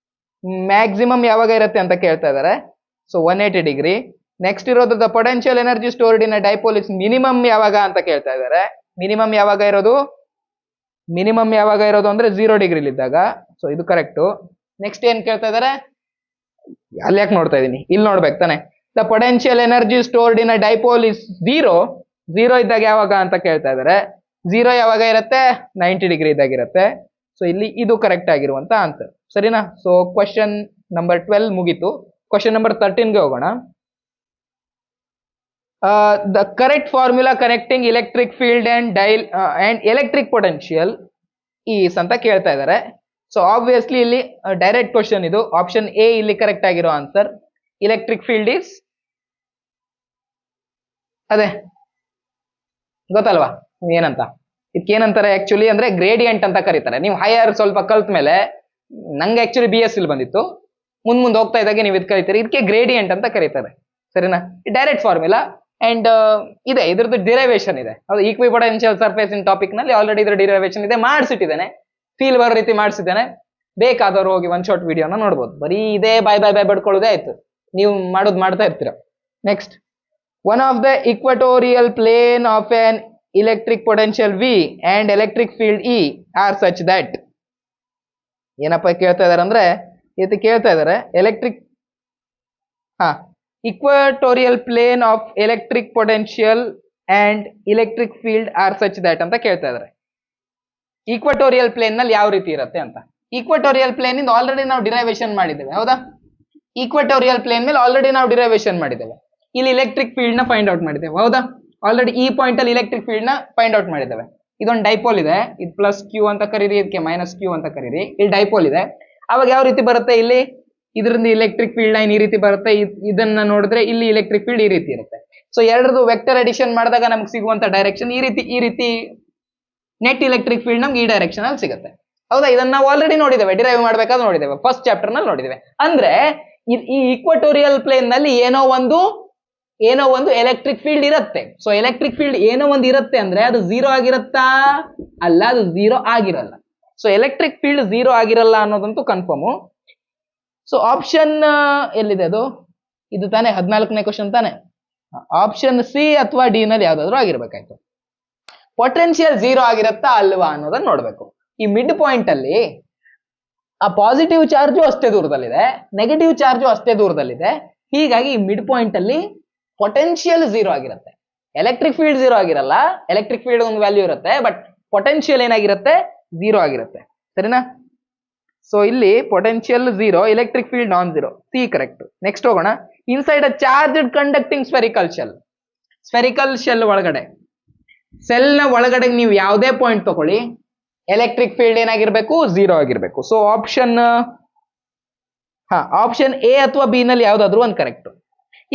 ಮ್ಯಾಕ್ಸಿಮಮ್ ಯಾವಾಗ ಇರುತ್ತೆ ಅಂತ ಕೇಳ್ತಾ ಇದಾರೆ. So 180 degree. ನೆಕ್ಸ್ಟ್ ಇರೋದು the potential energy stored in a dipole is minimum ಯಾವಾಗ ಅಂತ ಕೇಳ್ತಾ ಇದಾರೆ. ಮಿನಿಮಮ್ ಯಾವಾಗ ಇರೋದು? ಮಿನಿಮಮ್ ಯಾವಾಗ ಇರೋದು ಅಂದ್ರೆ 0 ಡಿಗ್ರಿ ಇದ್ದಾಗ. ಸೊ ಇದು ಕರೆಕ್ಟ್. ನೆಕ್ಸ್ಟ್ ಏನ್ ಕೇಳ್ತಾ ಇದಾರೆ? ಅಲ್ಲಿ ಯಾಕೆ ನೋಡ್ತಾ ಇದೀನಿ, ಇಲ್ಲಿ ನೋಡ್ಬೇಕು ತಾನೆ. The potential energy stored in a dipole is 0 ಇದ್ದಾಗ ಯಾವಾಗ ಅಂತ ಕೇಳ್ತಾ ಇದಾರೆ. 0 ಯಾವಾಗ ಇರುತ್ತೆ? 90 ಡಿಗ್ರಿ ಇದ್ದಾಗ ಇರುತ್ತೆ. ಸೊ ಇಲ್ಲಿ ಇದು ಕರೆಕ್ಟ್ ಆಗಿರುವಂತ ಆನ್ಸರ್, ಸರಿನಾ? ಸೊ ಕ್ವಶನ್ ನಂಬರ್ 12 ಮುಗೀತು. ಕ್ವಶನ್ ನಂಬರ್ 13ಗೆ ಹೋಗೋಣ. The correct formula connecting electric field and electric potential is ಅಂತ ಕೇಳ್ತಾ ಇದ್ದಾರೆ. ಸೊ ಆಬ್ವಿಯಸ್ಲಿ ಇಲ್ಲಿ ಡೈರೆಕ್ಟ್ ಕ್ವಶನ್ ಇದು. ಆಪ್ಷನ್ ಎ ಇಲ್ಲಿ ಕರೆಕ್ಟ್ ಆಗಿರೋ ಆನ್ಸರ್. ಎಲೆಕ್ಟ್ರಿಕ್ ಫೀಲ್ಡ್ ಈಸ್ ಅದೇ ಗೊತ್ತಲ್ವಾ ಏನಂತ? ಇದಕ್ಕೆ ಏನಂತಾರೆ ಆಕ್ಚುಲಿ ಅಂದ್ರೆ ಗ್ರೇಡಿಯಂಟ್ ಅಂತ ಕರೀತಾರೆ. ನೀವು ಹೈಯರ್ ಸ್ವಲ್ಪ ಕಲ್ತ ಮೇಲೆ, ನಂಗೆ ಆಕ್ಚುಲಿ BSc ಬಂದಿತ್ತು, ಮುಂದೆ ಹೋಗ್ತಾ ಇದ್ದಾಗೆ ನೀವು ಇದು ಕರೀತೀರಿ, ಇದಕ್ಕೆ ಗ್ರೇಡಿಯಂಟ್ ಅಂತ ಕರೀತಾರೆ. ಸರಿನಾ? ಡೈರೆಕ್ಟ್ ಫಾರ್ಮುಲಾ ಅಂಡ್ ಇದೆ, ಇದ್ರದ್ದು ಡಿರೈವೇಶನ್ ಇದೆ. ಅದು ಈಕ್ವಿಪೊಟೆನ್ಷಿಯಲ್ ಸರ್ಫೇಸ್ ಇನ್ ಟಾಪಿಕ್ ನಲ್ಲಿ ಆಲ್ರೆಡಿ ಇದ್ರ ಡಿರೈವೇಶನ್ ಇದೆ, ಮಾಡಿಸಿಟ್ಟಿದ್ದೇನೆ, ಫೀಲ್ ಬರೋ ರೀತಿ ಮಾಡಿಸಿದ್ದೇನೆ. ಬೇಕಾದವರು ಹೋಗಿ ಒನ್ ಶಾರ್ಟ್ ವಿಡಿಯೋನ ನೋಡ್ಬೋದು. ಬರೀ ಇದೇ ಬಾಯ್ ಬಡ್ಕೊಳ್ಳೋದೇ ಆಯ್ತು, ನೀವು ಮಾಡ್ತಾ ಇರ್ತೀರ. Next, one of the equatorial plane of an electric potential V and electric field E are such that, ಏನಪ್ಪ ಕೇಳ್ತಾ ಇದಾರೆ ಅಂದ್ರೆ ಇದು ಕೇಳ್ತಾ ಇದಾರೆ electric equatorial plane of electric potential and electric field are such that ಅಂತ ಕೇಳ್ತಾ ಇದಾರೆ. ಈಕ್ವಟೋರಿಯಲ್ ಪ್ಲೇನ್ ನಲ್ಲಿ ಯಾವ ರೀತಿ ಇರುತ್ತೆ ಅಂತ. ಈಕ್ವಟೋರಿಯಲ್ ಪ್ಲೇನ್ ಇಂದ ಆಲ್ರೆಡಿ ನಾವು ಡಿರೈವೇಶನ್ ಮಾಡಿದ್ದೇವೆ, ಹೌದಾ? ಈಕ್ವಟೋರಿಯಲ್ ಪ್ಲೇನ್ ಮೇಲೆ ಆಲ್ರೆಡಿ ನಾವು ಡಿರೈವೇಶನ್ ಮಾಡಿದ್ದೇವೆ. ಇಲ್ಲಿ ಎಲೆಕ್ಟ್ರಿಕ್ ಫೀಲ್ಡ್ ನ ಫೈಂಡ್ ಔಟ್ ಮಾಡಿದ್ದೇವೆ, ಹೌದಾ? ಆಲ್ರೆಡಿ ಈ ಪಾಯಿಂಟ್ ಅಲ್ಲಿ ಎಲೆಕ್ಟ್ರಿಕ್ ಫೀಲ್ಡ್ ನ ಫೈಂಡ್ ಔಟ್ ಮಾಡಿದ್ದೇವೆ. ಇದೊಂದು ಡೈಪೋಲ್ ಇದೆ, ಇದು ಪ್ಲಸ್ ಕ್ಯೂ ಅಂತ ಕರೀರಿ, ಇದಕ್ಕೆ ಮೈನಸ್ ಕ್ಯೂ ಅಂತ ಕರೀರಿ. ಇಲ್ಲಿ ಡೈಪೋಲ್ ಇದೆ, ಅವಾಗ ಯಾವ ರೀತಿ ಬರುತ್ತೆ? ಇಲ್ಲಿ ಇದರಿಂದ ಎಲೆಕ್ಟ್ರಿಕ್ ಫೀಲ್ಡ್ ಲೈನ್ ಈ ರೀತಿ ಬರುತ್ತೆ, ಇದನ್ನ ನೋಡಿದ್ರೆ ಇಲ್ಲಿ ಎಲೆಕ್ಟ್ರಿಕ್ ಫೀಲ್ಡ್ ಈ ರೀತಿ ಇರುತ್ತೆ. ಸೊ ಎರಡರದು ವೆಕ್ಟರ್ ಅಡಿಷನ್ ಮಾಡಿದಾಗ ನಮ್ಗೆ ಸಿಗುವಂತ ಡೈರೆಕ್ಷನ್ ಈ ರೀತಿ ನೆಟ್ ಎಲೆಕ್ಟ್ರಿಕ್ ಫೀಲ್ಡ್ ನಮ್ಗೆ ಈ ಡೈರೆಕ್ಷನ್ ಅಲ್ಲಿ ಸಿಗುತ್ತೆ, ಹೌದಾ? ಇದನ್ನ ನಾವು ಆಲ್ರೆಡಿ ನೋಡಿದ್ದೇವೆ, ಡಿರೈವ್ ಮಾಡ್ಬೇಕಾದ್ರೆ ನೋಡಿದ್ದೇವೆ, ಫಸ್ಟ್ ಚಾಪ್ಟರ್ ನಲ್ಲಿ ನೋಡಿದ್ದೇವೆ. ಅಂದ್ರೆ ಈ ಈಕ್ವಟೋರಿಯಲ್ ಪ್ಲೇನ್ ನಲ್ಲಿ ಏನೋ ಒಂದು ಎಲೆಕ್ಟ್ರಿಕ್ ಫೀಲ್ಡ್ ಇರುತ್ತೆ. ಸೊ ಎಲೆಕ್ಟ್ರಿಕ್ ಫೀಲ್ಡ್ ಏನೋ ಒಂದು ಇರುತ್ತೆ ಅಂದ್ರೆ ಅದು ಝೀರೋ ಆಗಿರುತ್ತಾ? ಅಲ್ಲ, ಅದು ಝೀರೋ ಆಗಿರಲ್ಲ. ಸೊ ಎಲೆಕ್ಟ್ರಿಕ್ ಫೀಲ್ಡ್ ಝೀರೋ ಆಗಿರಲ್ಲ ಅನ್ನೋದಂತೂ ಕನ್ಫರ್ಮು. ಸೊ ಆಪ್ಷನ್ ಎಲ್ಲಿದೆ? ಅದು ಇದು ತಾನೇ 14ನೇ ಕ್ವಶನ್ ತಾನೆ. ಆಪ್ಷನ್ ಸಿ ಅಥವಾ ಡಿ ನಲ್ಲಿ ಯಾವ್ದಾದ್ರು ಆಗಿರ್ಬೇಕಾಯ್ತು. ಪೊಟೆನ್ಶಿಯಲ್ ಝೀರೋ ಆಗಿರುತ್ತಾ ಅಲ್ವಾ ಅನ್ನೋದನ್ನ ನೋಡ್ಬೇಕು. ಈ ಮಿಡ್ ಪಾಯಿಂಟ್ ಅಲ್ಲಿ ಆ ಪಾಸಿಟಿವ್ ಚಾರ್ಜು ಅಷ್ಟೇ ದೂರದಲ್ಲಿದೆ, ನೆಗೆಟಿವ್ ಚಾರ್ಜು ಅಷ್ಟೇ ದೂರದಲ್ಲಿದೆ. ಹೀಗಾಗಿ ಈ ಮಿಡ್ ಪಾಯಿಂಟ್ ಅಲ್ಲಿ ಪೊಟೆನ್ಶಿಯಲ್ ಝೀರೋ ಆಗಿರುತ್ತೆ, ಎಲೆಕ್ಟ್ರಿಕ್ ಫೀಲ್ಡ್ ಝೀರೋ ಆಗಿರಲ್ಲ. ಎಲೆಕ್ಟ್ರಿಕ್ ಫೀಲ್ಡ್ ಒಂದು ವ್ಯಾಲ್ಯೂ ಇರುತ್ತೆ, ಬಟ್ ಪೊಟೆನ್ಶಿಯಲ್ ಏನಾಗಿರುತ್ತೆ? ಝೀರೋ ಆಗಿರುತ್ತೆ, ಸರಿನಾ? ಸೊ ಇಲ್ಲಿ potential zero, electric field non zero, C correct. Next ಹೋಗೋಣ. Inside a charged conducting spherical shell. Spherical shell ಒಳಗಡೆ, ಸೆಲ್ ನ ಒಳಗಡೆ ನೀವು ಯಾವುದೇ ಪಾಯಿಂಟ್ ತಗೊಳ್ಳಿ, ಎಲೆಕ್ಟ್ರಿಕ್ ಫೀಲ್ಡ್ ಏನಾಗಿರ್ಬೇಕು? ಝೀರೋ ಆಗಿರ್ಬೇಕು. ಸೊ ಆಪ್ಷನ್ ಎ ಅಥವಾ ಬಿ ನಲ್ಲಿ ಯಾವ್ದಾದ್ರು ಒಂದು ಕರೆಕ್ಟ್.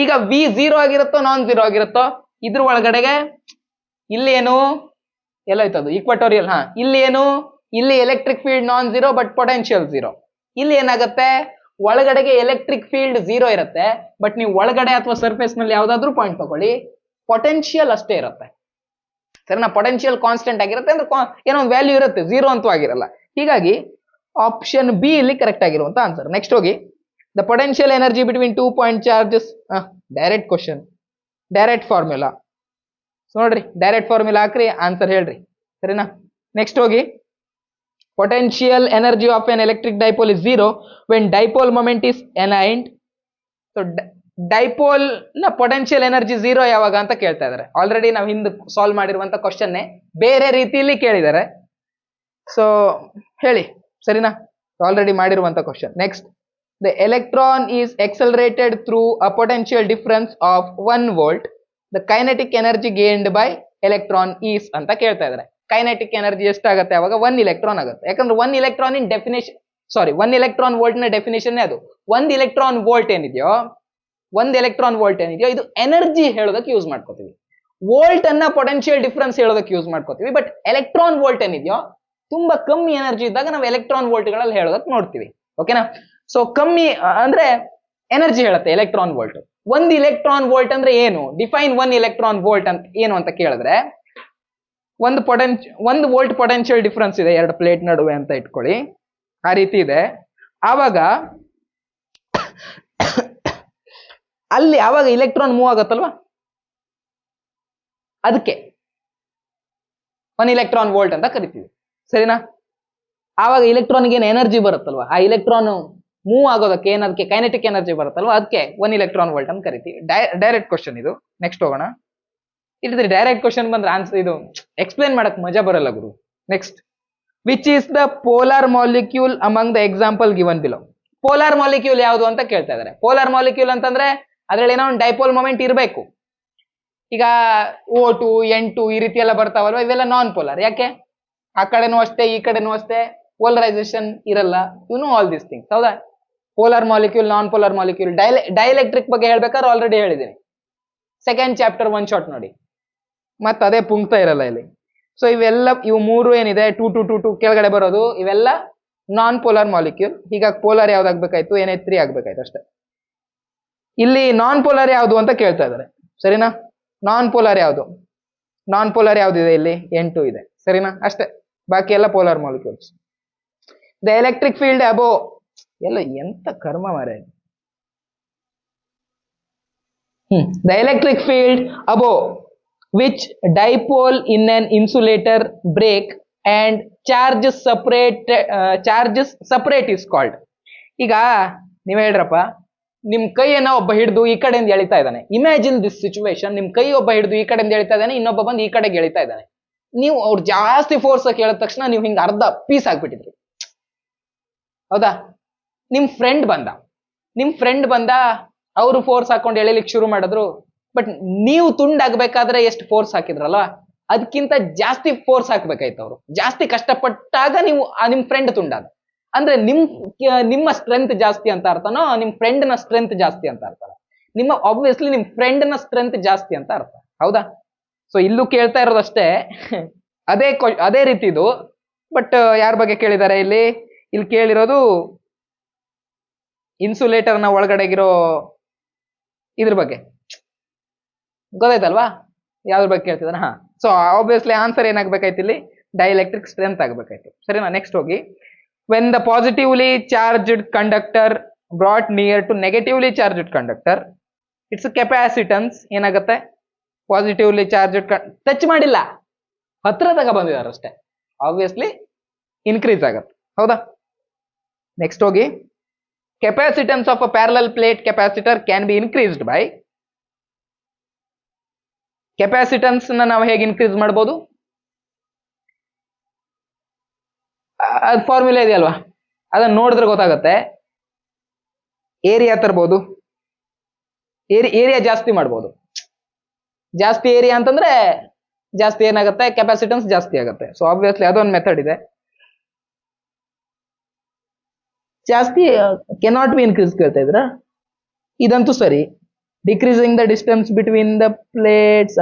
ಈಗ ವಿ ಝೀರೋ ಆಗಿರುತ್ತೋ ನಾನ್ ಝೀರೋ ಆಗಿರುತ್ತೋ? ಇದ್ರ ಒಳಗಡೆಗೆ ಇಲ್ಲಿ ಏನು ಎಲ್ಲೋಯ್ತದು? ಈಕ್ವಟೋರಿಯಲ್. ಇಲ್ಲಿ electric field non zero but potential zero. ಇಲ್ಲಿ ಏನಾಗುತ್ತೆ? ಒಳಗಡೆಗೆ ಎಲೆಕ್ಟ್ರಿಕ್ ಫೀಲ್ಡ್ ಝೀರೋ ಇರುತ್ತೆ, ಬಟ್ ನೀವು ಒಳಗಡೆ ಅಥವಾ ಸರ್ಫೇಸ್ ನಲ್ಲಿ ಯಾವ್ದಾದ್ರು ಪಾಯಿಂಟ್ ತಗೊಳ್ಳಿ, ಪೊಟೆನ್ಶಿಯಲ್ ಅಷ್ಟೇ ಇರುತ್ತೆ, ಸರಿನಾ? ಪೊಟೆನ್ಶಿಯಲ್ ಕಾನ್ಸ್ಟೆಂಟ್ ಆಗಿರುತ್ತೆ, ಅಂದ್ರೆ ಏನೋ ಒಂದು ವ್ಯಾಲ್ಯೂ ಇರುತ್ತೆ, ಝೀರೋ ಅಂತೂ ಆಗಿರಲ್ಲ. ಹೀಗಾಗಿ ಆಪ್ಷನ್ ಬಿ ಇಲ್ಲಿ ಕರೆಕ್ಟ್ ಆಗಿರುವಂತ ಆನ್ಸರ್. ನೆಕ್ಸ್ಟ್ ಹೋಗಿ, the potential energy between 2 point charges. Direct question, direct formula. So ನೋಡ್ರಿ, ಡೈರೆಕ್ಟ್ ಫಾರ್ಮುಲಾ ಹಾಕ್ರಿ, ಆನ್ಸರ್ ಹೇಳ್ರಿ, ಸರಿನಾ? ನೆಕ್ಸ್ಟ್ ಹೋಗಿ, potential energy of an electric dipole is zero when dipole moment is aligned. So dipole ನ potential energy zero ಯಾವಾಗ ಅಂತ ಕೇಳ್ತಾ ಇದಾರೆ. ಆಲ್ರೆಡಿ ನಾವು ಹಿಂದೆ ಸಾಲ್ವ್ ಮಾಡಿರುವಂತ ಕ್ವಶನ್ನೇ ಬೇರೆ ರೀತಿಯಲ್ಲಿ ಕೇಳಿದ್ದಾರೆ. ಸೊ ಹೇಳಿ, ಸರಿನಾ? ಆಲ್ರೆಡಿ ಮಾಡಿರುವಂತ question. Next, the electron is accelerated through a potential difference of 1 volt. The kinetic energy gained by electron is ಅಂತ ಕೇಳ್ತಾ ಇದಾರೆ. ಕೈನೆಟಿಕ್ ಎನರ್ಜಿ ಎಷ್ಟಾಗುತ್ತೆ? ಅವಾಗ 1 electron ಆಗುತ್ತೆ. ಯಾಕಂದ್ರೆ 1 electron ಇನ್ ಡೆಫಿನೇಷನ್, 1 electron ವೋಲ್ಟ್ ನ ಡೆಫಿನೇಷನ್ ಅದು. 1 electron ವೋಲ್ಟ್ ಏನಿದೆಯೋ, 1 electron ವೋಲ್ಟ್ ಏನಿದೆಯೋ, ಇದು ಎನರ್ಜಿ ಹೇಳೋದಕ್ಕೆ ಯೂಸ್ ಮಾಡ್ಕೋತೀವಿ. ವೋಲ್ಟ್ ಅನ್ನ ಪೊಟೆನ್ಶಿಯಲ್ ಡಿಫರೆನ್ಸ್ ಹೇಳೋದಕ್ಕೆ ಯೂಸ್ ಮಾಡ್ಕೋತೀವಿ. ಬಟ್ ಎಲೆಕ್ಟ್ರಾನ್ ವೋಲ್ಟ್ ಏನಿದೆಯೋ, ತುಂಬಾ ಕಮ್ಮಿ ಎನರ್ಜಿ ಇದ್ದಾಗ ನಾವು ಎಲೆಕ್ಟ್ರಾನ್ ವೋಲ್ಟ್ಗಳಲ್ಲಿ ಹೇಳೋದಕ್ಕೆ ನೋಡ್ತೀವಿ, ಓಕೆನಾ? ಸೊ ಕಮ್ಮಿ ಅಂದ್ರೆ ಎನರ್ಜಿ ಹೇಳುತ್ತೆ ಎಲೆಕ್ಟ್ರಾನ್ ವೋಲ್ಟ್. 1 electron ವೋಲ್ಟ್ ಅಂದ್ರೆ ಏನು? ಡಿಫೈನ್ 1 electron ವೋಲ್ಟ್ ಅಂತ ಏನು ಅಂತ ಕೇಳಿದ್ರೆ, ಒಂದು ವೋಲ್ಟ್ ಪೊಟೆನ್ಶಿಯಲ್ ಡಿಫರೆನ್ಸ್ ಇದೆ ಎರಡು ಪ್ಲೇಟ್ ನಡುವೆ ಅಂತ ಇಟ್ಕೊಳ್ಳಿ, ಆ ರೀತಿ ಇದೆ. ಆವಾಗ ಅಲ್ಲಿ ಆವಾಗ ಇಲೆಕ್ಟ್ರಾನ್ ಮೂವ್ ಆಗತ್ತಲ್ವಾ, ಅದಕ್ಕೆ 1 electron ವೋಲ್ಟ್ ಅಂತ ಕರಿತೀವಿ, ಸರಿನಾ? ಆವಾಗ ಇಲೆಕ್ಟ್ರಾನ್ಗೆ ಏನು ಎನರ್ಜಿ ಬರುತ್ತಲ್ವಾ, ಆ ಇಲೆಕ್ಟ್ರಾನ್ ಮೂವ್ ಆಗೋದಕ್ಕೆ ಏನದಕ್ಕೆ ಕೈನೆಟಿಕ್ ಎನರ್ಜಿ ಬರುತ್ತಲ್ವಾ, ಅದಕ್ಕೆ 1 electron ವೋಲ್ಟ್ ಅಂತ ಕರಿತೀವಿ. ಡೈರೆಕ್ಟ್ ಕ್ವಶನ್ ಇದು. ನೆಕ್ಸ್ಟ್ ಹೋಗೋಣ. ಇದ್ರೆ ಡೈರೆಕ್ಟ್ ಕ್ವಶನ್ ಬಂದ್ರೆ ಆನ್ಸರ್ ಇದು ಎಕ್ಸ್ಪ್ಲೇನ್ ಮಾಡಕ್ ಮಜಾ ಬರಲ್ಲ ಗುರು. Next, which is the polar molecule among the example given below. Polar molecule ಯಾವುದು ಅಂತ ಕೇಳ್ತಾ ಇದಾರೆ. ಪೋಲಾರ್ ಮಾಲಿಕ್ಯೂಲ್ ಅಂತಂದ್ರೆ ಅದ್ರಲ್ಲಿ ಏನೋ ಒಂದು ಡೈಪೋಲ್ ಮೊಮೆಂಟ್ ಇರಬೇಕು. ಈಗ O2 N2 ಈ ರೀತಿ ಎಲ್ಲ ಬರ್ತಾವಲ್ವ, ಇವೆಲ್ಲ ನಾನ್ ಪೋಲಾರ್. ಯಾಕೆ? ಆ ಕಡೆನೂ ಅಷ್ಟೇ ಈ ಕಡೆನೂ ಅಷ್ಟೇ ಪೋಲರೈಸೇಷನ್ ಇರಲ್ಲ. You know all these things, ಹೌದಾ? Polar molecule, non polar molecule, dielectric ಬಗ್ಗೆ ಹೇಳ್ಬೇಕಾದ್ರೆ ಆಲ್ರೆಡಿ ಹೇಳಿದ್ದೀನಿ, ಸೆಕೆಂಡ್ ಚಾಪ್ಟರ್ ಒನ್ ಶಾಟ್ ನೋಡಿ. ಮತ್ತೆ ಅದೇ ಪುಂಕ್ತಾ ಇರಲ್ಲ ಇಲ್ಲಿ. ಸೊ ಇವು ಮೂರು ಏನಿದೆ 2 2 2 2 ಕೆಳಗಡೆ ಬರೋದು ಇವೆಲ್ಲ ನಾನ್ ಪೋಲಾರ್ ಮಾಲಿಕ್ಯೂಲ್. ಹೀಗಾಗಿ ಪೋಲಾರ್ ಯಾವ್ದಾಗ್ಬೇಕಾಯ್ತು, NH3 ಆಗ್ಬೇಕಾಯ್ತು ಅಷ್ಟೇ. ಇಲ್ಲಿ ನಾನ್ ಪೋಲಾರ್ ಯಾವುದು ಅಂತ ಕೇಳ್ತಾ ಇದ್ದಾರೆ, ಸರಿನಾ? ನಾನ್ ಪೋಲಾರ್ ಯಾವುದು? ನಾನ್ ಪೋಲಾರ್ ಯಾವ್ದಿದೆ ಇಲ್ಲಿ? N2 ಇದೆ, ಸರಿನಾ? ಅಷ್ಟೇ, ಬಾಕಿ ಎಲ್ಲ polar molecules. The electric field above ಎಲ್ಲ ಎಂತ ಕರ್ಮ ಮಾರೆ. The electric field above which dipole in an insulator break and charges separate is called. ಈಗ ನೀವ್ ಹೇಳ್ರಪ್ಪ, ನಿಮ್ ಕೈಯನ್ನ ಒಬ್ಬ ಹಿಡಿದು ಈ ಕಡೆಯಿಂದ ಎಳಿತಾ ಇದ್ದಾನೆ. Imagine this situation. ನಿಮ್ ಕೈ ಒಬ್ಬ ಹಿಡಿದು ಈ ಕಡೆಯಿಂದ ಎಳಿತಾ ಇದ್ದಾನೆ, ಇನ್ನೊಬ್ಬ ಬಂದು ಈ ಕಡೆಗೆ ಎಳಿತಾ ಇದ್ದಾನೆ. ನೀವು ಅವ್ರು ಜಾಸ್ತಿ ಫೋರ್ಸ್ ಕೇಳಿದ ತಕ್ಷಣ ನೀವು ಹಿಂಗ ಅರ್ಧ ಪೀಸ್ ಆಗ್ಬಿಟ್ಟಿದ್ರಿ, ಹೌದಾ? ನಿಮ್ ಫ್ರೆಂಡ್ ಬಂದ ಅವರು ಫೋರ್ಸ್ ಹಾಕೊಂಡು ಎಳಿಲಿಕ್ಕೆ ಶುರು ಮಾಡಿದ್ರು. ಬಟ್ ನೀವು ತುಂಡಾಗ್ಬೇಕಾದ್ರೆ ಎಷ್ಟು ಫೋರ್ಸ್ ಹಾಕಿದ್ರಲ್ಲ, ಅದಕ್ಕಿಂತ ಜಾಸ್ತಿ ಫೋರ್ಸ್ ಹಾಕ್ಬೇಕಾಯ್ತು. ಅವರು ಜಾಸ್ತಿ ಕಷ್ಟಪಟ್ಟಾಗ ನೀವು ನಿಮ್ ಫ್ರೆಂಡ್ ತುಂಡಾದ. ಅಂದ್ರೆ ನಿಮ್ಮ ಸ್ಟ್ರೆಂತ್ ಜಾಸ್ತಿ ಅಂತ ಅರ್ಥನೋ ನಿಮ್ ಫ್ರೆಂಡ್ ನ ಸ್ಟ್ರೆಂತ್ ಜಾಸ್ತಿ ಅಂತ ಅರ್ಥ? ಆಬ್ವಿಯಸ್ಲಿ ನಿಮ್ ಫ್ರೆಂಡ್ ನ ಸ್ಟ್ರೆಂತ್ ಜಾಸ್ತಿ ಅಂತ ಅರ್ಥ, ಹೌದಾ? ಸೊ ಇಲ್ಲೂ ಕೇಳ್ತಾ ಇರೋದಷ್ಟೇ ಅದೇ ರೀತಿದು. ಬಟ್ ಯಾರ ಬಗ್ಗೆ ಕೇಳಿದ್ದಾರೆ ಇಲ್ಲಿ ಕೇಳಿರೋದು ಇನ್ಸುಲೇಟರ್ ನ ಒಳಗಡೆಗಿರೋ ಇದ್ರ ಬಗ್ಗೆ. ಗೊತ್ತಾಯ್ತಲ್ವಾ ಯಾವ್ದ್ರ ಬಗ್ಗೆ ಕೇಳ್ತಿದಾರೆ? ಸೊ ಆಬ್ವಿಯಸ್ಲಿ ಆನ್ಸರ್ ಏನಾಗ್ಬೇಕಾಯ್ತು ಇಲ್ಲಿ? ಡೈಎಲೆಕ್ಟ್ರಿಕ್ ಸ್ಟ್ರೆಂತ್ ಆಗ್ಬೇಕಾಯ್ತು, ಸರಿನಾ? ನೆಕ್ಸ್ಟ್ ಹೋಗಿ. When the positively charged conductor brought near to negatively charged conductor, it's capacitance ಏನಾಗುತ್ತೆ? ಪಾಸಿಟಿವ್ಲಿ ಚಾರ್ಜ್ಡ್ ಟಚ್ ಮಾಡಿಲ್ಲ, ಹತ್ರ ತಗ ಬಂದಿದ್ದಾರೆ ಅಷ್ಟೇ, ಆಬ್ವಿಯಸ್ಲಿ ಇನ್ಕ್ರೀಸ್ ಆಗತ್ತೆ, ಹೌದಾ? ನೆಕ್ಸ್ಟ್ ಹೋಗಿ. Capacitance of a parallel plate capacitor can be increased by. Capacitance ನಾವು ಹೇಗೆ ಇನ್ಕ್ರೀಸ್ ಮಾಡ್ಬೋದು? ಅದು ಫಾರ್ಮುಲಾ ಇದೆಯಲ್ವಾ, ಅದನ್ನ ನೋಡಿದ್ರೆ ಗೊತ್ತಾಗುತ್ತೆ. ಏರಿಯಾ ತರ್ಬೋದು, ಏರಿಯಾ ಜಾಸ್ತಿ ಮಾಡ್ಬೋದು. ಜಾಸ್ತಿ ಏರಿಯಾ ಅಂತಂದ್ರೆ ಜಾಸ್ತಿ ಏನಾಗುತ್ತೆ? ಕೆಪಾಸಿಟನ್ಸ್ ಜಾಸ್ತಿ ಆಗುತ್ತೆ. ಸೊ ಆಬ್ವಿಯಸ್ಲಿ ಅದೊಂದು ಮೆಥಡ್ ಇದೆ. ಜಾಸ್ತಿ ಕೆನಾಟ್ ಬಿ ಇನ್ಕ್ರೀಸ್ ಕೇಳ್ತಾ ಇದ್ರ, ಇದಂತೂ ಸರಿ. Decreasing the distance between the plates,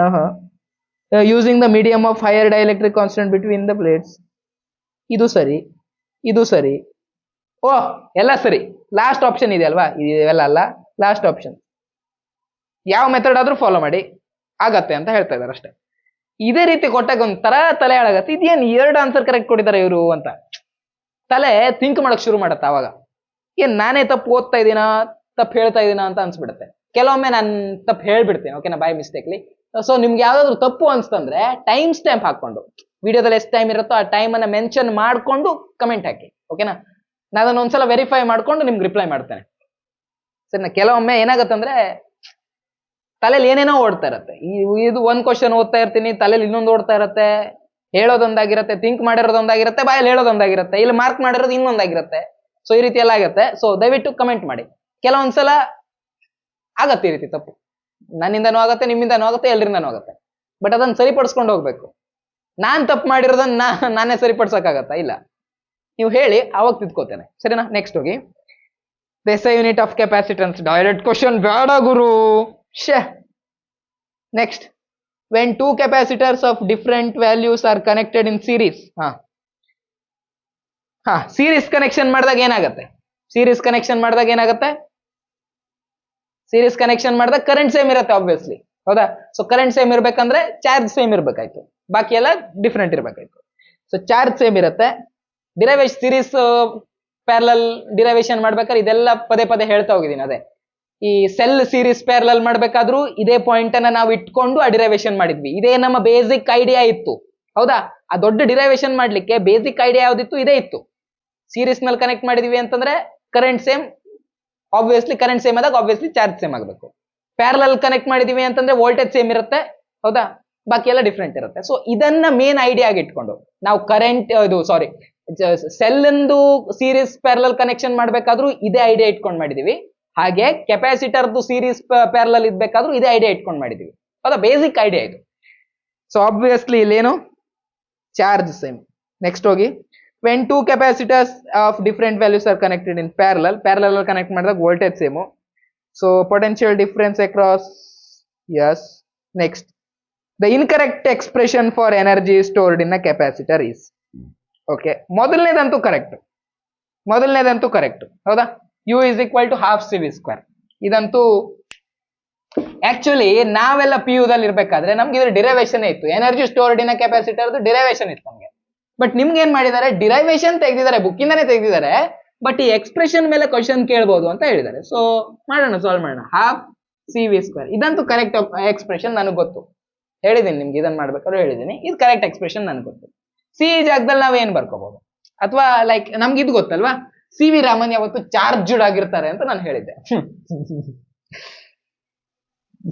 using the medium of higher dielectric constant between the plates, ಇದು ಸರಿ, ಇದು ಸರಿ. ಓ ಎಲ್ಲ ಸರಿ. ಲಾಸ್ಟ್ ಆಪ್ಷನ್ ಇದೆ ಅಲ್ವಾ, ಇವೆಲ್ಲ ಅಲ್ಲ, ಲಾಸ್ಟ್ ಆಪ್ಷನ್. ಯಾವ ಮೆಥಡ್ ಆದ್ರೂ ಫಾಲೋ ಮಾಡಿ ಆಗತ್ತೆ ಅಂತ ಹೇಳ್ತಾ ಇದಾರೆ ಅಷ್ಟೇ. ಇದೇ ರೀತಿ ಕೊಟ್ಟಾಗ ಒಂಥರ ತಲೆ ಹಾಳಾಗತ್ತೆ. ಇದೇನು 2 ಆನ್ಸರ್ ಕರೆಕ್ಟ್ ಕೊಟ್ಟಿದ್ದಾರೆ ಇವರು ಅಂತ ತಲೆ ಥಿಂಕ್ ಮಾಡಕ್ ಶುರು ಮಾಡತ್ತೆ. ಅವಾಗ ಏನ್ ನಾನೇ ತಪ್ಪು ಓದ್ತಾ ಇದೀನಾ, ತಪ್ಪು ಹೇಳ್ತಾ ಇದೀನಾ ಅಂತ ಅನ್ಸ್ಬಿಡುತ್ತೆ. ಕೆಲವೊಮ್ಮೆ ನಾನು ತಪ್ಪು ಹೇಳ್ಬಿಡ್ತೀನಿ, ಓಕೆನಾ, ಬೈ ಮಿಸ್ಟೇಕ್ಲಿ. ಸೊ ನಿಮ್ಗೆ ಯಾವ್ದಾದ್ರು ತಪ್ಪು ಅನ್ಸ್ತಂದ್ರೆ ಟೈಮ್ ಸ್ಟ್ಯಾಂಪ್ ಹಾಕೊಂಡು, ವಿಡಿಯೋದಲ್ಲಿ ಎಷ್ಟು ಟೈಮ್ ಇರುತ್ತೋ ಆ ಟೈಮ್ ಅನ್ನ ಮೆನ್ಷನ್ ಮಾಡ್ಕೊಂಡು ಕಮೆಂಟ್ ಹಾಕಿ, ಓಕೆನಾ? ನಾನು ಅದನ್ನ ಒಂದ್ಸಲ ವೆರಿಫೈ ಮಾಡ್ಕೊಂಡು ನಿಮ್ಗೆ ರಿಪ್ಲೈ ಮಾಡ್ತೇನೆ, ಸರಿ? ಕೆಲವೊಮ್ಮೆ ಏನಾಗತ್ತಂದ್ರೆ ತಲೆಯಲ್ಲಿ ಏನೇನೋ ಓಡ್ತಾ ಇರತ್ತೆ. ಇದು ಒಂದ್ ಕ್ವಶನ್ ಓದ್ತಾ ಇರ್ತೀನಿ, ತಲೆಯಲ್ಲಿ ಇನ್ನೊಂದು ಓಡ್ತಾ ಇರತ್ತೆ. ಹೇಳೋದೊಂದಾಗಿರತ್ತೆ, ಥಿಂಕ್ ಮಾಡಿರೋದೊಂದಾಗಿರತ್ತೆ, ಬಾಯಲ್ಲಿ ಹೇಳೋದೊಂದಾಗಿರತ್ತೆ, ಇಲ್ಲಿ ಮಾರ್ಕ್ ಮಾಡಿರೋದು ಇನ್ನೊಂದಾಗಿರತ್ತೆ. ಸೊ ಈ ರೀತಿ ಎಲ್ಲ ಆಗತ್ತೆ. ಸೊ ದಯವಿಟ್ಟು ಕಮೆಂಟ್ ಮಾಡಿ. ಕೆಲವೊಂದ್ಸಲ ಆಗತ್ತೆ ಈ ರೀತಿ ತಪ್ಪು, ನನ್ನಿಂದನೂ ಆಗತ್ತೆ, ನಿಮ್ಮಿಂದನೂ ಆಗತ್ತೆ, ಎಲ್ಲರಿಂದನೂ ಆಗತ್ತೆ. ಬಟ್ ಅದನ್ನ ಸರಿಪಡಿಸ್ಕೊಂಡು ಹೋಗ್ಬೇಕು. ನಾನ್ ತಪ್ಪು ಮಾಡಿರೋದನ್ನ ನಾನೇ ಸರಿಪಡಿಸಕ್ಕಾಗತ್ತಾ? ಇಲ್ಲ, ನೀವು ಹೇಳಿ, ಅವಾಗ ತಿದ್ಕೋತೇನೆ, ಸರಿನಾ? ನೆಕ್ಸ್ಟ್ ಹೋಗಿ. SI unit of capacitance. Direct question ಬೇಡ ಗುರು. Next. When 2 capacitors of different values are connected in series. Series connection ಮಾಡಿದಾಗ ಏನಾಗುತ್ತೆ? ಸೀರೀಸ್ ಕನೆಕ್ಷನ್ ಮಾಡಿದಾಗ ಕರೆಂಟ್ ಸೇಮ್ ಇರುತ್ತೆ ಆಬ್ವಿಯಸ್ಲಿ, ಹೌದಾ? ಸೊ ಕರೆಂಟ್ ಸೇಮ್ ಇರ್ಬೇಕಂದ್ರೆ ಚಾರ್ಜ್ ಸೇಮ್ ಇರ್ಬೇಕಾಯ್ತು, ಬಾಕಿ ಎಲ್ಲ ಡಿಫ್ರೆಂಟ್ ಇರ್ಬೇಕಾಯ್ತು. ಸೊ ಚಾರ್ಜ್ ಸೇಮ್ ಇರುತ್ತೆ. ಸೀರೀಸ್ ಪ್ಯಾರಲಲ್ ಡಿರೈವೇಶನ್ ಮಾಡ್ಬೇಕಾದ್ರೆ ಇದೆಲ್ಲ ಪದೇ ಪದೇ ಹೇಳ್ತಾ ಹೋಗಿದ್ದೀನಿ. ಅದೇ ಈ ಸೆಲ್ ಸೀರೀಸ್ ಪ್ಯಾರಲಲ್ ಮಾಡ್ಬೇಕಾದ್ರೂ ಇದೇ ಪಾಯಿಂಟ್ ಅನ್ನ ನಾವು ಇಟ್ಕೊಂಡು ಆ ಡಿರೈವೇಶನ್ ಮಾಡಿದ್ವಿ. ಇದೇ ನಮ್ಮ ಬೇಸಿಕ್ ಐಡಿಯಾ ಇತ್ತು, ಹೌದಾ? ಆ ದೊಡ್ಡ ಡಿರೈವೇಶನ್ ಮಾಡ್ಲಿಕ್ಕೆ ಬೇಸಿಕ್ ಐಡಿಯಾ ಯಾವ್ದಿತ್ತು? ಇದೇ ಇತ್ತು. ಸೀರೀಸ್ ನಲ್ಲಿ ಕನೆಕ್ಟ್ ಮಾಡಿದೀವಿ ಅಂತಂದ್ರೆ current same, obviously current same ಆದಾಗ ಆಬ್ವಿಯಸ್ಲಿ ಚಾರ್ಜ್ ಸೇಮ್ ಆಗಬೇಕು. ಪ್ಯಾರಲಲ್ ಕನೆಕ್ಟ್ ಮಾಡಿದೀವಿ ಅಂತಂದ್ರೆ ವೋಲ್ಟೇಜ್ ಸೇಮ್ ಇರುತ್ತೆ, ಹೌದಾ? ಬಾಕಿ ಎಲ್ಲ ಡಿಫ್ರೆಂಟ್ ಇರುತ್ತೆ. ಸೊ ಇದನ್ನ ಮೇನ್ ಐಡಿಯಾ ಆಗಿ ಇಟ್ಕೊಂಡು ನಾವು ಸೆಲ್ ಎಂದು ಸೀರೀಸ್ ಪ್ಯಾರಲಲ್ ಕನೆಕ್ಷನ್ ಮಾಡ್ಬೇಕಾದ್ರೂ ಇದೇ ಐಡಿಯಾ ಇಟ್ಕೊಂಡು ಮಾಡಿದೀವಿ. ಹಾಗೆ ಕೆಪಾಸಿಟರ್ದು ಸೀರೀಸ್ ಪ್ಯಾರಲಲ್ ಇದ್ಬೇಕಾದ್ರೂ ಇದೇ ಐಡಿಯಾ ಇಟ್ಕೊಂಡು ಮಾಡಿದೀವಿ, ಹೌದಾ? ಬೇಸಿಕ್ ಐಡಿಯಾ ಇದು. ಸೊ ಆಬ್ವಿಯಸ್ಲಿ ಇಲ್ಲೇನು? Charge same. ನೆಕ್ಸ್ಟ್ ಹೋಗಿ. When 2 capacitors of different values are connected in parallel connect ಮಾಡಿದಾಗ voltage same. So potential difference across, yes. Next. The incorrect expression for energy stored in a capacitor is. Okay, ಮೊದಲನೇದಂತೂ correct ಹೌದಾ. U is equal to half C V square. ಇದಂತೂ actually ನಾವೆಲ್ಲ ಪಿ ಯುದಲ್ಲಿ ಇರ್ಬೇಕಾದ್ರೆ ನಮ್ಗೆ ಇದ್ರ ಡಿರೈವೇಶನ್ ಇತ್ತು. Energy stored in a capacitor derivation ಇತ್ತು ನಮ್ಗೆ. ಬಟ್ ನಿಮ್ಗೆ ಏನ್ ಮಾಡಿದ್ದಾರೆ, ಡಿರೈವೇಶನ್ ತೆಗೆದಿದ್ದಾರೆ, ಬುಕ್ಕಿಂದಾನೇ ತೆಗೆದಿದ್ದಾರೆ. ಬಟ್ ಈ ಎಕ್ಸ್ಪ್ರೆಷನ್ ಮೇಲೆ ಕ್ವಶನ್ ಕೇಳ್ಬೋದು ಅಂತ ಹೇಳಿದ್ದಾರೆ. ಸೊ ಸಾಲ್ವ್ ಮಾಡೋಣ. ಹಾಫ್ ಸಿ ವಿ ಸ್ಕ್ವೇರ್ ಇದಂತೂ ಕರೆಕ್ಟ್ ಎಕ್ಸ್ಪ್ರೆಷನ್ ನನಗೆ ಗೊತ್ತು, ಹೇಳಿದೀನಿ ನಿಮ್ಗೆ. ಇದನ್ನ ಮಾಡ್ಬೇಕಾದ್ರೂ ಹೇಳಿದೀನಿ, ಇದು ಕರೆಕ್ಟ್ ಎಕ್ಸ್ಪ್ರೆಷನ್ ನನಗೆ ಗೊತ್ತು. ಸಿ ಜಾಗದಲ್ಲಿ ನಾವ್ ಏನ್ ಬರ್ಕೋಬಹುದು, ಅಥವಾ ಲೈಕ್ ನಮ್ಗೆ ಇದು ಗೊತ್ತಲ್ವಾ, ಸಿ ವಿ ರಾಮನ್ ಯಾವತ್ತು ಚಾರ್ಜ್ಡ್ ಆಗಿರ್ತಾರೆ ಅಂತ ನಾನು ಹೇಳಿದ್ದೆ.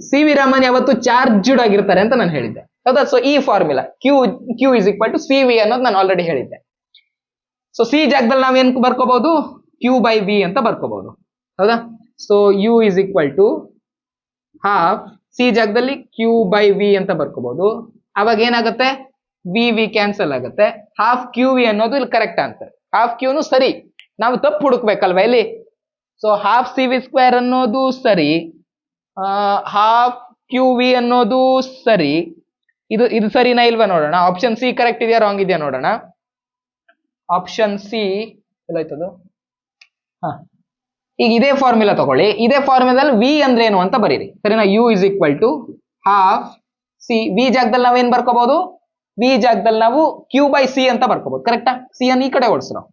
ಸಿ ವಿ ರಾಮನ್ ಯಾವತ್ತು ಚಾರ್ಜ್ಡ್ ಆಗಿರ್ತಾರೆ ಅಂತ ನಾನು ಹೇಳಿದ್ದೆ ಹೌದಾ. ಸೊ ಈ formula Q is equal to C V ಅನ್ನೋದು ನಾನು ಆಲ್ರೆಡಿ ಹೇಳಿದ್ದೆ. ಸೊ ಸಿ ಜಾಗದಲ್ಲಿ ನಾವ್ ಏನ್ ಬರ್ಕೋಬಹುದು, ಕ್ಯೂ ಬೈ ವಿ ಅಂತ ಬರ್ಕೋಬಹುದು ಹೌದಾ. So U is equal to half C ಜಾಗದಲ್ಲಿ ಕ್ಯೂ ಬೈ ವಿ ಅಂತ ಬರ್ಕೋಬಹುದು. ಅವಾಗ ಏನಾಗುತ್ತೆ, ವಿ ಕ್ಯಾನ್ಸಲ್ ಆಗುತ್ತೆ. ಹಾಫ್ ಕ್ಯೂ ವಿ ಅನ್ನೋದು ಇಲ್ಲಿ ಕರೆಕ್ಟ್ ಆನ್ಸರ್. ಹಾಫ್ ಕ್ಯೂನು ಸರಿ, ನಾವು ತಪ್ಪು ಹುಡುಕ್ಬೇಕಲ್ವಾ ಇಲ್ಲಿ. So half C V square ಅನ್ನೋದು ಸರಿ, ಹಾಫ್ ಕ್ಯೂ ವಿ ಅನ್ನೋದು ಸರಿ. ಇದು ಸರಿನಾ ಇಲ್ವಾ ನೋಡೋಣ. ಆಪ್ಷನ್ ಸಿ ಕರೆಕ್ಟ್ ಇದೆಯಾ ರಾಂಗ್ ಇದೆಯಾ ನೋಡೋಣ. ಆಪ್ಷನ್ ಸಿ ಎಲ್ಲೋಯ್ತದು. ಈಗ ಇದೇ ಫಾರ್ಮುಲಾ ತಗೊಳ್ಳಿ. ಇದೇ ಫಾರ್ಮುಲಾದಲ್ಲಿ ವಿ ಅಂದ್ರೆ ಏನು ಅಂತ ಬರೀರಿ, ಸರಿನಾ. U is equal to half C. V ಜಾಗದಲ್ಲಿ ನಾವೇನ್ ಬರ್ಕೋಬಹುದು, ವಿ ಜಾಗದಲ್ಲಿ ನಾವು ಕ್ಯೂ ಬೈ ಸಿ ಅಂತ ಬರ್ಕೋಬಹುದು. ಕರೆಕ್ಟಾ, ಸಿ ಅನ್ನು ಈ ಕಡೆ ಓಡಿಸ್ರು.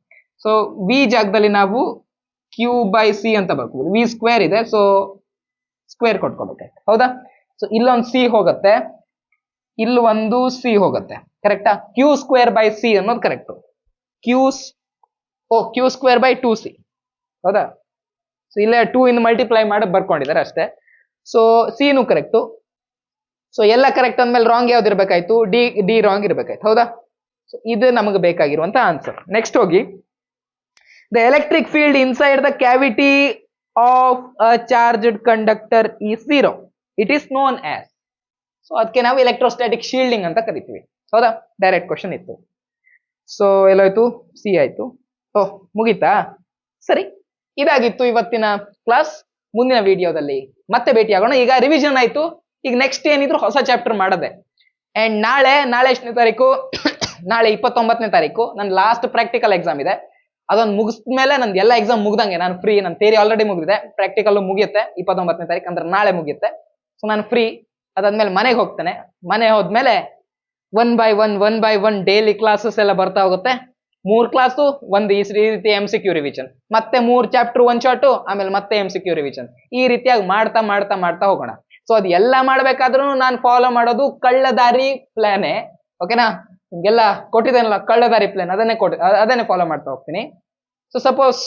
ಸೊ ವಿ ಜಾಗದಲ್ಲಿ ನಾವು ಕ್ಯೂ ಬೈ ಸಿ ಅಂತ ಬರ್ಕೋಬಹುದು. ವಿ ಸ್ಕ್ವೇರ್ ಇದೆ, ಸೊ ಸ್ಕ್ವೇರ್ ಕೊಟ್ಕೋಬೇಕಾಯ್ತು ಹೌದಾ. ಸೊ ಇಲ್ಲೊಂದು ಸಿ ಹೋಗುತ್ತೆ, ಇಲ್ಲಿ ಒಂದು ಸಿ ಹೋಗುತ್ತೆ. ಕರೆಕ್ಟಾ, ಕ್ಯೂ ಸ್ಕ್ವೇರ್ ಬೈ ಸಿ ಅನ್ನೋದು correct. Q square by 2c ಹೌದಾ. ಸೊ ಇಲ್ಲೇ 2 ಇಂದ ಮಲ್ಟಿಪ್ಲೈ ಮಾಡಿ ಬರ್ಕೊಂಡಿದ್ದಾರೆ ಅಷ್ಟೇ. ಸೊ ಸಿನು ಕರೆಕ್ಟು. ಸೊ ಎಲ್ಲ ಕರೆಕ್ಟ್ ಅಂದ್ಮೇಲೆ ರಾಂಗ್ ಯಾವ್ದು ಇರ್ಬೇಕಾಯ್ತು, ಡಿ ರಾಂಗ್ ಇರ್ಬೇಕಾಯ್ತು ಹೌದಾ. ಸೊ ಇದು ನಮಗೆ ಬೇಕಾಗಿರುವಂತ ಆನ್ಸರ್. ನೆಕ್ಸ್ಟ್ ಹೋಗಿ, the electric field inside the cavity of a charged conductor is 0. It is known as. So ಅದಕ್ಕೆ ನಾವು ಎಲೆಕ್ಟ್ರೋಸ್ಟಾಟಿಕ್ ಶೀಲ್ಡಿಂಗ್ ಅಂತ ಕರಿತೀವಿ ಹೌದಾ. ಡೈರೆಕ್ಟ್ ಕ್ವಶನ್ ಇತ್ತು. ಸೊ ಎಲ್ಲೋಯ್ತು, ಸಿ ಆಯ್ತು. ಮುಗೀತಾ, ಸರಿ. ಇದಾಗಿತ್ತು ಇವತ್ತಿನ ಕ್ಲಾಸ್. ಮುಂದಿನ ವಿಡಿಯೋದಲ್ಲಿ ಮತ್ತೆ ಭೇಟಿಯಾಗೋಣ. ಈಗ ರಿವಿಷನ್ ಆಯ್ತು, ಈಗ ನೆಕ್ಸ್ಟ್ ಏನಿದ್ರು ಹೊಸ ಚಾಪ್ಟರ್ ಮಾಡದೆ. ಅಂಡ್ ನಾಳೆ ಎಷ್ಟನೇ ತಾರೀಕು, ನಾಳೆ 29ನೇ ತಾರೀಕು ನನ್ನ ಲಾಸ್ಟ್ ಪ್ರಾಕ್ಟಿಕಲ್ ಎಕ್ಸಾಮ್ ಇದೆ. ಅದೊಂದು ಮುಗಿಸ್ಮೇಲೆ ನಂದು ಎಲ್ಲ ಎಕ್ಸಾಮ್ ಮುಗ್ದಂಗೆ ನಾನು ಫ್ರೀ. ನನ್ನ ಥಿಯರಿ ಆಲ್ರೆಡಿ ಮುಗಿದಿದೆ, ಪ್ರಾಕ್ಟಿಕಲ್ ಮುಗಿಯುತ್ತೆ 29ನೇ ತಾರೀಕು, ಅಂದ್ರೆ ನಾಳೆ ಮುಗಿಯುತ್ತೆ. ಸೊ ನಾನು ಫ್ರೀ. ಅದಾದ್ಮೇಲೆ ಮನೆಗೆ ಹೋಗ್ತೇನೆ. ಮನೆ ಹೋದ್ಮೇಲೆ one by one daily classes ಎಲ್ಲ ಬರ್ತಾ ಹೋಗುತ್ತೆ. 3 ಕ್ಲಾಸು, ಒಂದು ಈ ರೀತಿ MCQ ರಿವಿಷನ್, ಮತ್ತೆ 3 ಚಾಪ್ಟರ್ 1 ಶಾರ್ಟು, ಆಮೇಲೆ ಮತ್ತೆ MCQ ರಿವಿಷನ್. ಈ ರೀತಿಯಾಗಿ ಮಾಡ್ತಾ ಹೋಗೋಣ. ಸೊ ಅದು ಎಲ್ಲ ಮಾಡ್ಬೇಕಾದ್ರೂ ನಾನು ಫಾಲೋ ಮಾಡೋದು ಕಳ್ಳದಾರಿ ಪ್ಲಾನೇ. ಓಕೆನಾ, ನಿಮ್ಗೆಲ್ಲ ಕೊಟ್ಟಿದ್ದೇನಲ್ಲ ಕಳ್ಳದಾರಿ ಪ್ಲಾನ್, ಅದನ್ನೇ ಫಾಲೋ ಮಾಡ್ತಾ ಹೋಗ್ತೀನಿ. ಸೊ ಸಪೋಸ್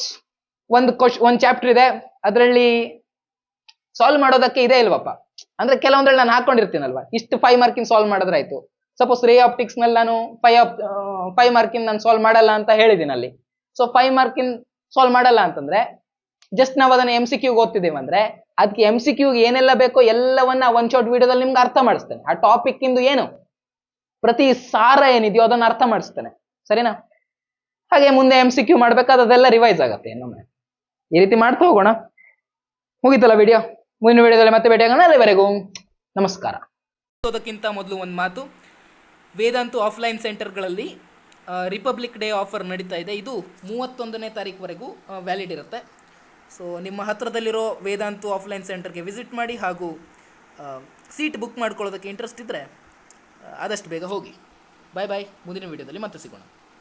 ಒಂದು ಚಾಪ್ಟರ್ ಇದೆ, ಅದರಲ್ಲಿ ಸಾಲ್ವ್ ಮಾಡೋದಕ್ಕೆ ಇದೆ ಇಲ್ವಪ್ಪ ಅಂದ್ರೆ ಕೆಲವೊಂದ್ರಲ್ಲಿ ನಾನು ಹಾಕೊಂಡಿರ್ತೀನಲ್ವಾ, ಇಷ್ಟು 5 ಮಾರ್ಕಿನ್ ಸಾಲ್ವ್ ಮಾಡಿದ್ರಾಯ್ತು. ಸಪೋಸ್ ರೇ ಆಪ್ಟಿಕ್ಸ್ ನಲ್ಲಿ ನಾನು 5 ಮಾರ್ಕಿನ್ ನಾನು ಸಾಲ್ವ್ ಮಾಡಲ್ಲ ಅಂತ ಹೇಳಿದ್ದೀನಿ ಅಲ್ಲಿ. ಸೊ 5 ಮಾರ್ಕಿನ್ ಸಾಲ್ವ್ ಮಾಡಲ್ಲ ಅಂತಂದ್ರೆ ಜಸ್ಟ್ ನಾವು ಅದನ್ನ MCQ ಓದ್ತಿದ್ದೀವಿ ಅಂದ್ರೆ ಅದಕ್ಕೆ MCQ ಏನೆಲ್ಲ ಬೇಕೋ ಎಲ್ಲವನ್ನ ಒನ್ ಶಾರ್ಟ್ ವಿಡಿಯೋದಲ್ಲಿ ನಿಮ್ಗೆ ಅರ್ಥ ಮಾಡಿಸ್ತೇನೆ. ಆ ಟಾಪಿಕ್ ಇಂದು ಏನು ಪ್ರತಿ ಸಾರ ಏನಿದೆಯೋ ಅದನ್ನ ಅರ್ಥ ಮಾಡಿಸ್ತೇನೆ, ಸರಿನಾ. ಹಾಗೆ ಮುಂದೆ MCQ ಮಾಡ್ಬೇಕಾದ್ರೆ ಅದೆಲ್ಲ ರಿವೈಸ್ ಆಗುತ್ತೆ ಇನ್ನೊಮ್ಮೆ. ಈ ರೀತಿ ಮಾಡ್ತಾ ಹೋಗೋಣ. ಮುಗೀತಲ್ಲ ವಿಡಿಯೋ. ಮುಂದಿನ ವಿಡಿಯೋದಲ್ಲಿ ಮತ್ತೆ ಭೇಟಿಯಾಗೋಣ. ಅಲ್ಲಿವರೆಗೂ ನಮಸ್ಕಾರ. ಅದಕ್ಕಿಂತ ಮೊದಲು ಒಂದು ಮಾತು, Vedantu offline ಸೆಂಟರ್ಗಳಲ್ಲಿ republic day offer ನಡೀತಾ ಇದೆ. ಇದು 31ನೇ ತಾರೀಕುವರೆಗೂ ವ್ಯಾಲಿಡ್ ಇರುತ್ತೆ. ಸೊ ನಿಮ್ಮ ಹತ್ತಿರದಲ್ಲಿರೋ ವೇದಾಂತು ಆಫ್ಲೈನ್ ಸೆಂಟರ್ಗೆ ವಿಸಿಟ್ ಮಾಡಿ, ಹಾಗೂ ಸೀಟ್ ಬುಕ್ ಮಾಡ್ಕೊಳ್ಳೋದಕ್ಕೆ ಇಂಟ್ರೆಸ್ಟ್ ಇದ್ದರೆ ಆದಷ್ಟು ಬೇಗ ಹೋಗಿ. ಬಾಯ್. ಮುಂದಿನ ವಿಡಿಯೋದಲ್ಲಿ ಮತ್ತೆ ಸಿಗೋಣ.